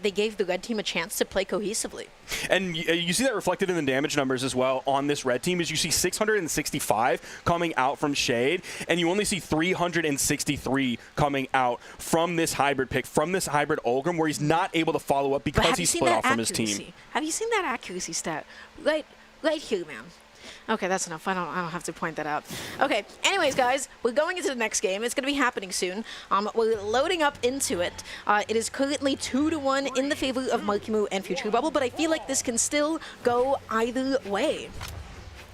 they gave the red team a chance to play cohesively. And you see that reflected in the damage numbers as well on this red team, is you see 665 coming out from Shade, and you only see 363 coming out from this hybrid pick, from this hybrid Ulgrim, where he's not able to follow up because he's split off from his team. Have you seen that accuracy stat? Right here, man. Okay, that's enough. I don't have to point that out. Okay, anyways, guys, we're going into the next game. It's going to be happening soon. We're loading up into it. It is currently 2-1 in the favor of Marku and Future Bubble, but I feel like this can still go either way.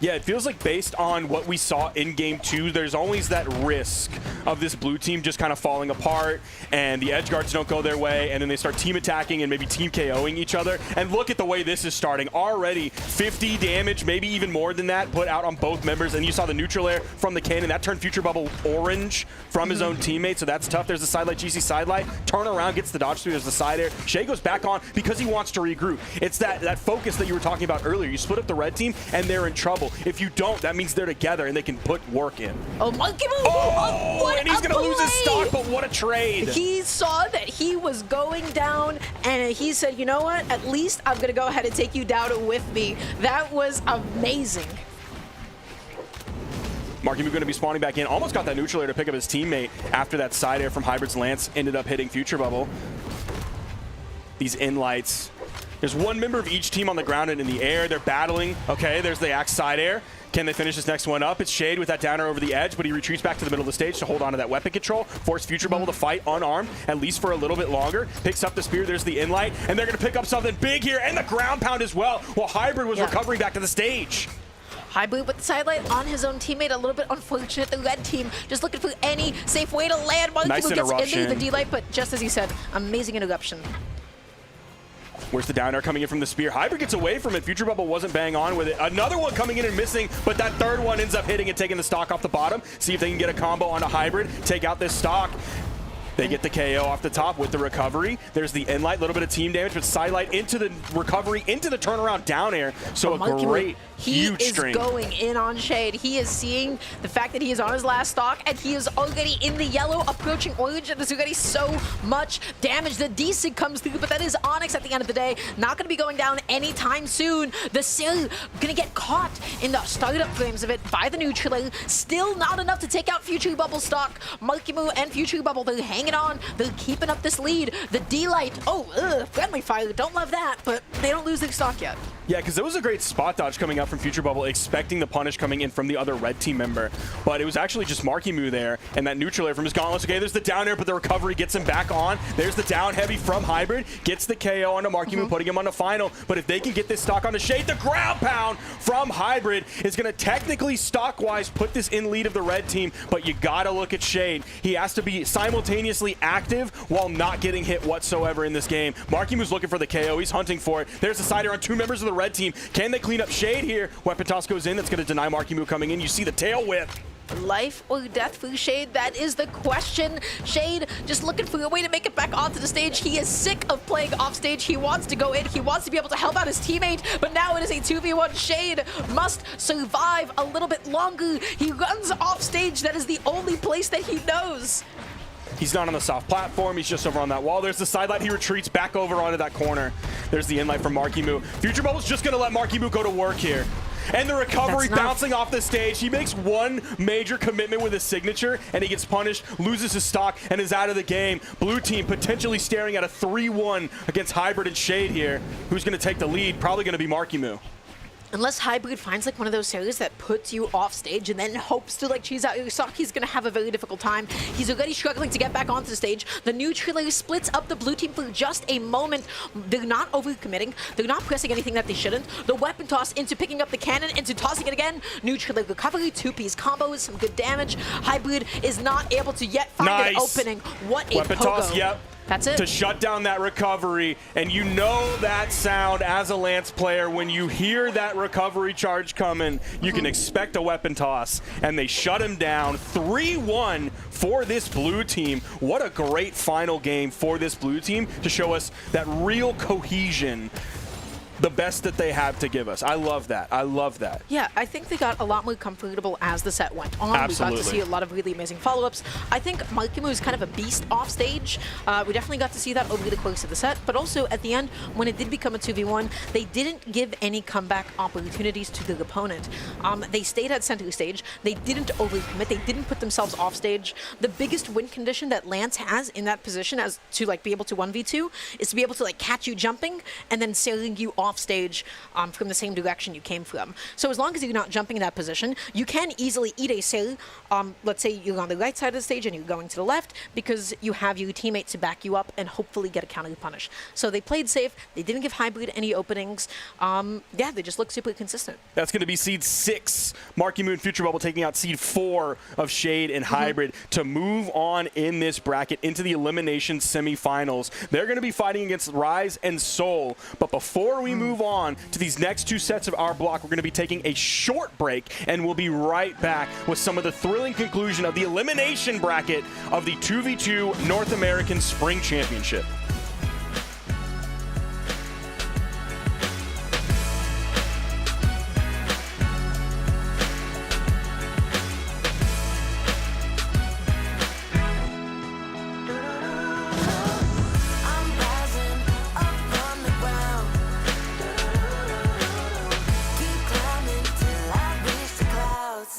Yeah, it feels like based on what we saw in Game 2, there's always that risk of this blue team just kind of falling apart, and the edge guards don't go their way, and then they start team attacking and maybe team KOing each other. And look at the way this is starting. Already 50 damage, maybe even more than that, put out on both members. And you saw the neutral air from the cannon. That turned Future Bubble orange from his own teammate, so that's tough. There's the sidelight, GC sidelight. Turn around, gets the dodge through. There's the side air. Shay goes back on because he wants to regroup. It's that focus that you were talking about earlier. You split up the red team, and they're in trouble. If you don't, that means they're together and they can put work in. Oh, Monkey Move! Oh, and he's going to lose his stock, but what a trade. He saw that he was going down, and he said, you know what? At least I'm going to go ahead and take you down with me. That was amazing. Marku going to be spawning back in. Almost got that neutral air to pick up his teammate after that side air from Hybrid's Lance ended up hitting Future Bubble. These in-lights. There's one member of each team on the ground and in the air. They're battling. Okay, there's the Axe side air. Can they finish this next one up? It's Shade with that downer over the edge, but he retreats back to the middle of the stage to hold on to that weapon control, force Future Bubble to fight unarmed, at least for a little bit longer. Picks up the spear, there's the inlight, and they're going to pick up something big here, and the ground pound as well, while Hybrid was recovering back to the stage. Hybrid with the sidelight on his own teammate, a little bit unfortunate. The red team just looking for any safe way to land. Marku Nice gets interruption. into the D-light, but just as he said, amazing interruption. Where's the downer coming in from the spear? Hybrid gets away from it. Future Bubble wasn't bang on with it. Another one coming in and missing, but that third one ends up hitting and taking the stock off the bottom. See if they can get a combo on a Hybrid, take out this stock. They get the KO off the top with the recovery. There's the inlight, a little bit of team damage, but sidelight into the recovery, into the turnaround down air. So a great, huge string. He is going in on Shade. He is seeing the fact that he is on his last stock, and he is already in the yellow, approaching orange, and there's already so much damage. The D-Sig comes through, but that is Onyx at the end of the day. Not going to be going down anytime soon. The Sil going to get caught in the startup frames of it by the neutral. Still not enough to take out Future Bubble stock. Marku and Future Bubble, they're hanging on. They're keeping up this lead. The D-Light, friendly fire. Don't love that, but they don't lose their stock yet. Yeah, because there was a great spot dodge coming up from Future Bubble, expecting the punish coming in from the other red team member. But it was actually just Marku there, and that neutral air from his gauntlets. Okay, there's the down air, but the recovery gets him back on. There's the down heavy from Hybrid, gets the KO onto Marku, putting him on the final. But if they can get this stock on the Shade, the ground pound from Hybrid is going to technically stock-wise put this in lead of the red team. But you got to look at Shade. He has to be simultaneously active while not getting hit whatsoever in this game. Marku's looking for the KO. He's hunting for it. There's the side air on two members of the red team. Can they clean up Shade here? Weapon toss goes in. That's going to deny Marku coming in. You see the tail whip. Life or death for Shade? That is the question. Shade just looking for a way to make it back onto the stage. He is sick of playing off stage. He wants to go in. He wants to be able to help out his teammate, but now it is a 2v1. Shade must survive a little bit longer. He runs off stage. That is the only place that he knows. He's not on the soft platform. He's just over on that wall. There's the sidelight. He retreats back over onto that corner. There's the inlight from Marku. Future Bubble's just going to let Marku go to work here. And the recovery bouncing off the stage. He makes one major commitment with his signature, and he gets punished, loses his stock, and is out of the game. Blue team potentially staring at a 3-1 against Hybrid and Shade here. Who's going to take the lead? Probably going to be Marku. Unless Hybrid finds like one of those series that puts you off stage and then hopes to like cheese out your stock, he's going to have a very difficult time. He's already struggling to get back onto the stage. The neutral splits up the blue team for just a moment. They're not overcommitting. They're not pressing anything that they shouldn't. The weapon toss into picking up the cannon, into tossing it again. Neutral recovery, two-piece combos, some good damage. Hybrid is not able to yet find an opening. What a weapon pogo. toss, yep. That's it. To shut down that recovery, and you know that sound as a Lance player. When you hear that recovery charge coming, you can expect a weapon toss, and they shut him down. 3-1 for this blue team. What a great final game for this blue team to show us that real cohesion, the best that they have to give us. I love that. I love that. Yeah, I think they got a lot more comfortable as the set went on. Absolutely. We got to see a lot of really amazing follow-ups. I think Marku was kind of a beast off stage. We definitely got to see that over the course of the set, but also at the end, when it did become a 2v1, they didn't give any comeback opportunities to their opponent. They stayed at center stage. They didn't overcommit. They didn't put themselves off stage. The biggest win condition that Lance has in that position as to like be able to 1v2 is to be able to like catch you jumping and then sailing you off stage from the same direction you came from. So as long as you're not jumping in that position, you can easily eat a sail. Let's say you're on the right side of the stage and you're going to the left because you have your teammate to back you up and hopefully get a counter punish. So they played safe. They didn't give Hybrid any openings. Yeah, they just look super consistent. That's going to be seed 6, Marky Moon Future Bubble taking out seed 4 of Shade and Hybrid to move on in this bracket into the elimination semifinals. They're going to be fighting against Rise and Soul. But before we move on to these next 2 sets of our block, we're going to be taking a short break, and we'll be right back with some of the thrilling conclusion of the elimination bracket of the 2v2 North American Spring Championship. I'm rising up from the ground. Keep climbing till I reach the clouds.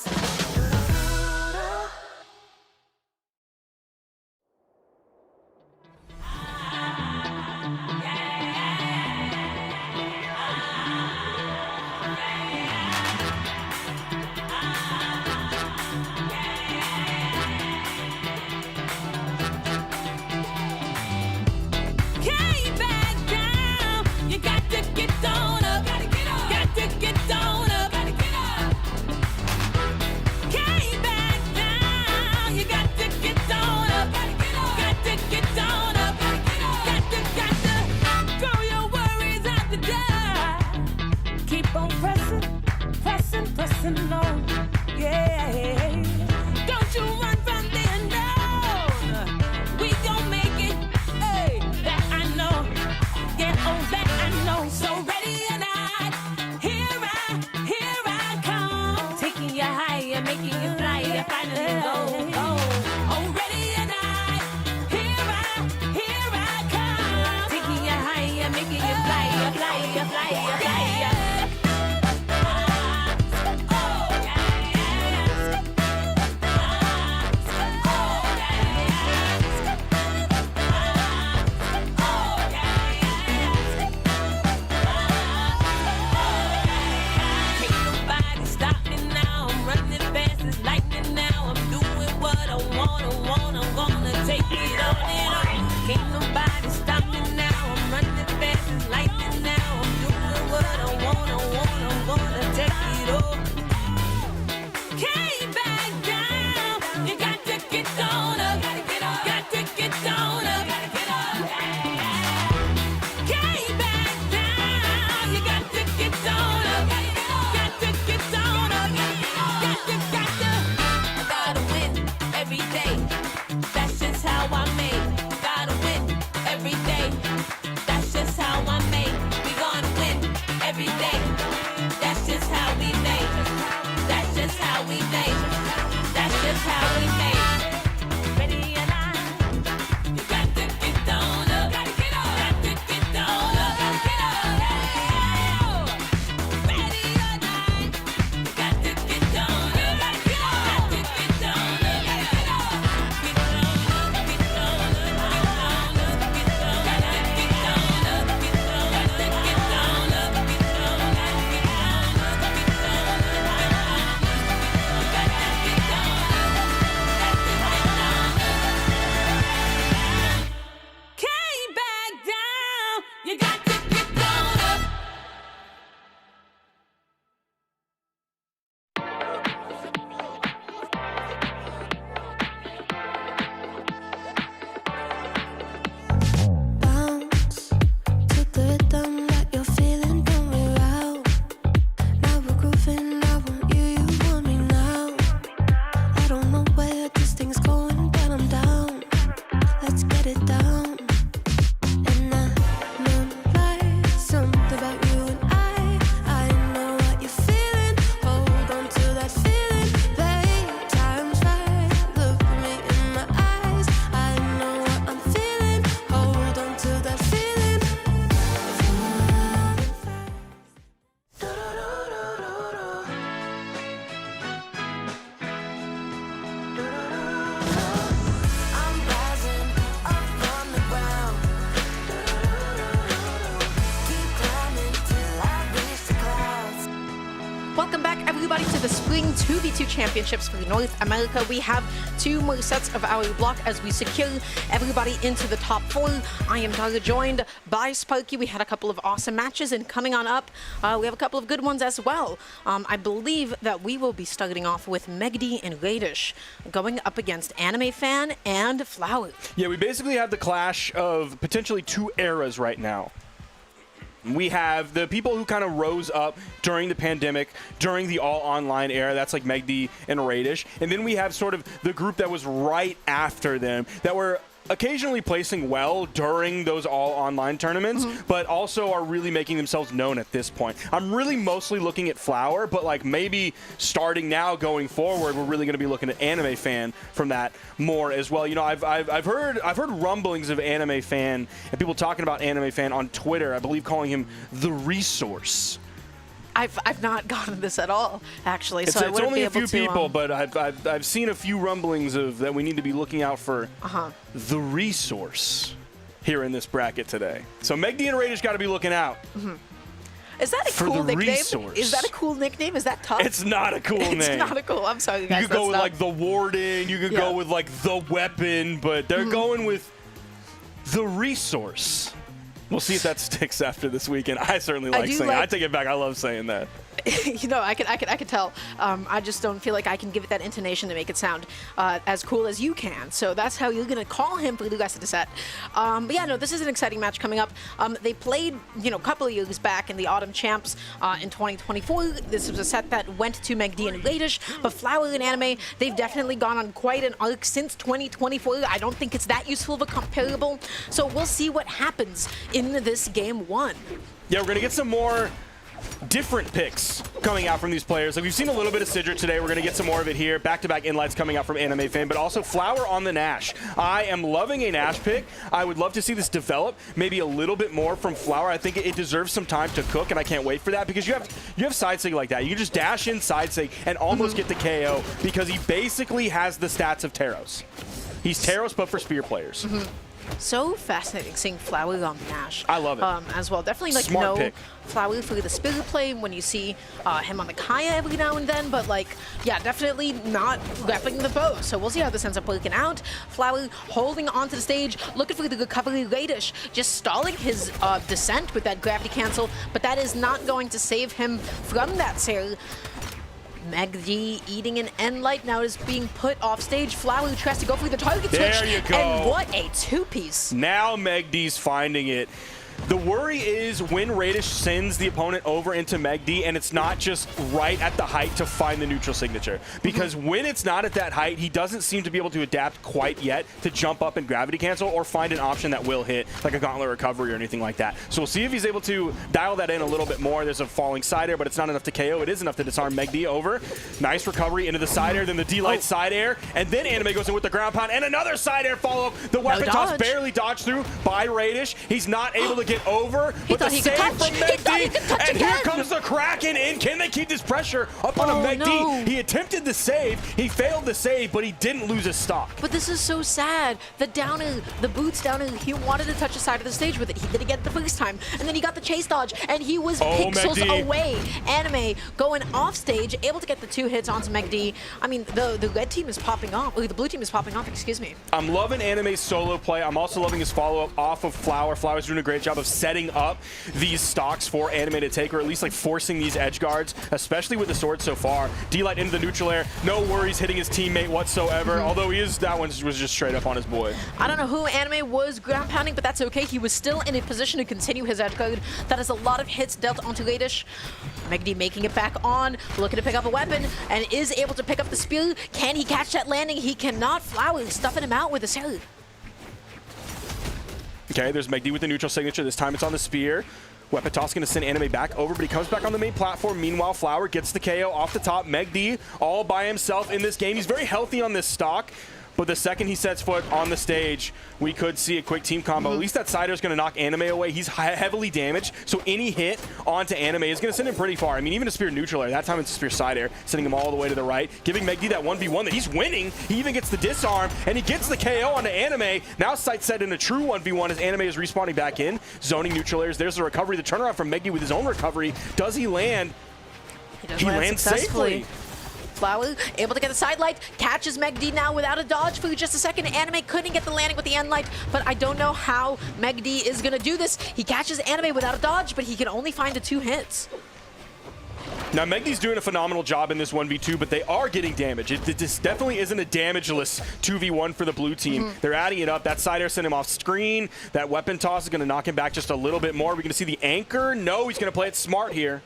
Can't back down. You got to get on up. Got to get on up. Can't back down. You got to get on up. Got to get on up. Got to throw your worries out the door. Keep on pressing, pressing, pressing on. Yeah. Don't you run from the unknown. We gon' make it. Hey, that I know. Yeah, oh, that I know. So ready or not, here I come. Taking you higher, making you fly, you finally go. Oh, ready or not, here I come. Taking you higher, making you fly, you fly, you fly, you fly. Can't nobody stop me now. I'm running fast as lightning now. I'm doing what I want. I'm gonna take it on and on. Can't nobody stop me now. I'm running fast as lightning now. I'm doing what I everybody to the Spring 2v2 Championships for North America. We have 2 more sets of our block as we secure everybody into the top 4. I am joined by Sparky. We had a couple of awesome matches, and coming on up, we have a couple of good ones as well. I believe that we will be starting off with Megd and Raidish going up against Anime Fan and Flower. Yeah, we basically have the clash of potentially 2 eras right now. We have the people who kind of rose up during the pandemic, during the all-online era. That's like Megd and Raidish. And then we have sort of the group that was right after them that were occasionally placing well during those all-online tournaments, but also are really making themselves known at this point. I'm really mostly looking at Flower, but like maybe starting now going forward, we're really going to be looking at Anime Fan from that more as well. You know, I've heard rumblings of Anime Fan and people talking about Anime Fan on Twitter. I believe calling him the Resource. I've not gotten this at all, actually. It's only a few people, but I've seen a few rumblings of that we need to be looking out for the Resource here in this bracket today. So Megd and Raidish got to be looking out. Is that a for cool the nickname? Resource. Is that a cool nickname? Is that tough? It's not a cool name. It's not a cool. I'm sorry, guys. You could go with not... like the Warden. You could go with like the Weapon, but they're going with the Resource. We'll see if that sticks after this weekend. I certainly like saying it. I take it back. I love saying that. You know, I can tell. I just don't feel like I can give it that intonation to make it sound as cool as you can. So that's how you're going to call him for the rest of the set. But yeah, no, this is an exciting match coming up. They played, you know, a couple of years back in the Autumn Champs in 2024. This was a set that went to Megd and Raidish, but Flower and Anime, they've definitely gone on quite an arc since 2024. I don't think it's that useful of a comparable. So we'll see what happens in this game 1. Yeah, we're going to get some more different picks coming out from these players. Like we've seen a little bit of Sidra today. We're going to get some more of it here. Back-to-back inlights coming out from Anime Fan, but also Flower on the Nash. I am loving a Nash pick. I would love to see this develop maybe a little bit more from Flower. I think it deserves some time to cook, and I can't wait for that because you have side sig like that. You can just dash in side sig and almost get the KO because he basically has the stats of Taros. He's Taros, but for spear players. So fascinating seeing Flower on Nash. I love it. As well. Definitely like Smart pick. Flower for the spirit play when you see him on the Kaya every now and then, but like, yeah, definitely not grappling the bow. So we'll see how this ends up working out. Flower holding onto the stage, looking for the recovery. Raidish just stalling his descent with that gravity cancel, but that is not going to save him from that sail. Megd eating an end light now is being put off stage. Flower tries to go for the target switch. There you go. And what a 2-piece. Now Megd's finding it. The worry is when Raidish sends the opponent over into Megd and it's not just right at the height to find the neutral signature. Because when it's not at that height, he doesn't seem to be able to adapt quite yet to jump up and gravity cancel or find an option that will hit, like a gauntlet recovery or anything like that. So we'll see if he's able to dial that in a little bit more. There's a falling side air, but it's not enough to KO. It is enough to disarm Megd over. Nice recovery into the side air, then the D-Light side air, and then Anime goes in with the ground pound and another side air follow. The weapon toss barely dodged through by Raidish. He's not able to get over, but the save from Megd, and here comes the Kraken in. Can they keep this pressure up on Megd? No. He attempted the save, he failed the save, but he didn't lose his stock. But this is so sad. The downer, the boots downer, he wanted to touch the side of the stage with it. He didn't get it the first time, and then he got the chase dodge, and he was pixels away. Anime going off stage, able to get the 2 hits onto Megd. I mean, the red team is popping off, or the blue team is popping off, excuse me. I'm loving Anime's solo play. I'm also loving his follow-up off of Flower. Flower's doing a great job of setting up these stocks for Anime to take, or at least like forcing these edge guards, especially with the sword so far. D-Light into the neutral air, no worries hitting his teammate whatsoever, although that one was just straight up on his boy. I don't know who Anime was ground pounding, but that's okay. He was still in a position to continue his edge guard. That is a lot of hits dealt onto Raidish. Megd making it back on, looking to pick up a weapon, and is able to pick up the spear. Can he catch that landing? He cannot. Flower stuffing him out with a sail. Okay, there's Megd with the neutral signature. This time it's on the spear. Weapon toss going to send Anime back over, but he comes back on the main platform. Meanwhile, Flower gets the KO off the top. Megd all by himself in this game. He's very healthy on this stock. But the second he sets foot on the stage, we could see a quick team combo. At least that side air is going to knock Anime away. He's heavily damaged, so any hit onto Anime is going to send him pretty far. I mean, even a spear neutral air. That time it's a spear side air, sending him all the way to the right, giving Megd that 1v1 that he's winning. He even gets the disarm, and he gets the KO onto Anime. Now sight set in a true 1v1 as Anime is respawning back in. Zoning neutral airs. There's the recovery. The turnaround from Megd with his own recovery. Does he land? does He land lands successfully. safely. Flower able to get the side light, catches Megd now without a dodge for just a second. Anime couldn't get the landing with the end light, but I don't know how Megd is gonna do this. He catches Anime without a dodge, but he can only find the 2 hits. Now, Megdy's doing a phenomenal job in this 1v2, but they are getting damage. This definitely isn't a damageless 2v1 for the blue team. They're adding it up. That side air sent him off screen. That weapon toss is going to knock him back just a little bit more. We're going to see the anchor. No, he's going to play it smart here.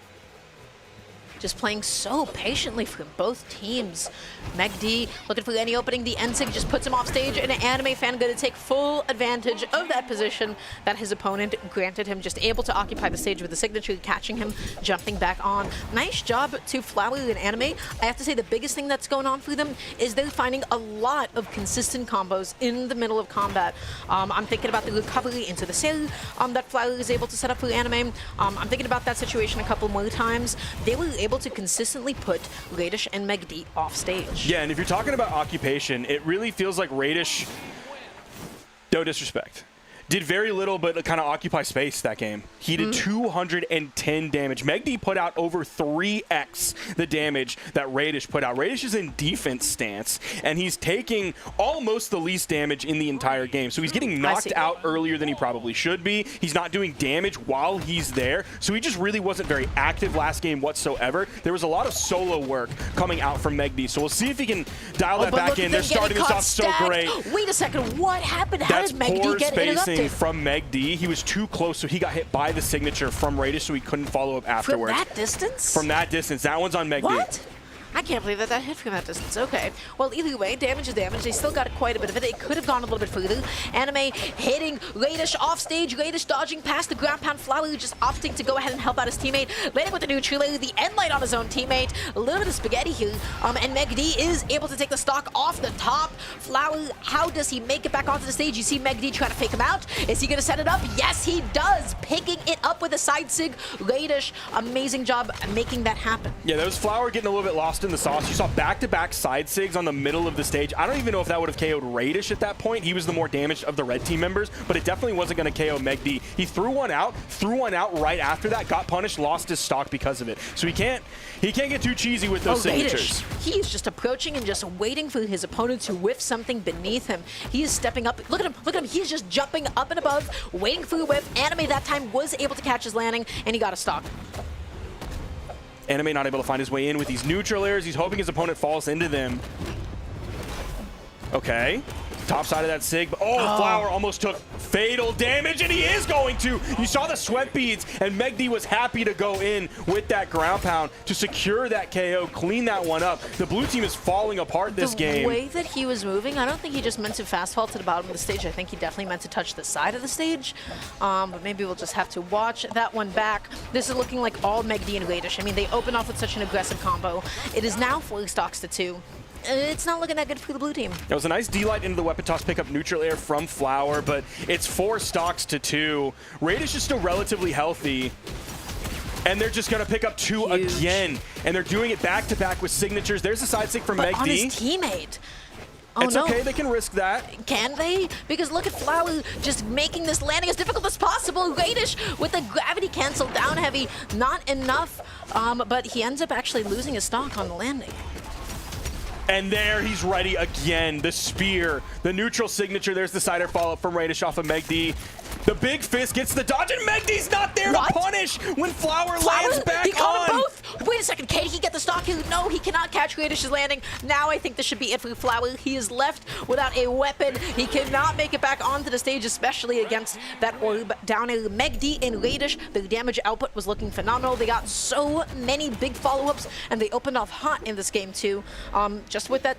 Just playing so patiently for both teams. Megd looking for any opening. The Ensig just puts him off stage, and an Anime fan going to take full advantage of that position that his opponent granted him. Just able to occupy the stage with the signature, catching him, jumping back on. Nice job to Flower and Anime. I have to say the biggest thing that's going on for them is they're finding a lot of consistent combos in the middle of combat. I'm thinking about the recovery into the cell that Flower is able to set up for Anime. I'm thinking about that situation a couple more times. They were able to consistently put Raidish and Megd off stage. Yeah, and if you're talking about occupation, it really feels like Raidish, no disrespect, did very little but kind of occupy space that game. He did 210 damage. Megd put out over 3x the damage that Raidish put out. Raidish is in defense stance, and he's taking almost the least damage in the entire game. So he's getting knocked out earlier than he probably should be. He's not doing damage while he's there. So he just really wasn't very active last game whatsoever. There was a lot of solo work coming out from Megd. So we'll see if he can dial that back in. They're starting this off so great. Wait a second, what happened? How That's did Megd poor get spacing interrupted? from Megd. He was too close, so he got hit by the signature from Raidish, so he couldn't follow up afterwards. From that distance? From that distance. That one's on Megd. What? I can't believe that hit from that distance. Okay. Well, either way, damage is damage. They still got quite a bit of it. It could have gone a little bit further. Anime hitting Raidish off stage. Raidish dodging past the ground pound. Flower just opting to go ahead and help out his teammate. Landing with the neutral, the end light on his own teammate. A little bit of spaghetti here. And Megd is able to take the stock off the top. Flower, how does he make it back onto the stage? You see Megd trying to fake him out. Is he going to set it up? Yes, he does. Picking it up with a side sig. Raidish, amazing job making that happen. Yeah, that was Flower getting a little bit lost in the sauce. You saw back-to-back side sigs on the middle of the stage. I don't even know if that would have KO'd Raidish at that point. He was the more damaged of the red team members, but it definitely wasn't going to KO Megd. He threw one out right after that, got punished, lost his stock because of it. So he can't get too cheesy with those signatures. He's just approaching and just waiting for his opponent to whiff something beneath him. He is stepping up. Look at him. He's just jumping up and above, waiting for a whiff. Anime that time was able to catch his landing, and he got a stock. Anime not able to find his way in with these neutral airs. He's hoping his opponent falls into them. Okay. Top side of that sig. Oh, Flower almost took fatal damage, and he is going to. You saw the sweat beads, and Megd was happy to go in with that ground pound to secure that KO, clean that one up. The blue team is falling apart this game. The way that he was moving, I don't think he just meant to fast fall to the bottom of the stage. I think he definitely meant to touch the side of the stage. But maybe we'll just have to watch that one back. This is looking like all Megd and Raidish. I mean, they open off with such an aggressive combo. It is now 4 stocks to 2. It's not looking that good for the blue team. It was a nice D-light into the weapon toss, pick up neutral air from Flower, but it's 4 stocks to 2. Raidish is still relatively healthy, and they're just going to pick up 2 again. And they're doing it back-to-back with signatures. There's a side stick from Megd. On his teammate. Oh, it's okay, they can risk that. Can they? Because look at Flower just making this landing as difficult as possible. Raidish with the gravity cancel down heavy. Not enough, but he ends up actually losing his stock on the landing. And there he's ready again. The spear, the neutral signature. There's the side air follow-up from Raidish off of Megd. The big fist gets the dodge, and Megd's not there to punish when Flower lands back he caught on. them both. Wait a second, can he get the stock? No, he cannot catch Raidish's landing. Now I think this should be it for Flower. He is left without a weapon. He cannot make it back onto the stage, especially against that orb down air. Megd and Raidish, their damage output was looking phenomenal. They got so many big follow-ups, and they opened off hot in this game too. Just with that,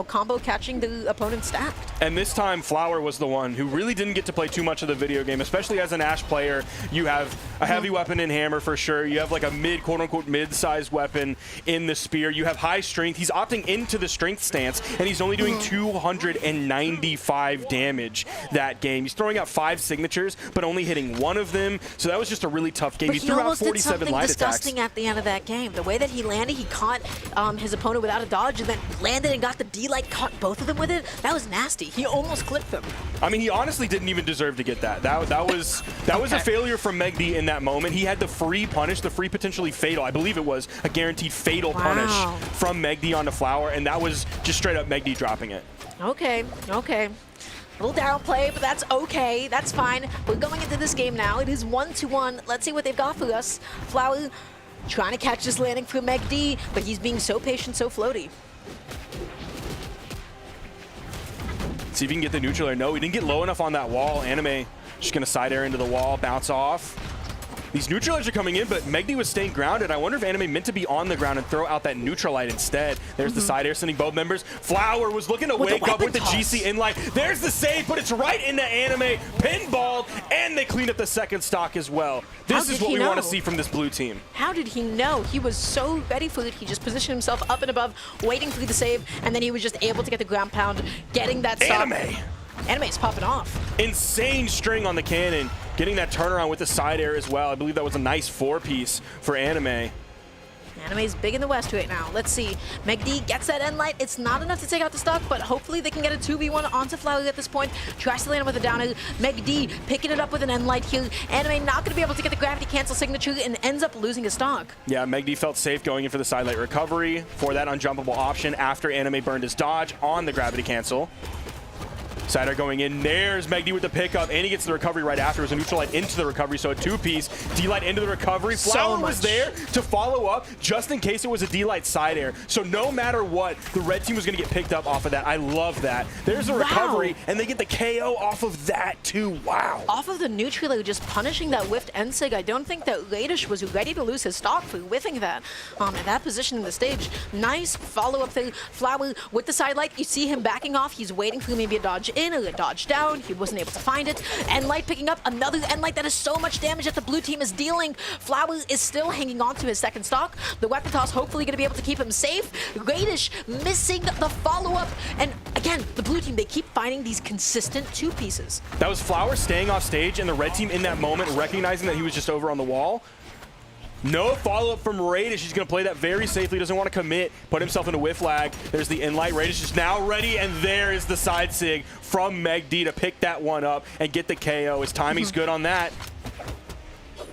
combo catching the opponent stacked. And this time, Flower was the one who really didn't get to play too much of the video game, especially as an Ashe player. You have a heavy weapon in Hammer for sure. You have like a quote-unquote mid-sized weapon in the Spear. You have high strength. He's opting into the strength stance, and he's only doing 295 damage that game. He's throwing out 5 signatures, but only hitting 1 of them. So that was just a really tough game. But he threw out 47 did something light disgusting attacks. at the end of that game. The way that he landed, he caught his opponent without a dodge, and then landed and got the D-Light caught both of them with it. That was nasty. He almost clipped them. I mean, he honestly didn't even deserve to get that. That was a failure from Megd in that moment. He had the free punish, the free potentially fatal. I believe it was a guaranteed fatal punish from Megd onto Flower, and that was just straight up Megd dropping it. Okay. A little downplay, but that's okay. That's fine. We're going into this game now. It is 1-1. Let's see what they've got for us. Flower trying to catch this landing for Megd, but he's being so patient, so floaty. See if he can get the neutral air. No, he didn't get low enough on that wall. Anime just going to side air into the wall, bounce off. These neutral airs are coming in, but Megd was staying grounded. I wonder if Anime meant to be on the ground and throw out that neutral light instead. There's the side air sending both members. Flower was looking to wake up with the GC in light. There's the save, but it's right into Anime. Pinballed, and they cleaned up the second stock as well. This is what we want to see from this blue team. How did he know? He was so ready for it. He just positioned himself up and above, waiting for the save, and then he was just able to get the ground pound, getting that stock. Anime's popping off. Insane string on the cannon. Getting that turnaround with the side air as well. I believe that was a nice 4-piece for Anime. Anime's big in the West right now. Let's see. Megd gets that end light. It's not enough to take out the stock, but hopefully they can get a 2v1 onto Flower at this point. Tries to land him with a downer. Megd picking it up with an end light here. Anime not going to be able to get the gravity cancel signature and ends up losing his stock. Yeah, Megd felt safe going in for the side light recovery for that unjumpable option after Anime burned his dodge on the gravity cancel. Sider going in. There's Megd with the pickup, and he gets the recovery right after. It was a neutral light into the recovery, so a 2-piece. D-Light into the recovery. Flower was there to follow up just in case it was a D-Light side air. So no matter what, the red team was going to get picked up off of that. I love that. There's a recovery, and they get the KO off of that too. Wow. Off of the neutral, just punishing that whiffed end sig. I don't think that Raidish was ready to lose his stock for whiffing that. At that position in the stage. Nice follow-up thing. Flower with the side light. You see him backing off. He's waiting for maybe a dodge in or a dodge down. He wasn't able to find it. End light picking up another end light that is so much damage that the blue team is dealing. Flower is still hanging on to his second stock. The weapon toss hopefully going to be able to keep him safe. Raidish missing the follow-up. And again, the blue team, they keep finding these consistent 2-pieces. That was Flower staying off stage, and the red team in that moment recognizing that he was just over on the wall. No follow-up from Raidish. He's going to play that very safely. Doesn't want to commit. Put himself into whiff lag. There's the in-light. Raidish is now ready, and there is the side sig from Megd to pick that one up and get the KO. His timing's good on that.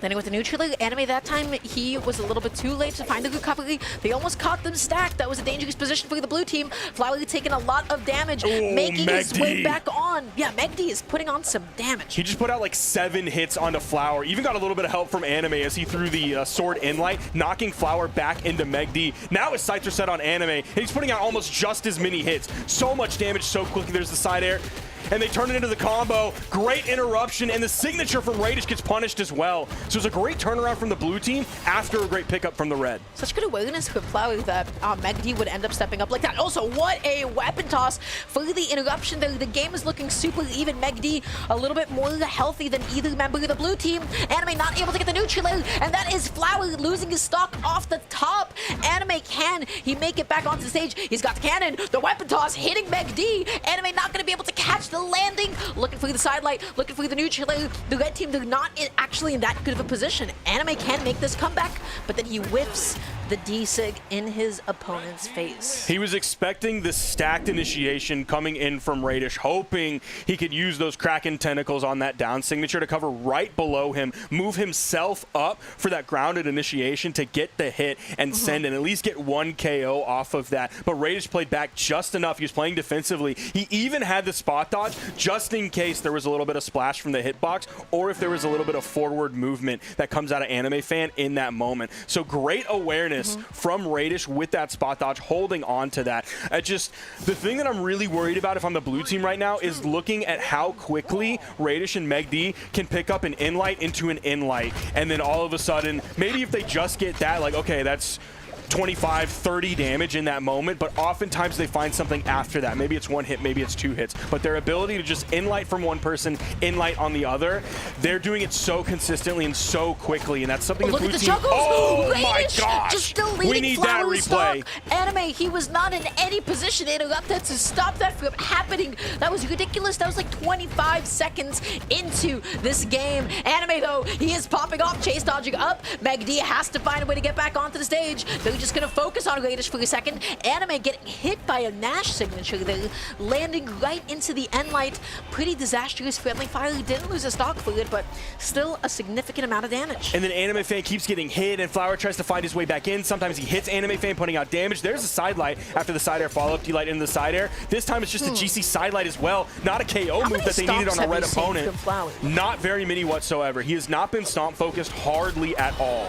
Then with the neutral Anime that time, he was a little bit too late to find the recovery. They almost caught them stacked. That was a dangerous position for the blue team. Flower taking a lot of damage, making his way back on. Yeah, Megd is putting on some damage. He just put out like 7 hits onto Flower. Even got a little bit of help from Anime as he threw the sword inlight, knocking Flower back into Megd. Now his sights are set on Anime, and he's putting out almost just as many hits. So much damage so quickly. There's the side air. And they turn it into the combo. Great interruption, and the signature from Raidish gets punished as well. So it was a great turnaround from the blue team after a great pickup from the red. Such good awareness for Flower that Megd would end up stepping up like that. Also, what a weapon toss for the interruption there. The game is looking super even. Megd a little bit more healthy than either member of the blue team. Anime not able to get the neutral, and that is Flower losing his stock off the top. Anime can he make it back onto the stage? He's got the cannon. The weapon toss hitting Megd. Anime not going to be able to catch the landing. Looking for the side light, looking for the neutral. The red team, they're not actually in that good of a position. Anime can make this comeback, but then he whiffs the D-Sig in his opponent's face. He was expecting the stacked initiation coming in from Raidish, hoping he could use those Kraken tentacles on that down signature to cover right below him, move himself up for that grounded initiation to get the hit and send and at least get 1 KO off of that. But Raidish played back just enough. He was playing defensively. He even had the spot dodge just in case there was a little bit of splash from the hitbox or if there was a little bit of forward movement that comes out of Anime Fan in that moment. So great awareness from Raidish with that spot dodge, holding on to that. The thing that I'm really worried about if I'm the blue team right now is looking at how quickly Raidish and Megd can pick up an in-light into an in-light. And then all of a sudden, maybe if they just get that, like, okay, that's 25, 30 damage in that moment, but oftentimes they find something after that. Maybe it's 1 hit, maybe it's 2 hits, but their ability to just in-light from one person, in-light on the other, they're doing it so consistently and so quickly, and that's something the blue team... Juggles. Oh my Raidish gosh! Just still leading. We need that replay. Anime, he was not in any position to interrupt that to stop that from happening. That was ridiculous. That was like 25 seconds into this game. Anime, though, he is popping off, chase dodging up. Megd has to find a way to get back onto the stage. They're just going to focus on Raidish for a second. Anime getting hit by a Nash signature there, landing right into the end light. Pretty disastrous friendly fire. Didn't lose a stock for it, but still a significant amount of damage. And then Anime Fan keeps getting hit, and Flower tries to find his way back in. Sometimes he hits Anime Fan, putting out damage. There's a side light after the side air follow-up, D-light into the side air. This time it's just a GC side light as well. Not a KO move that they needed on a red opponent. Not very many whatsoever. He has not been stomp focused hardly at all.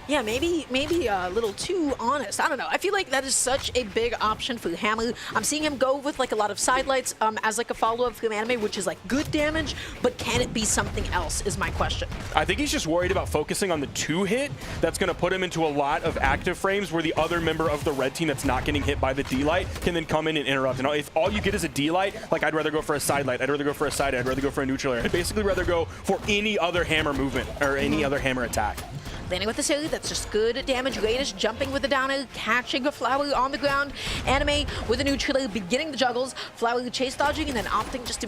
Yeah, maybe a little too honest. I don't know. I feel like that is such a big option for Hammer. I'm seeing him go with like a lot of side lights as like a follow-up from Anime, which is like good damage, but can it be something else is my question. I think he's just worried about focusing on the 2-hit. That's going to put him into a lot of active frames where the other member of the red team that's not getting hit by the D-light can then come in and interrupt. And if all you get is a D-light, like I'd rather go for a side light, I'd rather go for a side, I'd rather go for a neutral air. I'd basically rather go for any other Hammer movement or any other Hammer attack. Landing with the silly, that's just good damage. Raidish jumping with the downer, catching a Flower on the ground. Anime with a neutral, beginning the juggles. Flower chase dodging and then opting just to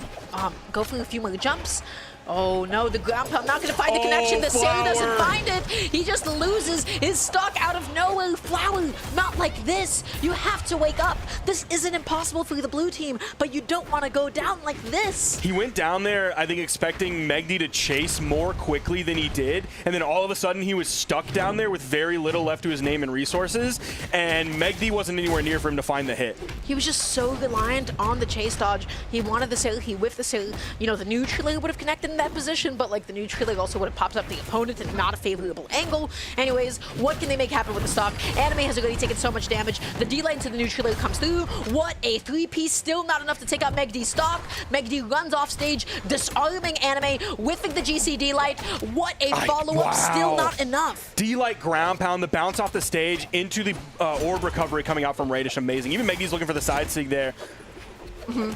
go for a few more jumps. Oh no, the ground pound not gonna find the connection. The Sari doesn't find it. He just loses his stock out of nowhere. Flower, not like this. You have to wake up. This isn't impossible for the blue team, but you don't want to go down like this. He went down there, I think, expecting Megd to chase more quickly than he did, and then all of a sudden he was stuck down there with very little left to his name and resources, and Megd wasn't anywhere near for him to find the hit. He was just so reliant on the chase dodge. He wanted the Sari, he whiffed the Sari. You know, the neutral would have connected in that position, but like the neutral also would have popped up the opponent in not a favorable angle. Anyways, what can they make happen with the stock? Anime has already taken so much damage. The D-line to the neutral comes through. What a 3-piece, still not enough to take out Megd's stock. Megd runs off stage, disarming Anime, whiffing the GC D-light. What a follow-up, still not enough. D-light ground pound, the bounce off the stage into the orb recovery coming out from Raidish, amazing. Even Megd's looking for the side sig there.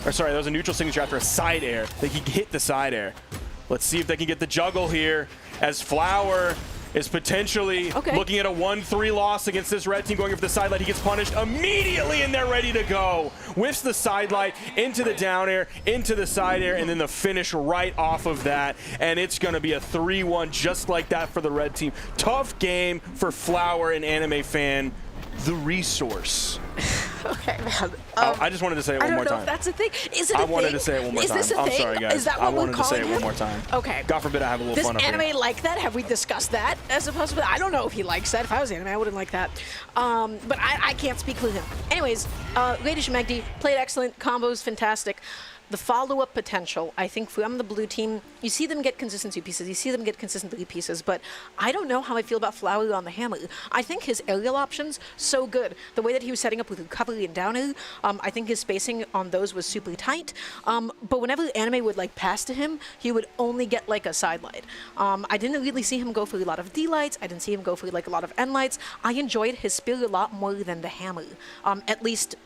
Or sorry, that was a neutral signature after a side air. They can hit the side air. Let's see if they can get the juggle here as Flower is potentially looking at a 1-3 loss against this red team going for the side light. He gets punished immediately and they're ready to go. Whiffs the side light into the down air, into the side air, and then the finish right off of that. And it's going to be a 3-1 just like that for the red team. Tough game for Flower and Anime Fan. The resource. Okay, man. I just wanted to say it one more time. I don't know if that's a thing. Is it a thing? I wanted to say it one more time. Is this a I'm thing? sorry, guys. Is that what I we're wanted to say calling it him? one more time. Okay. God forbid I have a little fun up Does here. Anime like that? Have we discussed that as a possibility? I don't know if he likes that. If I was Anime, I wouldn't like that. But I can't speak for him. Anyways, Raidish and Megd played excellent. Combos, fantastic. The follow-up potential, I think, from the blue team, you see them get consistent 2 pieces, you see them get consistent 3 pieces, but I don't know how I feel about Flower on the Hammer. I think his aerial options, so good. The way that he was setting up with recovery and down air, I think his spacing on those was super tight. But whenever Anime would like pass to him, he would only get like a side light. I didn't really see him go for a lot of D lights. I didn't see him go for like a lot of N lights. I enjoyed his spear a lot more than the Hammer, at least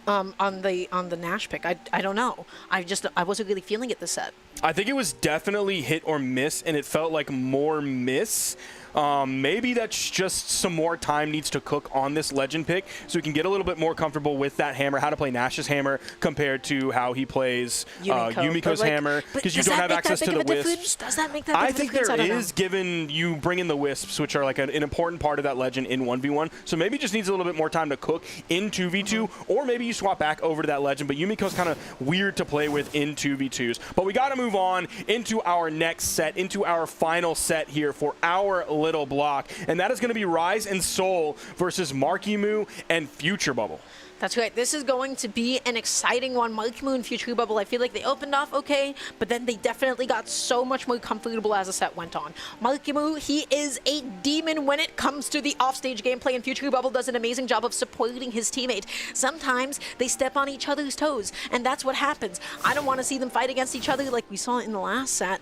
on the Nash pick. I don't know. I wasn't really feeling it this set. I think it was definitely hit or miss, and it felt like more miss. Maybe that's just some more time needs to cook on this legend pick so we can get a little bit more comfortable with that hammer, how to play Nash's hammer compared to how he plays Yumiko's hammer, because you don't have access to the wisps. Does that make that big I think there is, given you bring in the wisps, which are like an important part of that legend in 1v1. So maybe it just needs a little bit more time to cook in 2v2, or maybe you swap back over to that legend, but Yumiko's kind of weird to play with in 2v2s. But we got to move on into our next set, into our final set here for our little block, and that is going to be Rise and Soul versus Marku and Future Bubble. That's right. This is going to be an exciting one. Marku and Future Bubble, I feel like they opened off okay, but then they definitely got so much more comfortable as the set went on. Marku, he is a demon when it comes to the offstage gameplay, and Future Bubble does an amazing job of supporting his teammate. Sometimes they step on each other's toes, and that's what happens. I don't want to see them fight against each other like we saw in the last set.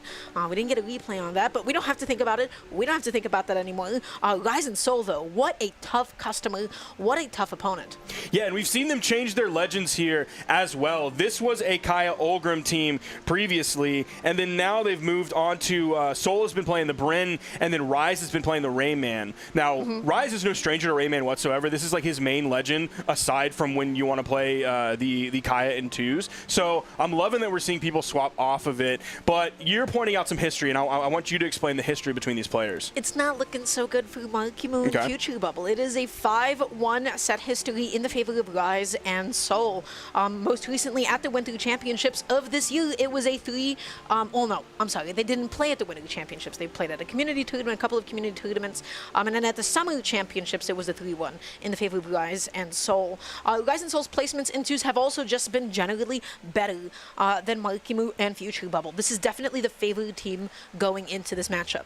We didn't get a replay on that, but we don't have to think about it. We don't have to think about that anymore. Rise and Soul, though, what a tough customer. What a tough opponent. Yeah, and we've seen them change their legends here as well. This was a Kaya Olgrim team previously, and then now they've moved on to Soul has been playing the Bryn, and then Rise has been playing the Rayman. Now, Rise is no stranger to Rayman whatsoever. This is like his main legend, aside from when you want to play the Kaya in 2s. So I'm loving that we're seeing people swap off of it, but you're pointing out some history, and I want you to explain the history between these players. It's just not looking so good for Marku Okay. Future Bubble. It is a 5-1 set history in the favor of Rise and Soul. Most recently at the Winter Championships of this year, it was a 3. Oh no, I'm sorry, they didn't play at the Winter Championships. They played at a community tournament, a couple of community tournaments, and then at the Summer Championships, it was a 3-1 in the favor of Rise and Soul. Rise and Soul's placements in 2s have also just been generally better than Marku and Future Bubble. This is definitely the favored team going into this matchup.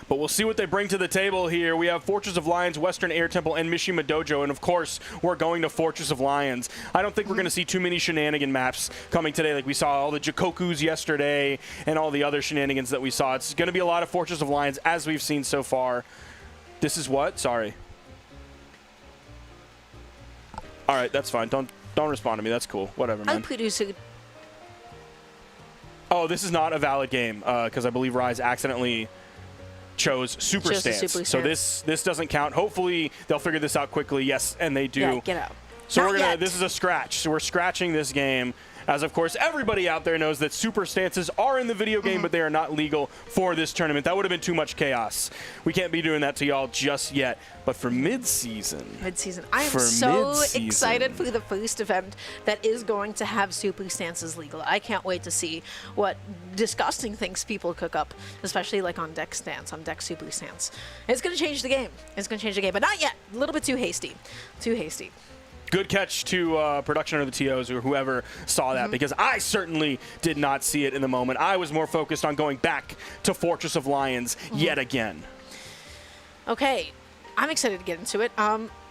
But we'll see what they bring to the table here. We have Fortress of Lions, Western Air Temple, and Mishima Dojo. And, of course, we're going to Fortress of Lions. I don't think we're going to see too many shenanigan maps coming today. Like we saw all the Jikokus yesterday and all the other shenanigans that we saw. It's going to be a lot of Fortress of Lions, as we've seen so far. This is what? Sorry. All right, that's fine. Don't respond to me. That's cool. Whatever, man. I'll produce it. Oh, this is not a valid game because I believe Rise accidentally chose Super Stance. So this doesn't count. Hopefully they'll figure this out quickly. Yes, and they do. Yeah, get out. So this is a scratch. So we're scratching this game. As, of course, everybody out there knows that super stances are in the video game, but they are not legal for this tournament. That would have been too much chaos. We can't be doing that to y'all just yet. But for mid-season. I am so excited for the first event that is going to have super stances legal. I can't wait to see what disgusting things people cook up, especially like on deck stance, on deck super stance. It's going to change the game. It's going to change the game, but not yet. A little bit too hasty. Too hasty. Good catch to production or the TOs or whoever saw that, because I certainly did not see it in the moment. I was more focused on going back to Fortress of Lions yet again. Okay, I'm excited to get into it.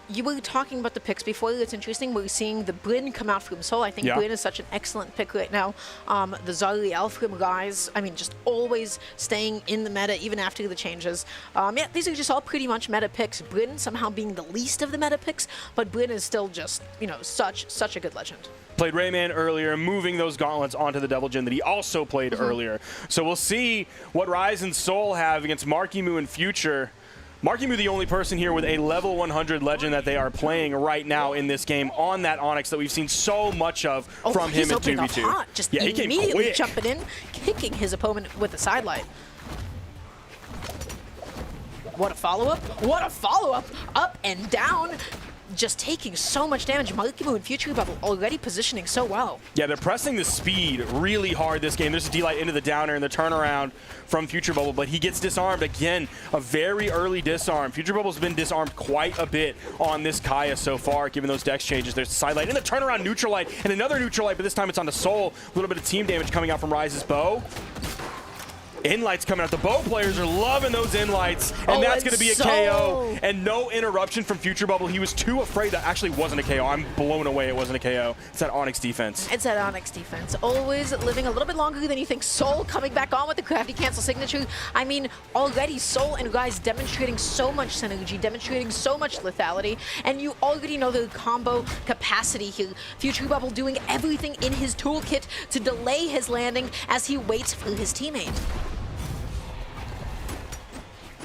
You were talking about the picks before. It's interesting. We're seeing the Bryn come out from Seoul. I think Bryn is such an excellent pick right now. The Zariel from Rise, I mean, just always staying in the meta even after the changes. Yeah, these are just all pretty much meta picks. Bryn somehow being the least of the meta picks, but Bryn is still just, you know, such a good legend. Played Rayman earlier, moving those gauntlets onto the Devil Jin that he also played earlier. So we'll see what Rise and Soul have against Marku and Future. Marku, the only person here with a level 100 legend that they are playing right now in this game on that Onyx that we've seen so much of from him in 2v2. Hot. Just immediately jumping in, kicking his opponent with a sidelight. What a follow-up. What a follow-up. Up and down. Just taking so much damage. Marku and Future Bubble already positioning so well. Yeah, they're pressing the speed really hard this game. There's a D-Light into the downer and the turnaround from Future Bubble, but he gets disarmed again. A very early disarm. Future Bubble's been disarmed quite a bit on this Kaya so far, given those dex changes. There's the side light and the turnaround neutral light and another neutral light, but this time it's on the Soul. A little bit of team damage coming out from Rise's bow. In-lights coming out. The bow players are loving those in-lights, and that's going to be a KO. And no interruption from Future Bubble. He was too afraid. That actually wasn't a KO. I'm blown away it wasn't a KO. It's that Onyx defense. It's that Onyx defense. Always living a little bit longer than you think. Soul coming back on with the gravity cancel signature. I mean, already Soul and Rise demonstrating so much synergy, demonstrating so much lethality, and you already know the combo capacity here. Future Bubble doing everything in his toolkit to delay his landing as he waits for his teammate.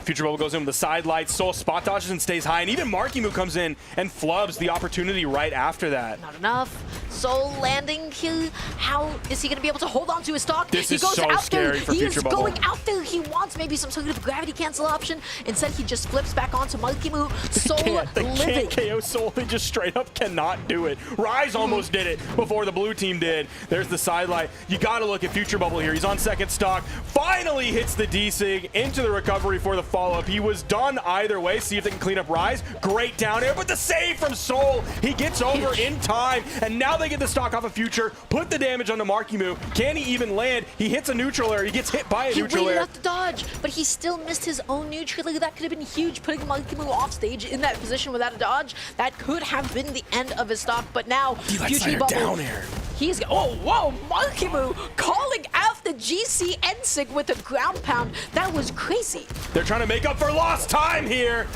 Future Bubble goes in with the side lights. Soul spot dodges and stays high. And even Marku comes in and flubs the opportunity right after that. Not enough. Soul landing here. How is he going to be able to hold on to his stock? This is so scary for Future Bubble. He is going out there. He wants maybe some sort of gravity cancel option. Instead, he just flips back onto Marku. Soul they can't KO Soul. They just straight up cannot do it. Rise almost did it before the blue team did. There's the side light. You got to look at Future Bubble here. He's on second stock. Finally hits the D-Sig into the recovery for the follow-up. He was done either way. See if they can clean up Rise. Great down air, but the save from Soul. He gets over in time, and now they get the stock off of Future. Put the damage onto Marku. Can he even land? He hits a neutral air. He gets hit by a neutral air. He waited out the dodge, but he still missed his own neutral air. That could have been huge, putting Marku off stage in that position without a dodge. That could have been the end of his stock, but now Future Bubble down air. He's whoa, Marku calling out the GC Ensig with a ground pound. That was crazy. They're trying to make up for lost time here.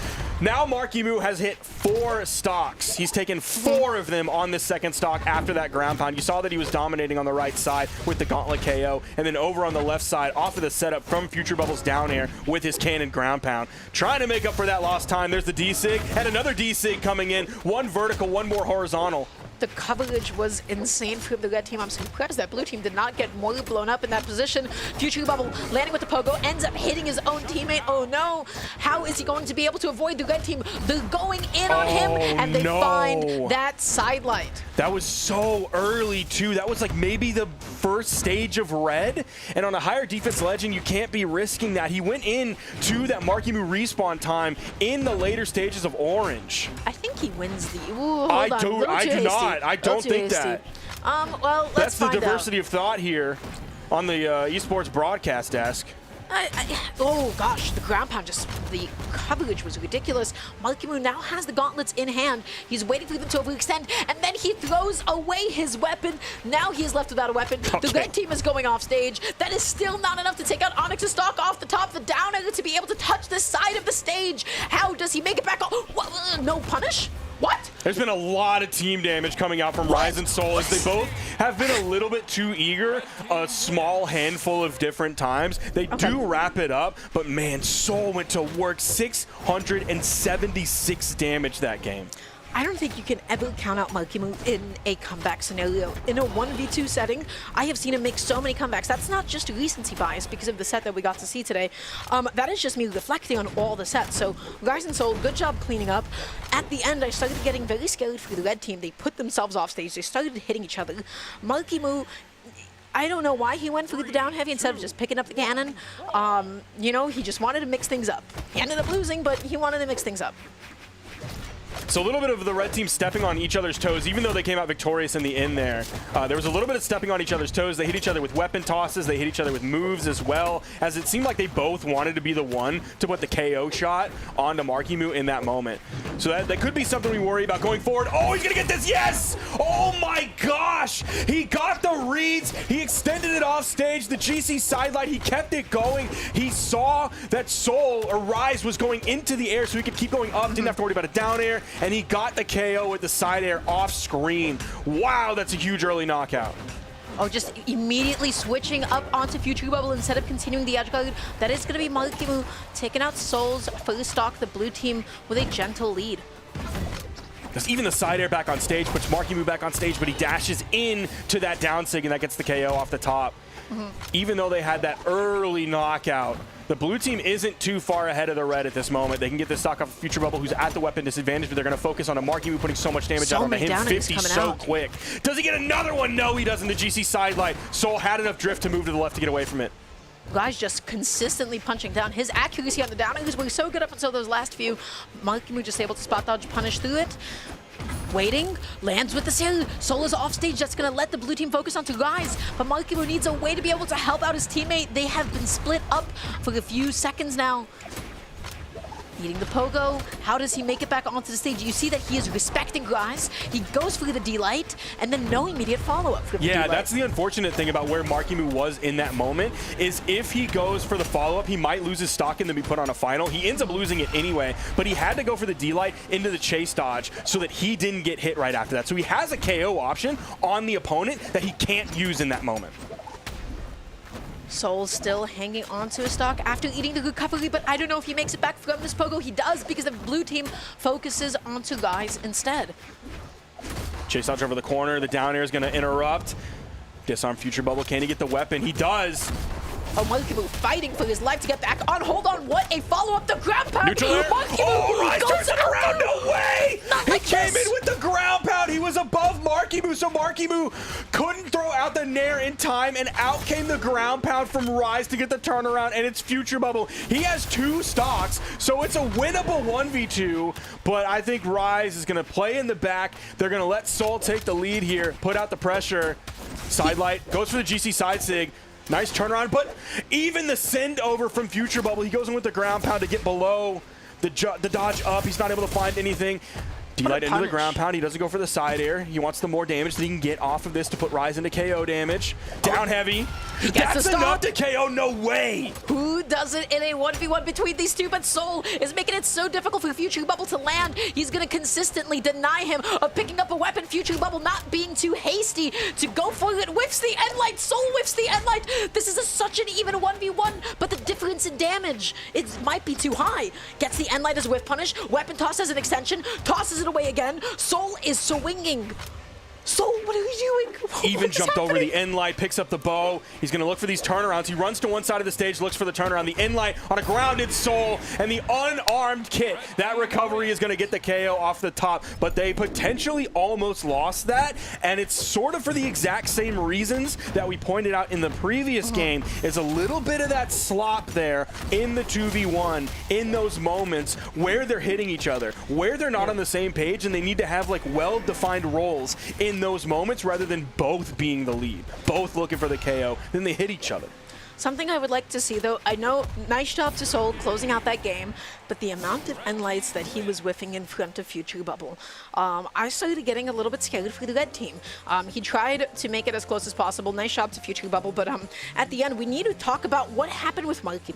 Now Marku has hit 4 stocks. He's taken 4 of them on this second stock after that ground pound. You saw that he was dominating on the right side with the gauntlet KO, and then over on the left side off of the setup from Future Bubble's down air with his cannon ground pound. Trying to make up for that lost time. There's the D-Sig and another D-Sig coming in. One vertical, one more horizontal. The coverage was insane from the red team. I'm surprised that blue team did not get more blown up in that position. Future Bubble landing with the pogo, ends up hitting his own teammate. Oh no, how is he going to be able to avoid the red team? They're going in on him, and they find that sidelight. That was so early too. That was like maybe the first stage of red, and on a higher defense legend, you can't be risking that. He went in to that Marku respawn time in the later stages of orange. I think he wins the. Ooh, I do not. I don't think that. Well, let's That's the find diversity of thought here on the esports broadcast desk. Oh gosh, the ground pound the coverage was ridiculous. Marku now has the gauntlets in hand. He's waiting for them to overextend, and then he throws away his weapon. Now he is left without a weapon. Okay. The red team is going off stage. That is still not enough to take out Onyx's stock off the top. The down air to be able to touch the side of the stage. How does he make it back? No punish? What? There's been a lot of team damage coming out from Ryzen Soul as they both have been a little bit too eager a small handful of different times. They do wrap it up, but man, Soul went to work. 676 damage that game. I don't think you can ever count out Marku in a comeback scenario. In a 1v2 setting, I have seen him make so many comebacks. That's not just recency bias because of the set that we got to see today. That is just me reflecting on all the sets. So Ryzen Soul, good job cleaning up. At the end, I started getting very scared for the red team. They put themselves off stage. They started hitting each other. Marku, I don't know why he went for the down heavy instead of just picking up the cannon. You know, he just wanted to mix things up. He ended up losing, but he wanted to mix things up. So a little bit of the red team stepping on each other's toes, even though they came out victorious in the end there. There was a little bit of stepping on each other's toes. They hit each other with weapon tosses. They hit each other with moves as well, as it seemed like they both wanted to be the one to put the KO shot onto Marku in that moment. So that could be something we worry about going forward. Oh, he's going to get this. Yes! Oh my gosh! He got the reads. He extended it off stage. The GC sidelight, he kept it going. He saw that Soul or Rise was going into the air so he could keep going up. Didn't have to worry about a down air. And he got the KO with the side air off screen. Wow, that's a huge early knockout. Oh, just immediately switching up onto Future Bubble instead of continuing the edge guard. That is going to be Marku taking out Soul's first stock, the blue team with a gentle lead. Even the side air back on stage puts Marku back on stage, but he dashes in to that down sig and that gets the KO off the top. Even though they had that early knockout, the blue team isn't too far ahead of the red at this moment. They can get this stock off of Future Bubble, who's at the weapon disadvantage, but they're going to focus on a Marku putting so much damage out onto him. 50 so quick. Does he get another one? No, he doesn't. The GC sidelight. Soul had enough drift to move to the left to get away from it. Guy's just consistently punching down. His accuracy on the down angles was so good up until those last few. Marku just able to spot dodge, punish through it. Waiting, lands with the sail. Soul is off stage. That's going to let the blue team focus on to Rise. But Marku needs a way to be able to help out his teammate. They have been split up for a few seconds now. Eating the pogo. How does he make it back onto the stage? You see that he is respecting Rise. He goes for the D-Light, and then no immediate follow-up for the D-Light. Yeah, that's the unfortunate thing about where Marku was in that moment, is if he goes for the follow-up, he might lose his stock and then be put on a final. He ends up losing it anyway, but he had to go for the D-Light into the chase dodge so that he didn't get hit right after that. So he has a KO option on the opponent that he can't use in that moment. Soul still hanging onto his stock after eating the recovery, but I don't know if he makes it back from this pogo. He does, because the blue team focuses onto Rise instead. Chase dodge over the corner. The down air is going to interrupt. Disarm Future Bubble. Can he get the weapon? He does. Oh, Marku fighting for his life to get back on. Hold on, what a follow-up. The ground pound. Neutral air. Oh, Rise turns it around. No way. He came in with the ground pound. He was above Marku, so Marku couldn't throw out the nair in time, and out came the ground pound from Rise to get the turnaround, and it's Future Bubble. He has 2 stocks, so it's a winnable 1v2, but I think Rise is going to play in the back. They're going to let Soul take the lead here, put out the pressure. Sidelight goes for the GC side sig. Nice turnaround, but even the send over from Future Bubble, he goes in with the ground pound to get below the dodge up. He's not able to find anything. D-Light into the ground pound. He doesn't go for the side air. He wants the more damage that he can get off of this to put Rise into KO damage. Down heavy. That's enough to KO. No way. Who does it in a 1v1 between these two? But Soul is making it so difficult for Future Bubble to land. He's going to consistently deny him of picking up a weapon. Future Bubble not being too hasty to go for it. Whiffs the Endlight. Soul whiffs the Endlight. This is such an even 1v1, but the difference in damage, it might be too high. Gets the Endlight as a whiff punish. Weapon toss as an extension. Tosses it away again. Soul is swinging. Soul, what are you doing? Even What is jumped over the happening? end light, picks up the bow. He's going to look for these turnarounds. He runs to one side of the stage, looks for the turnaround. The end light on a grounded Soul, and the unarmed Kit. That recovery is going to get the KO off the top, but they potentially almost lost that, and it's sort of for the exact same reasons that we pointed out in the previous game. Is a little bit of that slop there in the 2v1, in those moments where they're hitting each other, where they're not on the same page, and they need to have like well-defined roles in those moments rather than both being the lead, both looking for the KO, then they hit each other. Something I would like to see, though, I know nice job to Soul closing out that game, but the amount of end lights that he was whiffing in front of Future Bubble, I started getting a little bit scared for the red team. He tried to make it as close as possible. Nice job to Future Bubble, but at the end, we need to talk about what happened with Marku.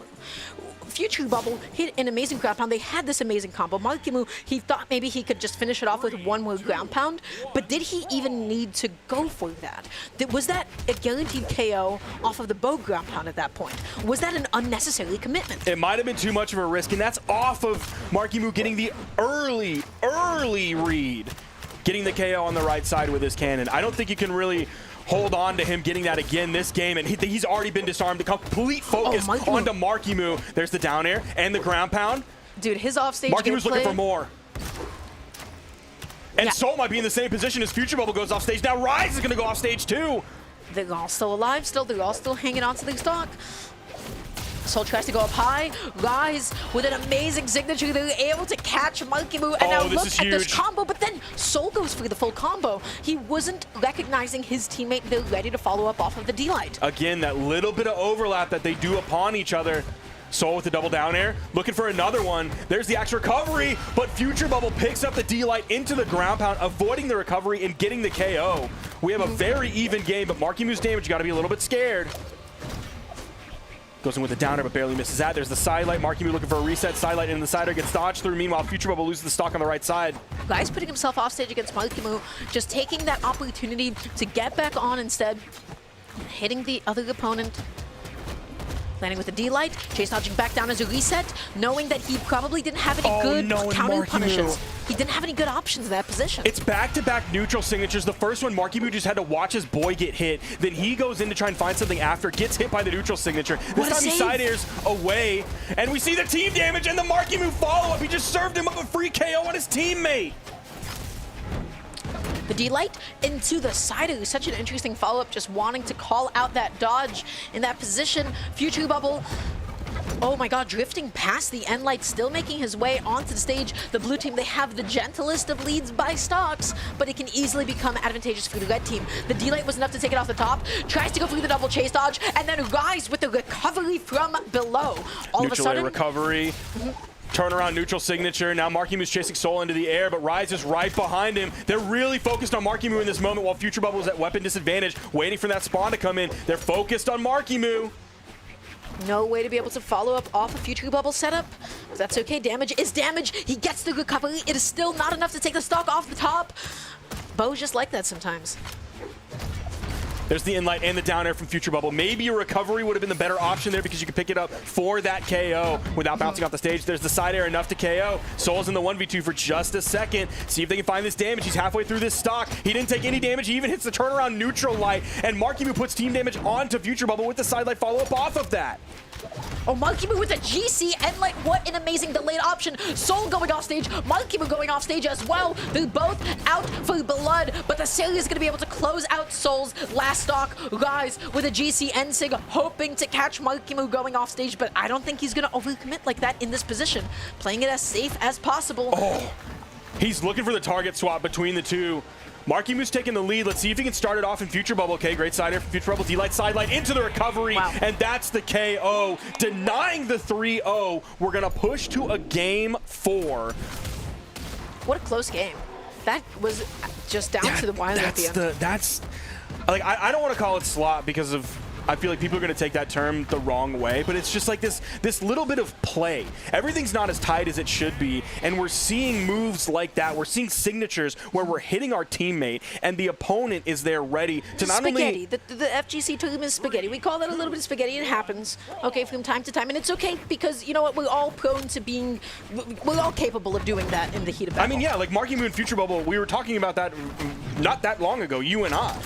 Future Bubble hit an amazing ground pound. They had this amazing combo. Marku, he thought maybe he could just finish it off with one more ground pound, but did he even need to go for that? Was that a guaranteed KO off of the bow ground pound at that point? Was that an unnecessary commitment? It might have been too much of a risk, and that's off of Marku getting the early read, getting the KO on the right side with his cannon. I don't think you can really hold on to him getting that again this game, and he's already been disarmed. The complete focus onto Marku. There's the down air and the ground pound. Dude, his offstage Marku's looking for more. And Yeah. Soul might be in the same position as Future Bubble goes off stage. Now Ryzen is going to go off stage too. They're all still alive still. They're all still hanging on to their stock. Soul tries to go up high. Rise with an amazing signature. They're able to catch Marku. And now this look is at this huge. combo. But then Soul goes for the full combo. He wasn't recognizing his teammate. They're ready to follow up off of the D-Light. Again, that little bit of overlap that they do upon each other. Soul with the double down air, looking for another one. There's the axe recovery, but Future Bubble picks up the D-Light into the ground pound, avoiding the recovery and getting the KO. We have a very even game, but Marku's damage, you gotta be a little bit scared. Goes in with the downer, but barely misses that. There's the side light. Marku looking for a reset. Side light into the sider, gets dodged through. Meanwhile, Future Bubble loses the stock on the right side. Guy's putting himself off stage against Marku, just taking that opportunity to get back on instead, hitting the other opponent. Landing with the D-Light, chase dodging back down as a reset, knowing that he probably didn't have any good counter Marku. punishes. He didn't have any good options in that position. It's back-to-back neutral signatures. The first one, Marku just had to watch his boy get hit. Then he goes in to try and find something after, gets hit by the neutral signature. This time he side airs away, and we see the team damage and the Marku follow-up. He just served him up a free KO on his teammate. The D-Light into the sider. Such an interesting follow-up, just wanting to call out that dodge in that position. Future Bubble, oh my god, drifting past the end light, still making his way onto the stage. The blue team, they have the gentlest of leads by stocks, but it can easily become advantageous for the red team. The D-Light was enough to take it off the top, tries to go through the double chase dodge, and then Rise with the recovery from below. All of a sudden, recovery. Turnaround neutral signature. Now Marku's chasing Soul into the air, but Rise is right behind him. They're really focused on Marku in this moment while Future Bubble is at weapon disadvantage, waiting for that spawn to come in. They're focused on Marku. no way to be able to follow up off a Future Bubble setup. But that's okay. Damage is damage. He gets the recovery. It is still not enough to take the stock off the top. Bo's just like that sometimes. There's the inlight and the down air from Future Bubble. Maybe a recovery would have been the better option there because you could pick it up for that KO without bouncing off the stage. There's the side air, enough to KO. Soul's in the 1v2 for just a second. See if they can find this damage. He's halfway through this stock. He didn't take any damage. He even hits the turnaround neutral light. And Marku puts team damage onto Future Bubble with the side light follow-up off of that. Oh, Marku with a GC, and like, what an amazing delayed option. Soul going off stage, Marku going off stage as well. They're both out for blood, but the Sailor is going to be able to close out Soul's last stock. Rise with a GC and Sig, hoping to catch Marku going off stage, but I don't think he's going to overcommit like that in this position. Playing it as safe as possible. Oh, he's looking for the target swap between the two. Marku's taking the lead. Let's see if he can start it off in Future Bubble. Okay, great side air from Future Bubble. D-Light sideline into the recovery, and that's the KO. Denying the 3-0. We're going to push to a game 4. What a close game. That was just down to the wire at the end. That's like, I don't want to call it slot because of I feel like people are going to take that term the wrong way, but it's just like this little bit of play. Everything's not as tight as it should be, and we're seeing moves like that. We're seeing signatures where we're hitting our teammate, and the opponent is there ready to not spaghetti. only... The FGC term is spaghetti. We call that a little bit of spaghetti. It happens, okay, from time to time, and it's okay because, you know what, we're all prone to being... We're all capable of doing that in the heat of battle. I mean, yeah, like Marky Moo and Future Bubble, we were talking about that not that long ago, you and I.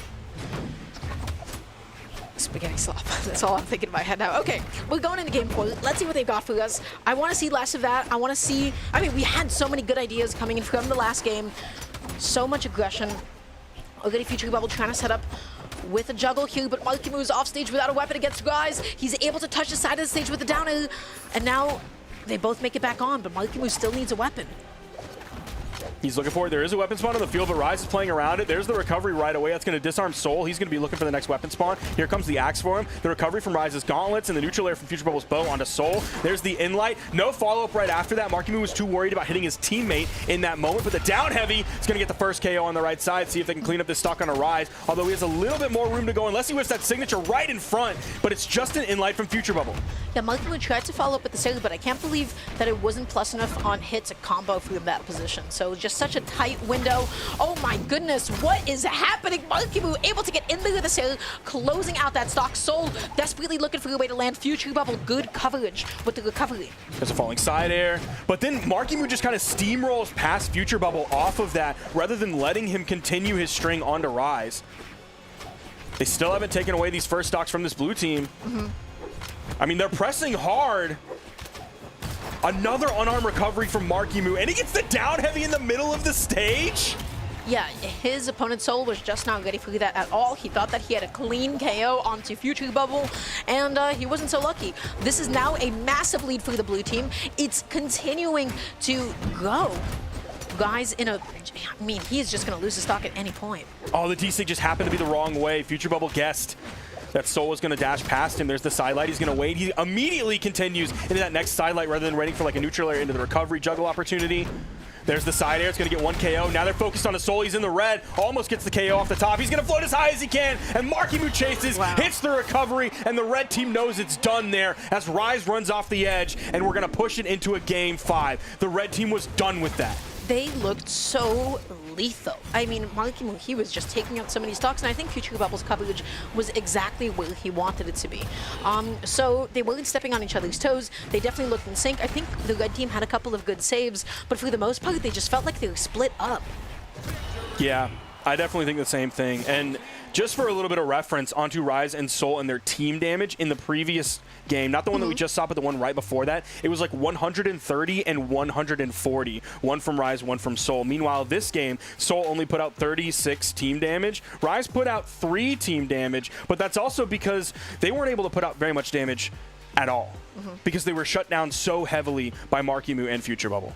Spaghetti slop. That's all I'm thinking in my head now. Okay, we're going into game 4. Let's see what they've got for us. I want to see less of that. I want to see... I mean, we had so many good ideas coming in from the last game. So much aggression. Already Future Bubble trying to set up with a juggle here, but Marky Moo's off stage without a weapon against Rise. He's able to touch the side of the stage with the down air, and now they both make it back on, but Marky Moo still needs a weapon. He's looking for it. There is a weapon spawn on the field, but Rise is playing around it. There's the recovery right away. That's going to disarm Soul. He's going to be looking for the next weapon spawn. Here comes the axe for him. The recovery from Rise's gauntlets and the neutral air from Future Bubble's bow onto Soul. There's the inlight. No follow-up right after that. Marky Moo was too worried about hitting his teammate in that moment, but the down heavy is going to get the first KO on the right side. See if they can clean up this stock on a Rise, although he has a little bit more room to go unless he whiffs that signature right in front, but it's just an inlight from Future Bubble. Yeah, Marky Moo tried to follow up with the sailor, but I can't believe that it wasn't plus enough on hit to combo from that position. So just such a tight window. Oh my goodness, what is happening? Marky Moo able to get in there with the sailor, closing out that stock. Soul desperately looking for a way to land. Future Bubble, good coverage with the recovery. There's a falling side air, but then Marky Moo just kind of steamrolls past Future Bubble off of that rather than letting him continue his string onto Rise. They still haven't taken away these first stocks from this blue team. I mean, they're pressing hard. Another unarmed recovery from Marky Moo, and he gets the down heavy in the middle of the stage. Yeah, his opponent's Soul was just not ready for that at all. He thought that he had a clean KO onto Future Bubble, and he wasn't so lucky. This is now a massive lead for the blue team. It's continuing to grow. Guys, I mean, he's just going to lose his stock at any point. Oh, the D-Sig just happened to be the wrong way. Future Bubble guessed that Soul was going to dash past him. There's the sidelight. He's going to wait. He immediately continues into that next sidelight rather than waiting for like a neutral air into the recovery juggle opportunity. There's the side air. It's going to get one KO. Now they're focused on the Soul. He's in the red. Almost gets the KO off the top. He's going to float as high as he can. And Marky Moo chases, hits the recovery, and the red team knows it's done there as Rise runs off the edge, and we're going to push it into a game 5. The red team was done with that. They looked so lethal. I mean, Marky Moo, he was just taking out so many stocks, and I think Future Bubble's coverage was exactly where he wanted it to be. So they weren't stepping on each other's toes. They definitely looked in sync. I think the red team had a couple of good saves, but for the most part, they just felt like they were split up. Yeah, I definitely think the same thing. And just for a little bit of reference onto Rise and Soul and their team damage in the previous game, not the one that we just saw, but the one right before that, it was like 130 and 140. One from Rise, one from Soul. Meanwhile, this game, Soul only put out 36 team damage. Rise put out 3 team damage, but that's also because they weren't able to put out very much damage at all because they were shut down so heavily by Marky Moo and Future Bubble.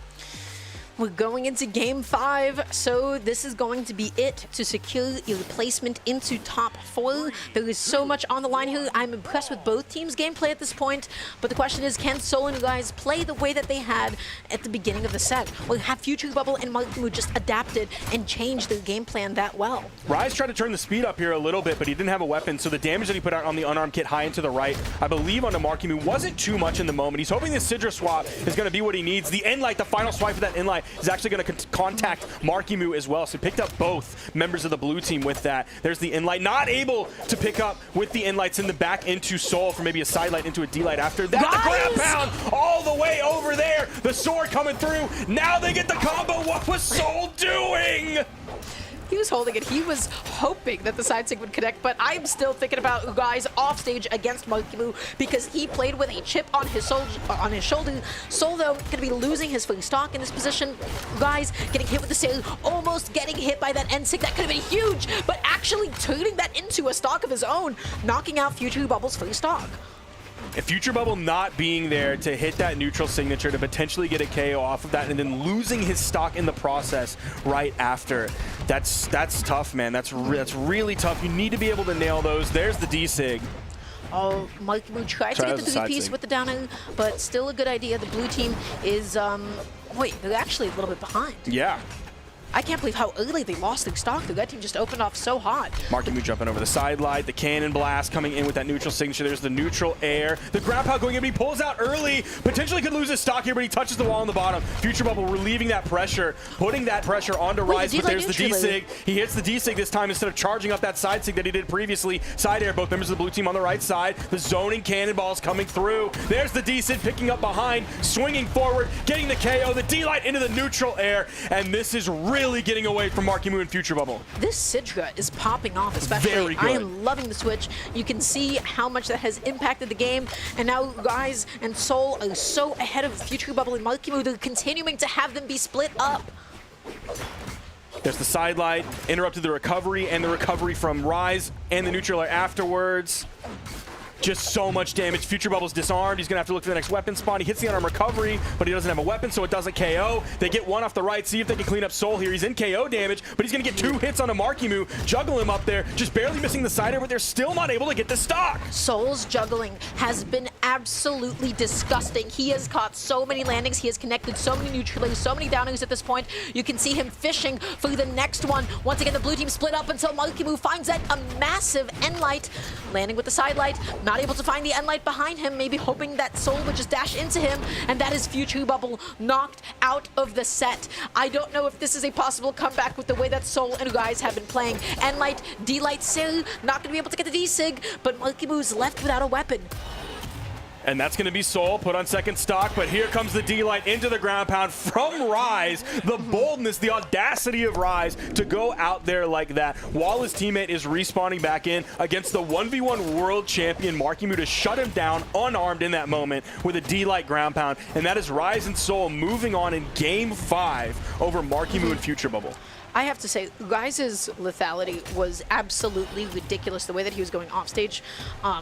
We're going into game 5, so this is going to be it to secure your placement into top 4. There is so much on the line here. I'm impressed with both teams' gameplay at this point, but the question is, can Soul and Rise play the way that they had at the beginning of the set? Or have Future Bubble and Marky Moo just adapted and changed their game plan that well? Rise tried to turn the speed up here a little bit, but he didn't have a weapon, so the damage that he put out on the unarmed kit high and to the right, I believe onto Marky Moo, wasn't too much in the moment. He's hoping this Sidra swap is going to be what he needs. The Enlight, the final swipe of that Enlight, is actually going to contact Marky Moo as well. So he picked up both members of the blue team with that. There's the Enlight, not able to pick up with the Enlights in the back into Soul for maybe a sidelight into a D-light after that. The ground pound all the way over there. The sword coming through. Now they get the combo. What was Soul doing? He was holding it. He was hoping that the side sig would connect, but I'm still thinking about Guys off stage against Marky Moo because he played with a chip on his shoulder. Soul, though, going to be losing his free stock in this position. Guys getting hit with the sail, almost getting hit by that end sig. That could have been huge, but actually turning that into a stock of his own, knocking out Future Bubble's free stock. If Future Bubble not being there to hit that neutral signature to potentially get a KO off of that and then losing his stock in the process right after, that's tough, man. That's really tough. You need to be able to nail those. There's the D-Sig. Oh, Marky Moo tried to get the 3-piece with the down air, but still a good idea. The blue team is, wait, they're actually a little bit behind. Yeah. I can't believe how early they lost their stock. The red team just opened off so hot. Marku jumping over the side light, the cannon blast coming in with that neutral signature. There's the neutral air. The ground pound going in, but he pulls out early. Potentially could lose his stock here, but he touches the wall on the bottom. Future Bubble relieving that pressure, putting that pressure onto Rise, but there's the D-Sig. He hits the D-Sig this time instead of charging up that side sig that he did previously. Side air, both members of the blue team on the right side. The zoning cannonballs coming through. There's the D-Sig picking up behind, swinging forward, getting the KO, the D-Light into the neutral air, and this is really getting away from Marku and Future Bubble. This Sidra is popping off, especially. Very good. I am loving the switch. You can see how much that has impacted the game, and now Rise and Soul are so ahead of Future Bubble and Marku. They're continuing to have them be split up. There's the side light, interrupted the recovery, and the recovery from Rise and the neutral air afterwards. Just so much damage. Future Bubble's disarmed. He's going to have to look for the next weapon spawn. He hits the unarmed recovery, but he doesn't have a weapon, so it doesn't KO. They get one off the right. See if they can clean up Soul here. He's in KO damage, but he's going to get 2 hits on a Marku. Juggle him up there, just barely missing the side air, but they're still not able to get the stock. Soul's juggling has been absolutely disgusting. He has caught so many landings. He has connected so many neutralers, so many downings at this point. You can see him fishing for the next one. Once again, the blue team split up until Marku finds that a massive end light, landing with the side light. Not able to find the end light behind him, maybe hoping that Soul would just dash into him, and that is Future Bubble knocked out of the set. I don't know if this is a possible comeback with the way that Soul and Rise have been playing. End light, D-Light, Sil, not going to be able to get the D-Sig, but Marku's left without a weapon. And that's going to be Soul, put on second stock, but here comes the D-Light into the ground pound from Rise. The boldness, the audacity of Rise to go out there like that while his teammate is respawning back in against the 1v1 world champion Marku to shut him down unarmed in that moment with a D-Light ground pound. And that is Rise and Soul moving on in Game 5 over Marku and Future Bubble. I have to say, Rise's lethality was absolutely ridiculous. The way that he was going off stage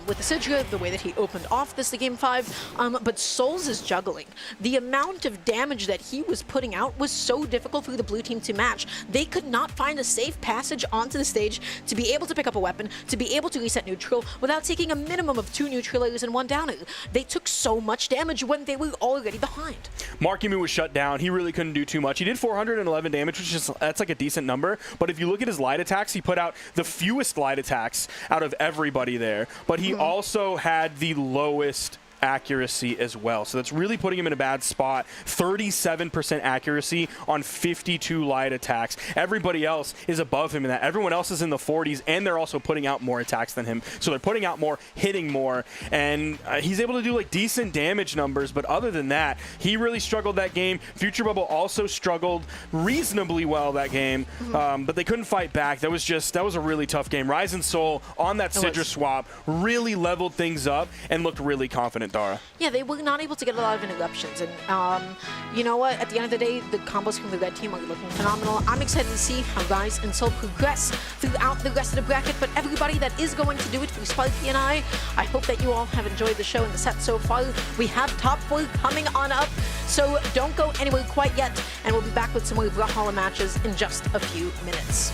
with the Sidra, the way that he opened off the Game 5, but Soul's is juggling. The amount of damage that he was putting out was so difficult for the blue team to match. They could not find a safe passage onto the stage to be able to pick up a weapon, to be able to reset neutral without taking a minimum of 2 neutralers and 1 downer. They took so much damage when they were already behind. Marku was shut down. He really couldn't do too much. He did 411 damage, which is that's like a decent number, but if you look at his light attacks, he put out the fewest light attacks out of everybody there, but he also had the lowest accuracy as well. So that's really putting him in a bad spot. 37% accuracy on 52 light attacks. Everybody else is above him in that. Everyone else is in the 40s, and they're also putting out more attacks than him. So they're putting out more, hitting more, and he's able to do like decent damage numbers, but other than that, he really struggled that game. Future Bubble also struggled reasonably well that game, but they couldn't fight back. That was a really tough game. Rise and Soul on that Sidra swap really leveled things up and looked really confident. Dara. Yeah, they were not able to get a lot of interruptions, and you know what? At the end of the day, the combos from the red team are looking phenomenal. I'm excited to see how Rise and Soul progress throughout the rest of the bracket, but everybody that is going to do it for Sparky and I hope that you all have enjoyed the show and the set so far. We have top 4 coming on up, so don't go anywhere quite yet, and we'll be back with some more Brawlhalla matches in just a few minutes.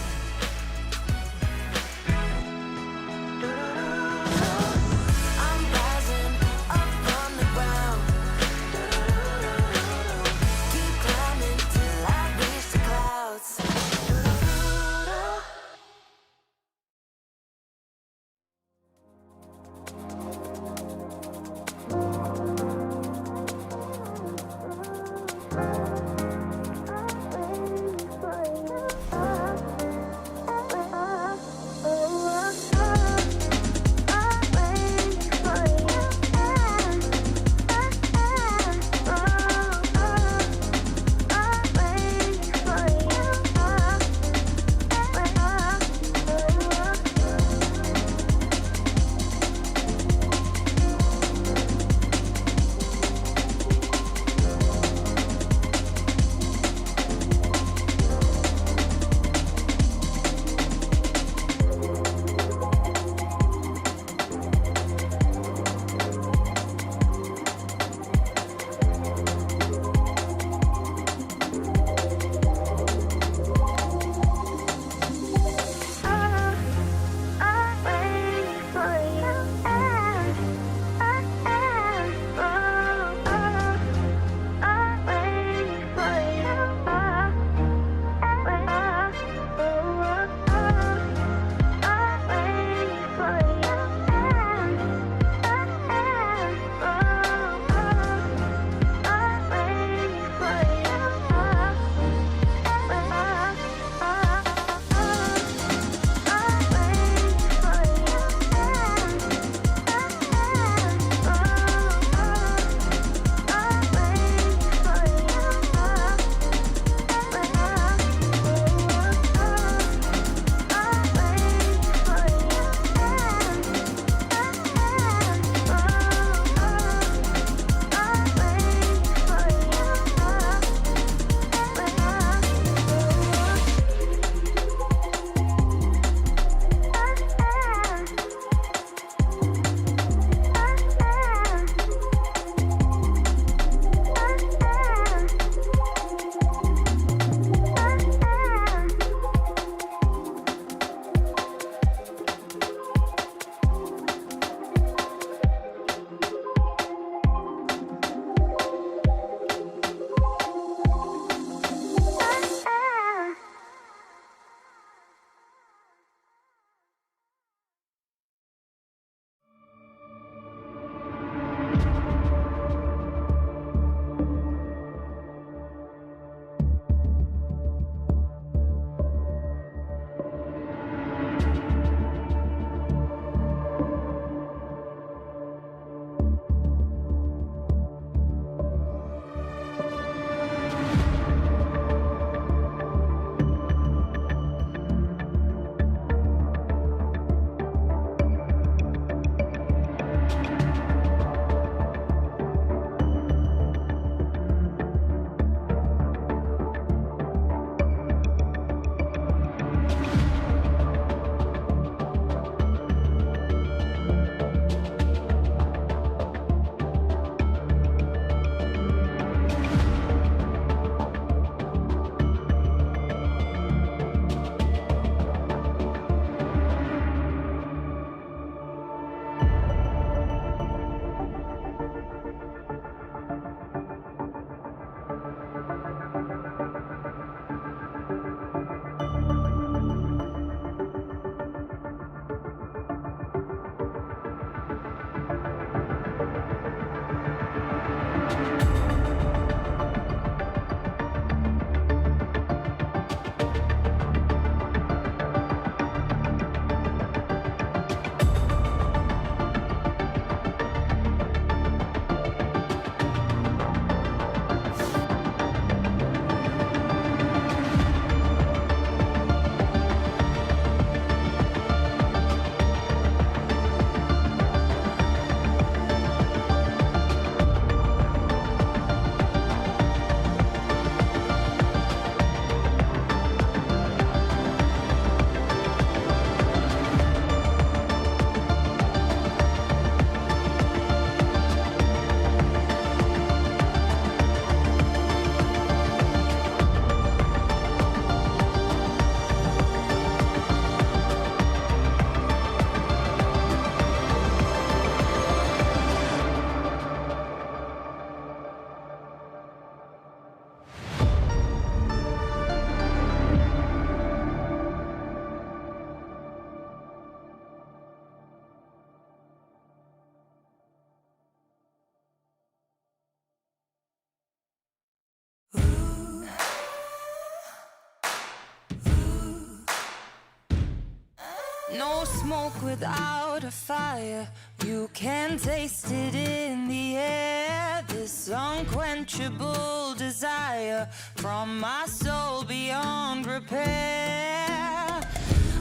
No smoke without a fire. You can taste it in the air. This unquenchable desire from my soul beyond repair.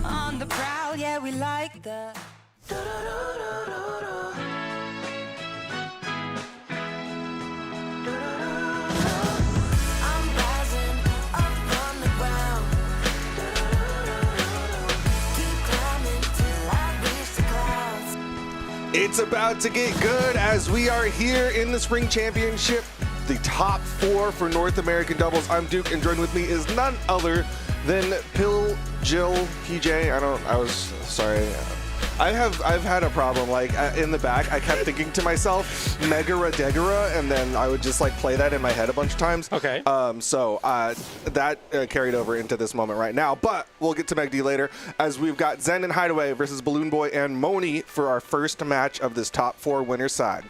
On the prowl, yeah, we like that. I'm rising up from the ground. Keep climbing till I reach the clouds. It's about to get good as we are here in the Spring Championship, the top 4 for North American doubles. I'm Duke, and joined with me is none other than Jill, PJ. I've had a problem, like in the back, I kept thinking to myself, Megara Degara, and then I would just like play that in my head a bunch of times. Okay. That carried over into this moment right now, but we'll get to Megd later, as we've got Zen and Hideway versus Balloon Boy and Mooney for our first match of this top 4 winner side.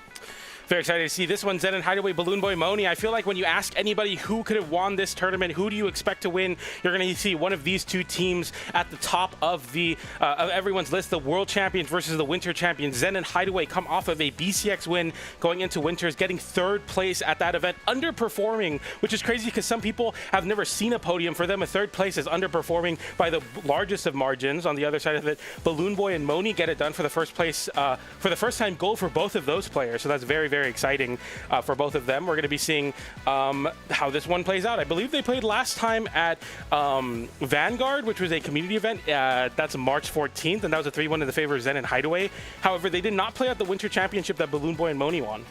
Very excited to see this one, Zen and Hideway, Balloon Boy, Mooney. I feel like when you ask anybody who could have won this tournament, who do you expect to win, you're going to see one of these two teams at the top of the of everyone's list. The World Champions versus the Winter Champions. Zen and Hideway come off of a BCX win going into Winters, getting 3rd place at that event, underperforming, which is crazy because some people have never seen a podium. For them, a 3rd place is underperforming by the largest of margins. On the other side of it, Balloon Boy and Mooney get it done for the first place, for the first time goal for both of those players. So that's very, very exciting for both of them. We're going to be seeing how this one plays out. I believe they played last time at Vanguard, which was a community event. That's March 14th, and that was a 3-1 in the favor of Zen and Hideway. However, they did not play at the Winter Championship that Balloon Boy and Mooney won.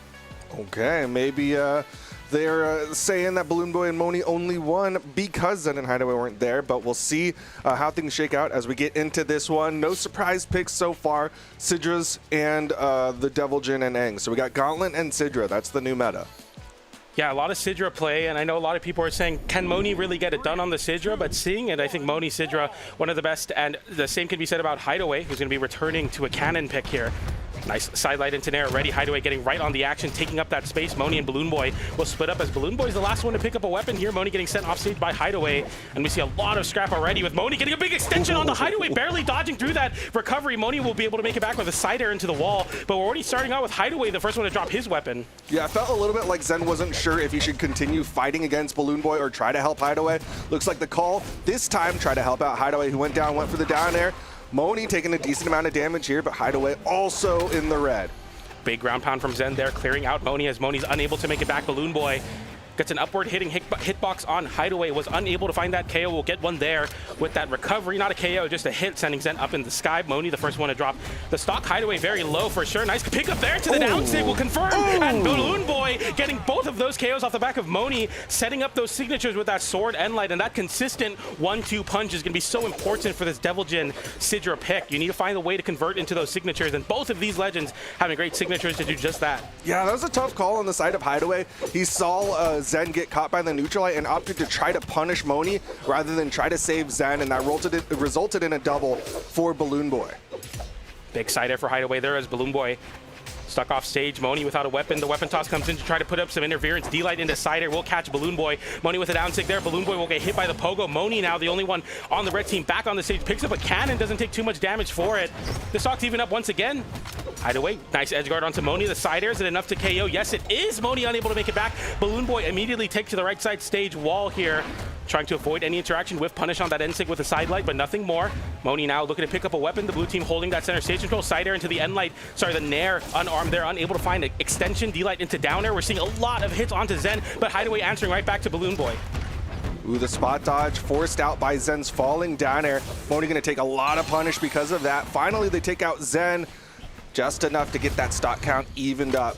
Okay, maybe they're saying that Balloon Boy and Mooney only won because Zen and Hideway weren't there, but we'll see how things shake out as we get into this one. No surprise picks so far, Sidra's and the Devil Jin and Aang. So we got Gauntlet and Sidra. That's the new meta. Yeah, a lot of Sidra play, and I know a lot of people are saying, can Mooney really get it done on the Sidra? But seeing it, I think Mooney, Sidra, one of the best, and the same can be said about Hideway, who's going to be returning to a cannon pick here. Nice sidelight into Nair already. Hideway getting right on the action, taking up that space. Mooney and Balloon Boy will split up as Balloon Boy is the last one to pick up a weapon here. Mooney getting sent off stage by Hideway. And we see a lot of scrap already with Mooney getting a big extension onto Hideway, barely dodging through that recovery. Mooney will be able to make it back with a side air into the wall. But we're already starting out with Hideway, the first one to drop his weapon. Yeah, I felt a little bit like Zen wasn't sure if he should continue fighting against Balloon Boy or try to help Hideway. Looks like the call this time, try to help out Hideway, who went down, went for the down air. Mooney taking a decent amount of damage here, but Hideway also in the red. Big ground pound from Zen there, clearing out Mooney as Mooney's unable to make it back. Balloon Boy gets an upward hitting hitbox on Hideway, was unable to find that KO. Will get one there with that recovery. Not a KO, just a hit, sending Zen up in the sky. Mooney, the first one to drop the stock. Hideway very low for sure. Nice pick up there to the down sig will confirm. And Balloon Boy getting both of those KOs off the back of Mooney, setting up those signatures with that sword end light. And that consistent 1-2 punch is going to be so important for this Devil Jin Sidra pick. You need to find a way to convert into those signatures. And both of these legends having great signatures to do just that. Yeah, that was a tough call on the side of Hideway. He saw Zen get caught by the neutral light and opted to try to punish Mooney rather than try to save Zen, and that resulted in a double for Balloon Boy. Big side air for Hideway there as Balloon Boy stuck off stage. Mooney without a weapon. The weapon toss comes in to try to put up some interference. D-Light into side air will catch Balloon Boy. Mooney with a down sig there. Balloon Boy will get hit by the pogo. Mooney now the only one on the red team back on the stage. Picks up a cannon. Doesn't take too much damage for it. The stock's even up once again. Hideway, nice edge guard onto Mooney. The side air, is it enough to KO? Yes, it is. Mooney unable to make it back. Balloon Boy immediately takes to the right side stage wall here, trying to avoid any interaction with punish on that end sig with a side light, but nothing more. Mooney now looking to pick up a weapon. The blue team holding that center stage control. Side air into the end light. Sorry, the Nair unarmed there, unable to find an extension. D-Light into down air. We're seeing a lot of hits onto Zen, but Hideway answering right back to Balloon Boy. Ooh, the spot dodge forced out by Zen's falling down air. Mooney going to take a lot of punish because of that. Finally, they take out Zen, just enough to get that stock count evened up.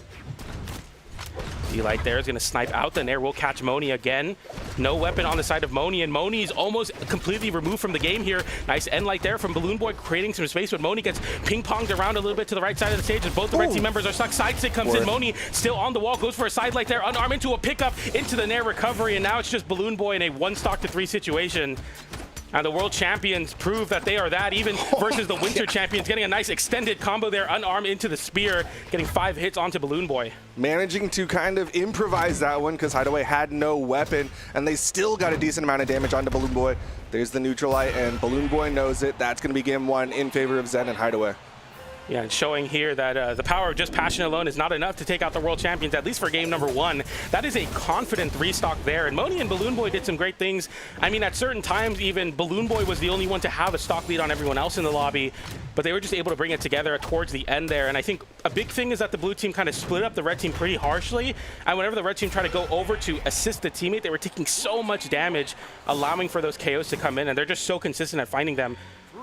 D-Light there is going to snipe out. The Nair will catch Mooney again. No weapon on the side of Mooney, and Mooney's almost completely removed from the game here. Nice end light there from Balloon Boy, creating some space, but Mooney gets ping-ponged around a little bit to the right side of the stage as both the red team members are stuck. Side stick comes in. Mooney still on the wall, goes for a side light there, unarmed into a pickup, into the Nair recovery, and now it's just Balloon Boy in a 1 stock to 3 situation. And the world champions prove that they are that, even versus the winter champions, getting a nice extended combo there, unarmed into the spear, getting 5 hits onto Balloon Boy. Managing to kind of improvise that one because Hideway had no weapon, and they still got a decent amount of damage onto Balloon Boy. There's the neutral light, and Balloon Boy knows it. That's going to be game 1 in favor of Zen and Hideway. Yeah, and showing here that the power of just passion alone is not enough to take out the world champions, at least for game number 1. That is a confident restock there. And Mooney and Balloon Boy did some great things. I mean, at certain times, even Balloon Boy was the only one to have a stock lead on everyone else in the lobby, but they were just able to bring it together towards the end there. And I think a big thing is that the blue team kind of split up the red team pretty harshly. And whenever the red team tried to go over to assist the teammate, they were taking so much damage, allowing for those KOs to come in. And they're just so consistent at finding them.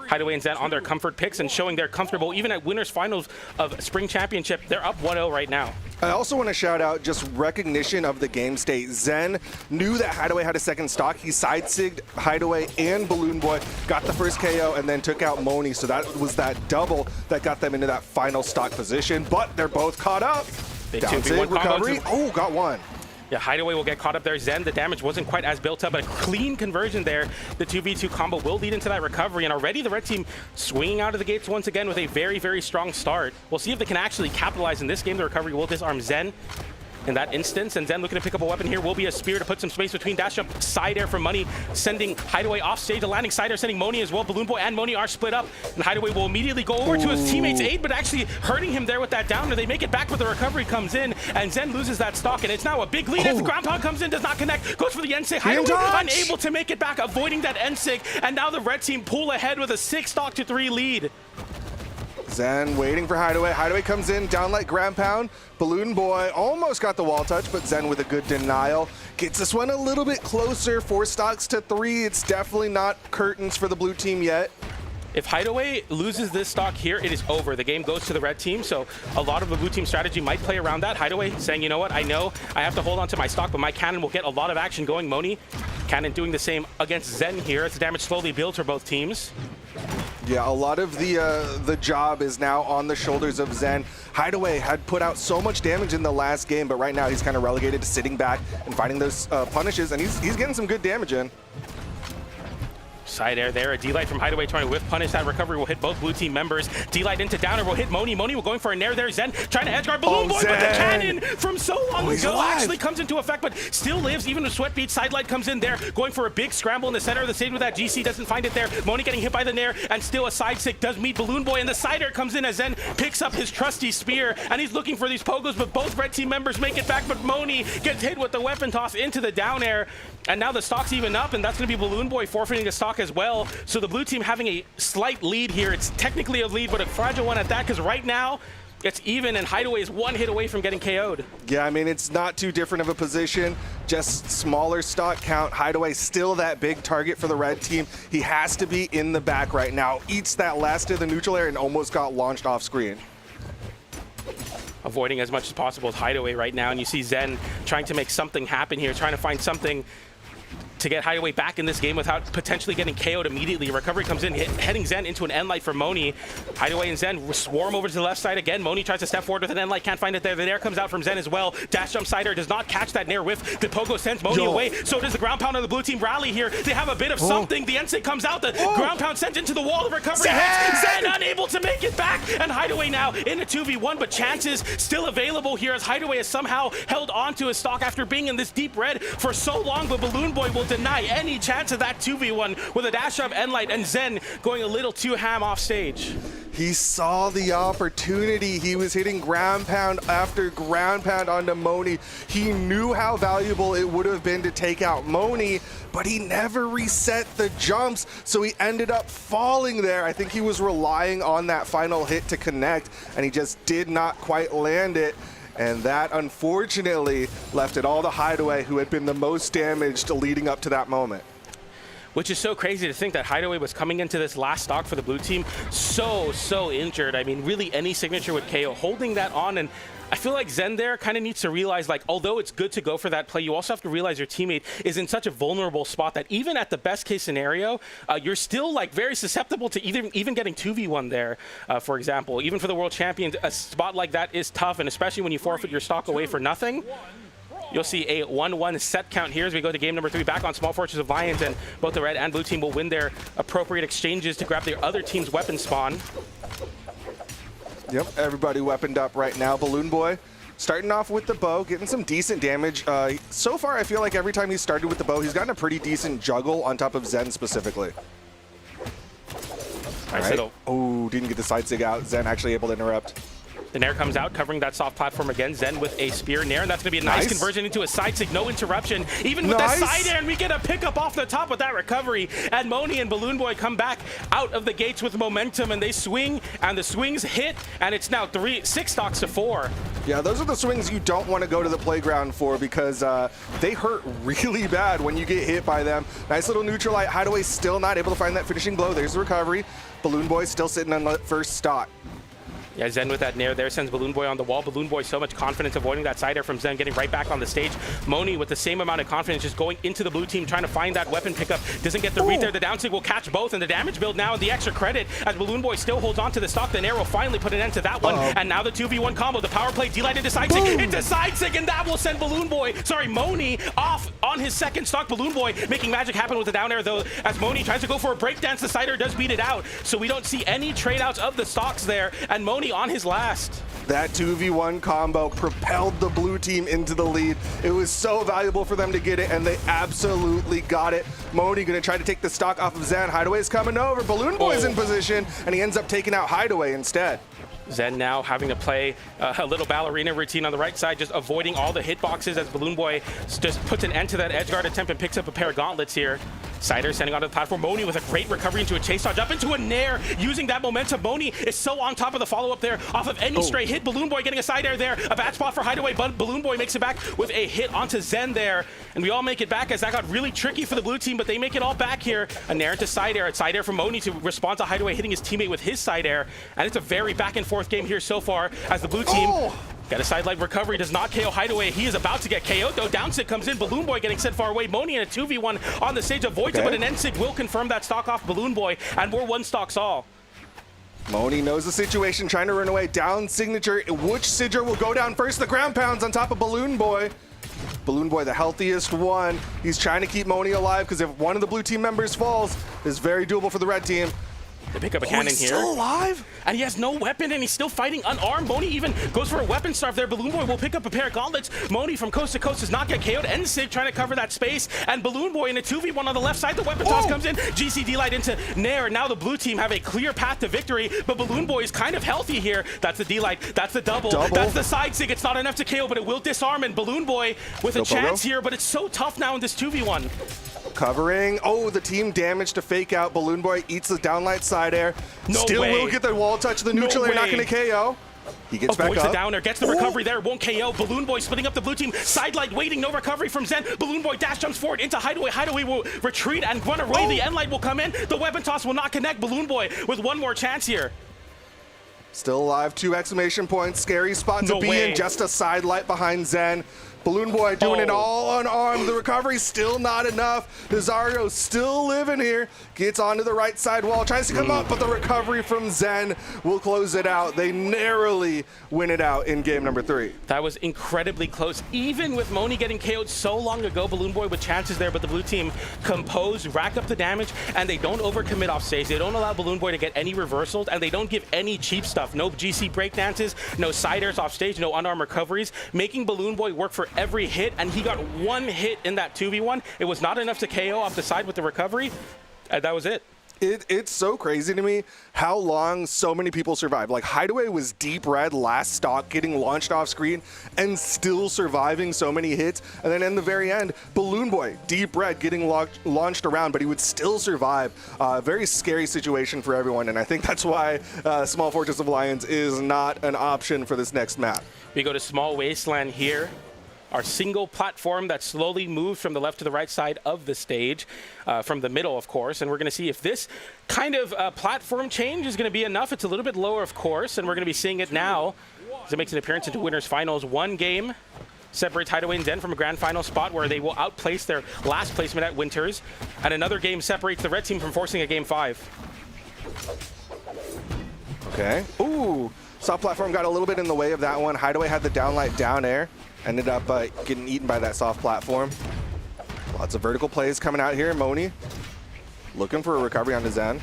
Hideway and Zen on their comfort picks and showing they're comfortable. Even at winners finals of Spring Championship, they're up 1-0 right now. I also want to shout out just recognition of the game state. Zen knew that Hideway had a second stock. He side-sigged Hideway and Balloon Boy, got the first KO, and then took out Mooney. So that was that double that got them into that final stock position. But they're both caught up. Down sig, recovery. Oh, got one. Yeah, Hideway will get caught up there. Zen, the damage wasn't quite as built up, but a clean conversion there. The 2v2 combo will lead into that recovery, and already the red team swinging out of the gates once again with a very, very strong start. We'll see if they can actually capitalize in this game. The recovery will disarm Zen in that instance, and Zen looking to pick up a weapon here will be a spear to put some space between. Dash jump, side air from Mooney, sending Hideway off stage. A landing side air sending Mooney as well. Balloon Boy and Mooney are split up, and Hideway will immediately go over to his teammate's aid, but actually hurting him there with that downer. They make it back, but the recovery comes in, and Zen loses that stock, and it's now a big lead as the ground pound comes in, does not connect, goes for the N-sig. Hideway unable to make it back, avoiding that N-sig, and now the red team pull ahead with a 6-3 lead. Zen waiting for Hideway. Hideway comes in, down like ground pound. Balloon Boy almost got the wall touch, but Zen with a good denial. Gets this one a little bit closer, 4 stocks to 3. It's definitely not curtains for the blue team yet. If Hideway loses this stock here, it is over. The game goes to the red team, so a lot of the blue team strategy might play around that. Hideway saying, you know what, I know I have to hold on to my stock, but my cannon will get a lot of action going. Mooney, cannon doing the same against Zen here as the damage slowly builds for both teams. Yeah, a lot of the job is now on the shoulders of Zen. Hideway had put out so much damage in the last game, but right now he's kind of relegated to sitting back and finding those punishes, and he's getting some good damage in. Side air there, a D-Light from Hideway trying to whiff punish. That recovery will hit both blue team members. D-Light into downer will hit Mooney. Mooney will going for a nair there. Zen trying to edge guard Balloon Boy, but the cannon from so long ago actually comes into effect, but still lives even with Sweat Beat. Side light comes in there, going for a big scramble in the center of the stage with that GC, doesn't find it there. Mooney getting hit by the nair, and still a side stick does meet Balloon Boy, and the side air comes in as Zen picks up his trusty spear, and he's looking for these pogos, but both red team members make it back, but Mooney gets hit with the weapon toss into the down air, and now the stock's even up, and that's going to be Balloon Boy forfeiting the stock as well. So the blue team having a slight lead here. It's technically a lead, but a fragile one at that, because right now it's even, and Hideway is 1 hit away from getting KO'd. Yeah, I mean, it's not too different of a position, just smaller stock count. Hideway still that big target for the red team. He has to be in the back right now. Eats that last of the neutral air and almost got launched off screen. Avoiding as much as possible with Hideway right now, and you see Zen trying to make something happen here, trying to find something to get Hideway back in this game without potentially getting KO'd immediately. Recovery comes in, heading Zen into an N-Light for Mooney. Hideway and Zen swarm over to the left side again. Mooney tries to step forward with an N-Light, can't find it there. The nair comes out from Zen as well. Dash jump side air does not catch that nair whiff. The pogo sends Mooney away. So does the ground pound of the blue team rally here. They have a bit of something. The N-sig comes out. The ground pound sent into the wall. The recovery hits. Zen unable to make it back. And Hideway now in a 2v1, but chances still available here as Hideway has somehow held on to his stock after being in this deep red for so long, but Balloon Boy will deny any chance of that 2v1 with a dash of N-Light, and Zen going a little too ham off stage. He saw the opportunity. He was hitting ground pound after ground pound onto Mooney. He knew how valuable it would have been to take out Mooney, but he never reset the jumps, so he ended up falling there. I think he was relying on that final hit to connect, and he just did not quite land it. And that, unfortunately, left it all to Hideway, who had been the most damaged leading up to that moment. Which is so crazy to think that Hideway was coming into this last stock for the blue team so injured. I mean, really any signature would KO. Holding that on, and I feel like Zen there kind of needs to realize, like, although it's good to go for that play, you also have to realize your teammate is in such a vulnerable spot that even at the best case scenario, you're still like very susceptible to even getting 2v1 there, for example. Even for the world champions, a spot like that is tough, and especially when you forfeit your stock away for nothing. You'll see a 1-1 set count here as we go to game number 3 back on Small Fortress of Lions, and both the red and blue team will win their appropriate exchanges to grab their other team's weapon spawn. Yep, everybody weaponed up right now. Balloon Boy starting off with the bow, getting some decent damage. So far, I feel like every time he started with the bow, he's gotten a pretty decent juggle on top of Zen specifically. All right. Oh, didn't get the side sig out. Zen actually able to interrupt. The Nair comes out, covering that soft platform again. Zen with a spear Nair, and that's going to be a nice conversion into a side sig. No interruption. Even with the side air, and we get a pickup off the top with that recovery. And Mooney and Balloon Boy come back out of the gates with momentum, and they swing, and the swings hit, and it's now 6 stocks to 4. Yeah, those are the swings you don't want to go to the playground for because they hurt really bad when you get hit by them. Nice little neutral light. Hideway still not able to find that finishing blow. There's the recovery. Balloon Boy still sitting on the first stock. Yeah, Zen with that Nair there sends Balloon Boy on the wall. Balloon Boy so much confidence avoiding that side air from Zen, getting right back on the stage. Mooney with the same amount of confidence just going into the blue team, trying to find that weapon pickup. Doesn't get the read there. The down sig will catch both, and the damage build now and the extra credit as Balloon Boy still holds on to the stock. The Nair will finally put an end to that one. And now the 2v1 combo. The power play D-Light into side sig. Into side sig, and that will send Mooney off on his second stock. Balloon Boy making magic happen with the down air though, as Mooney tries to go for a breakdance. The side air does beat it out, so we don't see any trade outs of the stocks there, and Mooney on his last. That 2v1 combo propelled the blue team into the lead. It was so valuable for them to get it, and they absolutely got it. Mooney gonna try to take the stock off of Zen. Hideway's coming over. Balloon Boy's in position, and he ends up taking out Hideway instead. Zen now having to play a little ballerina routine on the right side, just avoiding all the hitboxes as Balloon Boy just puts an end to that edge guard attempt and picks up a pair of gauntlets here. Cider sending onto the platform. Mooney with a great recovery into a chase dodge, up into a Nair, using that momentum. Mooney is so on top of the follow-up there, off of any stray hit. Balloon Boy getting a side air there. A bad spot for Hideway, but Balloon Boy makes it back with a hit onto Zen there. And we all make it back as that got really tricky for the blue team, but they make it all back here. A Nair into side air. A side air from Mooney to respond to Hideway hitting his teammate with his side air. And it's a very back and forth game here so far as the blue team got a sidelight recovery, does not KO Hideway. He is about to get KO'd though. Downsig comes in, Balloon Boy getting sent far away. Mooney in a 2v1 on the stage avoids it, but an N-Sig will confirm that stock off Balloon Boy, and we're 1 stocks all. Mooney knows the situation, trying to run away. Down signature, which Sigger will go down first? The ground pounds on top of Balloon Boy. Balloon Boy, the healthiest one. He's trying to keep Mooney alive because if one of the blue team members falls, it's very doable for the red team. They pick up a cannon he's here. Still alive? And he has no weapon, and he's still fighting unarmed. Mooney even goes for a weapon starve there. Balloon Boy will pick up a pair of gauntlets. Mooney from coast to coast does not get KO'd. N-Sig trying to cover that space. And Balloon Boy in a 2v1 on the left side. The weapon toss comes in. GCD light into Nair. Now the blue team have a clear path to victory, but Balloon Boy is kind of healthy here. That's the D-Light. That's the double. That's the side sig. It's not enough to KO, but it will disarm. And Balloon Boy with a chance here, but it's so tough now in this 2v1. Covering. Oh, the team damage to fake out. Balloon Boy eats the downlight side air. Still will get the wall touch. The neutral air not going to KO. He gets back up. The down air, gets the recovery there, won't KO. Balloon Boy splitting up the blue team. Sidelight waiting, no recovery from Zen. Balloon Boy dash jumps forward into Hideway. Hideway will retreat and run away. The N-Light will come in. The weapon toss will not connect. Balloon Boy with one more chance here. Still alive, 2 exclamation points. Scary spot to be in. Just a sidelight behind Zen. Balloon Boy doing it all unarmed. The recovery still not enough. Nazario still living here. Gets onto the right side wall. Tries to come up, but the recovery from Zen will close it out. They narrowly win it out in game number 3. That was incredibly close. Even with Mooney getting KO'd so long ago, Balloon Boy with chances there, but the blue team compose, rack up the damage, and they don't overcommit off stage. They don't allow Balloon Boy to get any reversals, and they don't give any cheap stuff. No GC breakdances, no side airs off stage, no unarmed recoveries, making Balloon Boy work for every hit, and he got 1 hit in that 2v1. It was not enough to KO off the side with the recovery. That was it. It's so crazy to me how long so many people survive. Like Hideway was deep red last stock, getting launched off screen and still surviving so many hits. And then in the very end, Balloon Boy, deep red, getting launched around, but he would still survive. Very scary situation for everyone. And I think that's why Small Fortress of Lions is not an option for this next map. We go to Small Wasteland here. Our single platform that slowly moves from the left to the right side of the stage, from the middle, of course. And we're going to see if this kind of platform change is going to be enough. It's a little bit lower, of course, and we're going to be seeing it now as it makes an appearance into Winners Finals. 1 game separates Hideway and Zen from a grand final spot where they will outplace their last placement at Winters. And another game separates the red team from forcing a game 5. Okay. Ooh. Soft platform got a little bit in the way of that one. Hideway had the downlight down air. Ended up getting eaten by that soft platform. Lots of vertical plays coming out here. Mooney looking for a recovery on the Zen.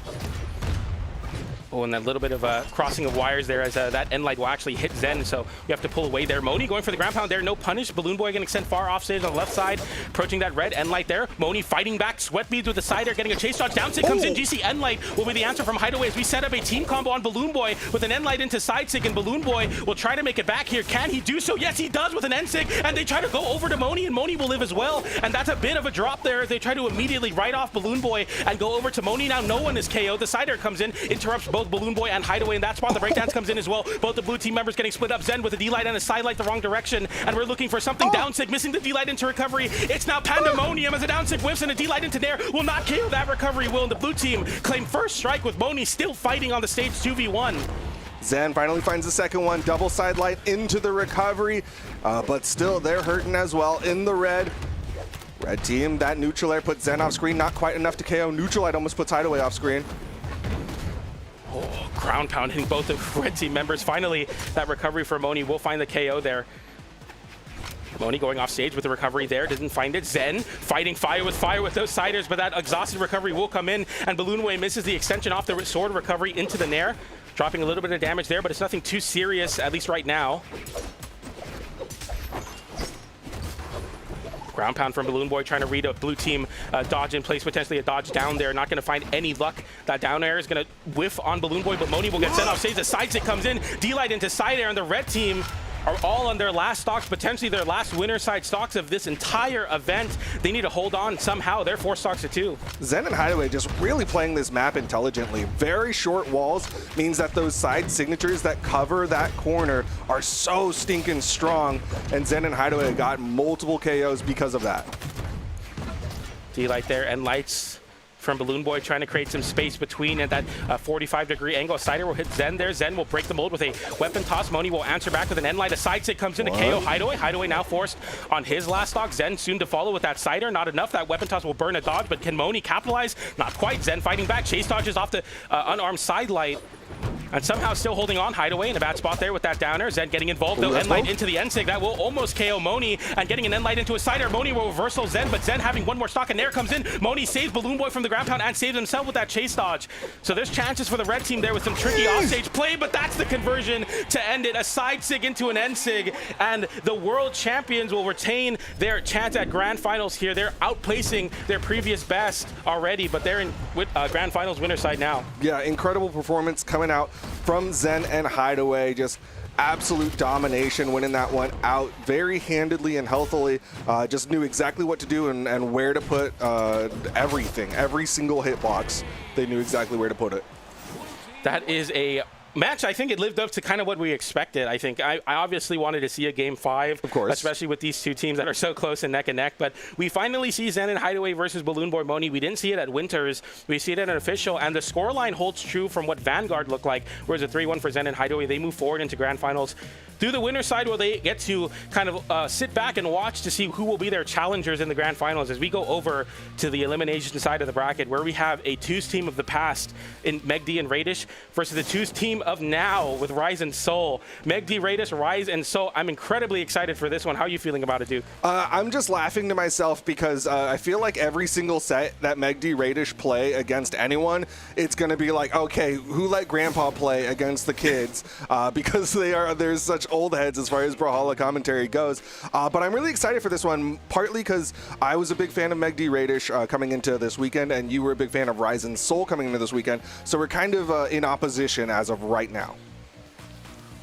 Oh, and that little bit of crossing of wires there as that end light will actually hit Zen, so you have to pull away there. Mooney going for the ground pound there, no punish. Balloon Boy getting sent far off stage on the left side, approaching that red end light there. Mooney fighting back, sweat beads with the side air, getting a chase dodge. Down sig comes in, GC end light will be the answer from Hideway as we set up a team combo on Balloon Boy with an end light into side sig, and Balloon Boy will try to make it back here. Can he do so? Yes, he does with an end sig, and they try to go over to Mooney, and Mooney will live as well, and that's a bit of a drop there as they try to immediately write off Balloon Boy and go over to Mooney. Now no one is KO'd. The side air comes in, interrupts both Balloon Boy and Hideway in that spot. The breakdance comes in as well. Both the blue team members getting split up. Zen with a D-light and a side light the wrong direction, and we're looking for something. Down sig missing the D-light into recovery. It's now pandemonium as a down sig whiffs and a D-light into there. Will not KO that recovery. Will, and the blue team claim first strike with Mooney still fighting on the stage 2v1. Zen finally finds the second one. Double side light into the recovery, but still they're hurting as well in the red. Red team, that neutral air puts Zen off screen. Not quite enough to KO. Neutral light almost puts Hideway off screen. Oh, ground pound hitting both the red team members. Finally, that recovery for Mooney will find the KO there. Mooney going off stage with the recovery there, didn't find it. Zen fighting fire with those siders, but that exhausted recovery will come in, and Balloon Boy misses the extension off the sword recovery into the nair, dropping a little bit of damage there, but it's nothing too serious, at least right now. Ground pound from Balloon Boy trying to read a blue team dodge in place, potentially a dodge down there. Not going to find any luck. That down air is going to whiff on Balloon Boy, but Mooney will get sent off stage. The side stick comes in, D-light into side air, and the red team are all on their last stocks, potentially their last winner side stocks of this entire event. They need to hold on somehow. They're 4 stocks to 2. Zen and Hideway just really playing this map intelligently. Very short walls means that those side signatures that cover that corner are so stinking strong, and Zen and Hideway got multiple KOs because of that. D-light there and lights from Balloon Boy trying to create some space between at that 45-degree angle. Sider will hit Zen there. Zen will break the mold with a weapon toss. Mooney will answer back with an end light. A side stick comes in to KO Hideway. Hideway now forced on his last stock. Zen soon to follow with that Sider. Not enough. That weapon toss will burn a dodge, but can Mooney capitalize? Not quite. Zen fighting back. Chase dodges off the unarmed side light. And somehow still holding on. Hideway in a bad spot there with that downer. Zen getting involved though. End light into the end sig. That will almost KO Mooney. And getting an end light into a sider. Mooney will reversal Zen, but Zen having one more stock, and there comes in. Mooney saves Balloon Boy from the ground pound and saves himself with that chase dodge. So there's chances for the red team there with some tricky offstage play, but that's the conversion to end it. A side sig into an end sig, and the world champions will retain their chance at grand finals here. They're outplacing their previous best already, but they're in grand finals winner side now. Yeah, incredible performance coming out from Zen and Hideway. Just absolute domination, winning that one out very handedly and healthily. Just knew exactly what to do and where to put everything. Every single hitbox, they knew exactly where to put it. That is a match. I think it lived up to kind of what we expected. I think I obviously wanted to see a game 5, of course, especially with these two teams that are so close and neck, but we finally see Zen and Hideway versus Balloon Boy Mooney. We didn't see it at Winters, we see it at an official, and the scoreline holds true from what Vanguard looked like, whereas a 3-1 for Zen and Hideway. They move forward into grand finals through the winner side, where they get to kind of sit back and watch to see who will be their challengers in the grand finals, as we go over to the elimination side of the bracket, where we have a twos team of the past in Megd and Raidish versus the twos team of now with Ryzen Soul. Megd, Raidish, Rise, and Soul. I'm incredibly excited for this one. How are you feeling about it, Duke? I'm just laughing to myself because I feel like every single set that Megd, Raidish play against anyone, it's going to be like, okay, who let Grandpa play against the kids? Because there's such old heads as far as Brawlhalla commentary goes. But I'm really excited for this one, partly because I was a big fan of Megd, Raidish coming into this weekend, and you were a big fan of Ryzen Soul coming into this weekend. So we're kind of in opposition as of right now.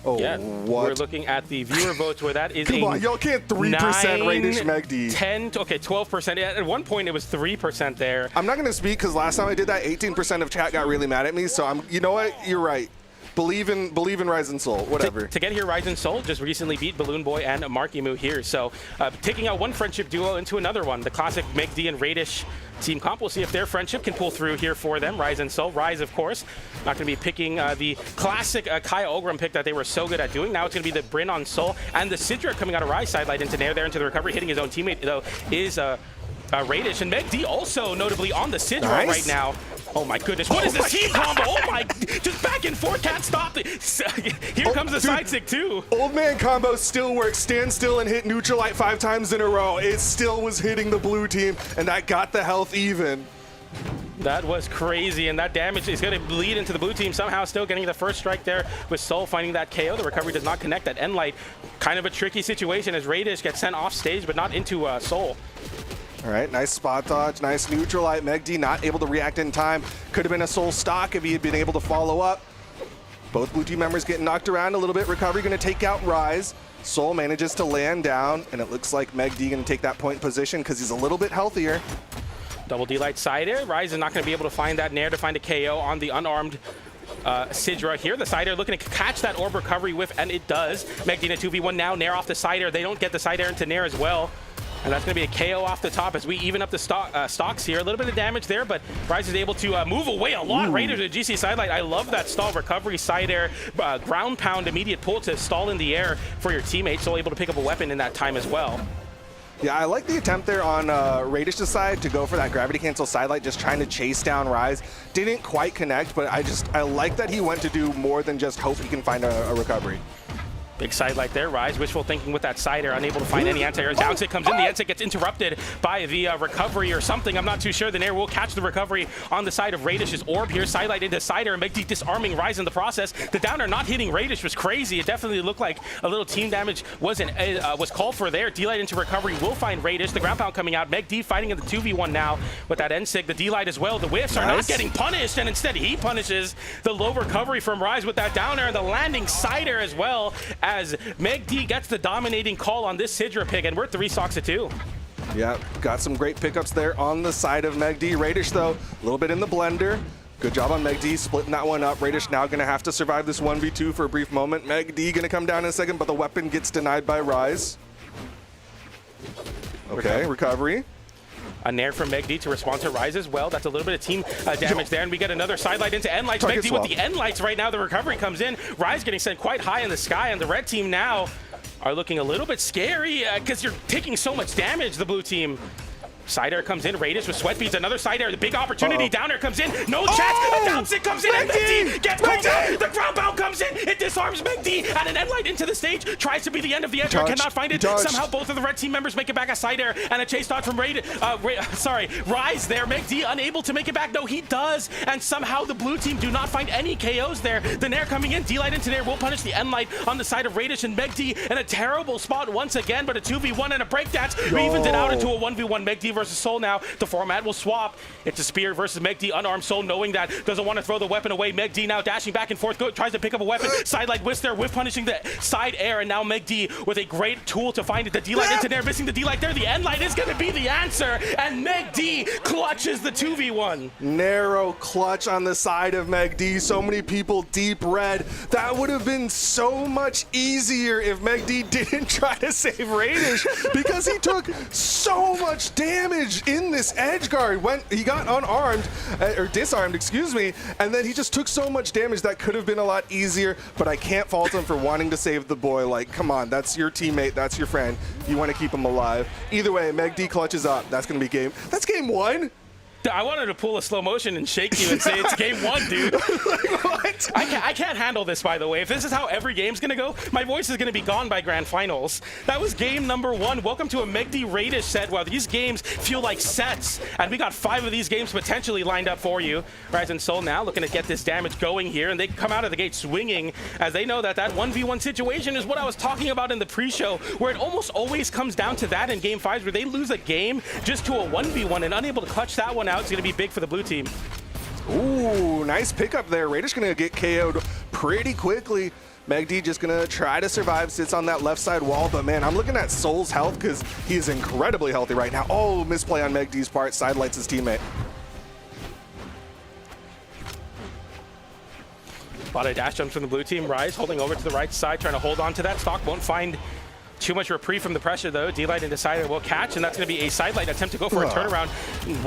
Oh, yeah, what? We're looking at the viewer votes where that is Come on, y'all can't 3% Raidish Megd. 10, okay, 12%. At one point, it was 3% there. I'm not going to speak because last time I did that, 18% of chat got really mad at me. So you know what? You're right. Believe in Ryzen Soul, whatever. To get here, Ryzen Soul just recently beat Balloon Boy and Marku here. So taking out one friendship duo into another one. The classic Megd and Raidish team comp. We'll see if their friendship can pull through here for them. Ryzen Soul. Rise, of course. Not going to be picking the classic Kaya Ogram pick that they were so good at doing. Now it's going to be the Bryn on Soul. And the Sidra coming out of Rise sidelight into Nair there into the recovery. Hitting his own teammate, though, is Raidish. And Megd also notably on the Sidra right now. Oh my goodness, what is this team combo? Oh my, just back and forth, can't stop it. Here comes the side stick too. Old man combo still works. Stand still and hit neutral light 5 times in a row. It still was hitting the blue team, and that got the health even. That was crazy, and that damage is going to bleed into the blue team. Somehow still getting the first strike there with Soul finding that KO. The recovery does not connect. That end light, kind of a tricky situation as Raidish gets sent off stage, but not into Soul. All right, nice spot dodge, nice neutral light. Megd not able to react in time. Could have been a Soul stock if he had been able to follow up. Both blue team members getting knocked around a little bit. Recovery going to take out Rise. Soul manages to land down, and it looks like Megd going to take that point position because he's a little bit healthier. Double D-Light side air. Rise is not going to be able to find that Nair to find a KO on the unarmed Sidra here. The side air looking to catch that orb recovery whiff, and it does. Megd in a 2v1 now. Nair off the side air. They don't get the side air into Nair as well. And that's going to be a KO off the top as we even up the stocks here. A little bit of damage there, but Rise is able to move away a lot. Raiders at GC sidelight. I love that stall recovery, side air, ground pound, immediate pull to stall in the air for your teammates. So able to pick up a weapon in that time as well. Yeah, I like the attempt there on Raidish's side to go for that gravity cancel sidelight, just trying to chase down Rise. Didn't quite connect, but I like that he went to do more than just hope he can find a recovery. Big sidelight there. Rise wishful thinking with that side air, unable to find any anti-air. Downstick comes in. The end gets interrupted by the recovery or something. I'm not too sure. The Nair will catch the recovery on the side of Raidish's orb here. Sidelight into side air and Megd disarming Rise in the process. The downer not hitting Raidish was crazy. It definitely looked like a little team damage was called for there. D-Light into recovery will find Raidish. The ground pound coming out. Megd fighting in the 2v1 now with that N-Sig. The D-Light as well. The whiffs are not getting punished, and instead he punishes the low recovery from Rise with that downer and the landing side air as well as Megd gets the dominating call on this Sidra pick, and we're 3 stocks to 2. Yeah, got some great pickups there on the side of Megd. Raidish, though, a little bit in the blender. Good job on Megd, splitting that one up. Raidish now going to have to survive this 1v2 for a brief moment. Megd going to come down in a second, but the weapon gets denied by Rise. Okay, recovery. A Nair from Megd to respond to Rise as well. That's a little bit of team damage there, and we get another sidelight into N-Lights. Megd with the N-Lights right now. The recovery comes in. Rise getting sent quite high in the sky, and the red team now are looking a little bit scary because you're taking so much damage, the blue team. Side air comes in. Raidish with sweat beads. Another side air. The big opportunity. Down air comes in. No chance. A down stick comes in. And Megd gets called out. The ground pound comes in. It disarms Megd. And an end light into the stage. Tries to be the end of the edge. Cannot find it. Somehow both of the red team members make it back. A side air and a chase dodge from Rise there. Megd unable to make it back. No, he does. And somehow the blue team do not find any KOs there. The Nair coming in. D-Light into Nair will punish the end light on the side of Raidish, and Megd in a terrible spot once again, but a 2v1 and a breakdance. We evened it out into a 1v1. Megd versus Soul now. The format will swap. It's a Spear versus Megd. Unarmed Soul knowing that doesn't want to throw the weapon away. Megd now dashing back and forth. Tries to pick up a weapon. Sidelight whiffs there. Whiff punishing the side air. And now Megd with a great tool to find it. The D-Light into there. Missing the D-Light there. The end light is going to be the answer. And Megd clutches the 2v1. Narrow clutch on the side of Megd. So many people deep red. That would have been so much easier if Megd didn't try to save Raidish because he took so much damage in this edge guard when he got unarmed or disarmed, excuse me, and then he just took so much damage that could have been a lot easier. But I can't fault him for wanting to save the boy. Like, come on, that's your teammate, that's your friend. You want to keep him alive. Either way, Megd clutches up. That's gonna be game. That's game 1. I wanted to pull a slow motion and shake you and say it's game 1, dude. Like, what? I can't handle this, by the way. If this is how every game's going to go, my voice is going to be gone by grand finals. That was game number 1. Welcome to a Megd Raidish set. Wow, these games feel like sets, and we got 5 of these games potentially lined up for you. Ryzen Soul now looking to get this damage going here, and they come out of the gate swinging as they know that that 1v1 situation is what I was talking about in the pre-show, where it almost always comes down to that in game 5s, where they lose a game just to a 1v1 and unable to clutch that one out. It's going to be big for the blue team. Ooh, nice pickup there. Raidish going to get KO'd pretty quickly. Megd just going to try to survive, sits on that left side wall, but man, I'm looking at Soul's health because he is incredibly healthy right now. Oh, misplay on Megd's part, sidelights his teammate. A lot of dash jumps from the blue team. Rise holding over to the right side, trying to hold on to that stock. Won't find too much reprieve from the pressure, though. D-Light and Decider will catch, and that's going to be a sidelight attempt to go for a turnaround.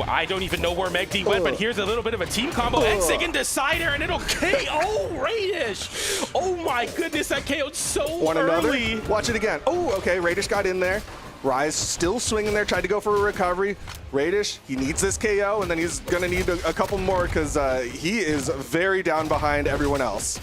I don't even know where Megd went, but here's a little bit of a team combo. N-Sig and Decider, and it'll KO Raidish. Oh my goodness, that KO'd so early. Watch it again. Oh, okay, Raidish got in there. Rise still swinging there, tried to go for a recovery. Raidish, he needs this KO, and then he's going to need a couple more because he is very down behind everyone else.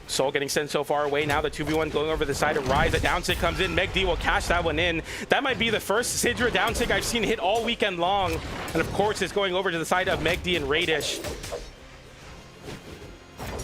Soul getting sent so far away. Now the 2v1 going over the side of Rise. A down sig comes in. Megd will cash that one in. That might be the first Sidra down sig I've seen hit all weekend long. And of course, it's going over to the side of Megd and Raidish.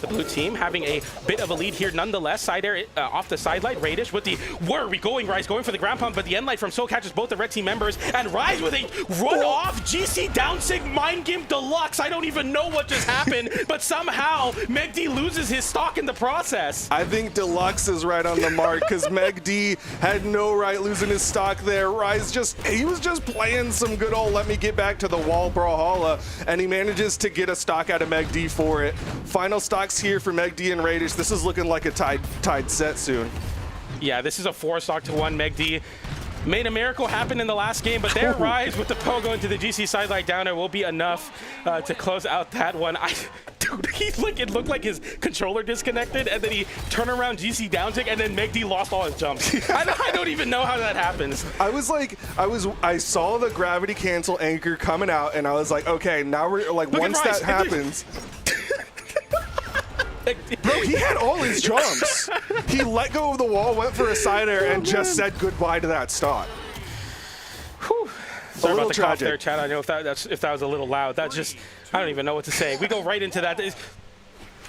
The blue team having a bit of a lead here nonetheless. Side air off the sidelight. Raidish with the, where are we going? Rise going for the ground pump, but the end light from Soul catches both the red team members. And Rise with a run off GC down sig Mind Game Deluxe. I don't even know what just happened, but somehow Megd loses his stock in the process. I think Deluxe is right on the mark because Megd had no right losing his stock there. Rise he was just playing some good old let me get back to the wall Brawlhalla, and he manages to get a stock out of Megd for it. Final stocks here for Megd and Raidish. This is looking like a tied set soon. Yeah, this is a 4-stock-to-1. Megd made a miracle happen in the last game, but their Rise with the pogo into the GC sidelight downer will be enough to close out that one. Dude, it looked like his controller disconnected, and then he turned around GC down tick, and then Megd lost all his jumps. I don't even know how that happens. I saw the gravity cancel anchor coming out, and I was like, okay, now we're like, once that happens. Bro, he had all his jumps. He let go of the wall, went for a side air, and just said goodbye to that stock. Whew. Sorry about the cough there, Chad. I know if that was a little loud. That's just, I don't even know what to say. We go right into that.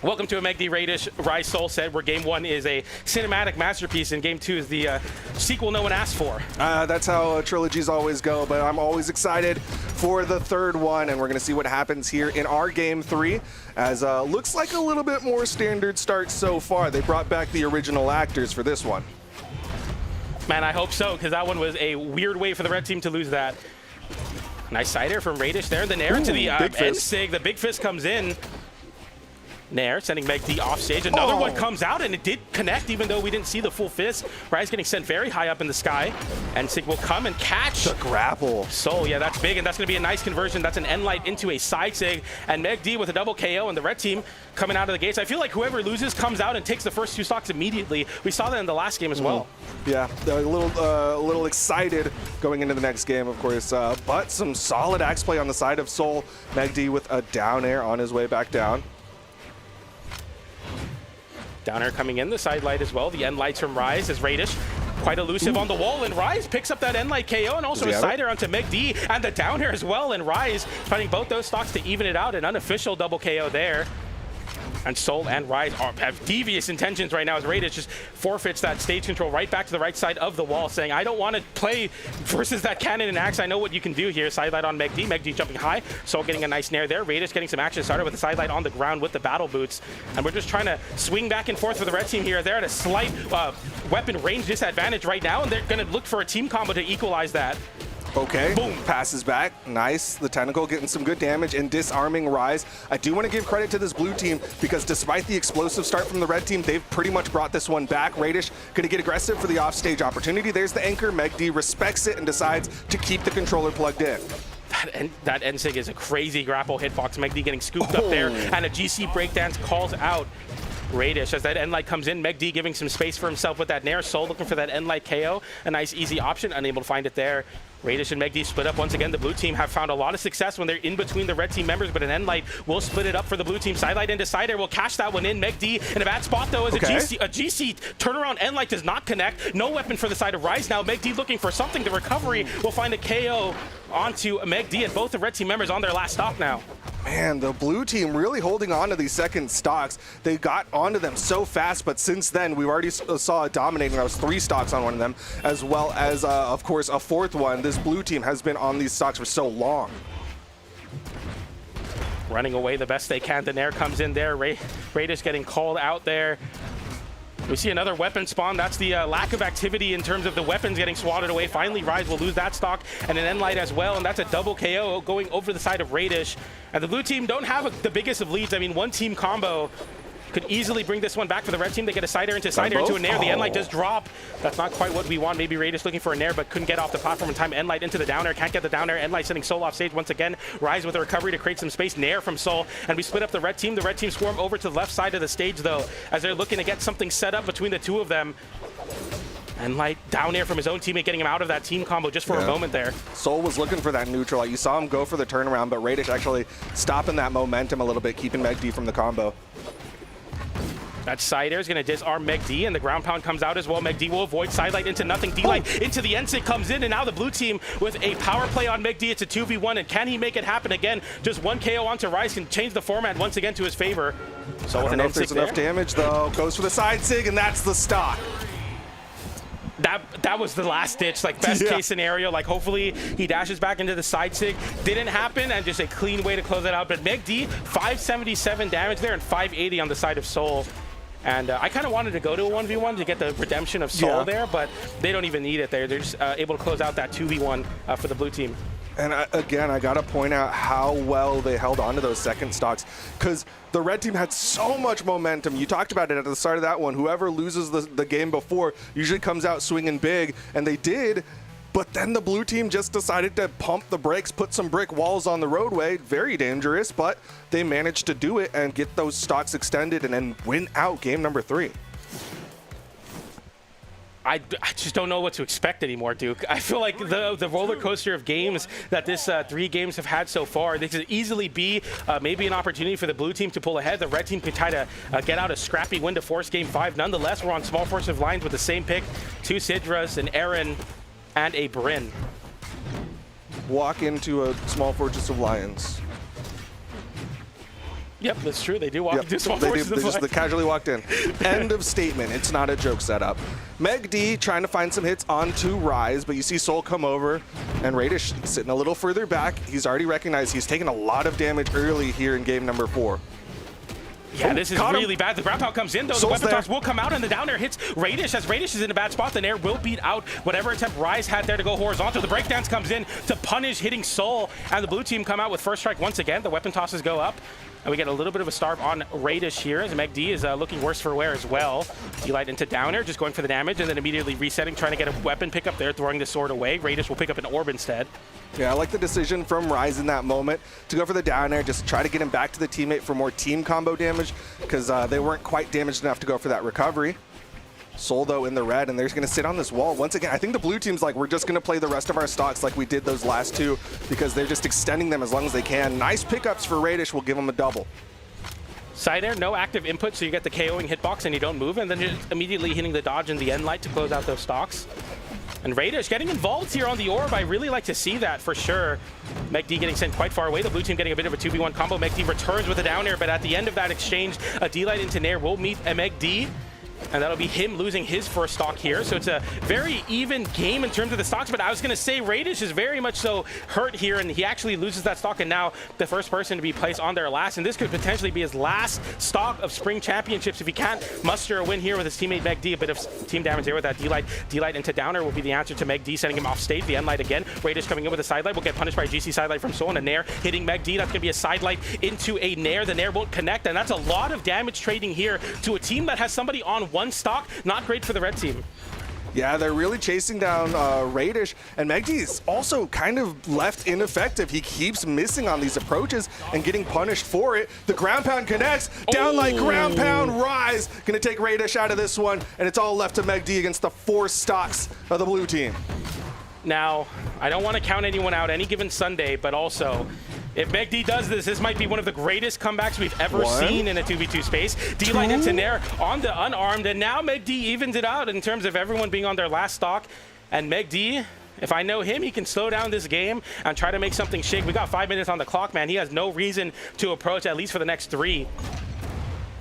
Welcome to a Megd Raidish Rise Soul set, where Game 1 is a cinematic masterpiece and Game 2 is the sequel no one asked for. That's how trilogies always go, but I'm always excited for the third one, and we're going to see what happens here in our Game 3, as looks like a little bit more standard start so far. They brought back the original actors for this one. Man, I hope so, because that one was a weird way for the red team to lose that. Nice side air from Raidish there, and then air into the end sig. The big fist comes in. Nair sending Megd off stage. Another one comes out, and it did connect, even though we didn't see the full fist. Rise getting sent very high up in the sky. And Sig will come and catch the grapple. Soul, yeah, that's big, and that's going to be a nice conversion. That's an end light into a side Sig. And Megd with a double KO, and the red team coming out of the gates. I feel like whoever loses comes out and takes the first 2 stocks immediately. We saw that in the last game as well. Yeah, a little excited going into the next game, of course. But some solid axe play on the side of Soul. Megd with a down air on his way back down. Down air coming in, the side light as well. The end lights from Rise as Raidish quite elusive on the wall, and Rise picks up that end light KO, and also a side air onto Megd, and the down air as well, and Rise finding both those stocks to even it out. An unofficial double KO there. And Soul and Rise have devious intentions right now as Raidish just forfeits that stage control right back to the right side of the wall, saying, I don't want to play versus that cannon and axe. I know what you can do here. Sidelight on Megd. Megd jumping high. Soul getting a nice nair there. Raidish getting some action started with the sidelight on the ground with the battle boots. And we're just trying to swing back and forth for the red team here. They're at a slight weapon range disadvantage right now, and they're going to look for a team combo to equalize that. Okay, boom, passes back, nice. The tentacle getting some good damage and disarming Rise. I do want to give credit to this blue team because despite the explosive start from the red team, they've pretty much brought this one back. Raidish gonna get aggressive for the offstage opportunity. There's the anchor. Megd respects it and decides to keep the controller plugged in. That N-Sig is a crazy grapple hitbox. Megd getting scooped up there, and a GC breakdance calls out Raidish as that end light comes in. Megd giving some space for himself with that nair. Soul looking for that end light KO. A nice easy option, unable to find it there. Raidish and Megd split up once again. The blue team have found a lot of success when they're in between the red team members, but an end light will split it up for the blue team. Sidelight into side air will cash that one in. Megd in a bad spot though as a GC turnaround end light does not connect. No weapon for the side of Rise now. Megd looking for something. The recovery will find a KO onto Megd, and both the red team members on their last stock now. Man, the blue team really holding on to these second stocks. They got onto them so fast, but since then, we already saw it dominating. There was 3 stocks on one of them, as well as, of course, a 4th one. This blue team has been on these stocks for so long. Running away the best they can. The nair comes in there. Raidish getting called out there. We see another weapon spawn. That's the lack of activity in terms of the weapons getting swatted away. Finally, Rise will lose that stock and an end light as well, and that's a double KO going over the side of Raidish. And the blue team don't have the biggest of leads. I mean, one team combo could easily bring this one back for the red team. They get a side air into a nair. The end light does drop. That's not quite what we want. Maybe Raidish looking for a nair, but couldn't get off the platform in time. End light into the down air. Can't get the down air. End light sending Soul off stage once again. Rise with a recovery to create some space. Nair from Soul. And we split up the red team. The red team swarm over to the left side of the stage, though, as they're looking to get something set up between the two of them. And Light down air from his own teammate, getting him out of that team combo just for a moment there. Soul was looking for that neutral. You saw him go for the turnaround, but Raidish actually stopping that momentum a little bit, keeping Megd from the combo. That side air is going to disarm Megd, and the ground pound comes out as well. Megd will avoid sidelight into nothing. D-Light into the NSIG comes in, and now the blue team with a power play on Megd. It's a 2v1, and can he make it happen again? Just one KO onto Ryzen can change the format once again to his favor. So with an if there's NSIG enough damage, though. Goes for the side sig, and that's the stock. That was the last ditch, like best case scenario. Like hopefully he dashes back into the side sig. Didn't happen, and just a clean way to close it out. But Megd, 577 damage there and 580 on the side of Soul. And I kind of wanted to go to a 1v1 to get the redemption of Soul there, but they don't even need it there. They're just able to close out that 2v1 for the blue team. And again, I got to point out how well they held on to those second stocks, because the red team had so much momentum. You talked about it at the start of that one. Whoever loses the game before usually comes out swinging big, and they did. But then the blue team just decided to pump the brakes, put some brick walls on the roadway. Very dangerous, but they managed to do it and get those stocks extended and then win out game number 3. I just don't know what to expect anymore, Duke. I feel like the roller coaster of games that this 3 games have had so far, this could easily be maybe an opportunity for the blue team to pull ahead. The red team could try to get out a scrappy win to force game 5. Nonetheless, we're on small force of lines with the same pick. 2 Sidras, an Aaron, and a Bryn. Walk into a small fortress of lions. Yep, that's true. They do walk into small fortress of lions. They casually walked in. End of statement. It's not a joke setup. Megd trying to find some hits onto Rise, but you see Soul come over, and Raidish sitting a little further back. He's already recognized he's taken a lot of damage early here in game number 4. Yeah, this is really bad. The ground pound comes in, though. Soul's the weapon toss will come out, and the down air hits Raidish. As Raidish is in a bad spot, the Nair will beat out whatever attempt Rise had there to go horizontal. The breakdance comes in to punish hitting Soul, and the blue team come out with first strike once again. The weapon tosses go up, and we get a little bit of a starve on Raidish here, as Megd is looking worse for wear as well. D-Light into downer, just going for the damage, and then immediately resetting, trying to get a weapon pickup there, throwing the sword away. Raidish will pick up an orb instead. Yeah, I like the decision from Rise in that moment to go for the down air, just try to get him back to the teammate for more team combo damage, because they weren't quite damaged enough to go for that recovery. Soul, though, in the red, and they're just going to sit on this wall. Once again, I think the blue team's like, we're just going to play the rest of our stocks like we did those last 2, because they're just extending them as long as they can. Nice pickups for Raidish will give them a double. Side air, no active input, so you get the KOing hitbox and you don't move, and then you're immediately hitting the dodge and the end light to close out those stocks. And Raidish getting involved here on the orb. I really like to see that for sure. Megd getting sent quite far away. The blue team getting a bit of a 2v1 combo. Megd returns with a down air, but at the end of that exchange, a D-Light into Nair will meet a Megd. And that'll be him losing his first stock here. So it's a very even game in terms of the stocks. But I was going to say Raidish is very much so hurt here, and he actually loses that stock, and now the first person to be placed on their last. And this could potentially be his last stock of Spring Championships if he can't muster a win here with his teammate Megd. A bit of team damage there with that D-Light. D-Light into downer will be the answer to Megd, sending him off stage. The end light again. Raidish coming in with a side light. Will get punished by a GC side light from Soul, and a Nair hitting Megd. That's going to be a side light into a Nair. The Nair won't connect, and that's a lot of damage trading here to a team that has somebody on one stock. Not great for the red team. Yeah, they're really chasing down Raidish, and Megd is also kind of left ineffective. He keeps missing on these approaches and getting punished for it. The ground pound connects, down like ground pound, Rise. Gonna take Raidish out of this one, and it's all left to Megd against the 4 stocks of the blue team. Now, I don't want to count anyone out any given Sunday, but also, if Megd does this, this might be one of the greatest comebacks we've ever seen in a 2v2 space. D-Light into Nair on the unarmed, and now Megd evens it out in terms of everyone being on their last stock. And Megd, if I know him, he can slow down this game and try to make something shake. We got 5 minutes on the clock, man. He has no reason to approach, at least for the next 3.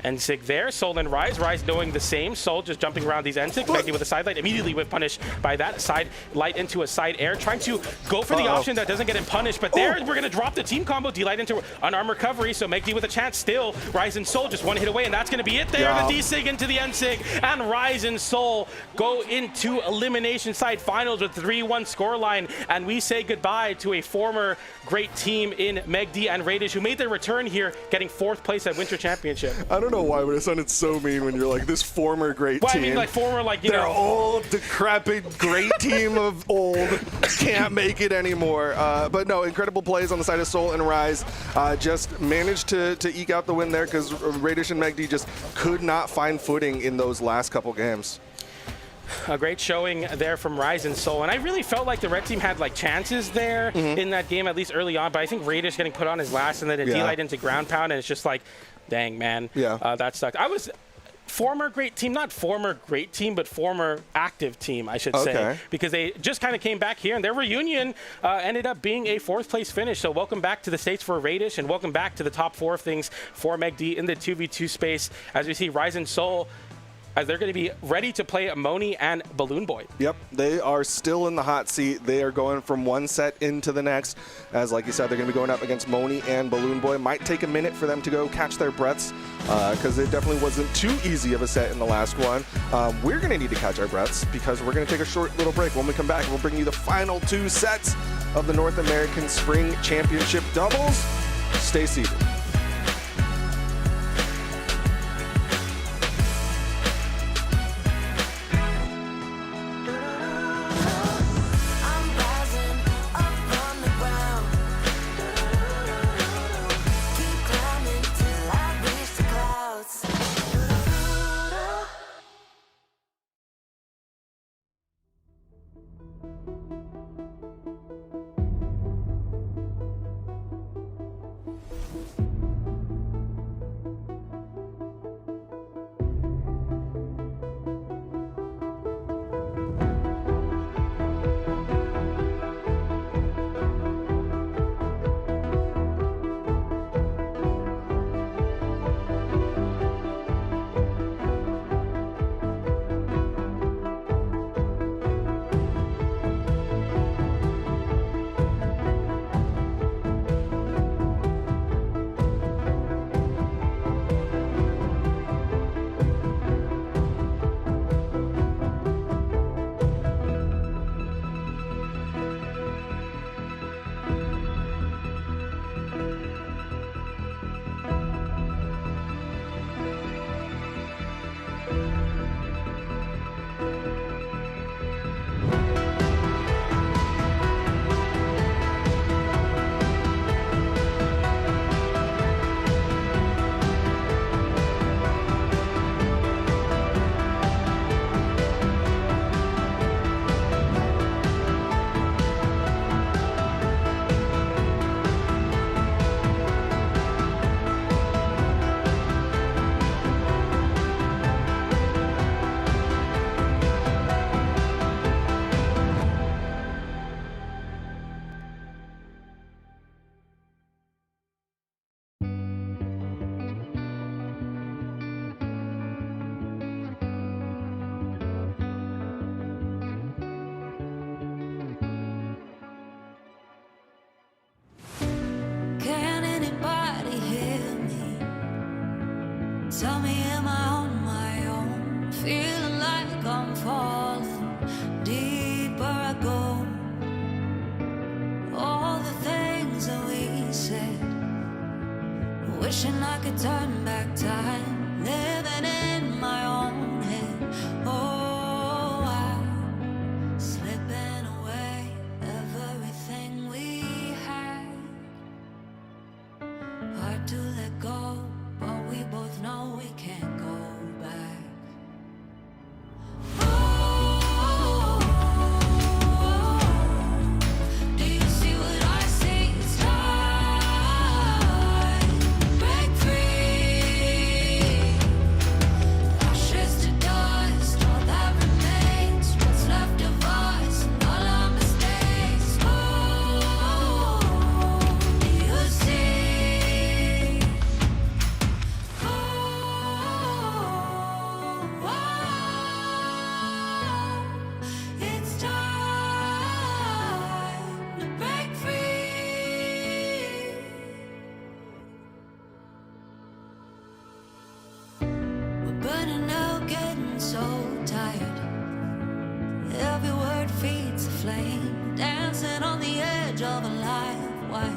NSIG there, Soul and Rise. Rise knowing the same. Soul just jumping around these NSIG. Megd with a side light, immediately with punished by that. Side light into a side air, trying to go for the option that doesn't get him punished. But there, we're going to drop the team combo. D-Light into unarmed recovery, so Megd with a chance still. Rise and Soul just one hit away, and that's going to be it there. The D-Sig into the NSIG, and Rise and Soul go into elimination side finals with 3-1 scoreline. And we say goodbye to a former great team in Megd and Raidish, who made their return here, getting 4th place at Winter Championship. I don't know why, but it sounded so mean when you're like, this former great team. I mean, like, former, like, you They're know. old, decrepit, great team of old. Can't make it anymore. But no, incredible plays on the side of Soul and Rise. Just managed to eke out the win there, because Raidish and Megd just could not find footing in those last couple games. A great showing there from Ryzen Soul, and I really felt like the red team had like chances there in that game, at least early on, but I think Raidish getting put on his last and then a D-light into ground pound, and it's just like, dang, man, that sucked. I was former great team, not former great team, but former active team, I should say, because they just kind of came back here, and their reunion ended up being a 4th place finish. So welcome back to the States for Raidish, and welcome back to the top 4 of things for Megd in the 2v2 space, as we see Ryzen Soul, as they're going to be ready to play Mooney and Balloon Boy. Yep, they are still in the hot seat. They are going from one set into the next. As like you said, they're going to be going up against Mooney and Balloon Boy. Might take a minute for them to go catch their breaths because it definitely wasn't too easy of a set in the last one. We're going to need to catch our breaths because we're going to take a short little break. When we come back, we'll bring you the final 2 sets of the North American Spring Championship doubles. Stay seated. I'm rising up from the ground. Keep climbing till I reach the clouds. Can anybody hear me? Tell me, am I on my own? Feeling like I'm falling deeper I go. All the things that we said, wishing I could turn back time, living in my own head. Oh, I'm slipping away everything we had. Hard to let go, but we both know we can't go back. Oh, do you see what I see? It's time to break free. Ashes to dust, all that remains. What's left of us and all our mistakes. Oh, do you see? Oh, it's time to break free. We're burning out, getting so tired. Every word feeds a flame, dancing on the edge of a life. Why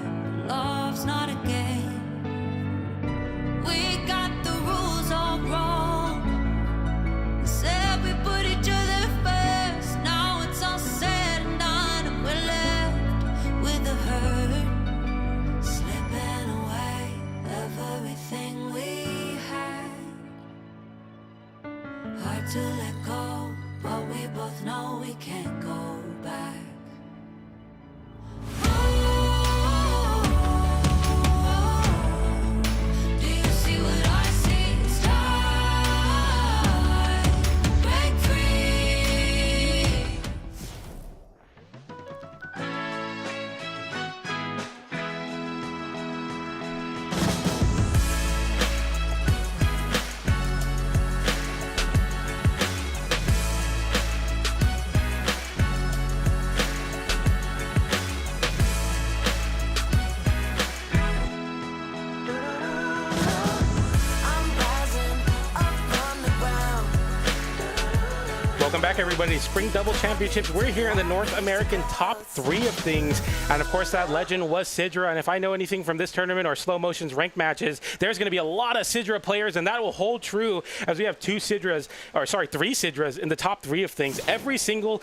love's not a game. We got the rules all wrong. Said we put each other first. Now it's all said and done, and we're left with the hurt. Slipping away everything we had. Hard to let go, but we both know we can't go back. Do you see what I see? Start, break free. Welcome back, everybody. Spring Double Championships. We're here in the North American top 3 of things. And, of course, that legend was Sidra. And if I know anything from this tournament or Slow Motion's ranked matches, there's going to be a lot of Sidra players, and that will hold true as we have 3 Sidras in the top 3 of things. Every single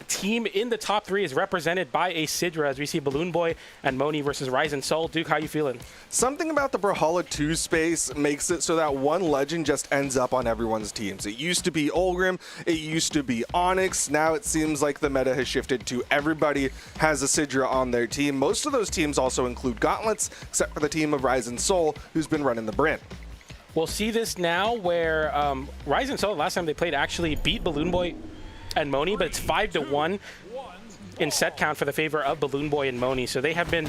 team in the top 3 is represented by a Sidra, as we see Balloon Boy and Mooney versus Ryzen. Soul, Duke, how you feeling? Something about the Brawlhalla 2 space makes it so that one legend just ends up on everyone's teams. It used to be Olgrim, it used to be Onyx. Now it seems like the meta has shifted to everybody has a Sidra on their team. Most of those teams also include gauntlets, except for the team of Ryzen Soul, who's been running the Bryn. We'll see this now where Ryzen Soul, last time they played, actually beat Balloon Boy and Mooney, but it's 5-1 in set count for the favor of Balloon Boy and Mooney. So they have been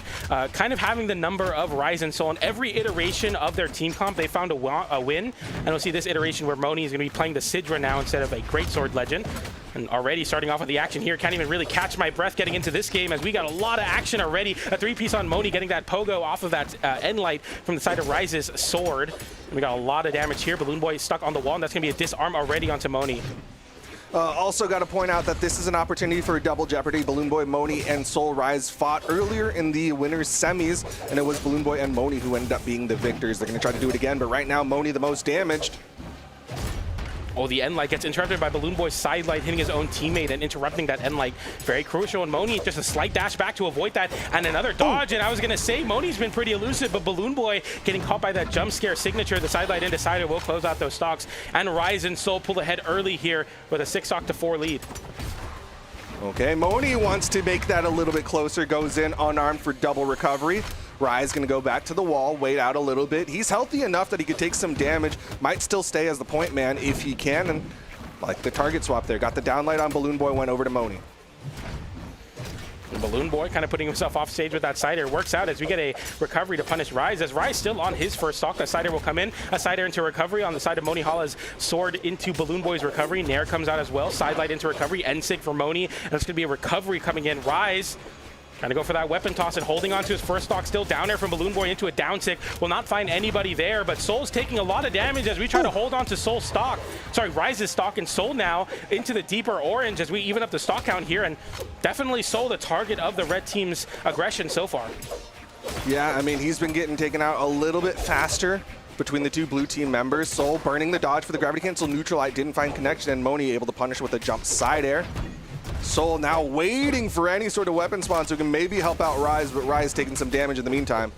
kind of having the number of Ryzen Soul. In every iteration of their team comp, they found a win. And we'll see this iteration where Mooney is going to be playing the Sidra now instead of a Greatsword legend. And already starting off with the action here. Can't even really catch my breath getting into this game as we got a lot of action already. A 3-piece on Mooney getting that pogo off of that end light from the side of Ryze's sword. And we got a lot of damage here. Balloon Boy is stuck on the wall, and that's going to be a disarm already onto Mooney. Also got to point out that this is an opportunity for a double jeopardy. Balloon Boy, Mooney, and Soul Rise fought earlier in the winners semis, and it was Balloon Boy and Mooney who ended up being the victors. They're going to try to do it again, but right now Mooney the most damaged. Oh, the end light gets interrupted by Balloon Boy's side light hitting his own teammate and interrupting that end light. Very crucial, and Mooney just a slight dash back to avoid that, and another dodge. And I was going to say Mooney's been pretty elusive, but Balloon Boy getting caught by that jump scare signature. The side light into cider will close out those stocks, and Ryzen Soul pull ahead early here with a 6-stock-to-4 lead. Okay, Mooney wants to make that a little bit closer, goes in unarmed for double recovery. Rise going to go back to the wall, wait out a little bit. He's healthy enough that he could take some damage, might still stay as the point man if he can, and like the target swap there. Got the downlight on Balloon Boy, went over to Mooney. Balloon Boy kind of putting himself off stage with that cider. Works out as we get a recovery to punish Rise. As Rise still on his first stock, a cider will come in. A cider into recovery on the side of Brawlhalla's sword into Balloon Boy's recovery. Nair comes out as well. Sidelight into recovery. End-sig for Mooney. And it's going to be a recovery coming in. Rise trying to go for that weapon toss and holding on to his first stock. Still down there from Balloon Boy into a down sick. Will not find anybody there, but Soul's taking a lot of damage as we try to hold on to Soul's stock. Sorry, Rise's stock, and Soul now into the deeper orange as we even up the stock count here, and definitely Soul the target of the red team's aggression so far. Yeah, I mean, he's been getting taken out a little bit faster between the two blue team members. Soul burning the dodge for the gravity cancel. Neutralite didn't find connection, and Mooney able to punish with a jump side air. Soul now waiting for any sort of weapon spawn so can maybe help out Rise, but Rise taking some damage in the meantime.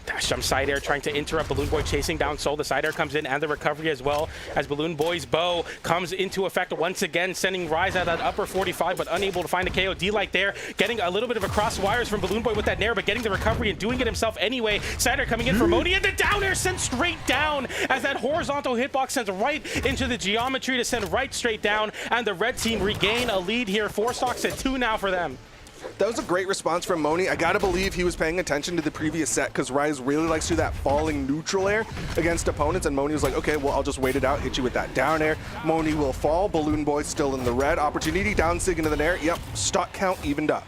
Dash jump side air trying to interrupt Balloon Boy chasing down Soul. The side air comes in and the recovery as well as Balloon Boy's bow comes into effect once again, sending Rise at that upper 45 but unable to find a KO. D-Light there getting a little bit of a cross wires from Balloon Boy with that Nair, but getting the recovery and doing it himself anyway. Side air coming in for Mooney, and the down air sent straight down as that horizontal hitbox sends right into the geometry to send right straight down, and the red team regain a lead here. 4 stocks at 2 now for them. That was a great response from Mooney. I gotta believe he was paying attention to the previous set because Rise really likes to do that falling neutral air against opponents, and Mooney was like, okay, well, I'll just wait it out, hit you with that down air. Mooney will fall. Balloon Boy still in the red. Opportunity, down sig into the Nair. Yep, stock count evened up.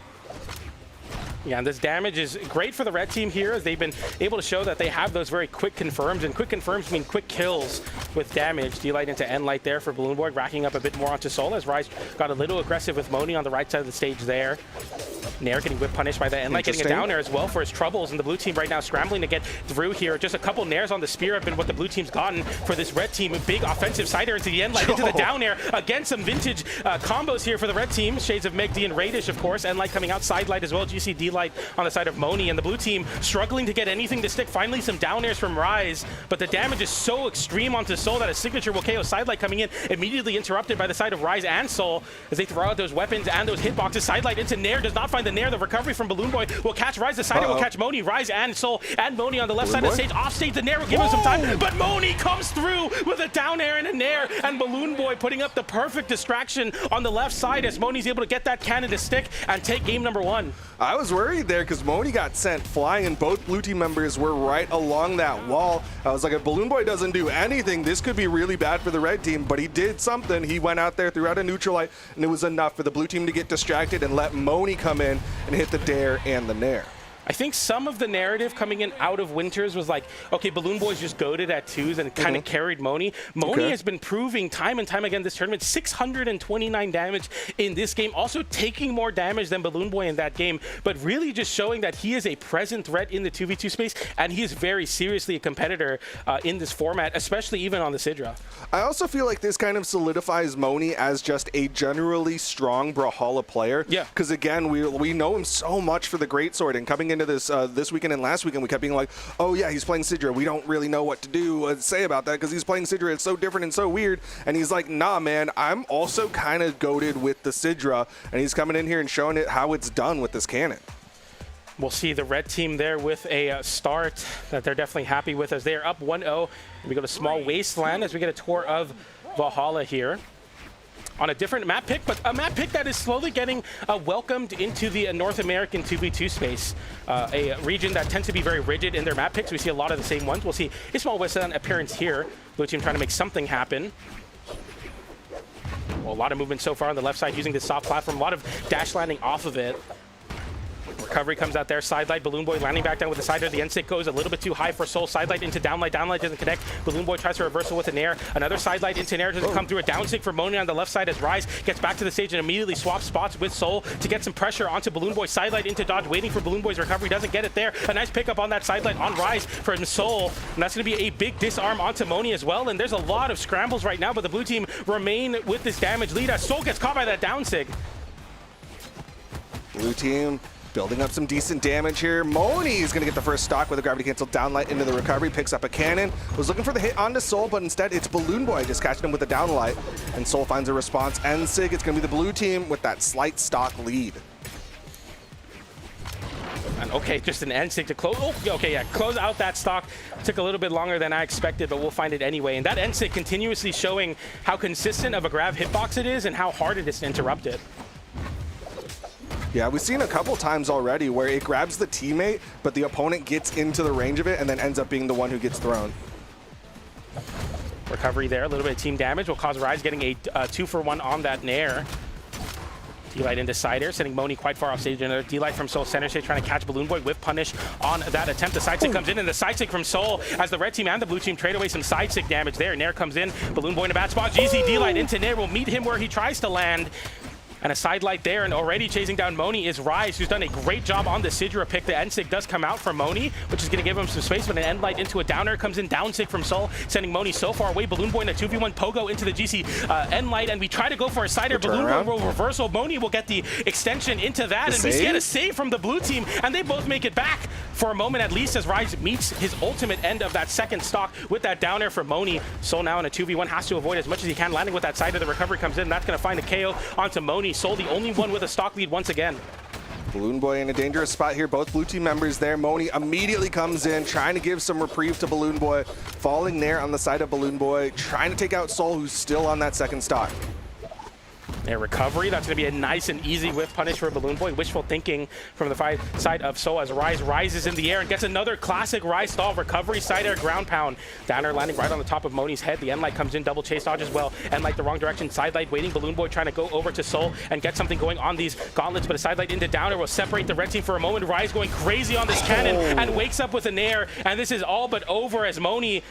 Yeah, and this damage is great for the red team here as they've been able to show that they have those very quick confirms, and quick confirms mean quick kills with damage. D-Light into N-Light there for Balloon Boy, racking up a bit more onto Soul as Rise got a little aggressive with Mooney on the right side of the stage there. Nair getting whip punished by the Enlight, getting a down air as well for his troubles, and the blue team right now scrambling to get through here. Just a couple Nairs on the spear have been what the blue team's gotten for this red team. A big offensive side air into the Enlight, into the down air. Again, some vintage combos here for the red team. Shades of Megd and Raidish, of course. Enlight coming out, side light as well. GC D-light on the side of Mooney, and the blue team struggling to get anything to stick. Finally, some down airs from Rise, but the damage is so extreme onto Soul that a signature will KO. Side light coming in, immediately interrupted by the side of Rise and Soul as they throw out those weapons and those hitboxes. Side light into Nair, does not find the Nair. The recovery from Balloon Boy will catch Rise. The side will catch Mooney. Rise and Soul and Mooney on the left side of the stage. Off stage, the Nair will give him some time, but Mooney comes through with a down air and a Nair, and Balloon Boy putting up the perfect distraction on the left side as Mooney's able to get that cannon to stick and take game number 1. I was worried there because Mooney got sent flying and both blue team members were right along that wall. I was like, if Balloon Boy doesn't do anything, this could be really bad for the red team, but he did something. He went out there, threw out a neutral light, and it was enough for the blue team to get distracted and let Mooney come in and hit the dare and the Nair. I think some of the narrative coming in out of Winters was like, okay, Balloon Boy's just goated at 2s and kind of carried Mooney. Mooney has been proving time and time again this tournament, 629 damage in this game, also taking more damage than Balloon Boy in that game, but really just showing that he is a present threat in the 2v2 space, and he is very seriously a competitor in this format, especially even on the Sidra. I also feel like this kind of solidifies Mooney as just a generally strong Brawlhalla player. Yeah. Because again, we know him so much for the Greatsword, and coming into this this weekend and last weekend, we kept being like, oh yeah, he's playing Sidra. We don't really know what to do say about that because he's playing Sidra. It's so different and so weird. And he's like, nah, man, I'm also kind of goated with the Sidra, and he's coming in here and showing it how it's done with this cannon. We'll see the red team there with a start that they're definitely happy with as they are up 1-0. We go to Small Wasteland as we get a tour of Valhalla here on a different map pick, but a map pick that is slowly getting welcomed into the North American 2v2 space, a region that tends to be very rigid in their map picks. We see a lot of the same ones. We'll see a Small Wasteland appearance here. Blue team trying to make something happen. Well, a lot of movement so far on the left side using this soft platform, a lot of dash landing off of it. Recovery comes out there, sidelight, Balloon Boy landing back down with the side air. The end stick goes a little bit too high for Soul. Sidelight into downlight, downlight doesn't connect. Balloon Boy tries to reversal with an air. Another sidelight into an air doesn't come through. A down stick for Mooney on the left side as Rise gets back to the stage and immediately swaps spots with Soul to get some pressure onto Balloon Boy. Sidelight into dodge, waiting for Balloon Boy's recovery, doesn't get it there. A nice pickup on that sidelight on Rise from Soul, and that's going to be a big disarm onto Mooney as well. And there's a lot of scrambles right now, but the blue team remain with this damage lead as Soul gets caught by that down sig. Blue team building up some decent damage here. Mooney is going to get the first stock with a gravity cancel downlight into the recovery, picks up a cannon. Was looking for the hit onto Soul, but instead it's Balloon Boy just catching him with the downlight, and Soul finds a response. And Sig, it's going to be the blue team with that slight stock lead. And okay, just an end stick to close. Oh, okay, yeah, close out that stock. Took a little bit longer than I expected, but we'll find it anyway. And that end stick continuously showing how consistent of a grab hitbox it is and how hard it is to interrupt it. Yeah, we've seen a couple times already where it grabs the teammate, but the opponent gets into the range of it and then ends up being the one who gets thrown. Recovery there, a little bit of team damage will cause Rise getting a 2-for-1 on that Nair. D-Light into side air, sending Mooney quite far off stage. Another D-Light from Soul center stage, trying to catch Balloon Boy. Whip punish on that attempt. The side stick comes in, and the side stick from Soul as the red team and the blue team trade away some side stick damage there. Nair comes in, Balloon Boy in a bad spot. GZ D-Light into Nair will meet him where he tries to land. And a side light there, and already chasing down Mooney is Rise, who's done a great job on the Sidra pick. The end stick does come out from Mooney, which is going to give him some space, but an end light into a downer comes in, down stick from Soul, sending Mooney so far away. Balloon Boy in a 2v1 pogo into the GC end light, and we try to go for a side air. Balloon Boy will reversal. Mooney will get the extension into that, and we get a save from the blue team, and they both make it back for a moment at least as Rise meets his ultimate end of that second stock with that down air from Mooney. Soul now in a 2v1 has to avoid as much as he can, landing with that side of the recovery comes in. That's going to find a KO onto Mooney. Soul the only one with a stock lead once again. Balloon Boy in a dangerous spot here. Both blue team members there. Mooney immediately comes in, trying to give some reprieve to Balloon Boy. Falling there on the side of Balloon Boy, trying to take out Soul, who's still on that second stock. Their recovery, that's going to be a nice and easy whiff punish for Balloon Boy. Wishful thinking from the side of Soul as Rise rises in the air and gets another classic Rise stall recovery, side air ground pound. Downer landing right on the top of Mooney's head. The end light comes in, double chase dodge as well. End light the wrong direction, side light waiting. Balloon Boy trying to go over to Soul and get something going on these gauntlets, but a side light into Downer will separate the red team for a moment. Rise going crazy on this cannon and wakes up with an air, and this is all but over as Mooney,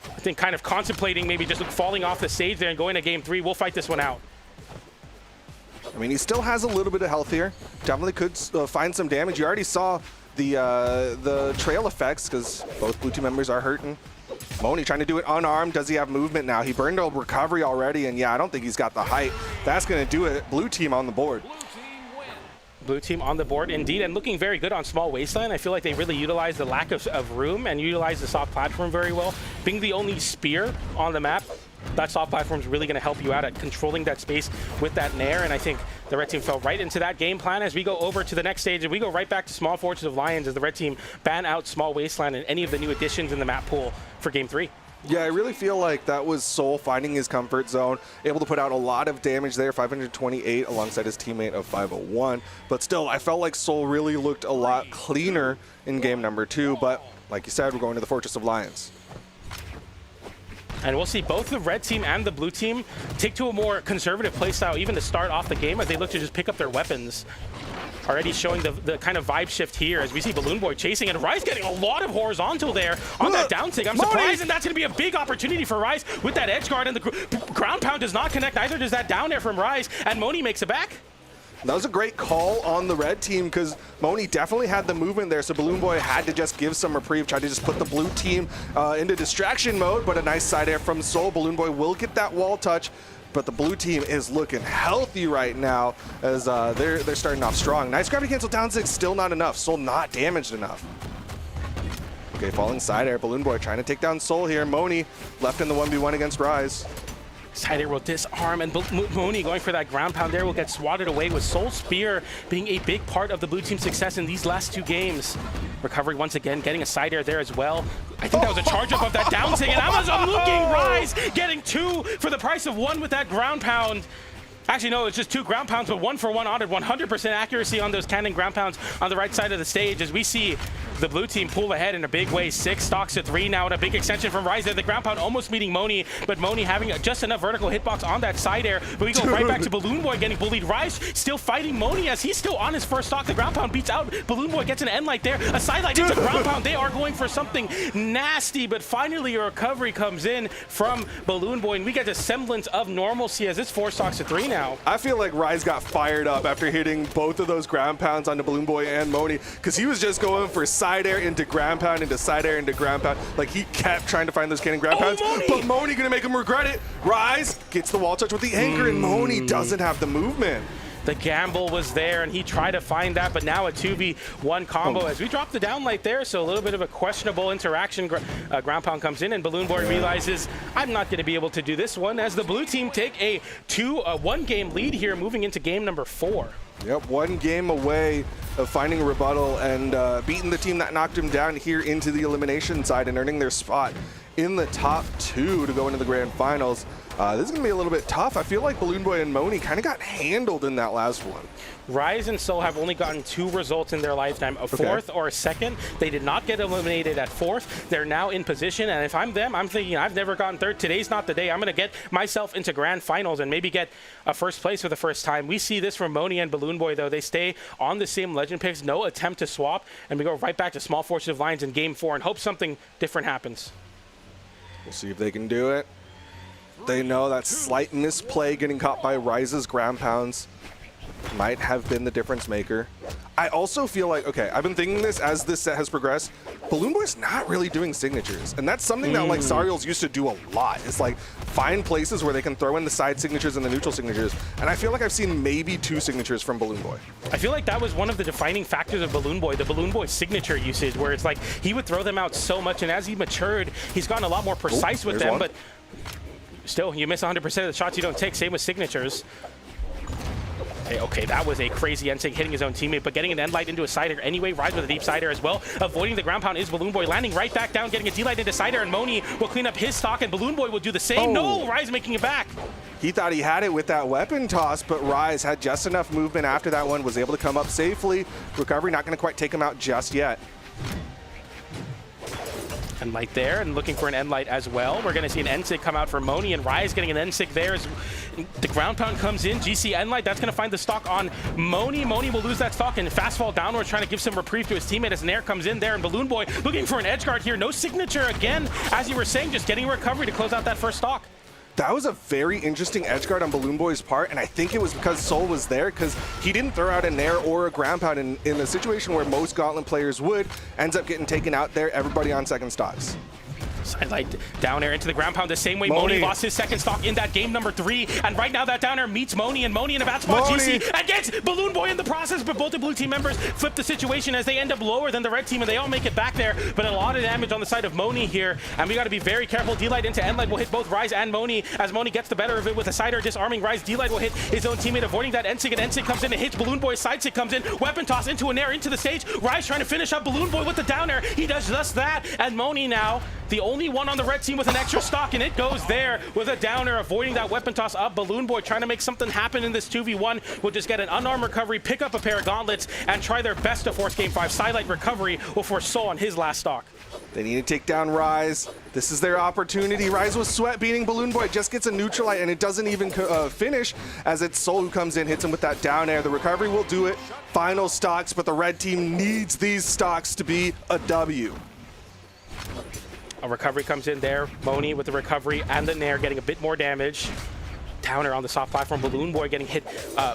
I think, kind of contemplating maybe just falling off the stage there and going to game 3. We'll fight this one out. I mean, he still has a little bit of health here. Definitely could find some damage. You already saw the trail effects because both blue team members are hurting. Mooney trying to do it unarmed. Does he have movement now? He burned a recovery already, and yeah, I don't think he's got the height. That's going to do it. Blue team on the board. Blue team on the board indeed, and looking very good on small wasteland. I feel like they really utilized the lack of room and utilized the soft platform very well. Being the only spear on the map, that soft platform is really going to help you out at controlling that space with that nair, and I think the red team fell right into that game plan as we go over to the next stage, and we go right back to Small Fortress of Lions as the red team ban out small wasteland and any of the new additions in the map pool for game 3. Yeah, I really feel like that was Soul finding his comfort zone, able to put out a lot of damage there, 528 alongside his teammate of 501. But still, I felt like Soul really looked a lot cleaner in game number 2. But like you said, we're going to the Fortress of Lions. And we'll see both the red team and the blue team take to a more conservative playstyle even to start off the game as they look to just pick up their weapons. Already showing the kind of vibe shift here as we see Balloon Boy chasing, and Ryze getting a lot of horizontal there on that down tick. I'm surprised, and that's going to be a big opportunity for Ryze with that edge guard, and the ground pound does not connect, neither does that down air from Ryze, and Mooney makes it back. That was a great call on the red team because Mooney definitely had the movement there, so Balloon Boy had to just give some reprieve, tried to just put the blue team into distraction mode, but a nice side air from Soul. Balloon Boy will get that wall touch, but the blue team is looking healthy right now as they're starting off strong. Nice gravity cancel down 6, still not enough. Soul not damaged enough. Okay, falling side air. Balloon Boy trying to take down Soul here. Mooney left in the 1v1 against Ryze. Side air will disarm, and Mooney going for that ground pound there will get swatted away with Soul Spear being a big part of the blue team's success in these last 2 games. Recovery once again, getting a side air there as well. I think that was a charge up of that down tick, and Amazon looking Ryze getting 2 for the price of 1 with that ground pound. Actually, no, it's just 2 ground pounds, but 1-for-1 on it. 100% accuracy on those cannon ground pounds on the right side of the stage as we see the blue team pull ahead in a big way. 6 stocks to 3 now, and a big extension from Ryze there. The ground pound almost meeting Mooney, but Mooney having just enough vertical hitbox on that side air. But we go right back to Balloon Boy getting bullied. Ryze still fighting Mooney as he's still on his first stock. The ground pound beats out. Balloon Boy gets an end light there. A side light into ground pound. They are going for something nasty, but finally a recovery comes in from Balloon Boy, and we get a semblance of normalcy as it's 4 stocks to 3 now. I feel like Ryze got fired up after hitting both of those ground pounds onto Balloon Boy and Mooney because he was just going for side air into ground pound into side air into ground pound. Like he kept trying to find those cannon ground pounds, but Mooney gonna make him regret it. Ryze gets the wall touch with the anchor, and Mooney doesn't have the movement. The gamble was there, and he tried to find that, but now a 2v1 combo as we drop the down light there, so a little bit of a questionable interaction. Ground pound comes in, and Balloon Boy realizes, I'm not going to be able to do this one, as the blue team take a 1 game lead here, moving into game number 4. Yep, 1 game away of finding a rebuttal and beating the team that knocked him down here into the elimination side and earning their spot in the top 2 to go into the grand finals. This is going to be a little bit tough. I feel like Balloon Boy and Mooney kind of got handled in that last one. Ryze and Soul have only gotten 2 results in their lifetime, a 4th or a 2nd. They did not get eliminated at 4th. They're now in position, and if I'm them, I'm thinking I've never gotten 3rd. Today's not the day. I'm going to get myself into grand finals and maybe get a 1st place for the first time. We see this from Mooney and Balloon Boy, though. They stay on the same legend picks, no attempt to swap, and we go right back to Small Fortress of Lions in game 4 and hope something different happens. We'll see if they can do it. They know that slight misplay getting caught by Ryze's ground pounds might have been the difference maker. I also feel like, okay, I've been thinking this as this set has progressed. Balloon Boy's not really doing signatures, and that's something that like Sariel's used to do a lot. It's like find places where they can throw in the side signatures and the neutral signatures, and I feel like I've seen maybe 2 signatures from Balloon Boy. I feel like that was one of the defining factors of Balloon Boy, the Balloon Boy signature usage, where it's like he would throw them out so much, and as he matured, he's gotten a lot more precise with them, but still, you miss 100% of the shots you don't take, same with signatures. Okay, that was a crazy NSYNC hitting his own teammate, but getting an end light into a side air anyway. Ryze with a deep side air as well. Avoiding the ground pound is Balloon Boy, landing right back down, getting a D-light into side air, and Mooney will clean up his stock, and Balloon Boy will do the same. No, Ryze making it back. He thought he had it with that weapon toss, but Ryze had just enough movement after that one, was able to come up safely. Recovery not going to quite take him out just yet. End light there, and looking for an end light as well. We're going to see an NSYNC come out for Mooney, and Ryze getting an NSYNC there as the ground pound comes in. GC end light, that's going to find the stock on Mooney. Mooney will lose that stock and fast fall downwards, trying to give some reprieve to his teammate as Nair comes in there, and Balloon Boy looking for an edge guard here. No signature again, as you were saying, just getting a recovery to close out that first stock. That was a very interesting edge guard on Balloon Boy's part, and I think it was because Soul was there, because he didn't throw out a Nair or a ground pound in a situation where most Gauntlet players would. Ends up getting taken out there, everybody on second stocks. Sidelight down air into the ground pound the same way Mooney lost his second stock in that game number 3. And right now that down air meets Mooney, and Mooney in a bad spot. GC and gets Balloon Boy in the process, but both the blue team members flip the situation as they end up lower than the red team, and they all make it back there. But a lot of damage on the side of Mooney here, and we got to be very careful. D-Light into N-Light will hit both Rise and Mooney as Mooney gets the better of it with a Cider disarming Rise. D-Light will hit his own teammate, avoiding that N-Sig, and N-Sig comes in and hits Balloon Boy. Side Sig comes in, weapon toss into an air into the stage. Rise trying to finish up Balloon Boy with the down air. He does just that, and Mooney now the only one on the red team with an extra stock, and it goes there with a downer, avoiding that weapon toss up. Balloon Boy trying to make something happen in this 2v1 will just get an unarmed recovery, pick up a pair of gauntlets, and try their best to force game 5. Sidelight recovery will force Soul on his last stock. They need to take down Rise. This is their opportunity. Rise with sweat beating Balloon Boy, just gets a neutralite, and it doesn't even finish as it's Soul who comes in, hits him with that down air. The recovery will do it. Final stocks, but the red team needs these stocks to be a W. A recovery comes in there. Mooney with the recovery and the Nair getting a bit more damage. Downer on the soft platform. Balloon Boy getting hit,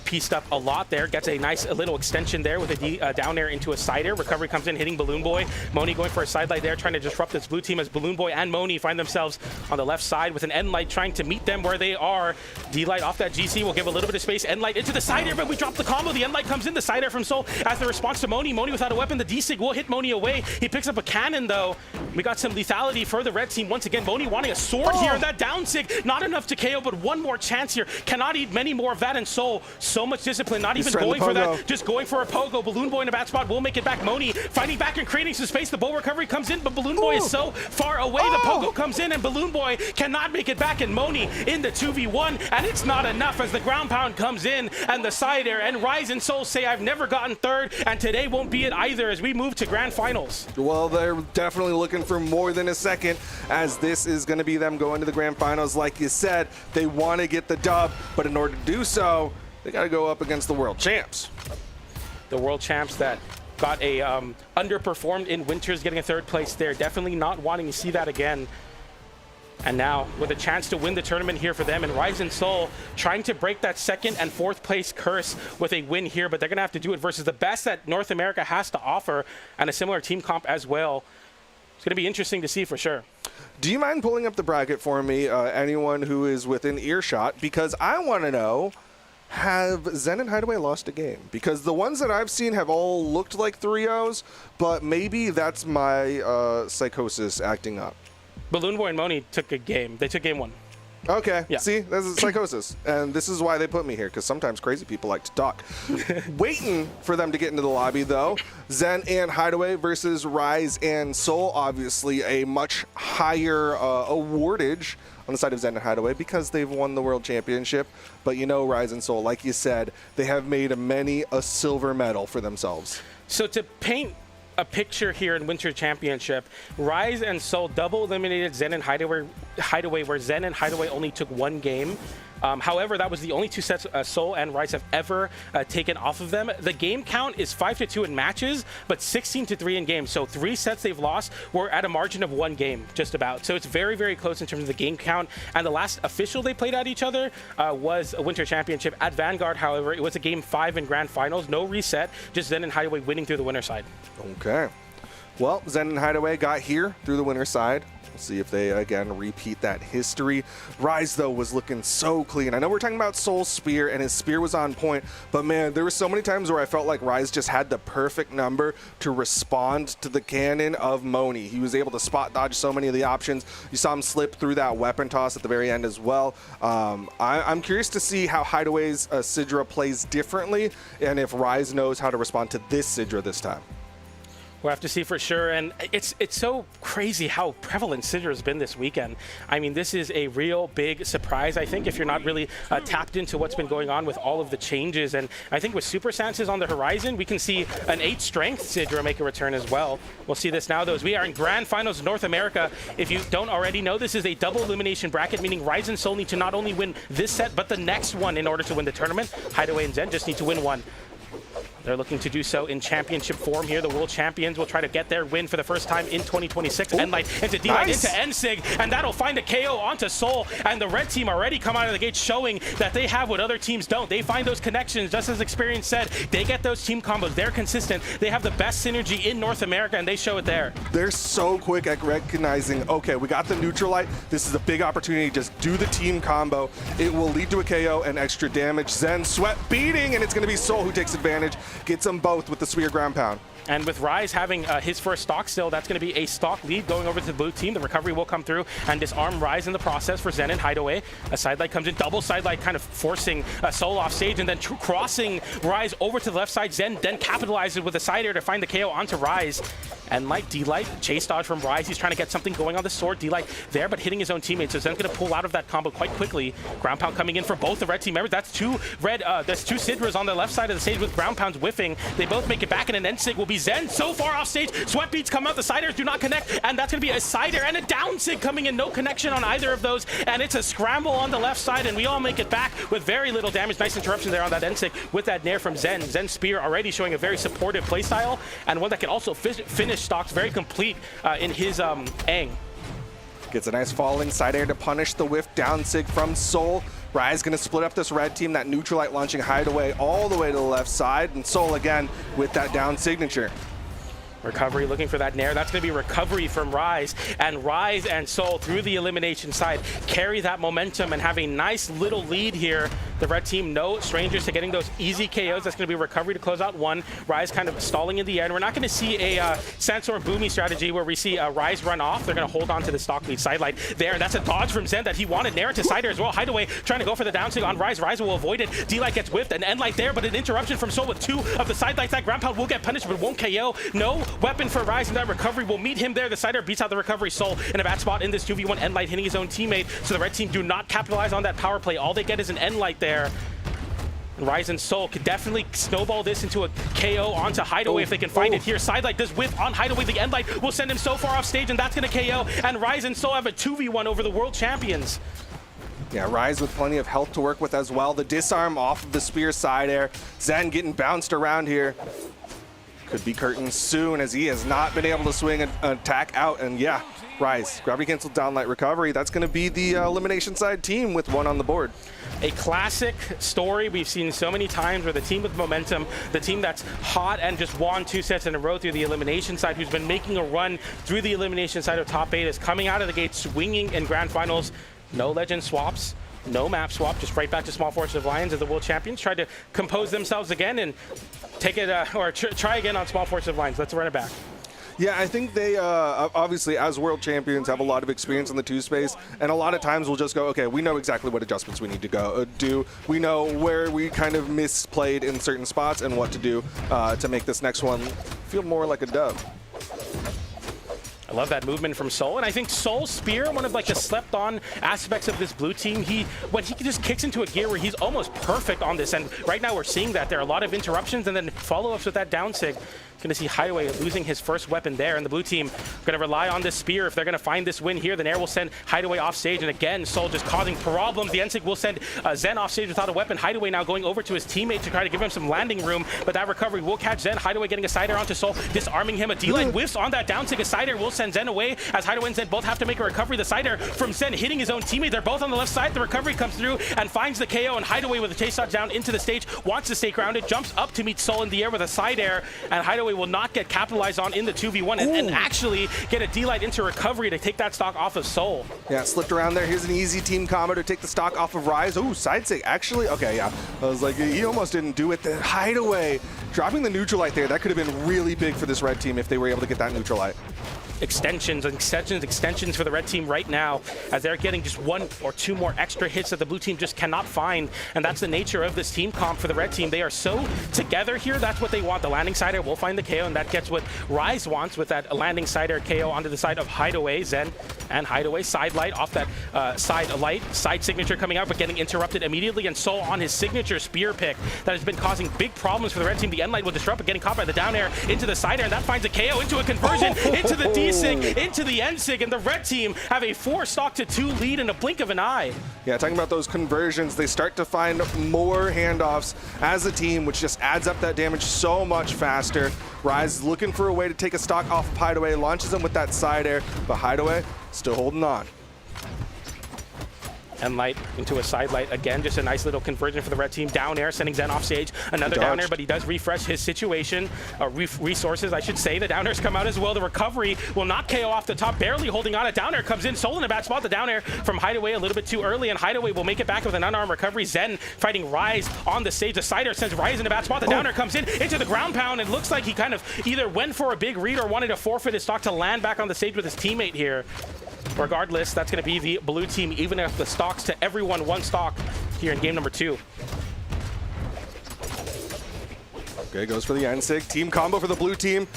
pieced up a lot there. Gets a nice little extension there with a down air into a side air. Recovery comes in, hitting Balloon Boy. Mooney going for a sidelight there, trying to disrupt this blue team as Balloon Boy and Mooney find themselves on the left side with an N-Light trying to meet them where they are. D-Light off that GC will give a little bit of space. N-Light into the side air, but we drop the combo. The N-Light comes in, the side air from Soul as the response to Mooney. Mooney without a weapon. The D-Sig will hit Mooney away. He picks up a cannon though. We got some lethality for the red team once again. Mooney wanting a sword here, and that down Sig not enough to KO, but one more chance here. Cannot eat many more of that, and Soul so much discipline, not even going for that, just going for a pogo. Balloon Boy in a bad spot will make it back. Mooney fighting back and creating some space. The bow recovery comes in, but Balloon Boy is so far away. The pogo comes in, and Balloon Boy cannot make it back, and Mooney in the 2v1, and it's not enough as the ground pound comes in and the side air, and Rise and Soul say I've never gotten third, and today won't be it either as we move to grand finals. Well, they're definitely looking for more than a second, as this is going to be them going to the grand finals. Like you said, they want to get the dub, but in order to do so, they got to go up against the world champs. The world champs that got a underperformed in Winters, getting a third place there. Definitely not wanting to see that again. And now with a chance to win the tournament here for them, and Rise and Soul trying to break that second and fourth place curse with a win here, but they're going to have to do it versus the best that North America has to offer and a similar team comp as well. It's going to be interesting to see for sure. Do you mind pulling up the bracket for me, anyone who is within earshot? Because I want to know, have Zen and Hideway lost a game? Because the ones that I've seen have all looked like 3-0s, but maybe that's my psychosis acting up. Balloon Boy and Mooney took a game. They took game 1. Okay, yeah. See, this is psychosis. And this is why they put me here, because sometimes crazy people like to talk. Waiting for them to get into the lobby, though. Zen and Hideway versus Rise and Soul. Obviously, a much higher awardage on the side of Zen and Hideway because they've won the World Championship. But you know, Rise and Soul, like you said, they have made many a silver medal for themselves. So to paint a picture here in Winter Championship, Rise and Soul double eliminated Zen and Hideway, where Zen and Hideway only took 1 game. However, that was the only 2 sets Soul and Rise have ever taken off of them. The game count is 5-2 in matches, but 16-3 in games. So 3 sets they've lost were at a margin of 1 game, just about. So it's very, very close in terms of the game count. And the last official they played at each other was a Winter Championship at Vanguard. However, it was a game 5 in grand finals, no reset, just Zen and Hideway winning through the winner side. Okay. Well, Zen and Hideway got here through the winner's side. We'll see if they, again, repeat that history. Rise, though, was looking so clean. I know we're talking about Soul's spear, and his spear was on point, but, man, there were so many times where I felt like Rise just had the perfect number to respond to the cannon of Mooney. He was able to spot dodge so many of the options. You saw him slip through that weapon toss at the very end as well. I'm curious to see how Hideway's Sidra plays differently, and if Rise knows how to respond to this Sidra this time. We'll have to see for sure, and it's so crazy how prevalent Sidra has been this weekend. I mean, this is a real big surprise, I think, if you're not really tapped into what's been going on with all of the changes. And I think with Super Sances on the horizon, we can see an 8 strength Sidra make a return as well. We'll see this now, though, as we are in Grand Finals North America. If you don't already know, this is a double elimination bracket, meaning Rise and Soul need to not only win this set, but the next one in order to win the tournament. Hideway and Zen just need to win one. They're looking to do so in championship form here. The world champions will try to get their win for the first time in 2026. Enlight into D-Light into Ensig, and that'll find a KO onto Soul. And the red team already come out of the gate showing that they have what other teams don't. They find those connections, just as Experience said. They get those team combos. They're consistent. They have the best synergy in North America, and they show it there. They're so quick at recognizing, okay, we got the neutral light. This is a big opportunity. Just do the team combo. It will lead to a KO and extra damage. Zen sweat beating, and it's going to be Soul who takes advantage. Gets them both with the Spear ground pound. And with Rise having his first stock still, that's going to be a stock lead going over to the blue team. The recovery will come through and disarm Rise in the process for Zen and Hideway. A sidelight comes in, double sidelight, kind of forcing Soul off stage, and then crossing Rise over to the left side. Zen then capitalizes with a side air to find the KO onto Rise. And like D-Light, chase dodge from Rise. He's trying to get something going on the sword. D-Light there, but hitting his own teammate. So Zen's going to pull out of that combo quite quickly. Ground pound coming in for both the red team members. That's two Sidras on the left side of the stage with ground pounds whiffing. They both make it back, and an Ensig will be Zen. So far off stage, sweat beats come out. The side airs do not connect, and that's going to be a side air and a down sig coming in. No connection on either of those, and it's a scramble on the left side, and we all make it back with very little damage. Nice interruption there on that Ensig with that nair from Zen. Zen's spear already showing a very supportive playstyle, and one that can also finish stocks very complete in his Aang. Gets a nice falling side air to punish the whiff down sig from Soul. Rise going to split up this red team. That neutral light launching Hideway all the way to the left side, and Soul again with that down signature. Recovery looking for that nair. That's going to be recovery from Rise. And Rise and Soul through the elimination side carry that momentum and have a nice little lead here. The red team, no strangers to getting those easy KOs. That's going to be recovery to close out one. Rise kind of stalling in the air. And we're not going to see a Sandstorm Boomy strategy where we see Rise run off. They're going to hold on to the stock lead sidelight there. And that's a dodge from Zen that he wanted. Nair to side air as well. Hideway trying to go for the down sig on Rise. Rise will avoid it. D-Light gets whiffed and Enlight there, but an interruption from Soul with two of the sidelights. That ground pound will get punished, but won't KO. No weapon for Rise, and that recovery will meet him there. The side air beats out the recovery. Soul in a bad spot in this 2v1. Enlight hitting his own teammate. So the red team do not capitalize on that power play. All they get is an Enlight there. Rise and Soul could definitely snowball this into a KO onto Hideway if they can find it here. Sidelight does whiff on Hideway. The Endlight will send him so far off stage, and that's going to KO. And Rise and Soul have a 2v1 over the world champions. Yeah, Rise with plenty of health to work with as well. The disarm off of the spear side air. Zen getting bounced around here. Could be curtains soon, as he has not been able to swing an attack out. And yeah, Rise, gravity cancel downlight recovery. That's going to be the elimination side team with one on the board. A classic story we've seen so many times where the team with momentum, the team that's hot and just won 2 sets in a row through the elimination side, who's been making a run through the elimination side of top 8, is coming out of the gate swinging in grand finals. No legend swaps, no map swap, just right back to Small Fortress of Lions as the world champions. Tried to compose themselves again and take it, try again on Small Fortress of Lions. Let's run it back. Yeah, I think they obviously, as world champions, have a lot of experience in the 2 space, and a lot of times we'll just go, okay, we know exactly what adjustments we need to go do. We know where we kind of misplayed in certain spots and what to do to make this next one feel more like a dub. I love that movement from Soul, and I think Soul's spear, one of like the slept-on aspects of this blue team, when he just kicks into a gear where he's almost perfect on this, and right now we're seeing that there are a lot of interruptions and then follow-ups with that down sig. Going to see Hideway losing his first weapon there, and the blue team going to rely on this spear if they're going to find this win here. The Nair will send Hideway off stage, and again, Soul just causing problems. The Ensig will send Zen off stage without a weapon. Hideway now going over to his teammate to try to give him some landing room, but that recovery will catch Zen. Hideway getting a side air onto Soul, disarming him. A D-line whiffs on that down sig. A side air will send Zen away as Hideway and Zen both have to make a recovery. The side air from Zen hitting his own teammate. They're both on the left side. The recovery comes through and finds the KO, and Hideway with a chase shot down into the stage, wants to stay grounded, jumps up to meet Soul in the air with a side air, and Hideway will not get capitalized on in the 2v1 and actually get a D-Light into recovery to take that stock off of Soul. Yeah, slipped around there. Here's an easy team combo to take the stock off of Rise. Ooh, side sig, actually. Okay, yeah. I was like, he almost didn't do it. The Hideway, dropping the neutral light there, that could have been really big for this red team if they were able to get that neutral light. Extensions for the red team right now, as they're getting just 1 or 2 more extra hits that the blue team just cannot find, and that's the nature of this team comp for the red team. They are so together here. That's what they want. The landing side air will find the KO, and that gets what Rise wants with that landing side air KO onto the side of Hideway. Zen and Hideway side light off that side signature coming out, but getting interrupted immediately, and Soul on his signature spear pick that has been causing big problems for the red team. The end light will disrupt, but getting caught by the down air into the side air, and that finds a KO into a conversion into the D D-Sig into the N-Sig, and the red team have a 4-stock-to-2 lead in a blink of an eye. Yeah, talking about those conversions, they start to find more handoffs as a team, which just adds up that damage so much faster. Ryze is looking for a way to take a stock off of Hideway, launches him with that side air, but Hideway still holding on. And light into a side light again, just a nice little conversion for the red team. Down air, sending Zen off stage. Another down air, but he does refresh his situation. Resources, I should say. The down airs come out as well. The recovery will not KO off the top, barely holding on. A down air comes in. Soul in a bad spot. The down air from Hideway a little bit too early, and Hideway will make it back with an unarmed recovery. Zen fighting Ryze on the stage. The side air sends Ryze in a bad spot. The down air comes in into the ground pound. It looks like he kind of either went for a big read or wanted to forfeit his stock to land back on the stage with his teammate here. Regardless, that's going to be the blue team, even if the stocks to everyone one stock here in game number 2. Okay, goes for the N-Sig. Team combo for the blue team.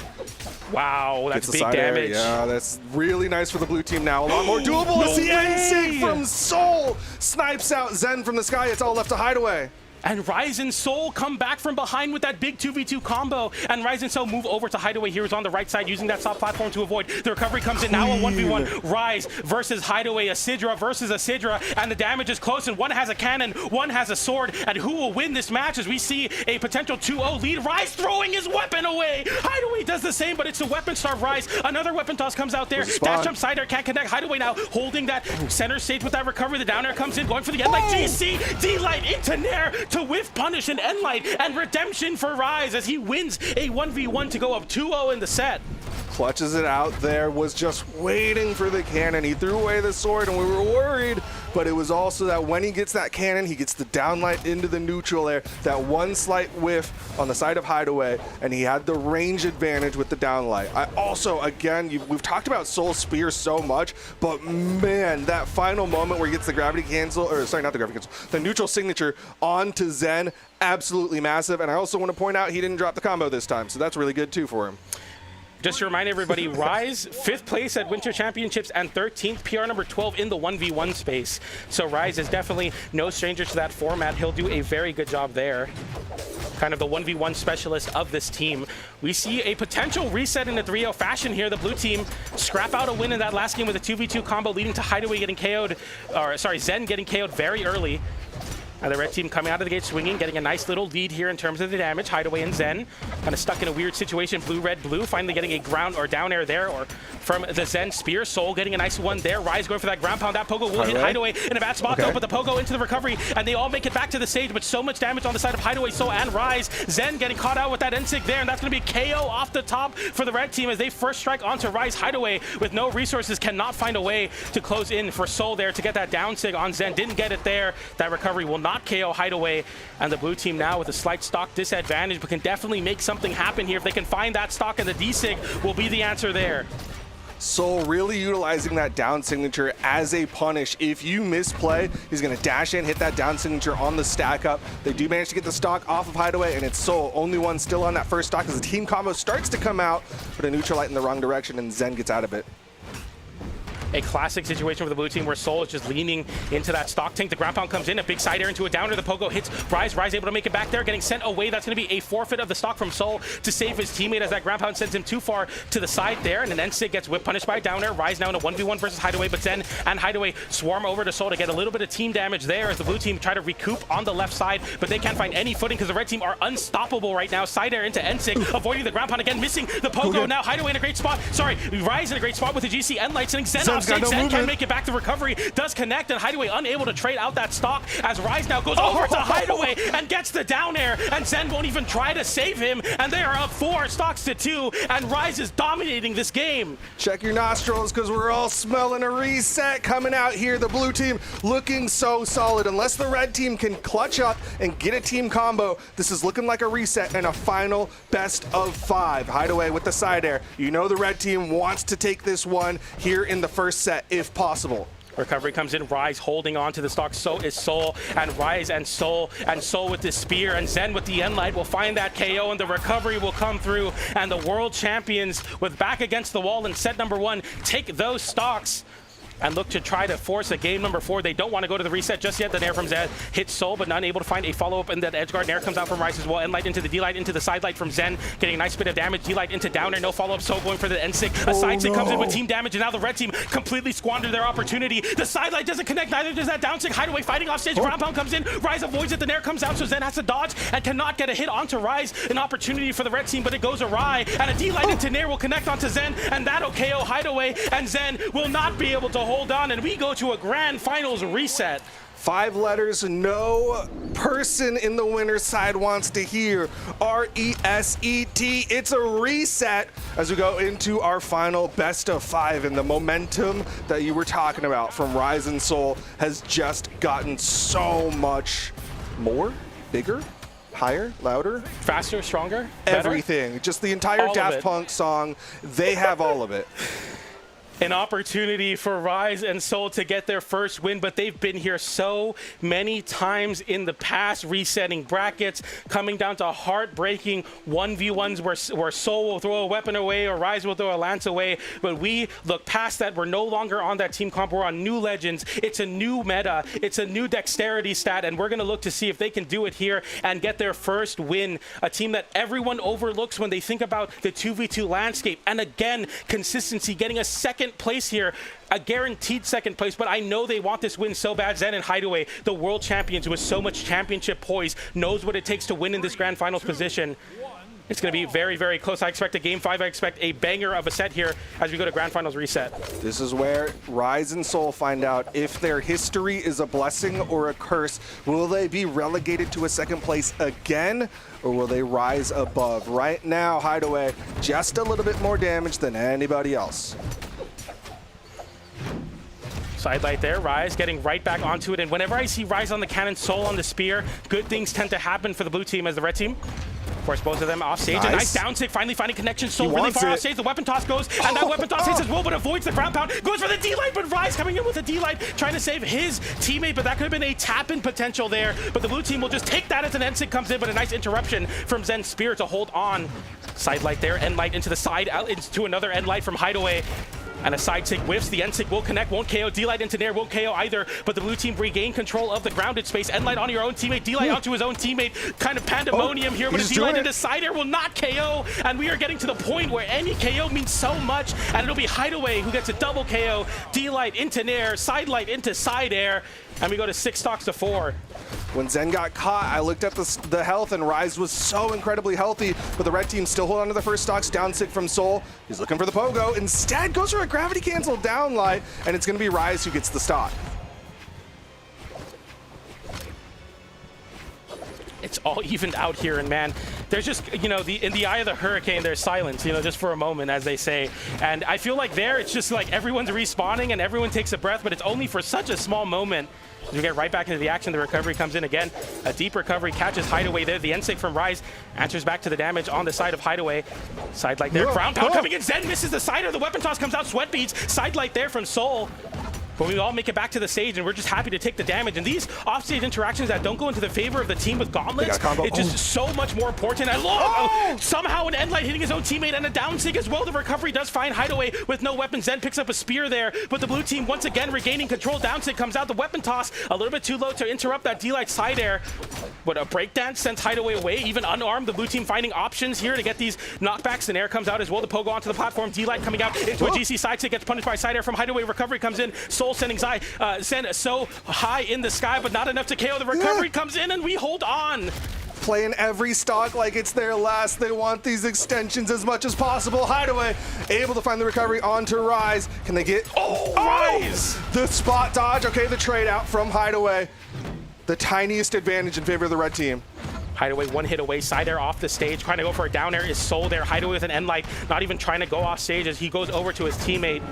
Wow, that's big Air. damage. Yeah, that's really nice for the blue team now. A lot more doable as the N-Sig from Soul snipes out Zen from the sky. It's all left to Hideway. And Ryzen and Soul come back from behind with that big 2v2 combo. And Ryzen and Soul move over to Hideway. He was on the right side using that soft platform to avoid. The recovery comes in. Now a 1v1. Ryze versus Hideway. A Sidra versus a Sidra. And the damage is close. And one has a cannon. One has a sword. And who will win this match as we see a potential 2-0 lead? Ryze throwing his weapon away. Hideway does the same, but it's a weapon starve Ryze. Another weapon toss comes out there. Dash jump side air can't connect. Hideway now holding that center stage with that recovery. The down air comes in. Going for the end light. GC. D-Light into Nair to whiff punish and end light, and redemption for Ryze as he wins a 1v1 to go up 2-0 in the set. Clutches it out there, was just waiting for the cannon. He threw away the sword and we were worried, but it was also that when he gets that cannon, he gets the downlight into the neutral air, that one slight whiff on the side of Hideway, and he had the range advantage with the downlight. I also, again, we've talked about Soul Spear so much, but man, that final moment where he gets the gravity cancel, or sorry, not the gravity cancel, the neutral signature onto Zen, absolutely massive. And I also want to point out he didn't drop the combo this time, so that's really good too for him. Just to remind everybody, Ryze, 5th place at Winter Championships and 13th, PR number 12 in the 1v1 space. So Ryze is definitely no stranger to that format. He'll do a very good job there. Kind of the 1v1 specialist of this team. We see a potential reset in a 3-0 fashion here. The blue team scrap out a win in that last game with a 2v2 combo leading to Hideway getting KO'd, or sorry, Zen getting KO'd very early. And the red team coming out of the gate swinging, getting a nice little lead here in terms of the damage. Hideway and Zen kind of stuck in a weird situation. Blue, red, blue, finally getting a ground or down air there, or from the Zen spear. Soul getting a nice one there. Ryze going for that ground pound. That pogo will hit Hideway in a bad spot though, but the pogo into the recovery, and they all make it back to the stage, but so much damage on the side of Hideway, Soul, and Ryze. Zen getting caught out with that N-Sig there, and that's going to be KO off the top for the red team as they first strike onto Ryze. Hideway with no resources cannot find a way to close in for Soul there to get that down sig on Zen. Didn't get it there. That recovery will not KO Hideway. And the blue team now with a slight stock disadvantage, but can definitely make something happen here. If they can find that stock, and the D-Sig will be the answer there. Soul really utilizing that down signature as a punish. If you misplay, he's going to dash in, hit that down signature on the stack up. They do manage to get the stock off of Hideway, and it's Soul, only one still on that first stock as the team combo starts to come out, but a neutral light in the wrong direction, and Zen gets out of it. A classic situation for the blue team where Soul is just leaning into that stock tank. The ground pound comes in, a big side air into a downer. The pogo hits Ryze. Ryze able to make it back there, getting sent away. That's going to be a forfeit of the stock from Soul to save his teammate as that ground pound sends him too far to the side there. And then N-Sig gets whip punished by a downer. Ryze now in a 1v1 versus Hideway, but Zen and Hideway swarm over to Soul to get a little bit of team damage there as the blue team try to recoup on the left side, but they can't find any footing because the red team are unstoppable right now. Side air into N-Sig, avoiding the ground pound again, missing the pogo. Now Hideway in a great spot. Sorry, Ryze in a great spot with the GC and light, sending Zen off stage. Zen can make it back. The recovery does connect, and Hideway unable to trade out that stock as Ryze now goes over to Hideway and gets the down air, and Zen won't even try to save him, and they are up 4 stocks to 2, and Ryze is dominating this game. Check your nostrils because we're all smelling a reset coming out here. The blue team looking so solid. Unless the red team can clutch up and get a team combo, this is looking like a reset and a final best of 5. Hideway with the side air. You know the red team wants to take this one here in the first set if possible. Recovery comes in, Ryze holding on to the stock, so is Soul, and Ryze and Soul with the spear, and Zen with the end light will find that KO, and the recovery will come through, and the world champions with back against the wall in set number 1 take those stocks. and look to try to force a game number 4. They don't want to go to the reset just yet. The Nair from Zen hits Soul, but not able to find a follow-up in that edge guard. Nair comes out from Ryze as well. End-light into the D-light, into the side light from Zen, getting a nice bit of damage. D-light into downer, no follow-up. Soul going for the N-sig. A side sig comes in with team damage, and now the red team completely squandered their opportunity. The side light doesn't connect, neither does that down sig. Hideway fighting off stage. Ground pound comes in. Ryze avoids it. The Nair comes out, so Zen has to dodge and cannot get a hit onto Ryze. An opportunity for the red team, but it goes awry. And a D-light into Nair will connect onto Zen, and that'll KO Hideway, and Zen will not be able to hold on, and we go to a grand finals reset. 5 letters no person in the winner's side wants to hear. R-E-S-E-T. It's a reset as we go into our final best of 5, and the momentum that you were talking about from Ryzen Soul has just gotten so much more, bigger, higher, louder, faster, stronger, better? Everything. Just the entire All Daft Punk song, they have all of it. An opportunity for Ryze and Soul to get their first win, but they've been here so many times in the past, resetting brackets, coming down to heartbreaking 1v1s where Soul will throw a weapon away or Ryze will throw a lance away. But we look past that. We're no longer on that team comp. We're on new legends. It's a new meta. It's a new dexterity stat, and we're going to look to see if they can do it here and get their first win. A team that everyone overlooks when they think about the 2v2 landscape. And again, consistency, getting a second place here, a guaranteed second place, but I know they want this win so bad. Zen and Hideway, the world champions with so much championship poise, knows what it takes to win in this grand finals position. It's going to be very, very close. I expect a game 5. I expect a banger of a set here as we go to grand finals reset. This is where Ryze and Soul find out if their history is a blessing or a curse. Will they be relegated to a second place again, or will they rise above? Right now, Hideway just a little bit more damage than anybody else. Side light there, Ryze getting right back onto it, and whenever I see Ryze on the cannon, Soul on the spear, good things tend to happen for the blue team as the red team. Of course, both of them off stage. A nice down sig, finally finding connection. Soul really far off stage. The weapon toss goes, and that weapon toss hits as well, but avoids the ground pound. Goes for the D-light, but Ryze coming in with a D-light, trying to save his teammate, but that could have been a tap-in potential there. But the blue team will just take that as an N-sig comes in, but a nice interruption from Zen's spear to hold on. Side light there, N-light into the side, out into another N-light from Hideway. And a side sig whiffs. The N-sig will connect, won't KO. D-light into Nair won't KO either, but the blue team regain control of the grounded space. N-light on your own teammate, D-light onto his own teammate. Kind of pandemonium here, but a D-light into side air will not KO. And we are getting to the point where any KO means so much, and it'll be Hideway who gets a double KO. D-light into Nair, side light into side air, and we go to 6 stocks to 4. When Zen got caught, I looked at the health, and Ryze was so incredibly healthy, but the red team still hold on to the first stocks. Down sig from Soul. He's looking for the pogo. Instead, goes for a gravity cancel down light, and it's going to be Ryze who gets the stock. It's all evened out here, and man, there's just, you know, in the eye of the hurricane, there's silence, you know, just for a moment, as they say. And I feel like there, it's just like everyone's respawning and everyone takes a breath, but it's only for such a small moment. As we get right back into the action, the recovery comes in again. A deep recovery catches Hideway there. The N-sig from Ryze answers back to the damage on the side of Hideway. Side light there, ground pound coming in. Zen misses the sider. The weapon toss comes out. Sweat beads. Side light there from Soul. But we all make it back to the stage, and we're just happy to take the damage. And these offstage interactions that don't go into the favor of the team with gauntlets, it's just so much more important. And look, somehow an N-light hitting his own teammate and a down sig as well. The recovery does find Hideway with no weapon. Zen picks up a spear there, but the blue team once again regaining control. Down sig comes out. The weapon toss a little bit too low to interrupt that D-light side air. But a breakdance sends Hideway away, even unarmed. The blue team finding options here to get these knockbacks. And air comes out as well. The pogo onto the platform. D-light coming out into a GC side sig, gets punished by side air from Hideway. Recovery comes in. Soul sending Zen so high in the sky, but not enough to KO. The recovery comes in, and we hold on. Playing every stock like it's their last. They want these extensions as much as possible. Hideway able to find the recovery onto Ryze. Can they get... Ryze! The spot dodge. Okay, the trade out from Hideway. The tiniest advantage in favor of the red team. Hideway one hit away, side air off the stage, trying to go for a down air is Soul there. Hideway with an N-light, not even trying to go off stage as he goes over to his teammate.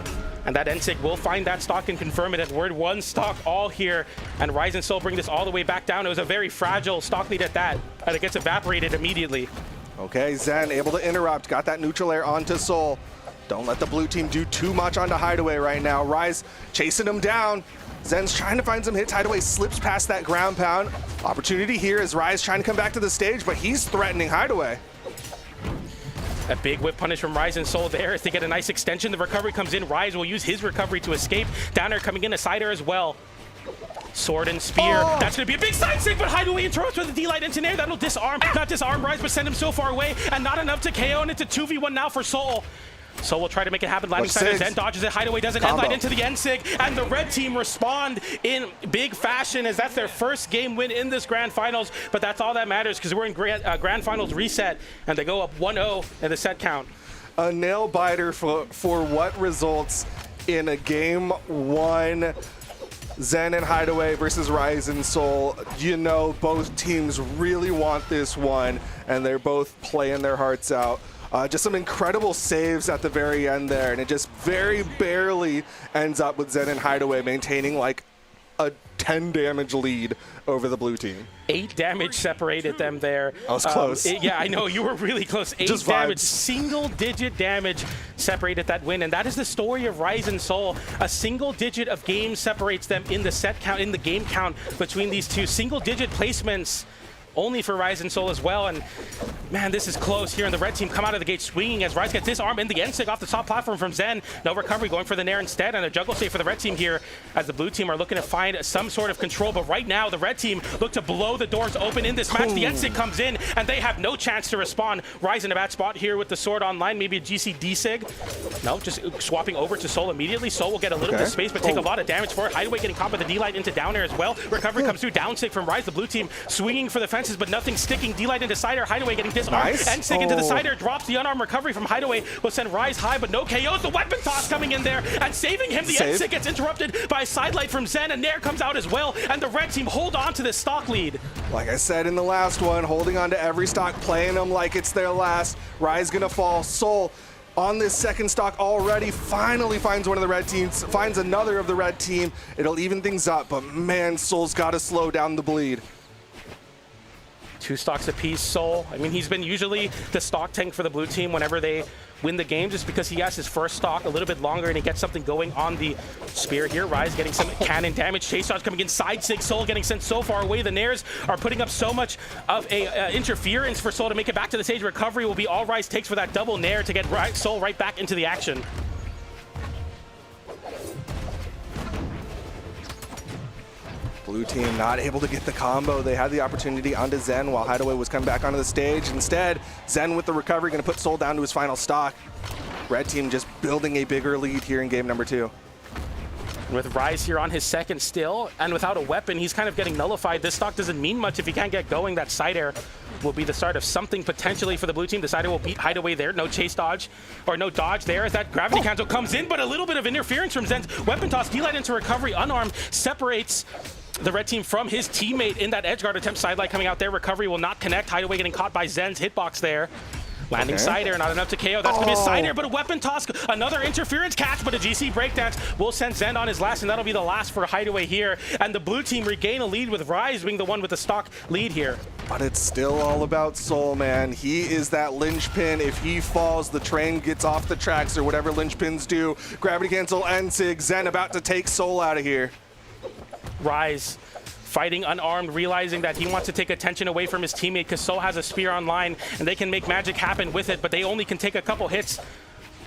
And that N-sig will find that stock and confirm it, as we're 1 stock all here. And Ryze and Soul bring this all the way back down. It was a very fragile stock lead at that, and it gets evaporated immediately. Okay, Zen able to interrupt, got that neutral air onto Soul. Don't let the blue team do too much onto Hideway right now. Ryze chasing him down. Zen's trying to find some hits. Hideway slips past that ground pound. Opportunity here as Ryze trying to come back to the stage, but he's threatening Hideway. A big whip punish from Ryzen Soul there as they get a nice extension. The recovery comes in. Ryze will use his recovery to escape. Down air coming in, a side air as well. Sword and spear. That's going to be a big side stick, but Hideway interrupts with a D-Light into air. That'll disarm. Not disarm Ryze, but send him so far away. And not enough to KO, and it's a 2v1 now for Soul. Soul will try to make it happen. Landing side, Zen dodges it. Hideway does an end-light into the N-Sig, and the red team respond in big fashion as that's their first game win in this Grand Finals. But that's all that matters because we're in Grand Finals reset, and they go up 1-0 in the set count. A nail biter for what results in a game 1. Zen and Hideway versus Ryzen Soul. You know, both teams really want this one, and they're both playing their hearts out. Just some incredible saves at the very end there, and it just very barely ends up with Zen and Hideway maintaining like a 10 damage lead over the blue team. 8 damage separated them there. I was close. Yeah, I know, you were really close. 8 Just damage, vibes. single-digit damage separated that win, and that is the story of Ryzen Soul. A single digit of games separates them in the set count, in the game count between these two. Single-digit placements only for Ryzen Soul as well, and man, this is close here, and the red team come out of the gate swinging as Ryze gets disarmed in the N-Sig off the top platform from Zen. No recovery, going for the Nair instead, and a juggle save for the red team here as the blue team are looking to find some sort of control, but right now the red team look to blow the doors open in this match. The N-Sig comes in, and they have no chance to respond. Ryze in a bad spot here with the sword online, maybe a GC D-Sig. No, just swapping over to Soul immediately. Soul will get a little bit of space, but take a lot of damage for it. Hideway getting caught by the D-Light into down air as well. Recovery comes through, down sig from Ryze. The blue team swinging for the fences, but nothing sticking. D-Light into side air. Hideway getting disarmed. Nice. N-Sig into the side air, drops the unarmed recovery from Hideway. Will send Ryze high, but no KOs. The weapon toss coming in there and saving him. The N-Sig gets interrupted by a sidelight from Zen, and Nair comes out as well, and the red team hold on to this stock lead. Like I said in the last one, holding on to every stock, playing them like it's their last. Ryze gonna fall. Soul on this second stock already, finally finds one of the red teams, finds another of the red team. It'll even things up, but man, Soul's gotta slow down the bleed. 2 stocks apiece, Soul. I mean, he's been usually the stock tank for the blue team whenever they win the game, just because he has his first stock a little bit longer and he gets something going on the spear here. Ryze getting some cannon damage. Chase dodge coming in, side sig. Soul getting sent so far away. The Nairs are putting up so much of a interference for Soul to make it back to the stage. Recovery will be all Ryze takes for that double Nair to get Soul right back into the action. Blue team not able to get the combo. They had the opportunity onto Zen while Hideway was coming back onto the stage. Instead, Zen with the recovery going to put Soul down to his final stock. Red team just building a bigger lead here in game number 2. With Ryze here on his second still, and without a weapon, he's kind of getting nullified. This stock doesn't mean much if he can't get going. That side air will be the start of something potentially for the blue team. The side air will beat Hideway there. No chase dodge, or no dodge there as that gravity cancel comes in, but a little bit of interference from Zen's weapon toss. D-Light into recovery, unarmed, separates the red team from his teammate in that edge guard attempt. Sidelight coming out there. Recovery will not connect. Hideway getting caught by Zen's hitbox there. Landing side air, not enough to KO. That's going to be a side air, but a weapon toss. Another interference catch, but a GC breakdance will send Zen on his last, and that'll be the last for Hideway here. And the blue team regain a lead with Ryze being the one with the stock lead here. But it's still all about Soul, man. He is that linchpin. If he falls, the train gets off the tracks or whatever linchpins do. Gravity cancel, N-Sig. Zen about to take Soul out of here. Ryze fighting unarmed, realizing that he wants to take attention away from his teammate because Soul has a spear online and they can make magic happen with it, but they only can take a couple hits.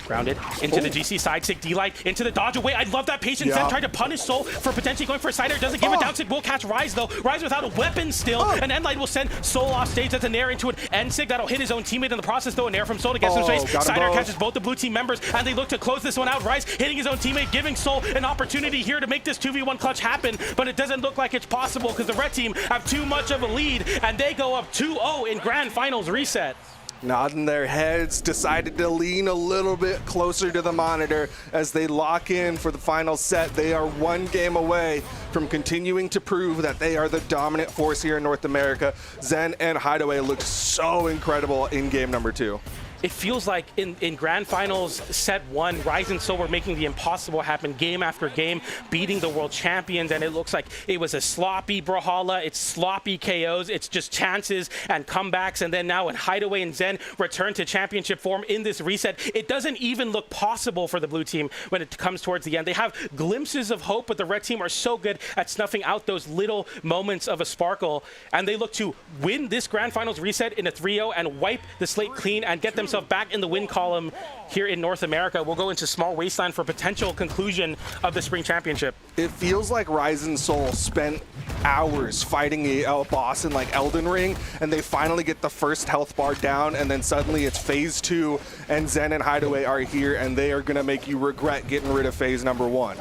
Grounded into the GC side sig, D-Light into the dodge away. I love that patience. Zen tried to punish Soul for potentially going for a side air. Doesn't give it down. Sig will catch Ryze though. Ryze without a weapon still. An end light will send Soul off stage. That's a Nair into an N-Sig. That'll hit his own teammate in the process though. A Nair from Soul to get some space. Side air catches both the blue team members and they look to close this one out. Ryze hitting his own teammate, giving Soul an opportunity here to make this 2v1 clutch happen, but it doesn't look like it's possible because the red team have too much of a lead and they go up 2-0 in Grand Finals reset. Nodding their heads, decided to lean a little bit closer to the monitor as they lock in for the final set. They are one game away from continuing to prove that they are the dominant force here in North America. Zen and Hideway looked so incredible in game number 2. It feels like in Grand Finals set 1, Ryzen and Soul were making the impossible happen game after game, beating the world champions, and it looks like it was a sloppy Brawlhalla, it's sloppy KOs, it's just chances and comebacks, and then now when Hideway and Zen return to championship form in this reset, it doesn't even look possible for the blue team when it comes towards the end. They have glimpses of hope, but the red team are so good at snuffing out those little moments of a sparkle, and they look to win this Grand Finals reset in a 3-0 and wipe the slate clean and get themselves himself back in the win column here in North America. We'll go into small wasteland for potential conclusion of the Spring Championship. It feels like Ryzen Soul spent hours fighting a boss in like Elden Ring, and they finally get the first health bar down, and then suddenly it's phase 2, and Zen and Hideway are here, and they are gonna make you regret getting rid of phase number 1.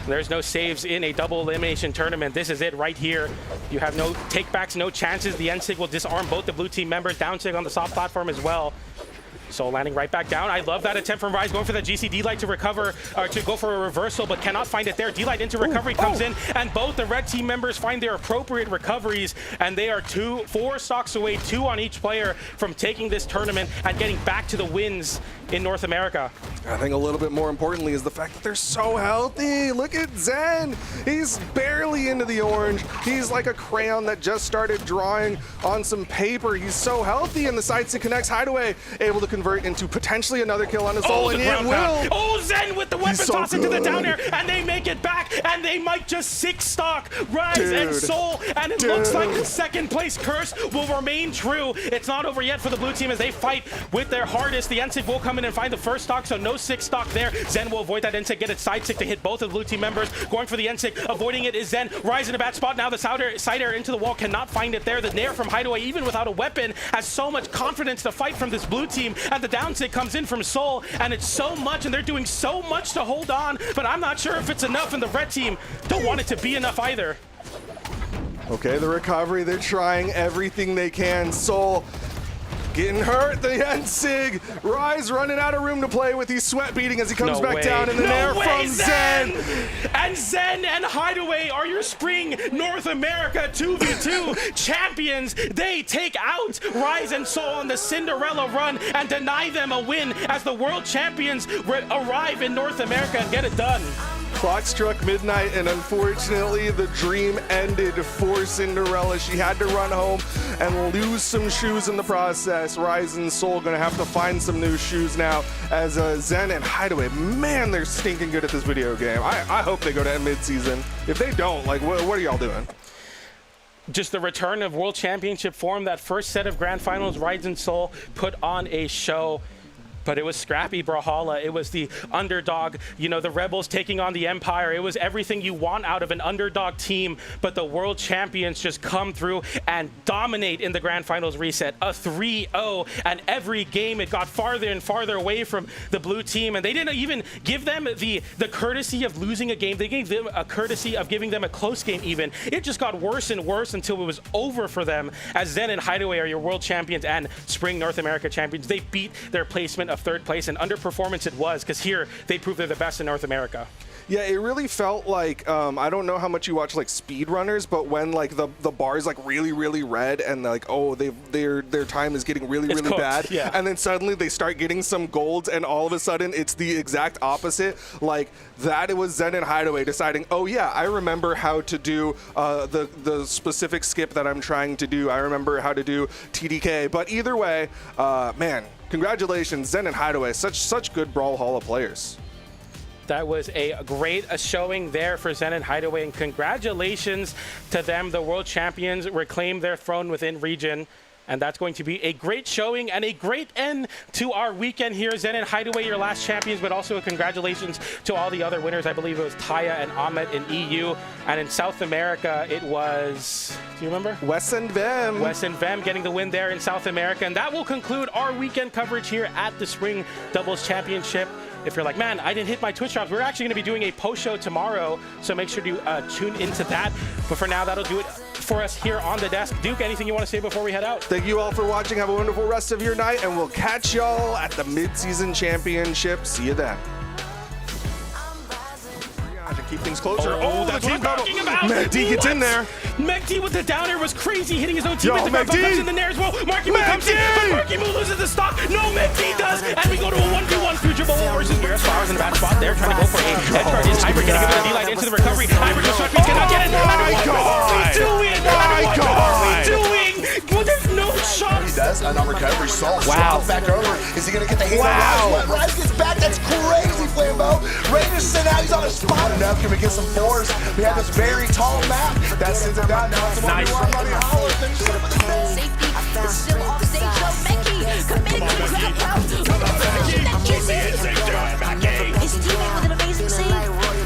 There's no saves in a double elimination tournament. This is it right here. You have no takebacks, no chances. The NSIG will disarm both the blue team members. Downsig on the soft platform as well. Soul landing right back down. I love that attempt from Ryze going for the GC D-Light to recover, or to go for a reversal, but cannot find it there. D-Light into recovery comes in, and both the red team members find their appropriate recoveries, and they are 4 stocks away, 2 on each player from taking this tournament and getting back to the wins in North America. I think a little bit more importantly is the fact that they're so healthy. Look at Zen. He's barely into the orange. He's like a crayon that just started drawing on some paper. He's so healthy, and the side stick connects. Hideway able to convert into potentially another kill on his soul, and it will. Oh, Zen with the weapon so toss into the down air, and they make it back, and they might just 6-stock Ryze and Soul, and it looks like the second place curse will remain true. It's not over yet for the blue team as they fight with their hardest. The NSIG will come in and find the first stock, so no 6-stock there. Zen will avoid that NSIG, get its side stick to hit both of the blue team members. Going for the NSIG, avoiding it is Zen. Ryze in a bad spot now. The side air into the wall, cannot find it there. The nair from Hideway, even without a weapon, has so much confidence to fight from this blue team, and the downsig comes in from Soul, and it's so much, and they're doing so much to hold on, but I'm not sure if it's enough, and the red team don't want it to be enough either. Okay, the recovery, they're trying everything they can. Soul getting hurt, the NSIG. Ryze running out of room to play with. He's sweat beating as he comes back down in the air from Zen. And Zen and Hideway are your Spring North America 2v2 champions. They take out Ryze and Soul on the Cinderella run and deny them a win as the world champions arrive in North America and get it done. Clock struck midnight, and unfortunately the dream ended for Cinderella. She had to run home and lose some shoes in the process. Ryze and Soul gonna have to find some new shoes now as Zen and Hideway, man, they're stinking good at this video game. I hope they go to mid-season. If they don't, like, what are y'all doing? Just the return of World Championship form. That first set of Grand Finals, Ryze and Soul put on a show. But it was scrappy Brawlhalla. It was the underdog, you know, the Rebels taking on the Empire. It was everything you want out of an underdog team, but the world champions just come through and dominate in the Grand Finals reset. A 3-0, and every game it got farther and farther away from the blue team, and they didn't even give them the courtesy of losing a game. They gave them a courtesy of giving them a close game even. It just got worse and worse until it was over for them, as Zen and Hideway are your world champions and Spring North America champions. They beat their placement of 3rd place, and underperformance it was, because here they proved they're the best in North America. Yeah, it really felt like, I don't know how much you watch like speedrunners, but when like the bar is like really red, and like, oh, their time is getting really bad, yeah. And then suddenly they start getting some golds, and all of a sudden it's the exact opposite. Like that, it was Zen and Hideway deciding, oh yeah, I remember how to do the specific skip that I'm trying to do. I remember how to do TDK. But either way, man, congratulations, Zen and Hideway, such good Brawlhalla players. That was a great showing there for Zen and Hideway, and congratulations to them. The world champions reclaim their throne within region, and that's going to be a great showing and a great end to our weekend here. Zen and Hideway, your last champions, but also congratulations to all the other winners. I believe it was Taya and Ahmet in EU, and in South America it was, do you remember? Wes and Vem. Wes and Vem getting the win there in South America, and that will conclude our weekend coverage here at the Spring Doubles Championship. If you're like, man, I didn't hit my Twitch drops, we're actually going to be doing a post show tomorrow, so make sure to tune into that. But for now, that'll do it for us here on the desk. Duke, anything you want to say before we head out? Thank you all for watching. Have a wonderful rest of your night, and we'll catch y'all at the mid-season championship. See you then. To keep things closer. Oh, that's what I'm talking about. Megd gets in there. Megd with the downer was crazy, hitting his own teammate. The Megd comes in the nair as well. Marku comes in, but Marku loses the stock. No, Megd does, and we go to a 1v1 Future Bowl versus Bears. Flowers in a bad spot there, trying to go for a head guard. Is Hybrid getting into the D-line into the recovery? Hybrid just shot, cannot get it. My God! Well, there's no shot. He does, and on recovery, Soul back over. Is he gonna get the hit Wow. on Ryze? Ryze gets back. That's crazy, Flambeau. Raidish sent out. He's on a spot enough. Can we get some fours? We have this very tall map. That sends it down. Now it's a 1v1 Brawlhalla. Finishes it with a Safety is still off stage, though. Megd Committed to the crowd. Come on, Becky. That Keep kiss the instinct doing, Becky. His teammate with an amazing save.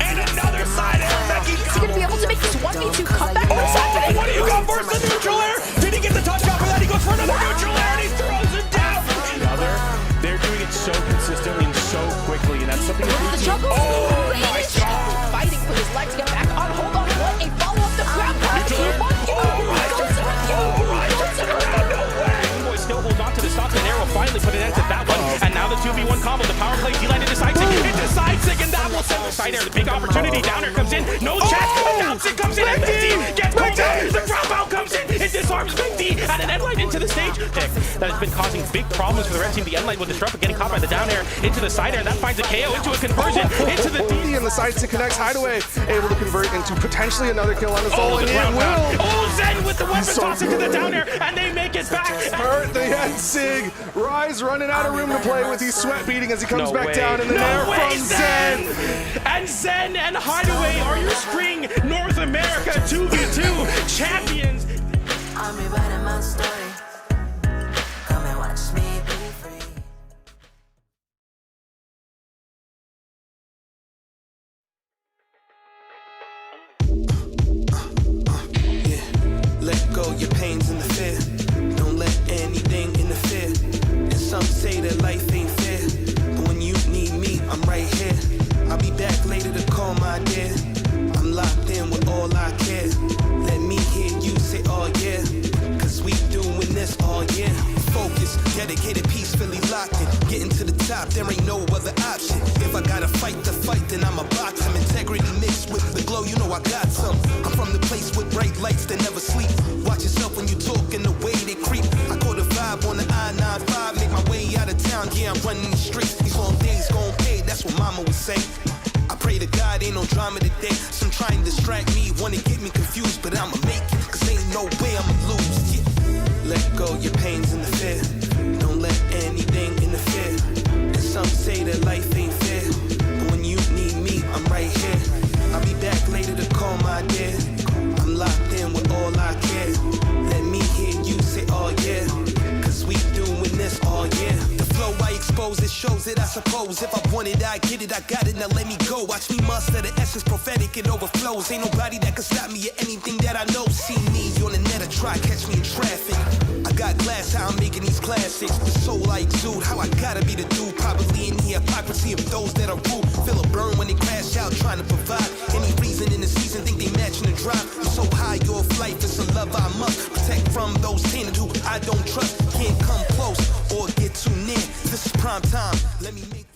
And another side air, Becky. Is he going to be able to make this 1v2 comeback? What is happening? What do you got first? The neutral air. Did he get the touchdown for that? He goes for another neutral air and he throws him down. They're doing it so consistently and so quickly, and that's something that The jungle. Oh my Raidish God. fighting for his life to get back on. Hold on. What a follow-up the grab. Hideway still holds on to the stock, and Arrow finally put an end to that one. And now the 2v1 combo, the power play, D-line into side stick, into side stick, and that will send the side air. The big opportunity, downer comes in, no check, and down stick comes in, and Megd gets pulled out, the dropout comes in, it disarms Megd, and an end line into the stage pick that has been causing big problems for the red team. The end line will disrupt, but getting caught by the down air into the side air, and that finds a KO into a conversion, into the D. And the side stick connects. Hideway able to convert into potentially another kill on his solo. The And it ground pound. will. Oh, Zen with the weapon So toss into the good. down air, and they make it back. Hurt the end sig. Rise running out of room to play with. He's sweat beating as he comes No back way. down in the air No way, from Zen. And Zen and Hideway are your spring North America 2v2 champions. I'm rewriting my story. Come and watch me be free. Let go your pains and the fear. Don't let anything interfere. And some say that life ain't fair, but when you need me, I'm right here. I'll be back later to call my dear. I'm locked in with all I care. Let me hear you say, oh yeah, cause we doing this all year. Focus, dedicated, peacefully locked in. Getting to the top, there ain't no other option. If I gotta fight the fight, then I'ma box him. Integrity mixed with the glow, you know I got some. I'm from the place with bright lights that never sleep. Watch yourself when you talk in the way they creep. I caught a vibe on the I-95, make my way out of town, yeah, I'm running the streets. These long days gon' pay, that's what mama would say. I pray to God ain't no drama today. Some trying to distract me, wanna get me confused, but I'ma make it, cause ain't no way I'ma lose. Yeah. Let go your pains and the fear. Don't let anything interfere. And some say that life ain't fair, but when you need me, I'm right here. I'll be back later to call my dear. I'm locked in with all I care. Let me hear you say, oh yeah, cause we doing this all year. The flow I expose, it shows it, I suppose. If I want it, I get it, I got it, now let me go. Watch me muster the essence, prophetic, it overflows. Ain't nobody that can stop me at anything that I know. See me on the net, or try catch me in traffic. I got glass, how I'm making these classics. The soul I exude, how I gotta be the dude. Probably in the hypocrisy of those that are rude. Feel a burn when they crash out, trying to provide. Any reason in the season, think they matching the drive. I'm so high, your life is a love I must protect from those tainted who I don't trust. Can't come close or get too near. This is prime time. Let me make